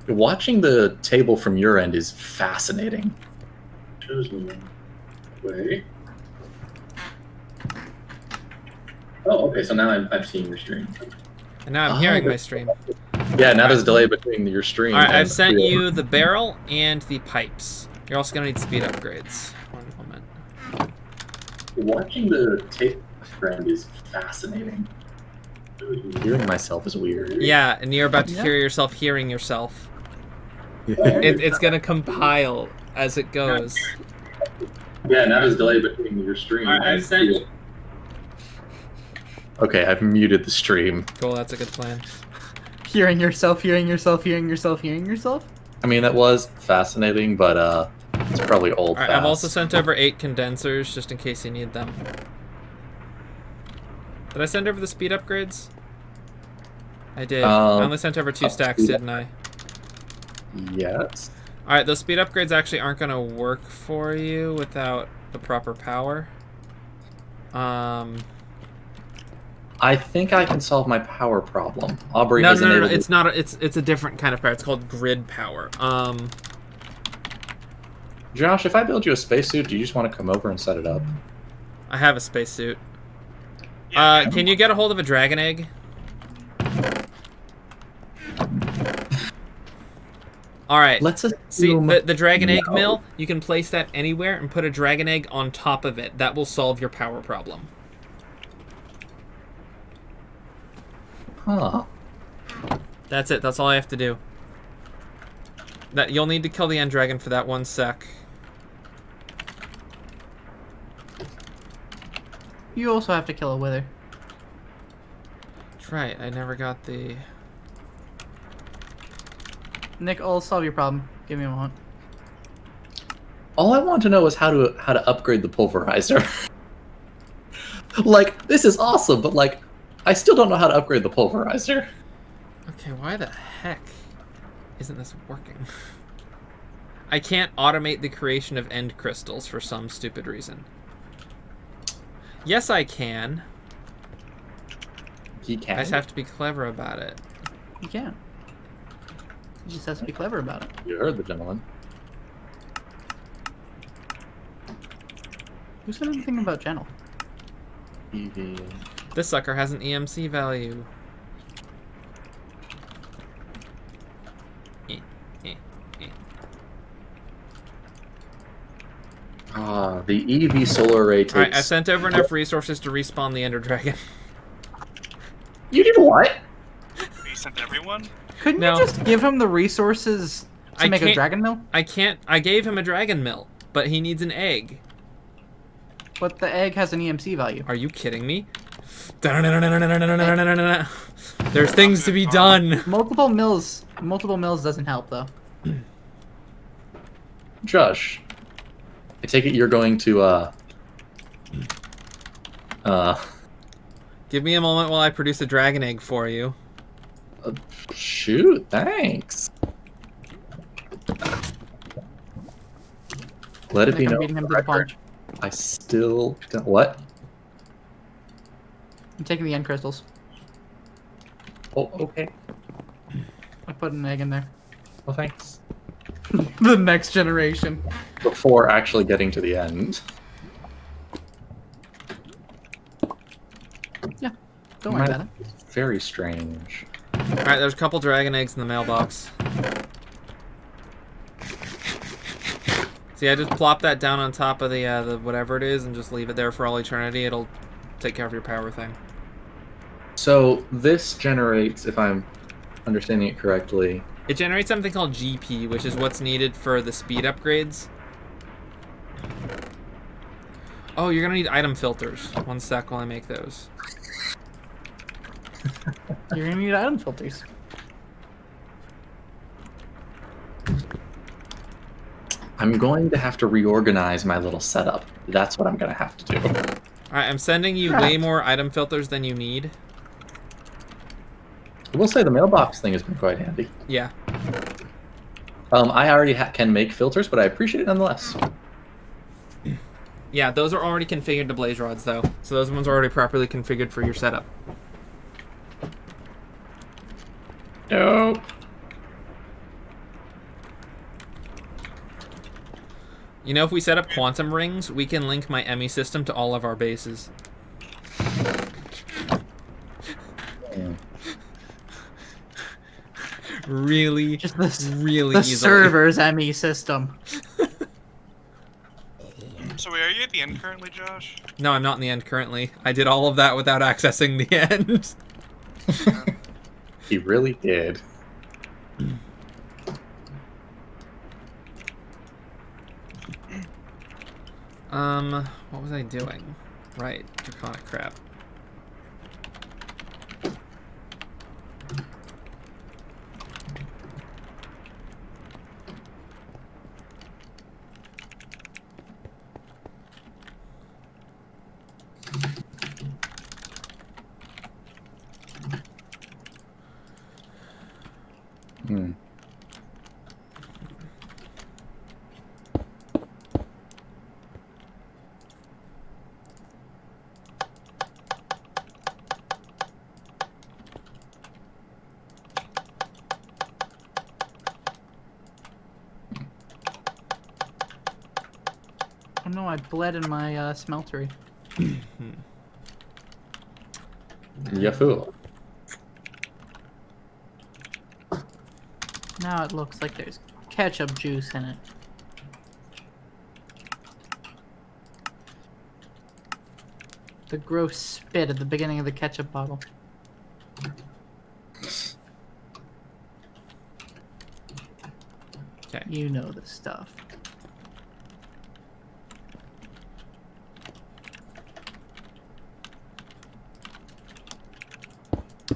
Watching the table from your end is fascinating. Shows me. Wait. Oh, okay. So now I'm seeing your stream. And now I'm hearing my stream. Yeah, now there's a delay between your stream. Alright, and I've sent the- you the barrel and the pipes. You're also gonna need speed upgrades. One moment. Watching the tape friend is fascinating. Hearing myself is weird. Yeah, and you're about to Yeah. hear yourself hearing yourself. Yeah, It's gonna compile as it goes. now there's a delay between your stream. Alright, I've and sent the- Okay, I've muted the stream. Cool, that's a good plan. Hearing yourself, hearing yourself, hearing yourself, hearing yourself. I mean, that was fascinating, but it's probably old. Alright, I've also sent over 8 condensers just in case you need them. Did I send over the speed upgrades? I did. I only sent over 2 stacks, speed didn't I? Yes. Alright, those speed upgrades actually aren't gonna work for you without the proper power. I think I can solve my power problem. Aubrey No, has no, no, enabled. it's not. It's a different kind of power. It's called grid power. Josh, if I build you a spacesuit, do you just want to come over and set it up? I have a spacesuit. Yeah, Can you get a hold of a dragon egg? All right. Let's See assume the dragon egg no. mill. You can place that anywhere and put a dragon egg on top of it. That will solve your power problem. Huh. That's it. That's all I have to do. That you'll need to kill the end dragon for that 1 sec. You also have to kill a wither. That's right. I never got the. Nick, I'll solve your problem. Give me a moment. All I want to know is how to upgrade the pulverizer. Like, this is awesome, but like, I still don't know how to upgrade the pulverizer. Okay, why the heck isn't this working? I can't automate the creation of end crystals for some stupid reason. Yes, I can. He can. I just have to be clever about it. You can. You just have to be clever about it. You heard the gentleman. Who said anything about Channel? EV. This sucker has an EMC value. Ah, the EV solar array takes. Alright, I sent over enough resources to respawn the Ender Dragon. You did what? You sent everyone? Couldn't No. you just give him the resources to I make a can't- dragon mill? I gave him a dragon mill, but he needs an egg. But the egg has an EMC value. Are you kidding me? There's things to be done. Multiple mills doesn't help though. Josh, I take it you're going to Give me a moment while I produce a dragon egg for you. shoot, thanks. Let it be Nick, I'm known. beating him for to the the record, punch. I still don't. What? I'm taking the end crystals. Oh, okay. I put an egg in there. Well, thanks. The next generation. Before actually getting to the end. Yeah. Don't worry about it. Very strange. Alright, there's a couple dragon eggs in the mailbox. See, I just plop that down on top of the whatever it is and just leave it there for all eternity. It'll take care of your power thing. So this generates, if I'm understanding it correctly, It generates something called GP, which is what's needed for the speed upgrades. Oh, you're gonna need item filters. One sec while I make those. You're gonna need item filters. I'm going to have to reorganize my little setup. That's what I'm going to have to do. Alright, I'm sending you way more item filters than you need. I will say the mailbox thing has been quite handy. Yeah. I already can make filters, but I appreciate it nonetheless. Yeah, those are already configured to blaze rods, though. So those ones are already properly configured for your setup. Nope. You know, if we set up quantum rings, we can link my ME system to all of our bases. Really, Just the, really the easily. server's ME system. So wait, are you at the end currently, Josh? No, I'm not in the end currently. I did all of that without accessing the end. He really did. What was I doing? Right, draconic crap. Hmm. Oh no, I bled in my smeltery. Yahoo. Now it looks like there's ketchup juice in it. The gross spit at the beginning of the ketchup bottle. Okay. You know the stuff.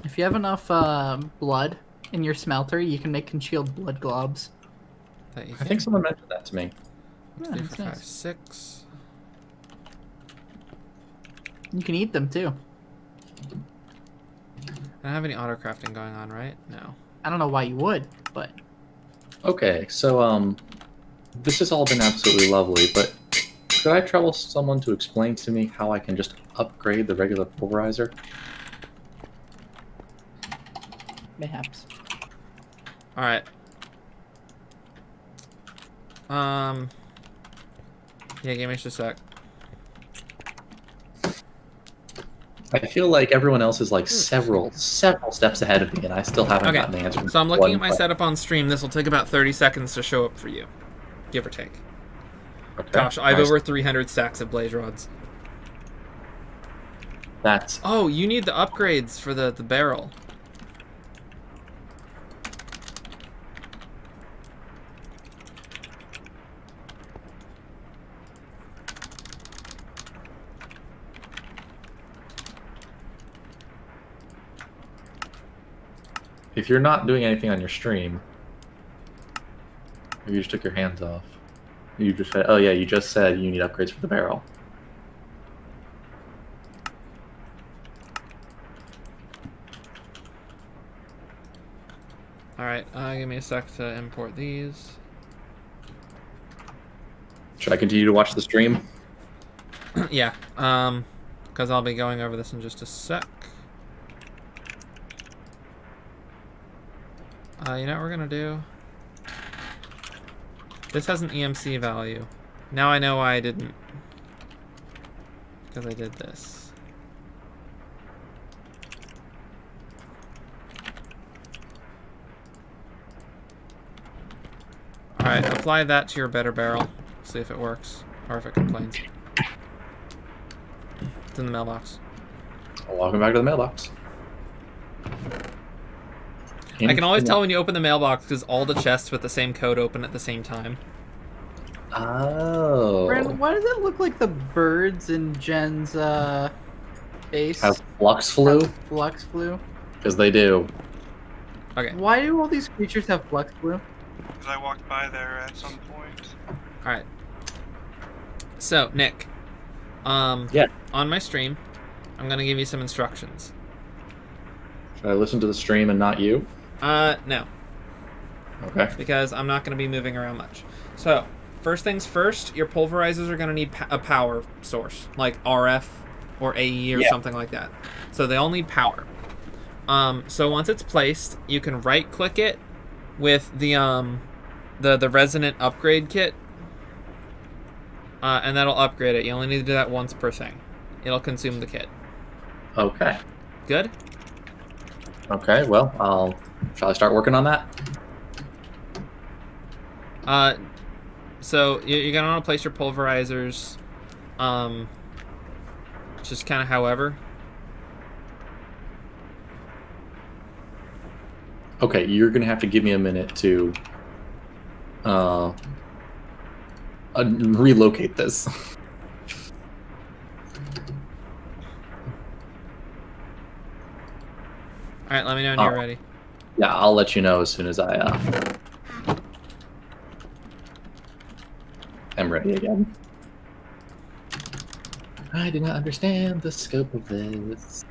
If you have enough blood in your smelter, you can make congealed blood globs. That you I think someone mentioned that to me. Yeah, 3, that's 4, 5, nice. 6. You can eat them too. I don't have any auto crafting going on, right? No. I don't know why you would, but Okay, so this has all been absolutely lovely, but could I trouble someone to explain to me how I can just upgrade the regular pulverizer? mayhaps. Alright. Yeah, give me just a sec. I feel like everyone else is like several steps ahead of me, and I still haven't Okay, gotten the answer. so I'm looking at my question. setup on stream. This will take about 30 seconds to show up for you. Give or take. Okay, Gosh, I have nice. over 300 stacks of blaze rods. That's Oh, you need the upgrades for the barrel. if you're not doing anything on your stream, or you just took your hands off. You just said, oh yeah, you just said you need upgrades for the barrel. Alright, give me a sec to import these. Should I continue to watch the stream? Yeah, because I'll be going over this in just a sec. You know what we're gonna do? This has an EMC value. Now I know why I didn't. Because I did this. Alright, apply that to your better barrel. See if it works. Or if it complains. It's in the mailbox. Welcome back to the mailbox. I can always tell when you open the mailbox because all the chests with the same code open at the same time. Oh. Brandon, why does it look like the birds in Jen's base Have flux flu? have flux flu? Because they do. Okay. Why do all these creatures have flux flu? Because I walked by there at some point. All right. So Nick, Yeah. on my stream, I'm gonna give you some instructions. Should I listen to the stream and not you? No, Okay. because I'm not gonna be moving around much. So first things first, your pulverizers are gonna need a power source, like RF or AE or something like that. So they all need power. So once it's placed, you can right-click it with the resonant upgrade kit, and that'll upgrade it. You only need to do that once per thing. It'll consume the kit. Okay. Good? Okay, well, shall I start working on that? So you're gonna want to place your pulverizers, just kind of however. Okay, you're gonna have to give me a minute to relocate this. All right, let me know when you're ready. Yeah, I'll let you know as soon as I am ready again. I do not understand the scope of this.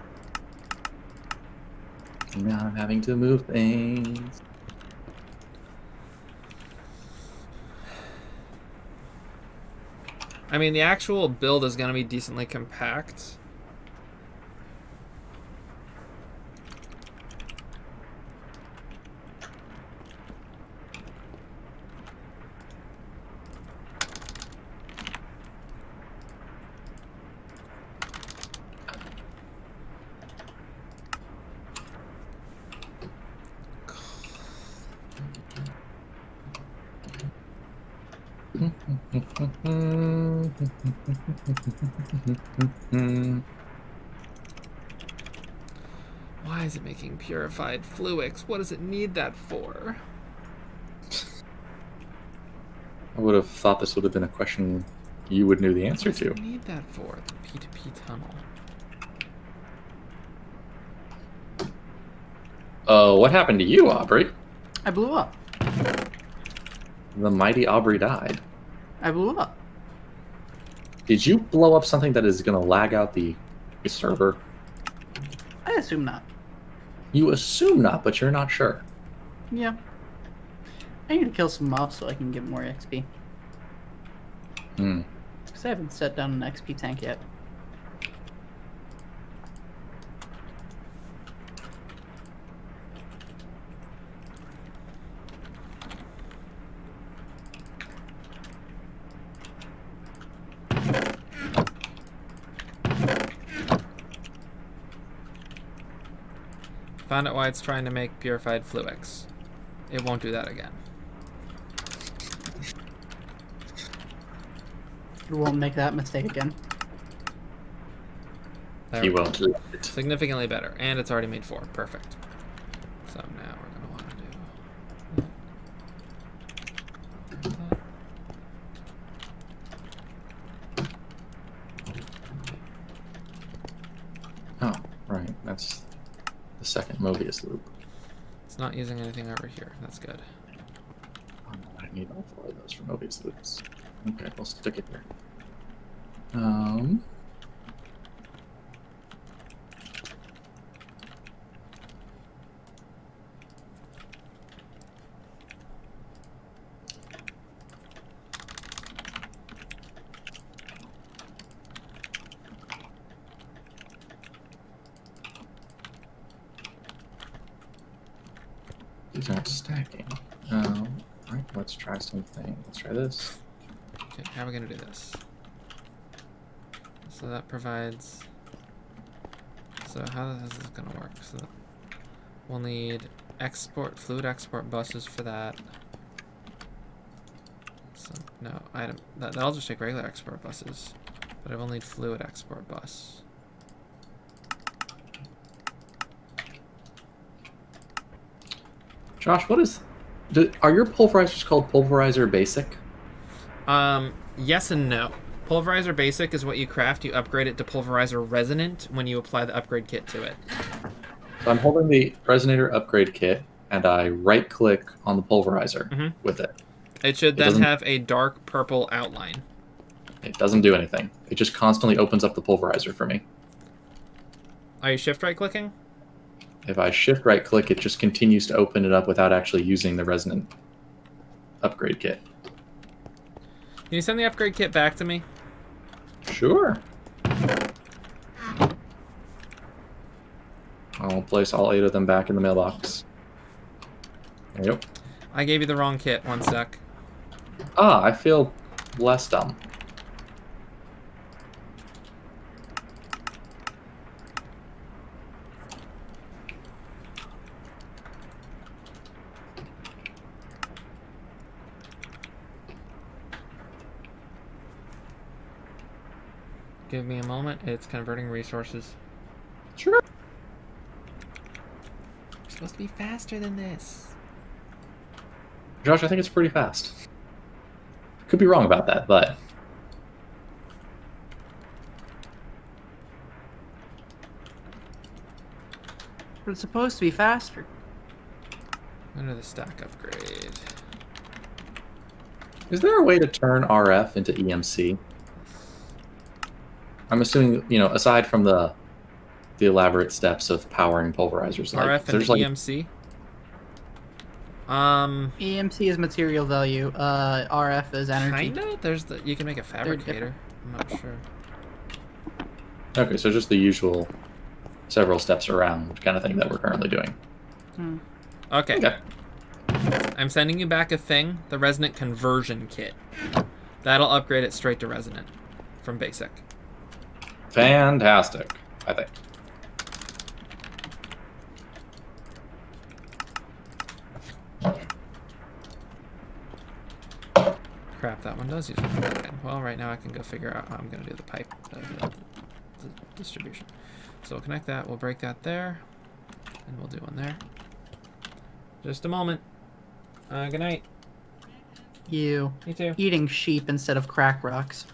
Now I'm having to move things. I mean, the actual build is gonna be decently compact. Why is it making purified fluix? What does it need that for? I would have thought this would have been a question you would know the answer What does to. it need that for? The P2P tunnel. What happened to you, Aubrey? I blew up. The mighty Aubrey died. I blew up. Did you blow up something that is going to lag out the server? I assume not. You assume not, but you're not sure. Yeah. I need to kill some mobs so I can get more XP. Hmm. Because I haven't set down an XP tank yet. Found out why it's trying to make purified fluix. It won't do that again. It won't make that mistake again. There He we go. won't do it. Significantly better, and it's already made 4. Perfect. So now we're gonna want to do. Oh, right. That's the second Mobius loop. It's not using anything over here. That's good. Oh, I need all 4 of those for Mobius loops. Okay, we'll stick it here. These aren't stacking. Right, let's try something. Let's try this. Okay, how are we gonna do this? So that provides. So how is this gonna work? So we'll need fluid export buses for that. So no item. That'll just take regular export buses, but I will need fluid export bus. Josh, what is... are your pulverizers called Pulverizer Basic? Yes and no. Pulverizer Basic is what you craft. You upgrade it to Pulverizer Resonant when you apply the upgrade kit to it. So I'm holding the Resonator upgrade kit, and I right-click on the pulverizer with it. It should then doesn't- have a dark purple outline. It doesn't do anything. It just constantly opens up the pulverizer for me. Are you shift right clicking? If I shift right-click, it just continues to open it up without actually using the Resonant upgrade kit. Can you send the upgrade kit back to me? Sure. I'll place all 8 of them back in the mailbox. There you go. I gave you the wrong kit. One sec. Ah, I feel less dumb. Give me a moment. It's converting resources. Sure. You're supposed to be faster than this. Josh, I think it's pretty fast. Could be wrong about that, but... But it's supposed to be faster. Under the stack upgrade. Is there a way to turn RF into EMC? I'm assuming, aside from the elaborate steps of powering pulverizers, like, RF there's and like EMC. EMC is material value. RF is energy. Kinda. You can make a fabricator. I'm not sure. okay, so just the usual several steps around kind of thing that we're currently doing. Okay. Okay. I'm sending you back a thing, the Resonant Conversion Kit. That'll upgrade it straight to Resonant from Basic. Fantastic, I think. Crap, that one does use one. Okay. Well, right now I can go figure out how I'm going to do the pipe the distribution. So we'll connect that, we'll break that there, and we'll do one there. Just a moment. Good night. You You too. eating sheep instead of crack rocks.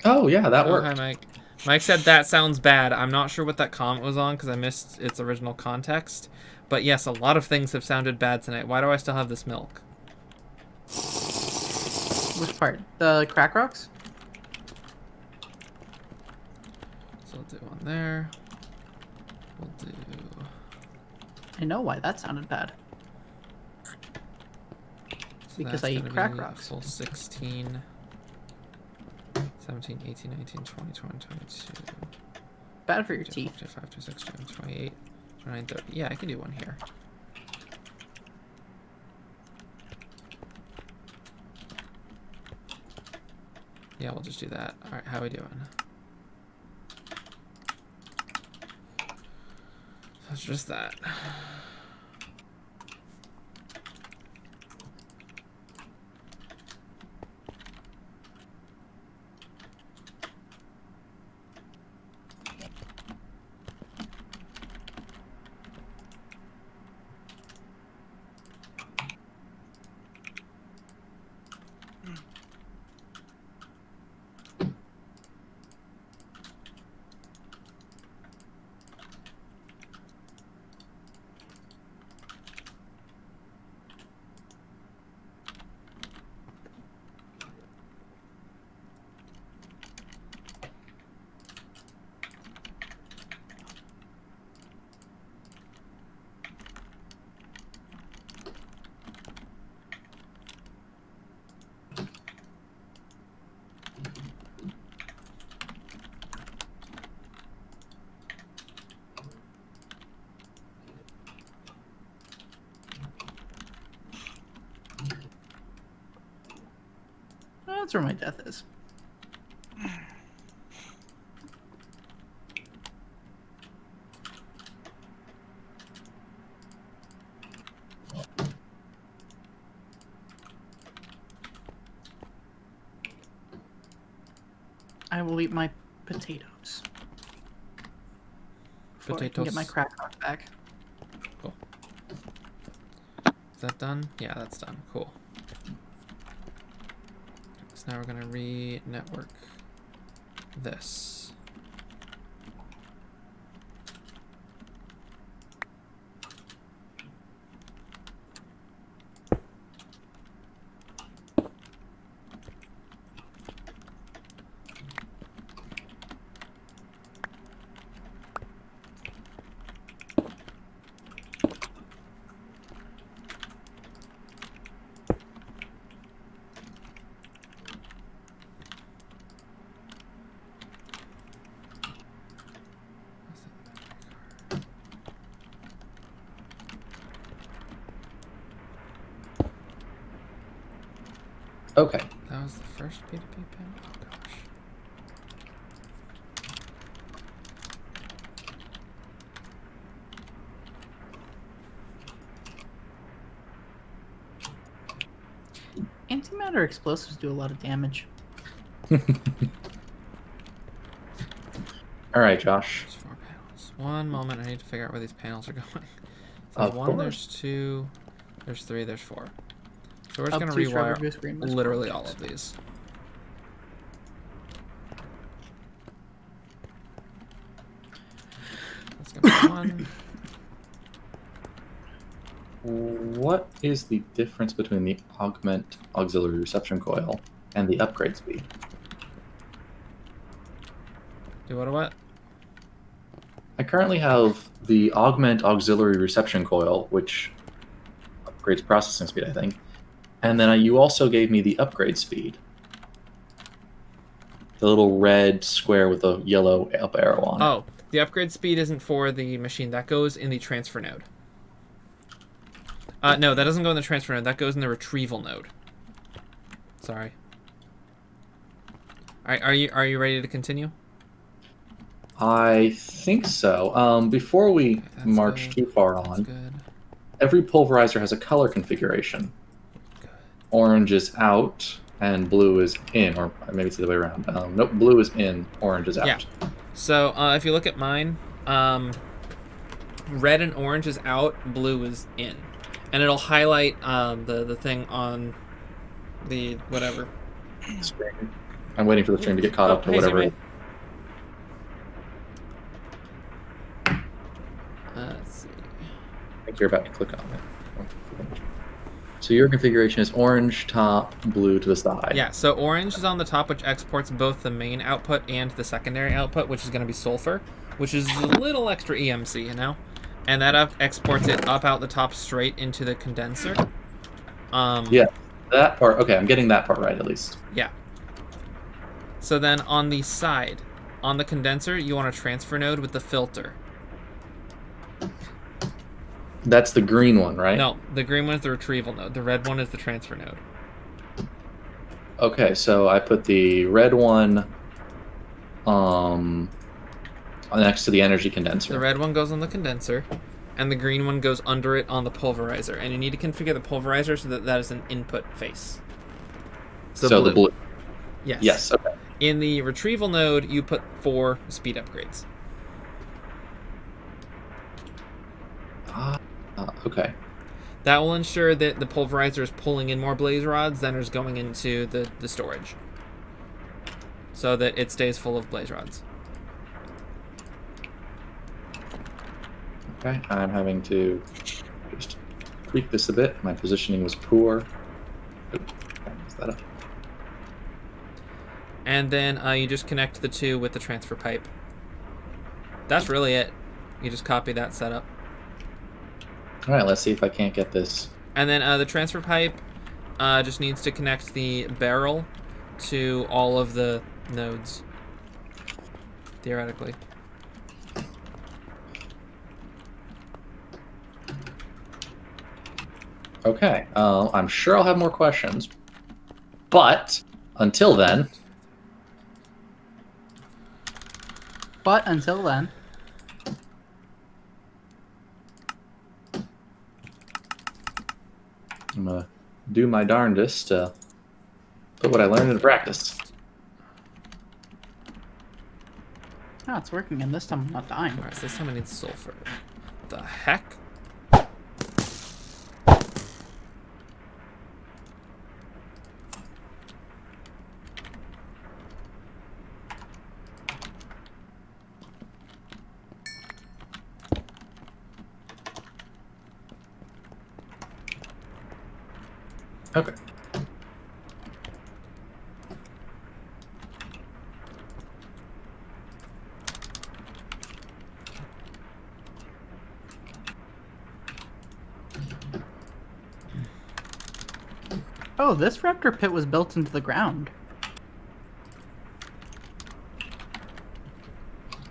Oh, yeah, that Oh, worked. hi, Mike. Mike said that sounds bad. I'm not sure what that comment was on because I missed its original context. But yes, a lot of things have sounded bad tonight. Why do I still have this milk? Which part? The crack rocks? So we'll do one there. We'll do... I know why that sounded bad. So Because that's I eat gonna crack be rocks. Full 16, 17, 18, 19, 20, 21, 22, Bad for your 25, teeth. 26, 27, 28, 29, 30. Yeah, I can do one here. Yeah, we'll just do that. Alright, how are we doing? That's just that. That's where my death is. I will eat my potatoes. Before I can get my Potatoes. crack rock back. Is that done? Yeah, that's done. Cool. So now we're gonna re-network this. Okay. That was the first P2P pin. Oh gosh. Antimatter explosives do a lot of damage. All right, Josh. There's 4 panels. One moment, I need to figure out where these panels are going. So Of there's 1, course. there's 2, there's 3, there's 4. So we're just Up gonna to Trevor rewire Goose Green West literally Project. all of these. That's gonna be 1. What is the difference between the augment auxiliary reception coil and the upgrade speed? Do what? I currently have the augment auxiliary reception coil, which upgrades processing speed, I think. And then you also gave me the upgrade speed. The little red square with a yellow up arrow on it. Oh, the upgrade speed isn't for the machine. That goes in the transfer node. No, that doesn't go in the transfer node. That goes in the retrieval node. Sorry. All right, are you ready to continue? I think so. Before we That's march good. too far That's on, good. every pulverizer has a color configuration. Good. Orange is out and blue is in, or maybe it's the other way around. Nope, blue is in, orange is out. Yeah. So if you look at mine, red and orange is out, blue is in, and it'll highlight the thing on the whatever. Screen. I'm waiting for the stream to get caught up to hey, whatever. Zimmy. Let's see. I think you're about to click on it. So your configuration is orange top, blue to the side. Yeah, so orange is on the top, which exports both the main output and the secondary output, which is going to be sulfur, which is a little extra EMC, you know? And that exports it up out the top straight into the condenser. Yeah, that part. Okay, I'm getting that part right at least. Yeah. So then on the side, on the condenser, you want a transfer node with the filter. That's the green one, right? No, the green one is the retrieval node. The red one is the transfer node. Okay, so I put the red one next to the energy condenser. The red one goes on the condenser, and the green one goes under it on the pulverizer. And you need to configure the pulverizer so that that is an input face. So the blue. Yes. Yes, okay. In the retrieval node, you put 4 speed upgrades. Okay. That will ensure that the pulverizer is pulling in more blaze rods than is going into the storage. So that it stays full of blaze rods. Okay, I'm having to just tweak this a bit. My positioning was poor. Oop, mess that up. And then you just connect the 2 with the transfer pipe. That's really it. You just copy that setup. All right, let's see if I can't get this. And then the transfer pipe just needs to connect the barrel to all of the nodes, theoretically. Okay, I'm sure I'll have more questions. But until then, But until then, I'm going to do my darndest to put what I learned into practice. oh, it's working, and this time I'm not dying. Alright, so this time I need sulfur. The heck? Okay. Oh, this raptor pit was built into the ground.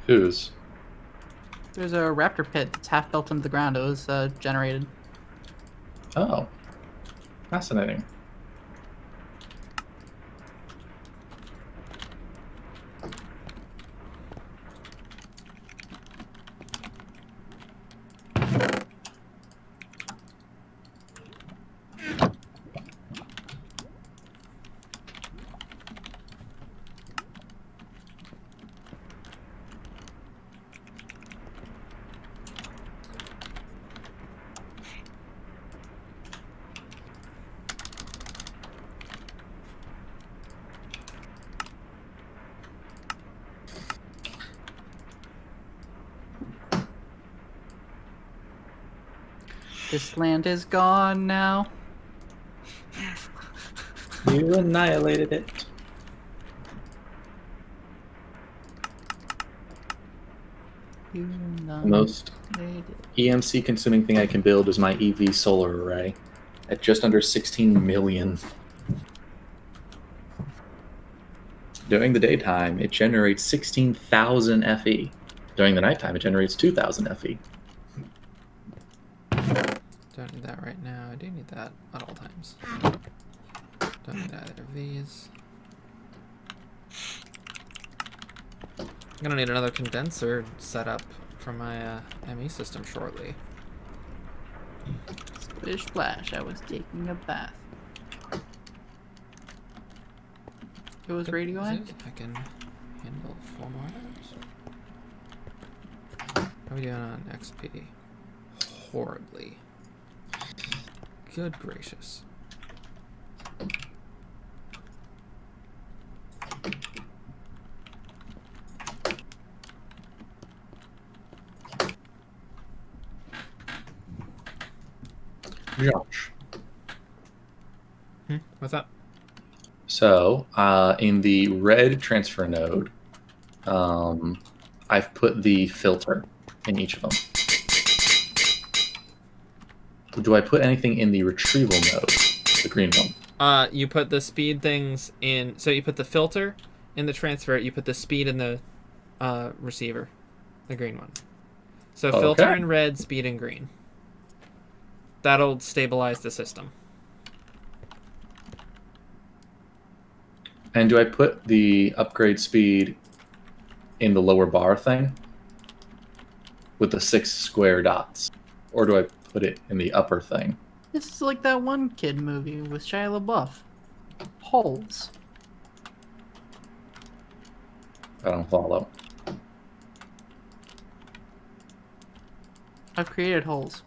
Whose? There's a raptor pit that's half built into the ground. It was generated. Oh. Fascinating. This land is gone now. You annihilated it. You The most EMC consuming thing I can build is my EV solar array at just under 16 million. During the daytime, it generates 16,000 FE. During the nighttime, it generates 2,000 FE. Don't need that right now. I do need that at all times. Don't need either of these. I'm gonna need another condenser set up for my ME system shortly. Splish splash, I was taking a bath. It was radioactive. I can handle 4 more items. How are we doing on XP? Horribly. Good gracious. Josh. What's up? So, in the red transfer node, I've put the filter in each of them. Do I put anything in the retrieval node, the green one? You put the speed things in. So you put the filter in the transfer. You put the speed in the receiver, the green one. So filter in red, speed in green. That'll stabilize the system. And do I put the upgrade speed in the lower bar thing with the 6 square dots? Or do I put it in the upper thing? This is like that one kid movie with Shia LaBeouf. Holes. I don't follow. I've created holes.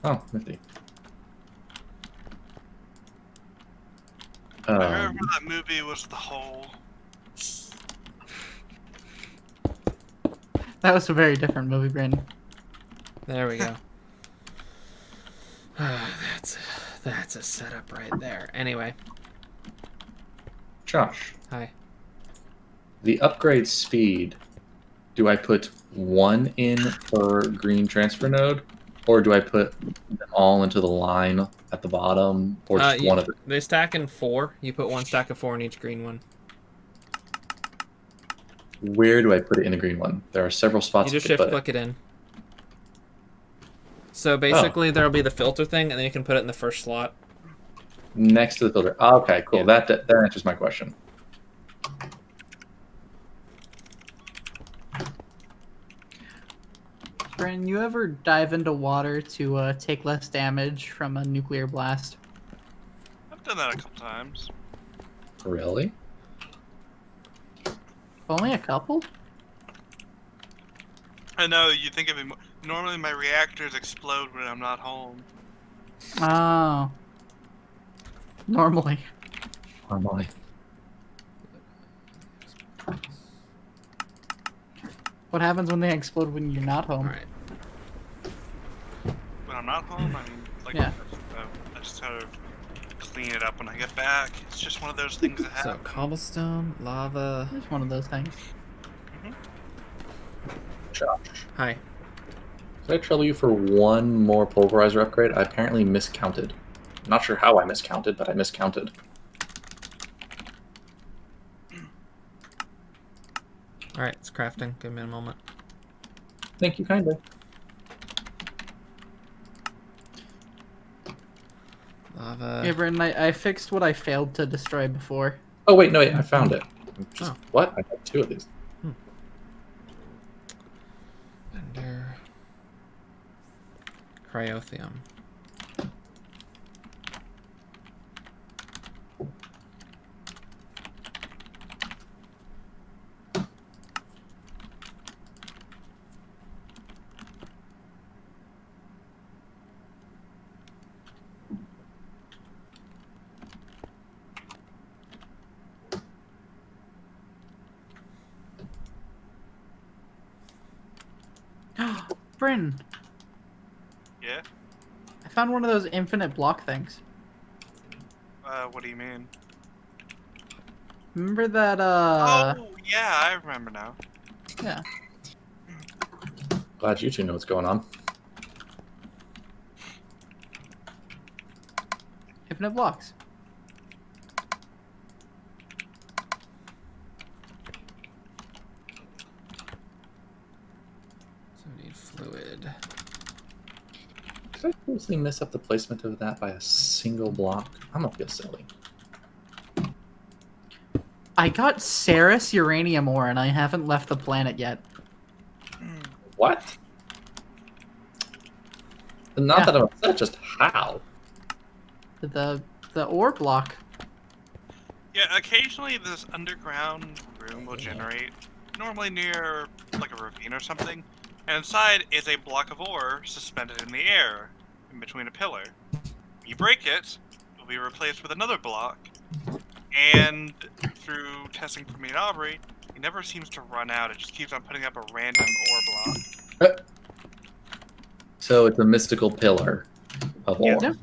Oh, nifty. I remember that movie was The Hole. That was a very different movie, Brandon. There we go. That's a setup right there. Anyway. Josh. Hi. The upgrade speed, do I put 1 in per green transfer node? Or do I put them all into the line at the bottom? Or just one of them? They stack in 4. You put 1 stack of 4 in each green one. Where do I put it in the green one? There are several spots. You just shift click it in. So basically there'll be the filter thing, and then you can put it in the first slot. Next to the filter. Oh, okay, cool. Yeah. That answers my question. Brandon, you ever dive into water to take less damage from a nuclear blast? I've done that a couple times. Really? Only a couple? I know, you think of it. Normally my reactors explode when I'm not home. Oh. Normally. Normally. What happens when they explode when you're not home? Alright. When I'm not home, I mean, like, Yeah. I just sort of clean it up when I get back. It's just one of those things that So happen. cobblestone, lava. It's one of those things. Josh, Hi. could I trouble you for one more pulverizer upgrade? I apparently miscounted. I'm not sure how I miscounted, but I miscounted. All right, it's crafting. Give me a moment. Thank you kindly. Lava. Yeah, Brendan, I fixed what I failed to destroy before. Oh wait, no, wait, I found it. Just, Oh. What? I have 2 of these. Ender. Cryothium. Brendan, Yeah? I found one of those infinite block things. What do you mean? Remember that, Oh, yeah, I remember now. yeah. Glad you 2 know what's going on. Infinite blocks. So we need fluid. Did I seriously mess up the placement of that by a single block? I'm gonna feel silly. I got Ceres uranium ore and I haven't left the planet yet. What? Not Yeah. that I'm upset, just how? The ore block. Yeah, occasionally this underground room will generate, normally near like a ravine or something, and inside is a block of ore suspended in the air, in between a pillar. You break it, it'll be replaced with another block, and through testing for me and Aubrey, it never seems to run out, it just keeps on putting up a random ore block. So it's a mystical pillar of ore. Yeah.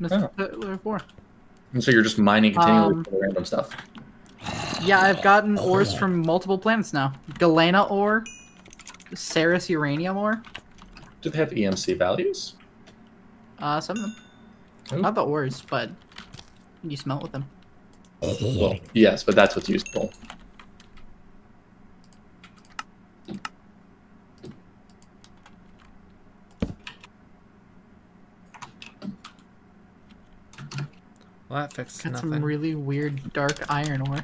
Mr. Ore. And so you're just mining continually Um, for the random stuff. Yeah, I've gotten ores from multiple planets now. Galena ore, Ceres uranium ore, Do they have EMC values? some of them. Ooh. Not the ores, but you smelt with them. Well, yes, but that's what's useful. Well, that fixed Got nothing. some really weird dark iron ore.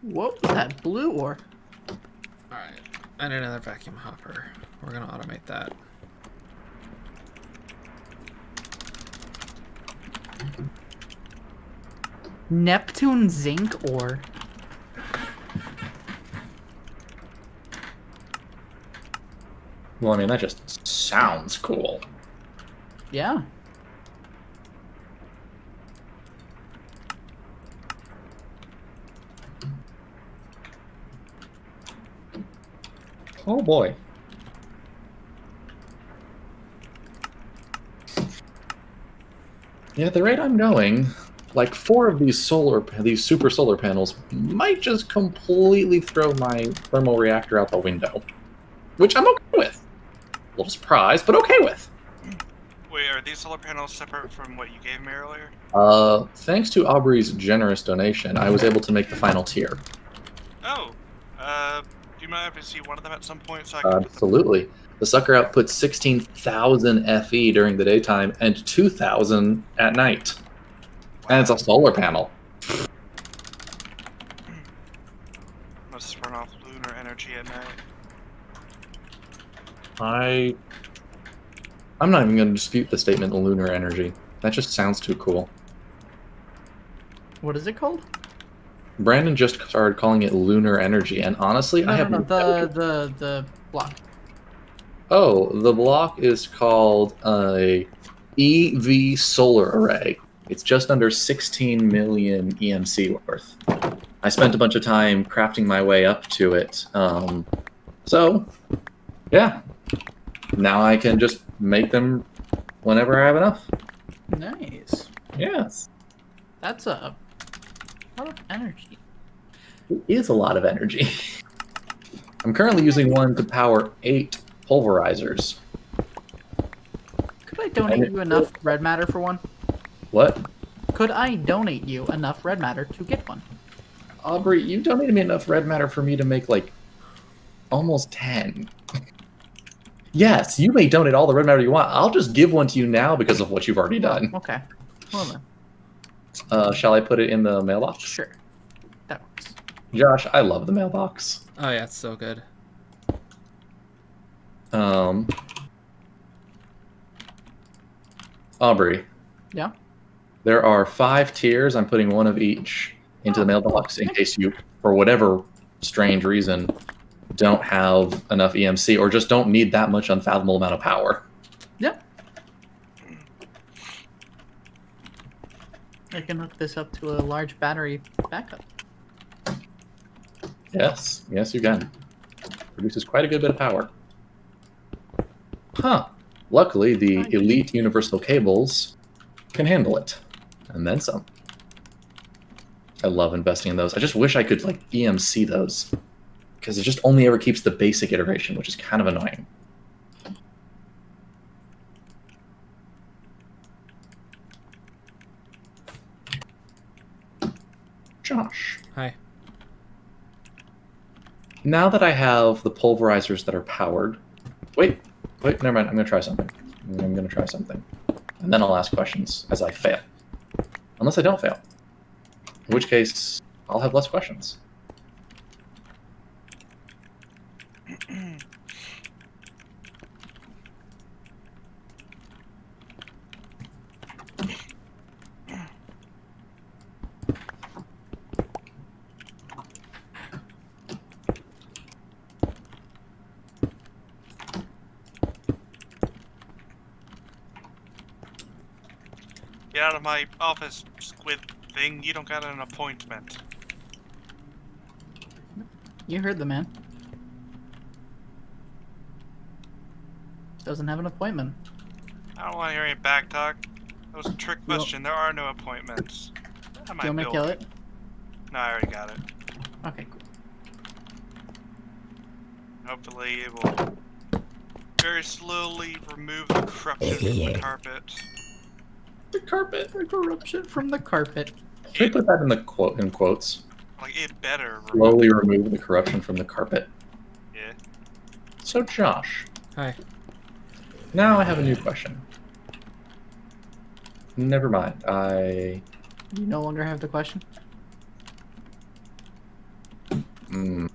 What was that blue ore? Alright. I need another vacuum hopper. We're gonna automate that. Neptune zinc ore. Well, I mean, that just sounds cool. Yeah. Oh boy. Yeah, at the rate I'm going, like 4 of these super solar panels might just completely throw my thermal reactor out the window, which I'm okay with. A little surprised, but okay with. Wait, are these solar panels separate from what you gave me earlier? Thanks to Aubrey's generous donation, I was able to make the final tier. Oh, do you mind if I see one of them at some point so I can put them... Absolutely. The sucker outputs 16,000 FE during the daytime and 2,000 at night. And it's a solar panel. Must run off lunar energy at night. I'm not even going to dispute the statement lunar energy. That just sounds too cool. What is it called? Brandon just started calling it lunar energy, and honestly, I have No, the block. Oh, the block is called a EV solar array. It's just under 16 million EMC worth. I spent a bunch of time crafting my way up to it. So, yeah. Now I can just make them whenever I have enough. Nice. Yes. That's a lot of energy. It is a lot of energy. I'm currently using one to power 8 pulverizers. Could I donate you enough red matter for one? What? Could I donate you enough red matter to get one? Aubrey, you donated me enough red matter for me to make like almost 10. Yes, you may donate all the red matter you want. I'll just give one to you now because of what you've already done. Okay. Well then. Shall I put it in the mailbox? Sure. That works. Josh, I love the mailbox. Oh yeah, it's so good. Aubrey. Yeah? There are 5 tiers. I'm putting one of each into the mailbox in case you, for whatever strange reason, don't have enough EMC or just don't need that much unfathomable amount of power. Yep. I can hook this up to a large battery backup. Yes, yes, you can. Produces quite a good bit of power. Huh. Luckily, the Elite Universal Cables can handle it. And then some. I love investing in those. I just wish I could, like, EMC those. Because it just only ever keeps the basic iteration, which is kind of annoying. Josh. Hi. Now that I have the pulverizers that are powered... Wait, never mind. I'm going to try something. And then I'll ask questions as I fail. Unless I don't fail. In which case, I'll have less questions. Get out of my office, squid thing. You don't got an appointment. You heard the man. Doesn't have an appointment. I don't want to hear any back talk. That was a trick question. There are no appointments. Do you want me to kill it? No, I already got it. Okay, cool. Hopefully it will very slowly remove the corruption from the carpet. The carpet, the corruption from the carpet. Should I put that in the in quotes? Like, it better Slowly remove the corruption from the carpet. Yeah. So, Josh. Hi. Now I have a new question. Never mind. You no longer have the question? Nope.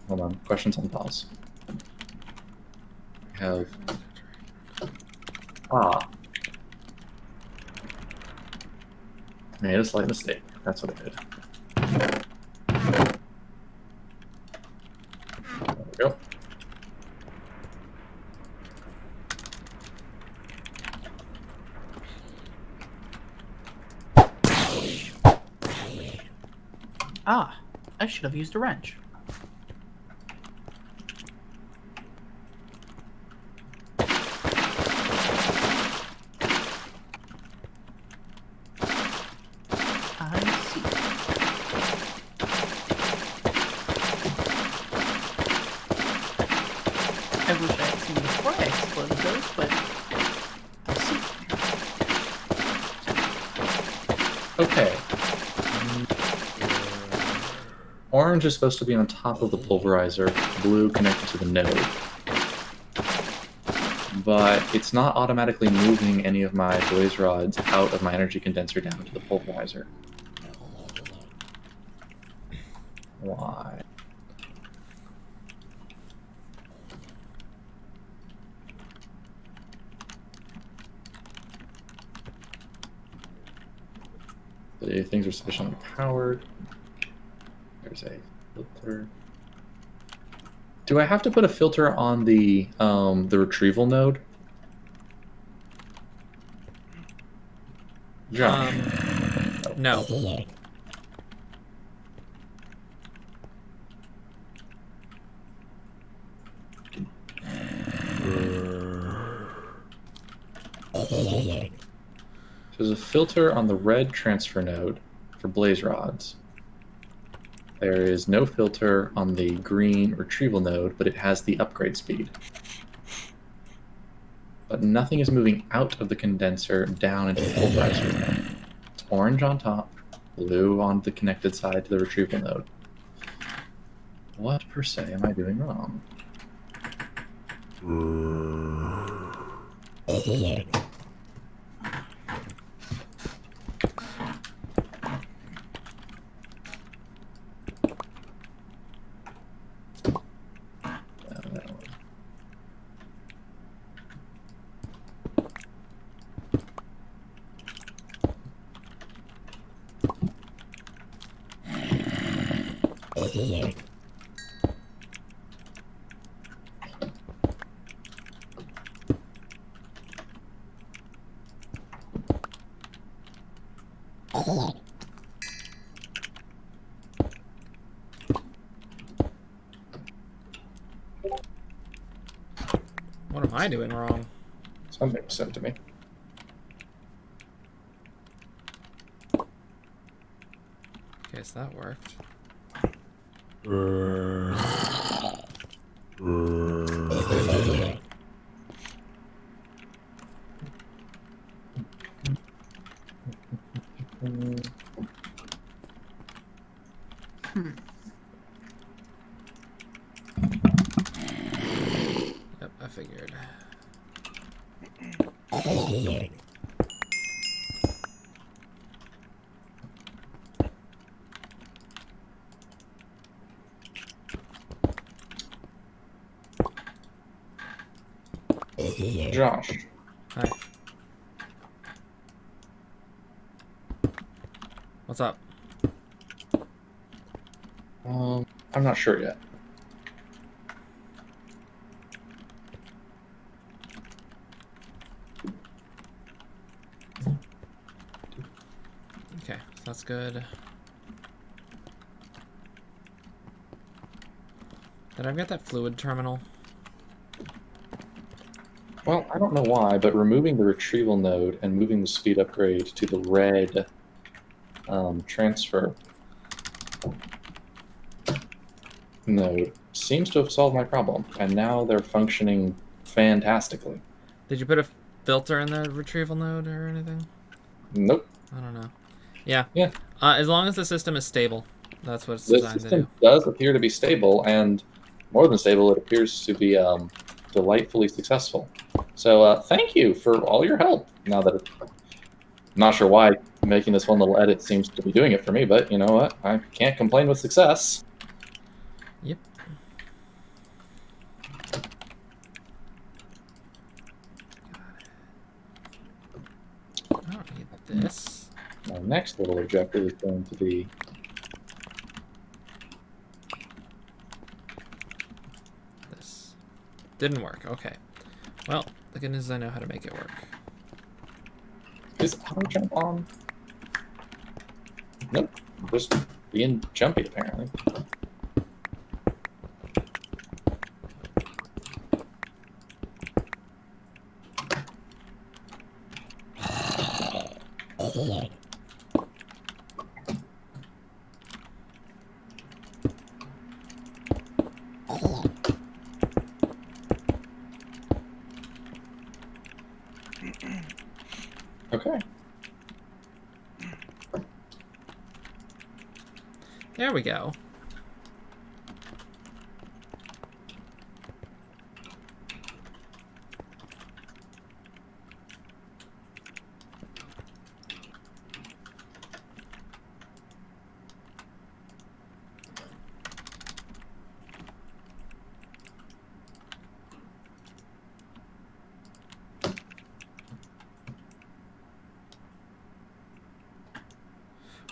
Hold on. Questions on pause. I have... I made a slight mistake. That's what I did. There we go. I should have used a wrench. I wish I had seen before I exploded those, but I see. Okay. Orange is supposed to be on top of the pulverizer, blue connected to the node. But it's not automatically moving any of my blaze rods out of my energy condenser down to the pulverizer. Why? The things are sufficiently powered. There's a filter. Do I have to put a filter on the retrieval node? John. No. There's a filter on the red transfer node for blaze rods. There is no filter on the green retrieval node, but it has the upgrade speed. But nothing is moving out of the condenser down into the pulverizer node. It's orange on top, blue on the connected side to the retrieval node. What per se am I doing wrong? What am I doing wrong? Something was sent to me. Okay, so that worked. Yep, I figured. Josh. Hi. What's up? I'm not sure yet. Okay, that's good. Did I get that fluid terminal? Well, I don't know why, but removing the retrieval node and moving the speed upgrade to the red transfer node seems to have solved my problem, and now they're functioning fantastically. Did you put a filter in the retrieval node or anything? Nope. I don't know. Yeah. Yeah. As long as the system is stable, that's what it's The designed to system do. does appear to be stable, and more than stable, it appears to be delightfully successful. So thank you for all your help. Now that I'm not sure why making this one little edit seems to be doing it for me, but you know what? I can't complain with success. Yep. I don't need this. My next little objective is going to be This. Didn't work. Okay. Well, the good news is I know how to make it work. is auto jump on? Nope. Just being jumpy apparently. Okay. There we go.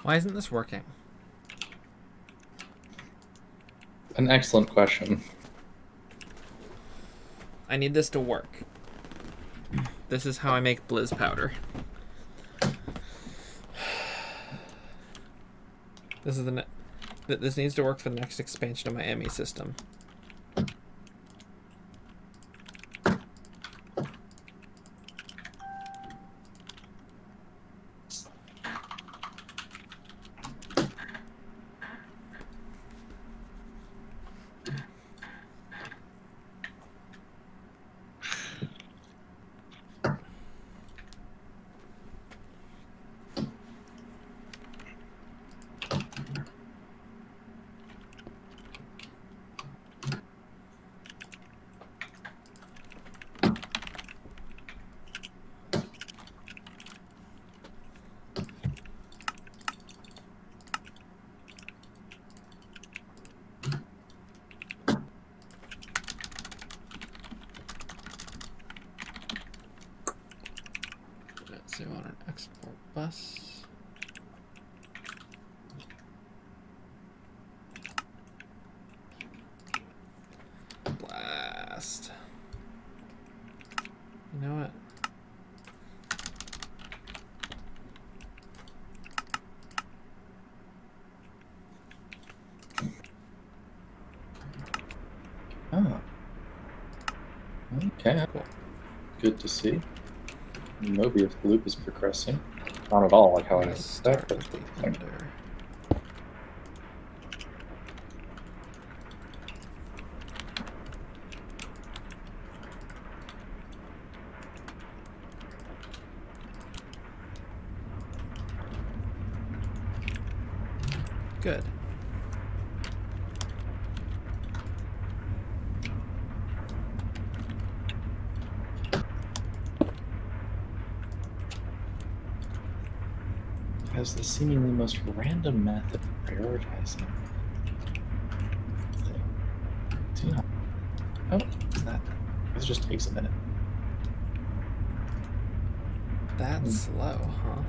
Why isn't this working? An excellent question. I need this to work. This is how I make blizz powder. This is this needs to work for the next expansion of my ME system. So on an export bus. Blast. You know what? Oh. Okay. Cool. Good to see. Mobius loop is progressing. Not at all like how I Let's start expected. with the thunder. Good. Has the seemingly most random method of prioritizing thing. Do you know? Oh, it's that. This just takes a minute. That's slow, huh?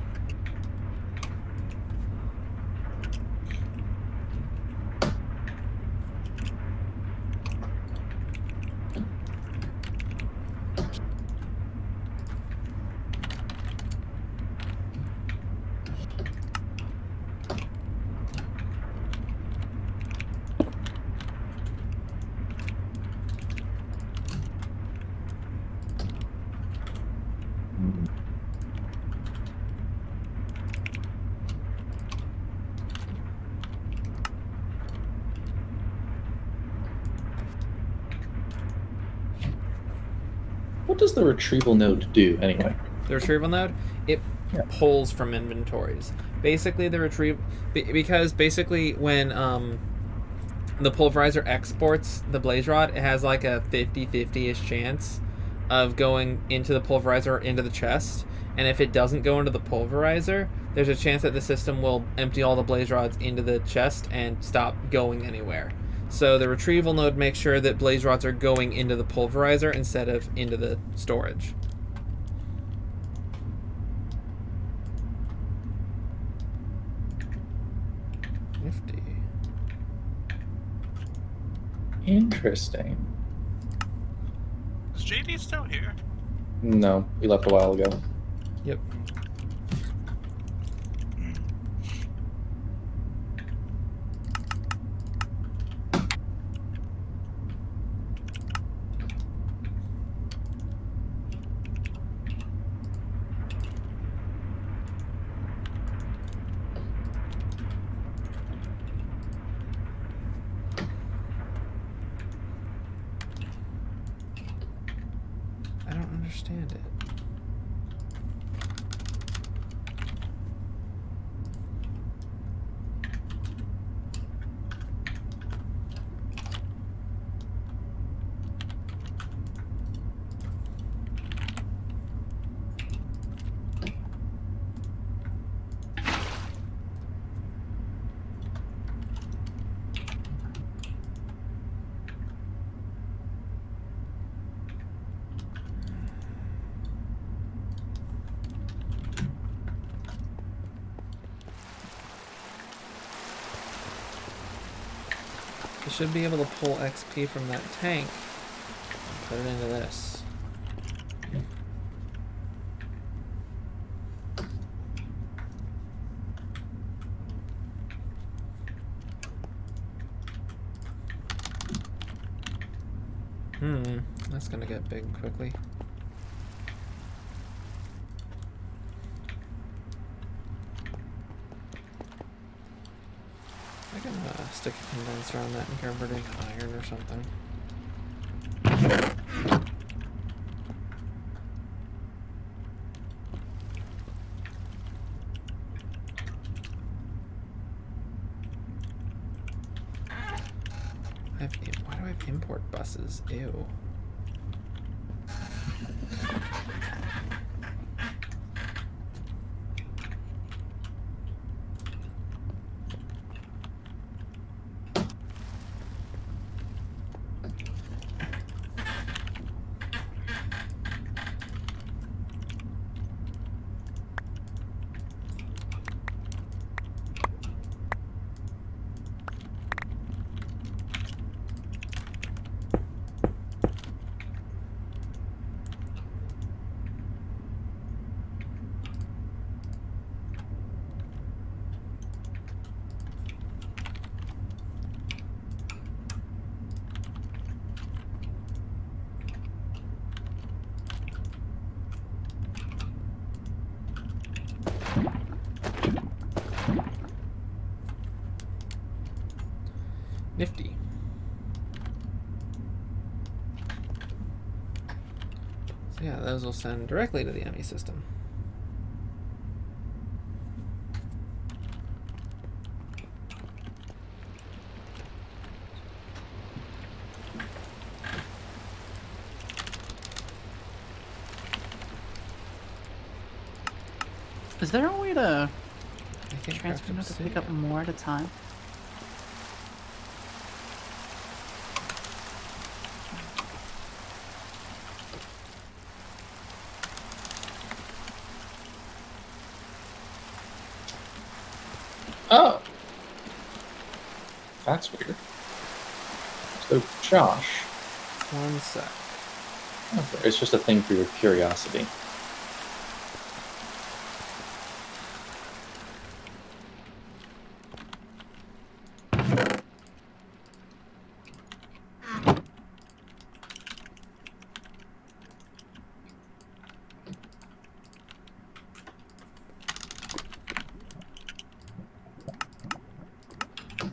What does the retrieval node do anyway? The retrieval node, it Yeah. pulls from inventories. Basically, the because basically when the pulverizer exports the blaze rod, it has like a 50-50-ish chance of going into the pulverizer or into the chest. And if it doesn't go into the pulverizer, there's a chance that the system will empty all the blaze rods into the chest and stop going anywhere. So the retrieval node makes sure that blaze rods are going into the pulverizer instead of into the storage. Nifty. Interesting. Is JD still here? No, he left a while ago. Yep. I don't understand it. I should be able to pull XP from that tank Put it into this. That's gonna get big quickly. I can stick a condenser on that and convert it into iron or something. Why do I have import buses? Ew. Nifty. So yeah, those will send directly to the ME system. Is there a way to I think transfer craft to pick up obsidian. more at a time? Oh. That's weird. So, Josh. One sec. Okay, it's just a thing for your curiosity.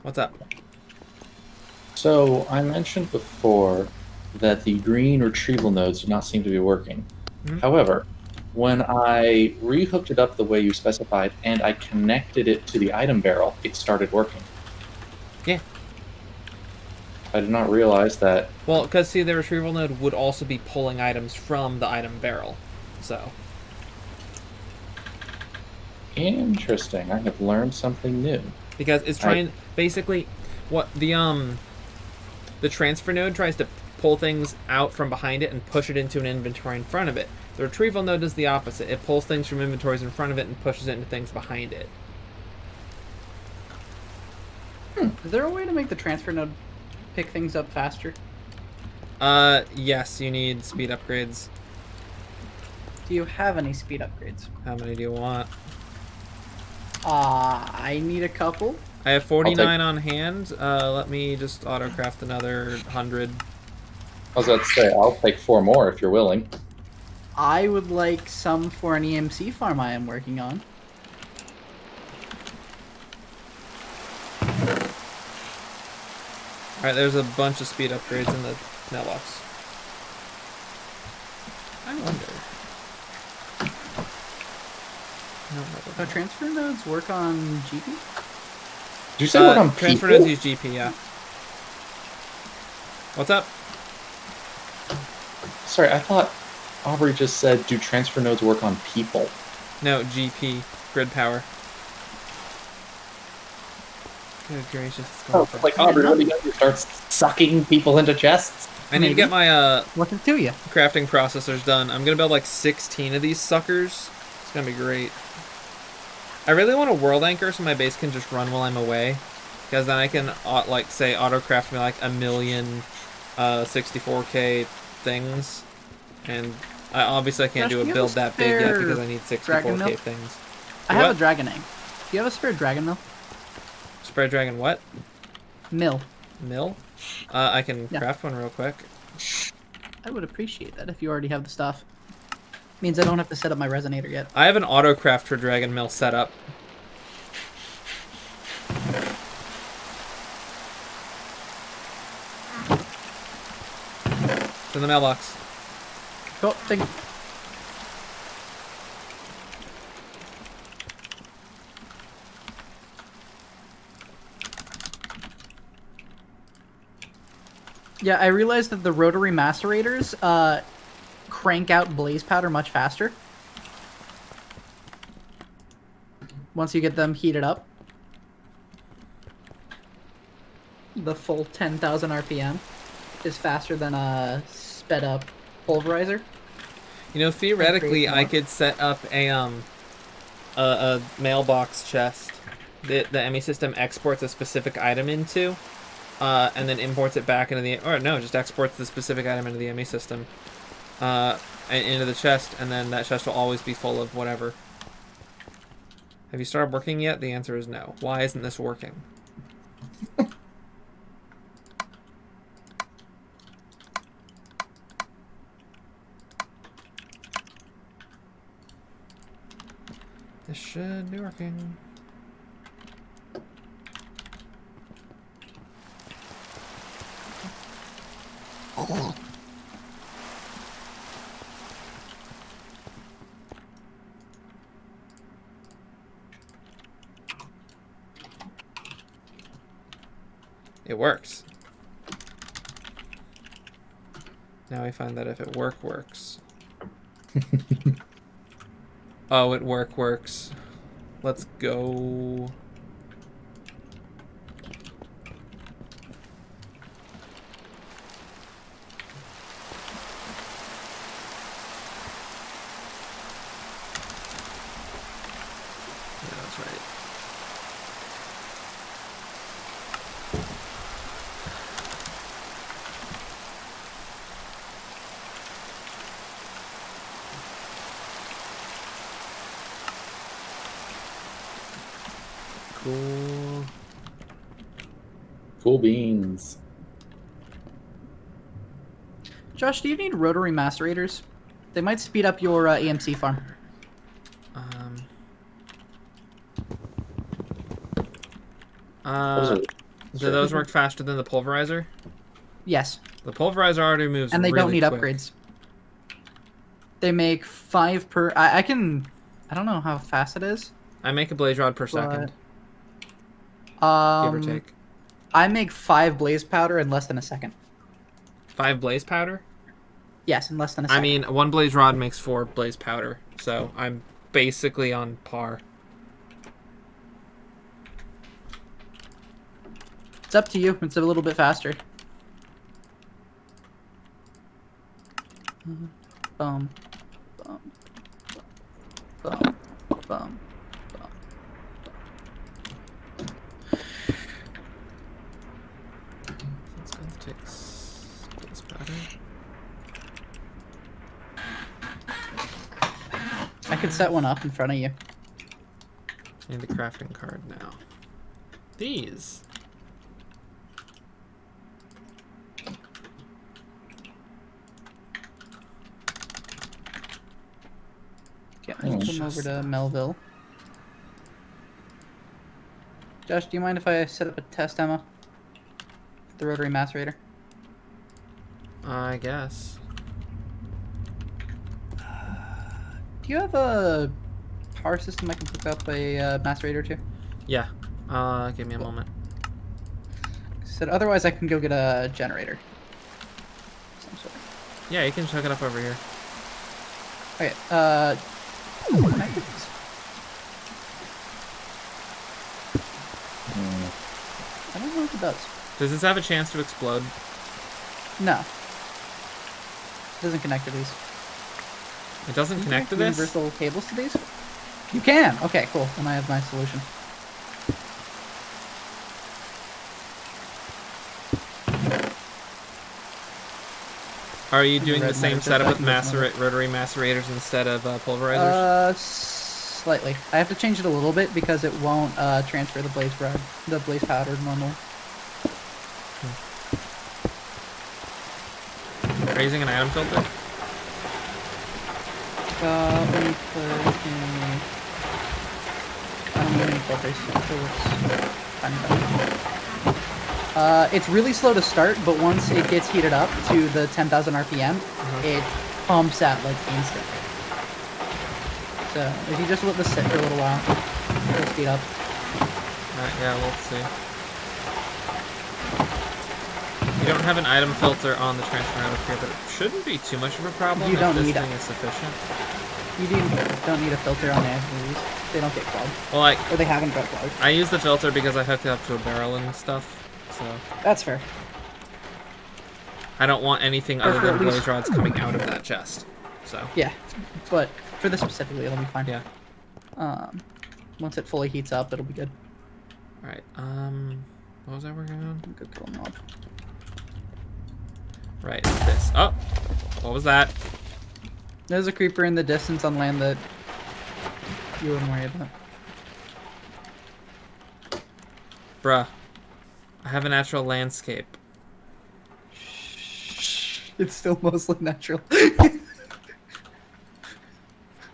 What's up? So, I mentioned before that the green retrieval nodes do not seem to be working. Mhm. However, when I rehooked it up the way you specified and I connected it to the item barrel, it started working. Yeah. I did not realize that. Well, because see, the retrieval node would also be pulling items from the item barrel. So, Interesting. I have learned something new. because it's trying basically what the transfer node tries to pull things out from behind it and push it into an inventory in front of it. The retrieval node does the opposite. It pulls things from inventories in front of it and pushes it into things behind it. Is there a way to make the transfer node pick things up faster? Yes, you need speed upgrades. Do you have any speed upgrades? How many do you want? I need a couple. I have 49 on hand. Let me just autocraft another 100. I was about to say, I'll take 4 more if you're willing. I would like some for an EMC farm I am working on. Alright, there's a bunch of speed upgrades in the mailbox. I wonder. So transfer nodes work on GP? Did you say work on transfer people? nodes use GP, yeah. What's up? Sorry, I thought Aubrey just said, do transfer nodes work on people? No, GP. Grid power. Good gracious. It's going for... Like Aubrey, what do you do? Start sucking people into chests? I need to get my What's it to you? crafting processors done. I'm gonna build like 16 of these suckers. It's gonna be great. I really want a world anchor so my base can just run while I'm away, because then I can like say autocraft me like a million 64K things, and obviously I can't Josh, do do a you have build a that big yet spare because I need dragon 64k milk? things. I have What? a dragon egg. Do you have a spare dragon mill? Spray dragon what? Mill. Mill? I can Yeah. craft one real quick. I would appreciate that if you already have the stuff. Means I don't have to set up my resonator yet. I have an autocraft for dragon mill set up. It's in the mailbox. Cool. Thank you. Yeah, I realized that the rotary macerators crank out blaze powder much faster once you get them heated up. The full 10,000 RPM is faster than a sped up pulverizer. You know, theoretically, more. I could set up a mailbox chest that the ME system exports a specific item into, and then imports it back into the, or no, just exports the specific item into the ME system, and into the chest, and then that chest will always be full of whatever. Have you started working yet? The answer is no. Why isn't this working? This should be working. It works. Now we find that if it works. Oh, it works. Let's go. Yeah, that's right. Cool. Cool beans. Josh, do you need rotary macerators? They might speed up your AMC farm. Do those work faster than the pulverizer? Yes. The pulverizer already moves And they really don't need quick. upgrades. They make 5 per... I don't know how fast it is. I make a blaze rod per second, But, give or take. I make 5 blaze powder in less than a second. 5 blaze powder? Yes, in less than a I second. mean, 1 blaze rod makes 4 blaze powder, so I'm basically on par. It's up to you. It's a little bit faster. Boom. Boom. Boom. Boom. It's going to take blaze powder. I could set one up in front of you. I need the crafting card now. These. Okay, I'll come over to Melville. Josh, do you mind if I set up a test demo? The rotary macerator. I guess. Do you have a power system I can hook up a macerator to? Yeah. Give me a moment. Said otherwise I can go get a generator. Some sort. Yeah, you can check it up over here. Okay, can I get this? I don't know if it does. Does this have a chance to explode? No. It doesn't connect to these. It doesn't Can you connect to connect this? universal cables to these? You can! Okay, cool. Then I have my solution. Are you doing the red same matter setup with just rotary macerators instead of pulverizers? Slightly. I have to change it a little bit because it won't transfer the blaze powder normal. Are you using an item filter? Let me put in... I don't need any filters. It works fine better. It's really slow to start, but once it gets heated up to the 10,000 RPM, it pumps out like instantly. So if you just let this sit for a little while, it'll speed up. Alright, yeah, let's see. You don't have an item filter on the transfer node up here, but it shouldn't be too much of a problem You don't if need this it. thing is sufficient. You don't need a filter on the FVs. They don't get clogged. Well, like, Or they haven't got clogged. I use the filter because I hooked it up to a barrel and stuff, so... That's fair. I don't want anything other for than at least- blaze rods coming out of that chest, so... Yeah, but for this specifically, it'll be fine. Yeah. Once it fully heats up, it'll be good. Alright, what was I working on? Go kill a mob. Right, this. Oh! What was that? There's a creeper in the distance on land that you wouldn't worry about. Bruh. I have a natural landscape. It's still mostly natural.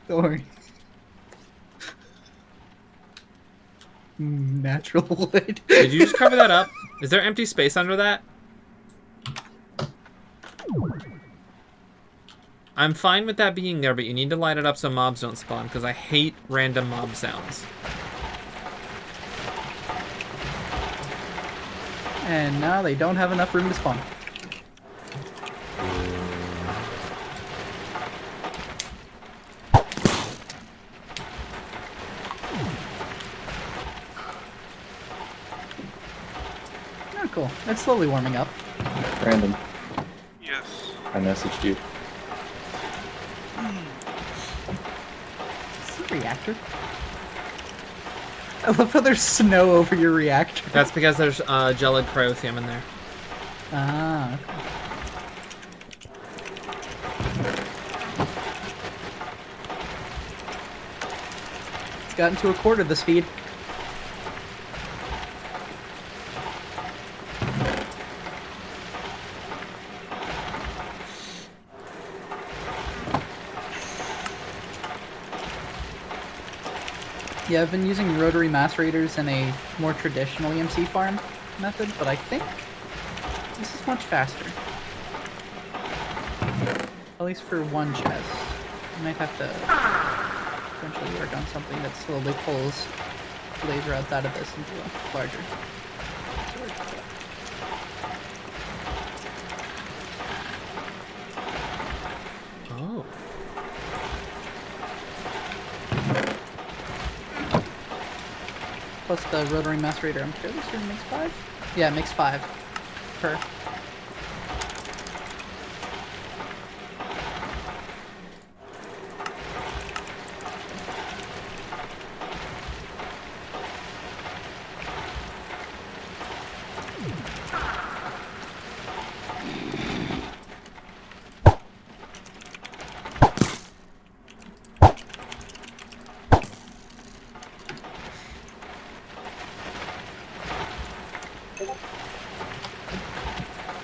Don't worry. Natural wood. Did you just cover that up? Is there empty space under that? I'm fine with that being there, but you need to light it up so mobs don't spawn, because I hate random mob sounds. And now they don't have enough room to spawn. Oh, cool. It's slowly warming up. Brandon, Yes. I messaged you. Is this a reactor? I love how there's snow over your reactor. That's because there's gelid cryothium in there. Ah, okay. It's gotten to a quarter the speed. Yeah, I've been using rotary macerators in a more traditional EMC farm method, but I think this is much faster. At least for one chest. I might have to eventually work on something that slowly pulls blaze rods out of this into a larger storage pot. Oh. Plus the rotary macerator, I'm fairly sure it makes 5? Yeah, it makes 5 per.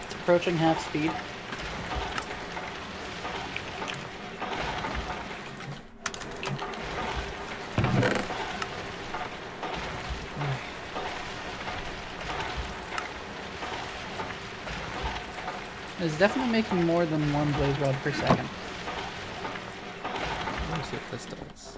It's approaching half speed. It's definitely making more than one blaze rod per second. Let me see what this does.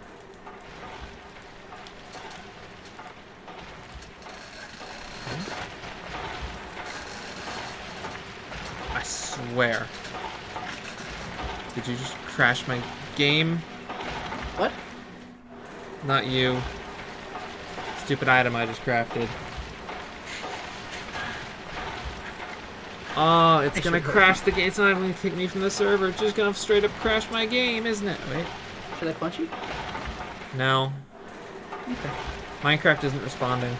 I swear. Did you just crash my game? What? Not you. Stupid item I just crafted. Oh, it's gonna crash the game. It's not even gonna kick me from the server. It's just gonna straight up crash my game, isn't it? Wait. Should I punch you? No. Okay. Minecraft isn't responding.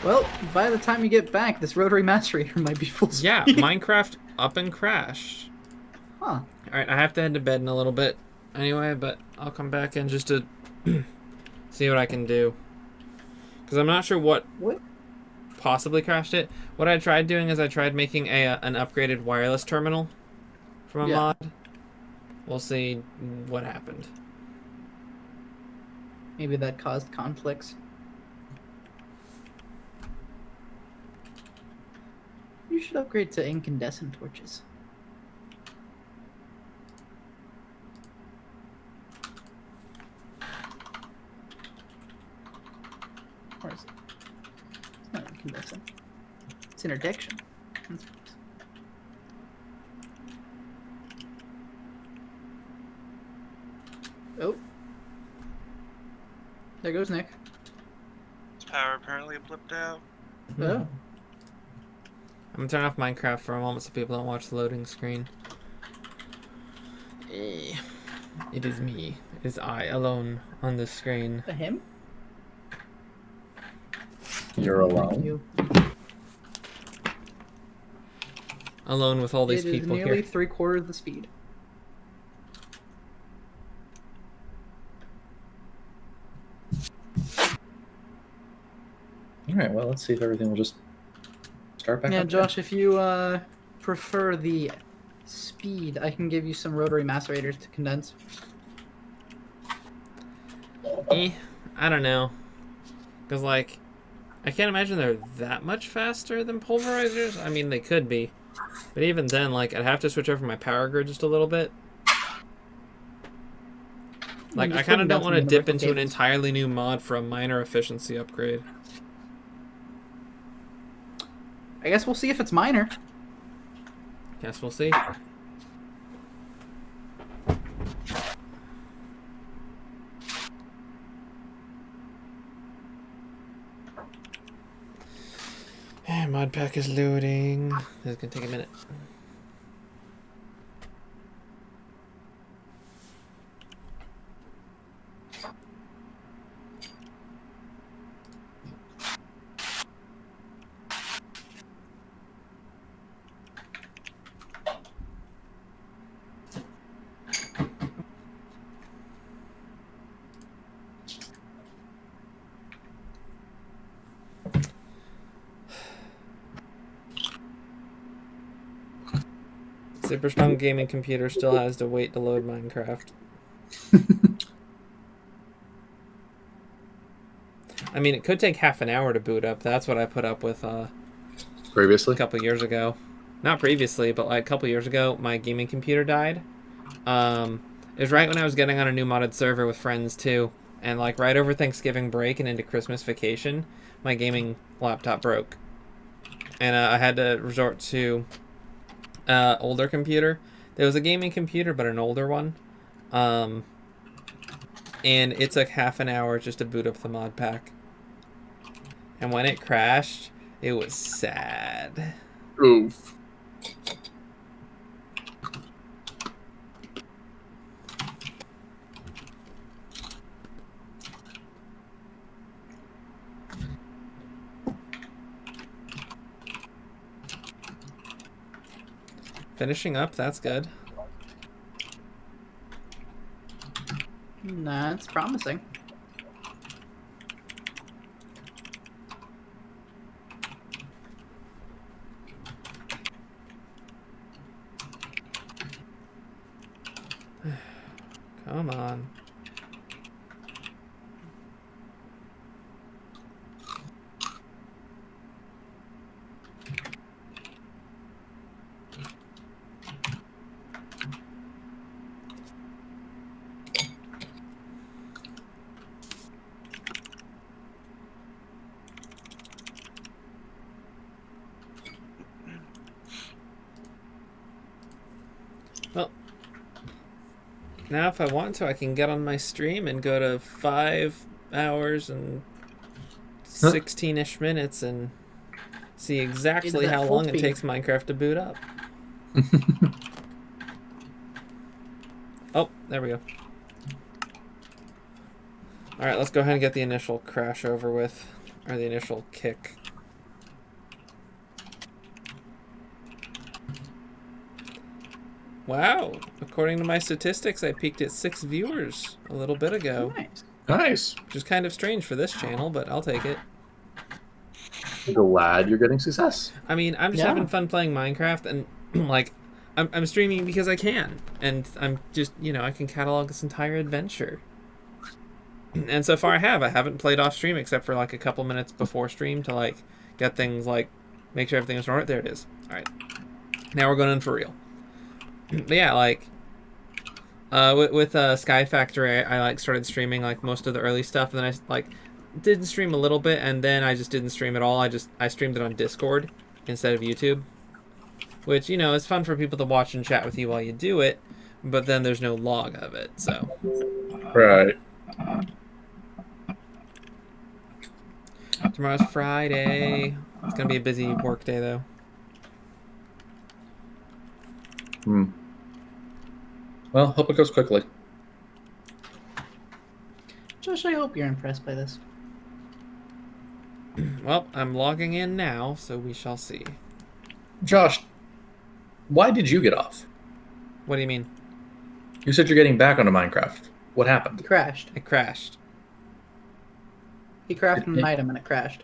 Well, by the time you get back, this rotary macerator might be full speed. Yeah, Minecraft up and crashed. Huh. Alright, I have to head to bed in a little bit anyway, but I'll come back in just to see what I can do. Because I'm not sure what possibly crashed it. What I tried doing is I tried making an upgraded wireless terminal from a mod. We'll see what happened. Maybe that caused conflicts. You should upgrade to incandescent torches. Or is it? It's not incandescent. It's interdiction. That's what it is. Oh. There goes Nick. His power apparently blipped out. Oh. I'm gonna turn off Minecraft for a moment so people don't watch the loading screen. It is me. It is I alone on this screen. Him? You're alone. You. Alone with all these It is people nearly here. 3/4 the speed. All right. Well, let's see if everything will just start back Yeah, up. Josh, if you prefer the speed, I can give you some rotary macerators to condense. I don't know. Because, like, I can't imagine they're that much faster than pulverizers. I mean, they could be. But even then, like, I'd have to switch over my power grid just a little bit. Like, I kind of don't want to dip into an entirely new mod for a minor efficiency upgrade. I guess we'll see if it's minor. Guess we'll see. Mod pack is loading. This is gonna take a minute. Super strong gaming computer still has to wait to load Minecraft. I mean, it could take half an hour to boot up. That's what I put up with Previously? a couple years ago. Not previously, but like a couple years ago, my gaming computer died. It was right when I was getting on a new modded server with friends too. And like right over Thanksgiving break and into Christmas vacation, my gaming laptop broke. And I had to resort to older computer. There was a gaming computer, but an older one. And it took half an hour just to boot up the mod pack. And when it crashed, it was sad. Oof. Finishing up, that's good. That's promising. Come on. Well, now if I want to, I can get on my stream and go to 5 hours and 16-ish minutes and see exactly that how full long it speed. takes Minecraft to boot up. Oh, there we go. Alright, let's go ahead and get the initial crash over with, or the initial kick. Wow. According to my statistics, I peaked at 6 viewers a little bit ago. Nice. Nice. Which is kind of strange for this channel, but I'll take it. Glad you're getting success. I mean, I'm just Yeah. having fun playing Minecraft, and like, I'm streaming because I can, and I'm just, you know, I can catalog this entire adventure. And so far I haven't played off stream except for like a couple minutes before stream to like get things like, make sure everything is right. There it is. All right, now we're going in for real. But yeah, like, with Sky Factory, I like started streaming like most of the early stuff, and then I like didn't stream a little bit, and then I just didn't stream at all. I streamed it on Discord instead of YouTube, which, you know, is fun for people to watch and chat with you while you do it, but then there's no log of it. So Right. tomorrow's Friday. It's gonna be a busy work day though. Well, hope it goes quickly. Josh, I hope you're impressed by this. Well, I'm logging in now, so we shall see. Josh, why did you get off? What do you mean? You said you're getting back onto Minecraft. What He happened? crashed. It crashed. He crafted an item and it crashed.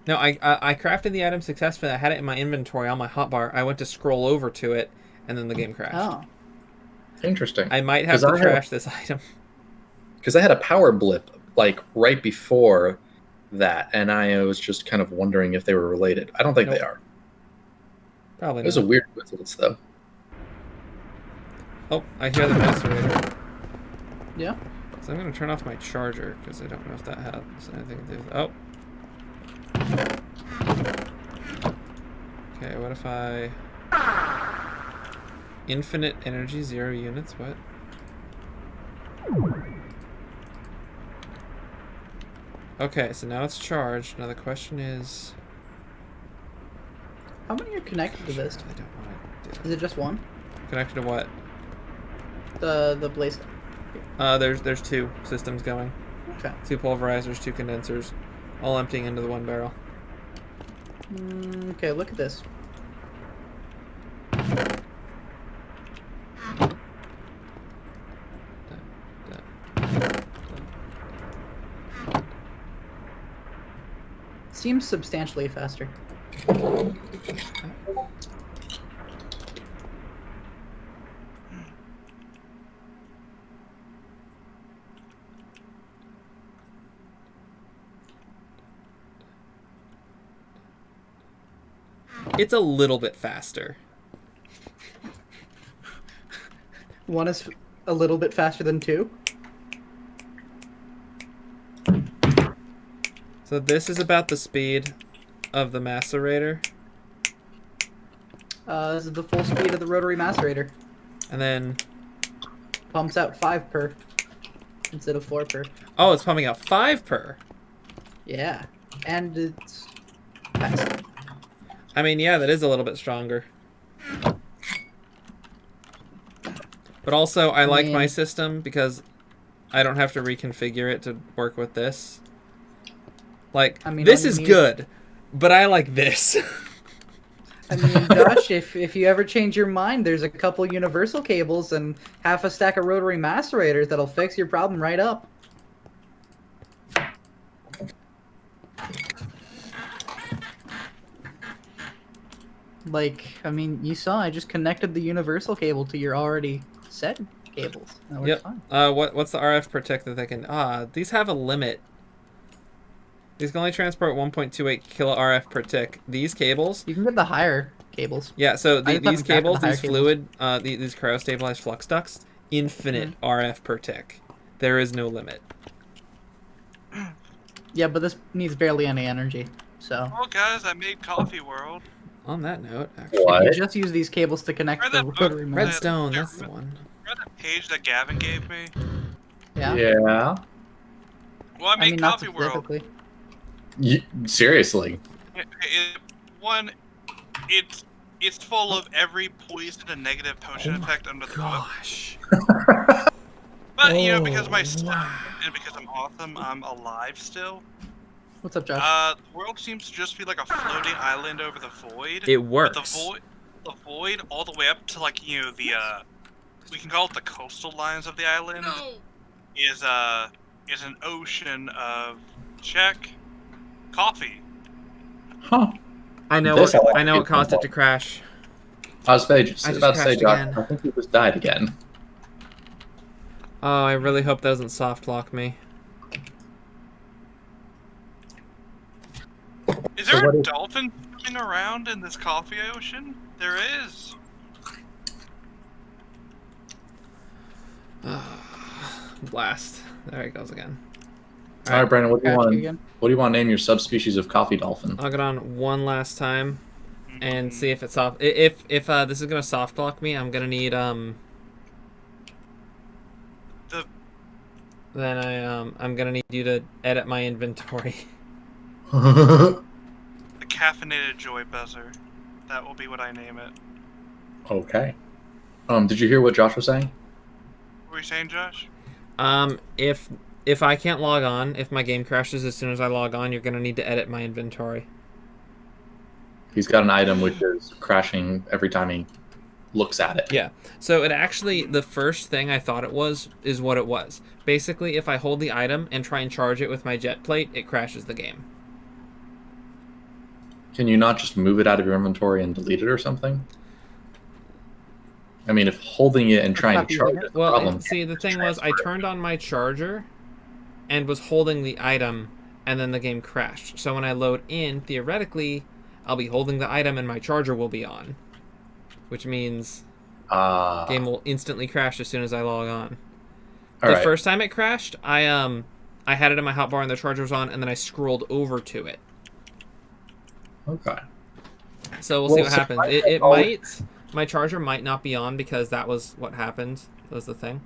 No, I crafted the item successfully. I had it in my inventory on my hotbar. I went to scroll over to it, and then the game crashed. Oh. Interesting. I might have 'Cause to I had- trash this item. Because I had a power blip like right before that, and I was just kind of wondering if they were related. I don't think Nope. they are. Probably It was not. a weird coincidence, though. Oh, I hear the macerator. Yeah. So I'm going to turn off my charger, because I don't know if that has anything to do with... Oh. Okay, what if I... Infinite energy, 0 units, what? Okay, so now it's charged. Now the question is... How many are connected to this? I don't want to do Is it just one? Connected to what? The blaze. There's 2 systems going. Okay. 2 pulverizers, 2 condensers, all emptying into the one barrel. Okay, look at this. Seems substantially faster. It's a little bit faster. One is a little bit faster than 2. So this is about the speed of the macerator. This is the full speed of the rotary macerator. And then... Pumps out 5 per instead of 4 per. Oh, it's pumping out 5 per. Yeah. And it's fast. I mean, yeah, that is a little bit stronger. But also, I like my system because I don't have to reconfigure it to work with this. Like, I mean, this all you is need- good, but I like this. I mean, Josh, if you ever change your mind, there's a couple universal cables and half a stack of rotary macerators that'll fix your problem right up. Like, I mean, you saw I just connected the universal cable to your already set cables. That works Yep. fine. What's the RF per tick that they can... these have a limit. These can only transport 1.28 kilo RF per tick. These cables... You can get the higher cables. Yeah, so I just these haven't cracked cables, the higher these cables. fluid, these cryo-stabilized flux ducts, infinite RF per tick. There is no limit. Yeah, but this needs barely any energy. So Oh, guys, I made Coffee World. On that note, actually... you What? just use these cables to connect Read the that book. rotary macerators. Redstone, that's the one. Remember that page that Gavin gave me? Yeah. Yeah. Well, I I made mean, not Coffee World. specifically. Seriously. One, it's full of every poison and negative potion effect under the book. Gosh. But you know, because of my Oh, stuff wow. and because I'm awesome, I'm alive still. What's up, Josh? The world seems to just be like a floating island over the void. It But works. the void all the way up to like the we can call it the coastal lines of the island. No. Is an ocean of check coffee. Huh. I know This I what like I know to what caused it to crash. I was I about just to say, crashed Josh, again. I think you just died again. Oh, I really hope that doesn't soft lock me. Is So there what a is- dolphin swimming around in this coffee ocean? There is. Blast. There he goes again. All right, Brandon, what do you Catch want? you again. What do you want to name your subspecies of coffee dolphin? I'll get on one last time and Mm-hmm. see if it's soft. If this is gonna soft lock me, I'm gonna need I'm gonna need you to edit my inventory. The caffeinated joy buzzer. That will be what I name it. Okay. Did you hear what Josh was saying? What were you saying, Josh? If I can't log on, if my game crashes as soon as I log on, you're gonna need to edit my inventory. He's got an item which is crashing every time he looks at it. Yeah. So it actually, the first thing I thought it was is what it was. Basically, if I hold the item and try and charge it with my jet plate, it crashes the game. Can you not just move it out of your inventory and delete it or something? I mean, if holding it and trying not to using charge it. it, the Well, problem. see, the thing was, I turned on my charger and was holding the item, and then the game crashed. So when I load in, theoretically, I'll be holding the item and my charger will be on, which means game will instantly crash as soon as I log on. All The right. first time it crashed, I had it in my hotbar and the charger was on, and then I scrolled over to it. Okay. So we'll see Well, what so happens. I- It I'll- might. My charger might not be on because that was what happened. That was the thing.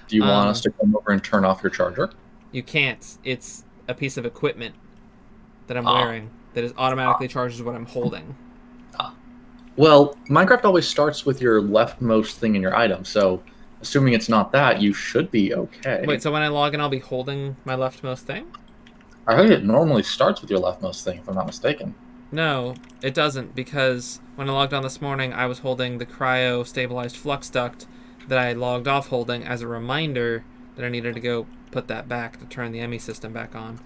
Do you want us to come over and turn off your charger? You can't. It's a piece of equipment that I'm Ah. wearing that is automatically charges what I'm holding. Well, Minecraft always starts with your leftmost thing in your item, so assuming it's not that, you should be okay. Wait, so when I log in, I'll be holding my leftmost thing? I think it normally starts with your leftmost thing, if I'm not mistaken. No, it doesn't, because when I logged on this morning, I was holding the cryo-stabilized flux duct that I logged off holding as a reminder that I needed to go put that back to turn the ME system back on.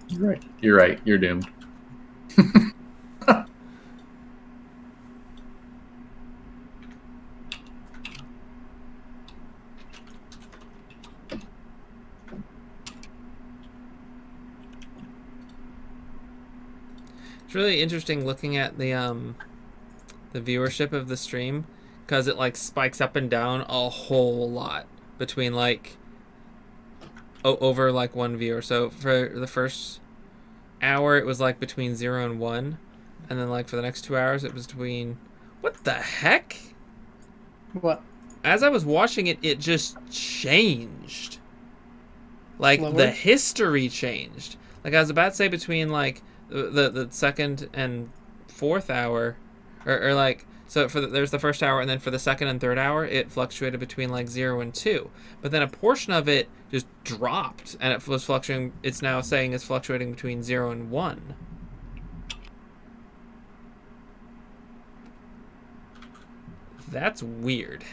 You're right. You're right. You're doomed. It's really interesting looking at the viewership of the stream, because it like spikes up and down a whole lot between like over like one viewer. So for the first hour it was like between 0 and 1, and then like for the next 2 hours it was between, what the heck? What? As I was watching it, it just changed. Like Slower? the history changed. Like I was about to say between like the second and fourth hour, or like, so there's the first hour, and then for the second and third hour it fluctuated between like 0 and 2, but then a portion of it just dropped and it was fluctuating. It's now saying it's fluctuating between 0 and 1. That's weird.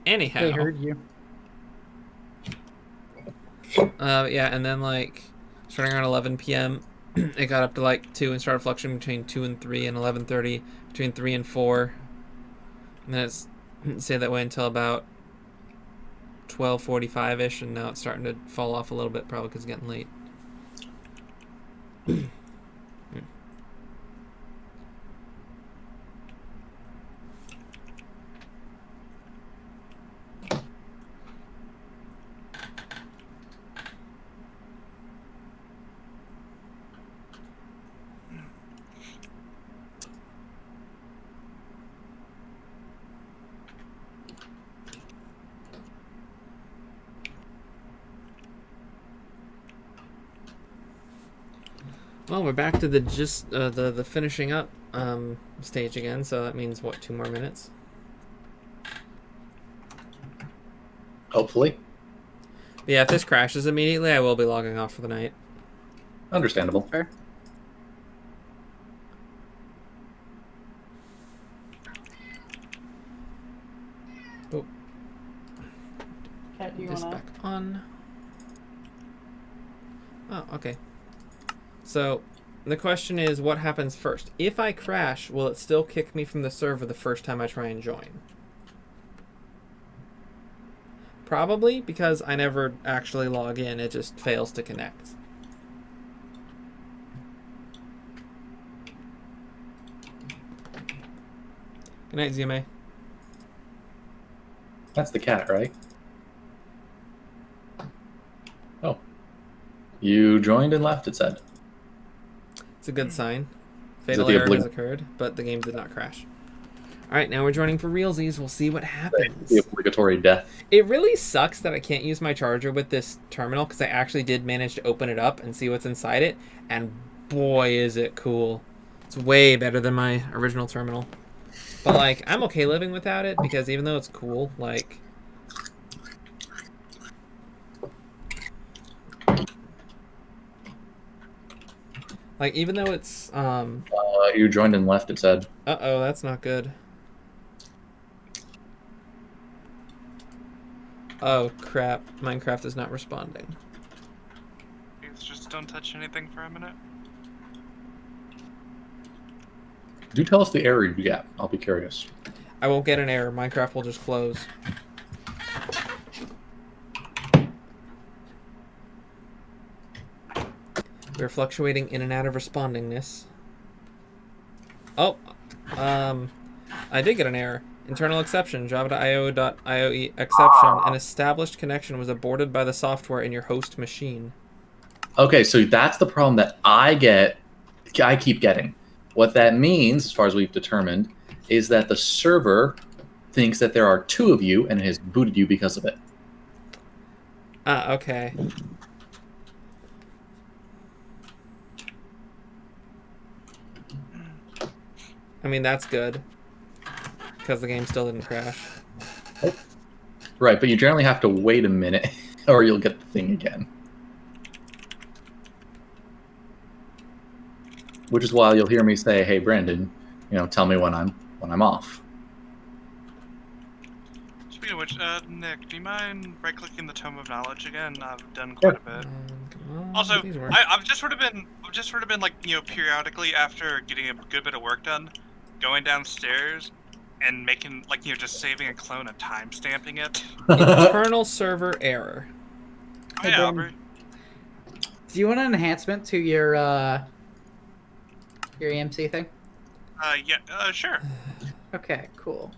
Anyhow, They heard you. yeah, and then like starting around 11 p.m. it got up to like 2 and started fluctuating between 2 and 3, and 11:30 between 3 and 4, and then it's stayed that way until about 12:45ish, and now it's starting to fall off a little bit, probably because it's getting late. Well, we're back to the the finishing up stage again, so that means what, 2 more minutes? Hopefully. But yeah, if this crashes immediately, I will be logging off for the night. Understandable. Fair. you this wanna... back on. Oh, okay. So the question is, what happens first? If I crash, will it still kick me from the server the first time I try and join? Probably, because I never actually log in. It just fails to connect. Good night, ZMA. That's the cat, right? Oh. You joined and left, it said. It's a good sign. it Fatal the error has occurred, but the game did not crash. Alright, now we're joining for realsies. We'll see what happens. The obligatory death. It really sucks that I can't use my charger with this terminal, because I actually did manage to open it up and see what's inside it, and boy is it cool. It's way better than my original terminal. But, like, I'm okay living without it, because even though it's cool, like... Like, even though it's, You joined and left, it said. Uh-oh, that's not good. Oh, crap. Minecraft is not responding. Please just don't touch anything for a minute. Do tell us the error you get. I'll be curious. I won't get an error. Minecraft will just close. We're fluctuating in and out of respondingness. Oh, I did get an error. Internal exception, java.io.ioe exception. An established connection was aborted by the software in your host machine. Okay, so that's the problem that I keep getting. What that means, as far as we've determined, is that the server thinks that there are two of you and it has booted you because of it. Ah, okay. I mean, that's good. Because the game still didn't crash. Right, but you generally have to wait a minute or you'll get the thing again. Which is why you'll hear me say, "Hey, Brandon, tell me when I'm off." Speaking of which, Nick, do you mind right-clicking the Tome of Knowledge again? I've done quite a bit. Come on, Also, these work. I've just sort of been like, periodically after getting a good bit of work done, going downstairs and making, like, just saving a clone and time-stamping it. Internal server error. Oh, Hey, yeah, Ben. Aubrey. Do you want an enhancement to your EMC thing? Yeah, sure. Okay, cool.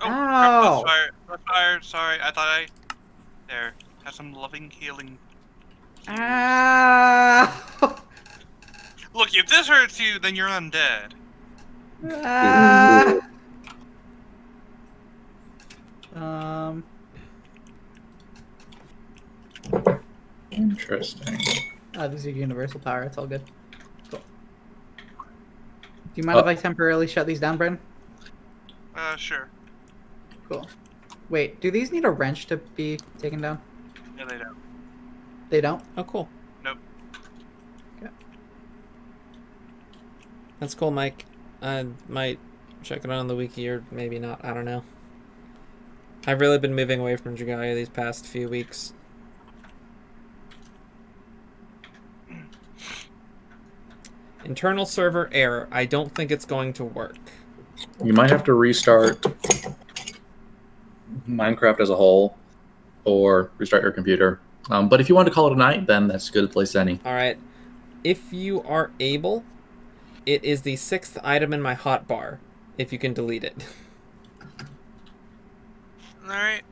Oh, Ow! crap, fire, sorry, I thought there, have some loving, healing. Ah! Look, if this hurts you, then you're undead. Ah! Interesting. This is universal power. It's all good. Cool. Do you mind if I temporarily shut these down, Bren? Sure. Cool. Wait, do these need a wrench to be taken down? Yeah, they don't. They don't? Oh, cool. Nope. Okay. That's cool, Mike. I might check it out on the wiki or maybe not. I don't know. I've really been moving away from Jagaya these past few weeks. Internal server error. I don't think it's going to work. You might have to restart Minecraft as a whole or restart your computer. But if you want to call it a night, then that's as good a place as any. All right. If you are able, it is the 6th item in my hotbar. If you can delete it. Alright.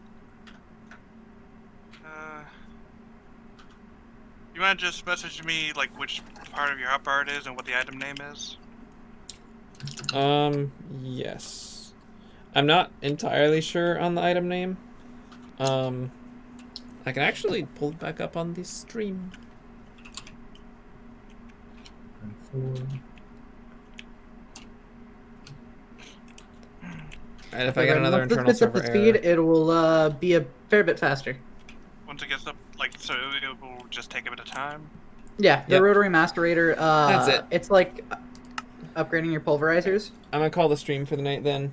You want to just message me, like, which part of your hotbar it is and what the item name is? Yes. I'm not entirely sure on the item name. I can actually pull it back up on the stream. And if I get another Once this internal gets up server to speed, error, it will be a fair bit faster. Once it gets up, like, so it will just take a bit of time? Yeah, the Yep. rotary macerator. That's it. It's like upgrading your pulverizers. I'm gonna call the stream for the night then,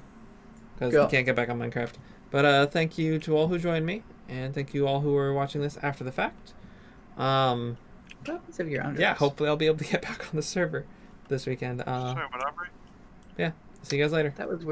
because Go. we can't get back on Minecraft. But thank you to all who joined me, and thank you all who are watching this after the fact. What happens if you're under? Yeah, this? hopefully I'll be able to get back on the server this weekend. Sure, whatever. See you guys later. That was weird.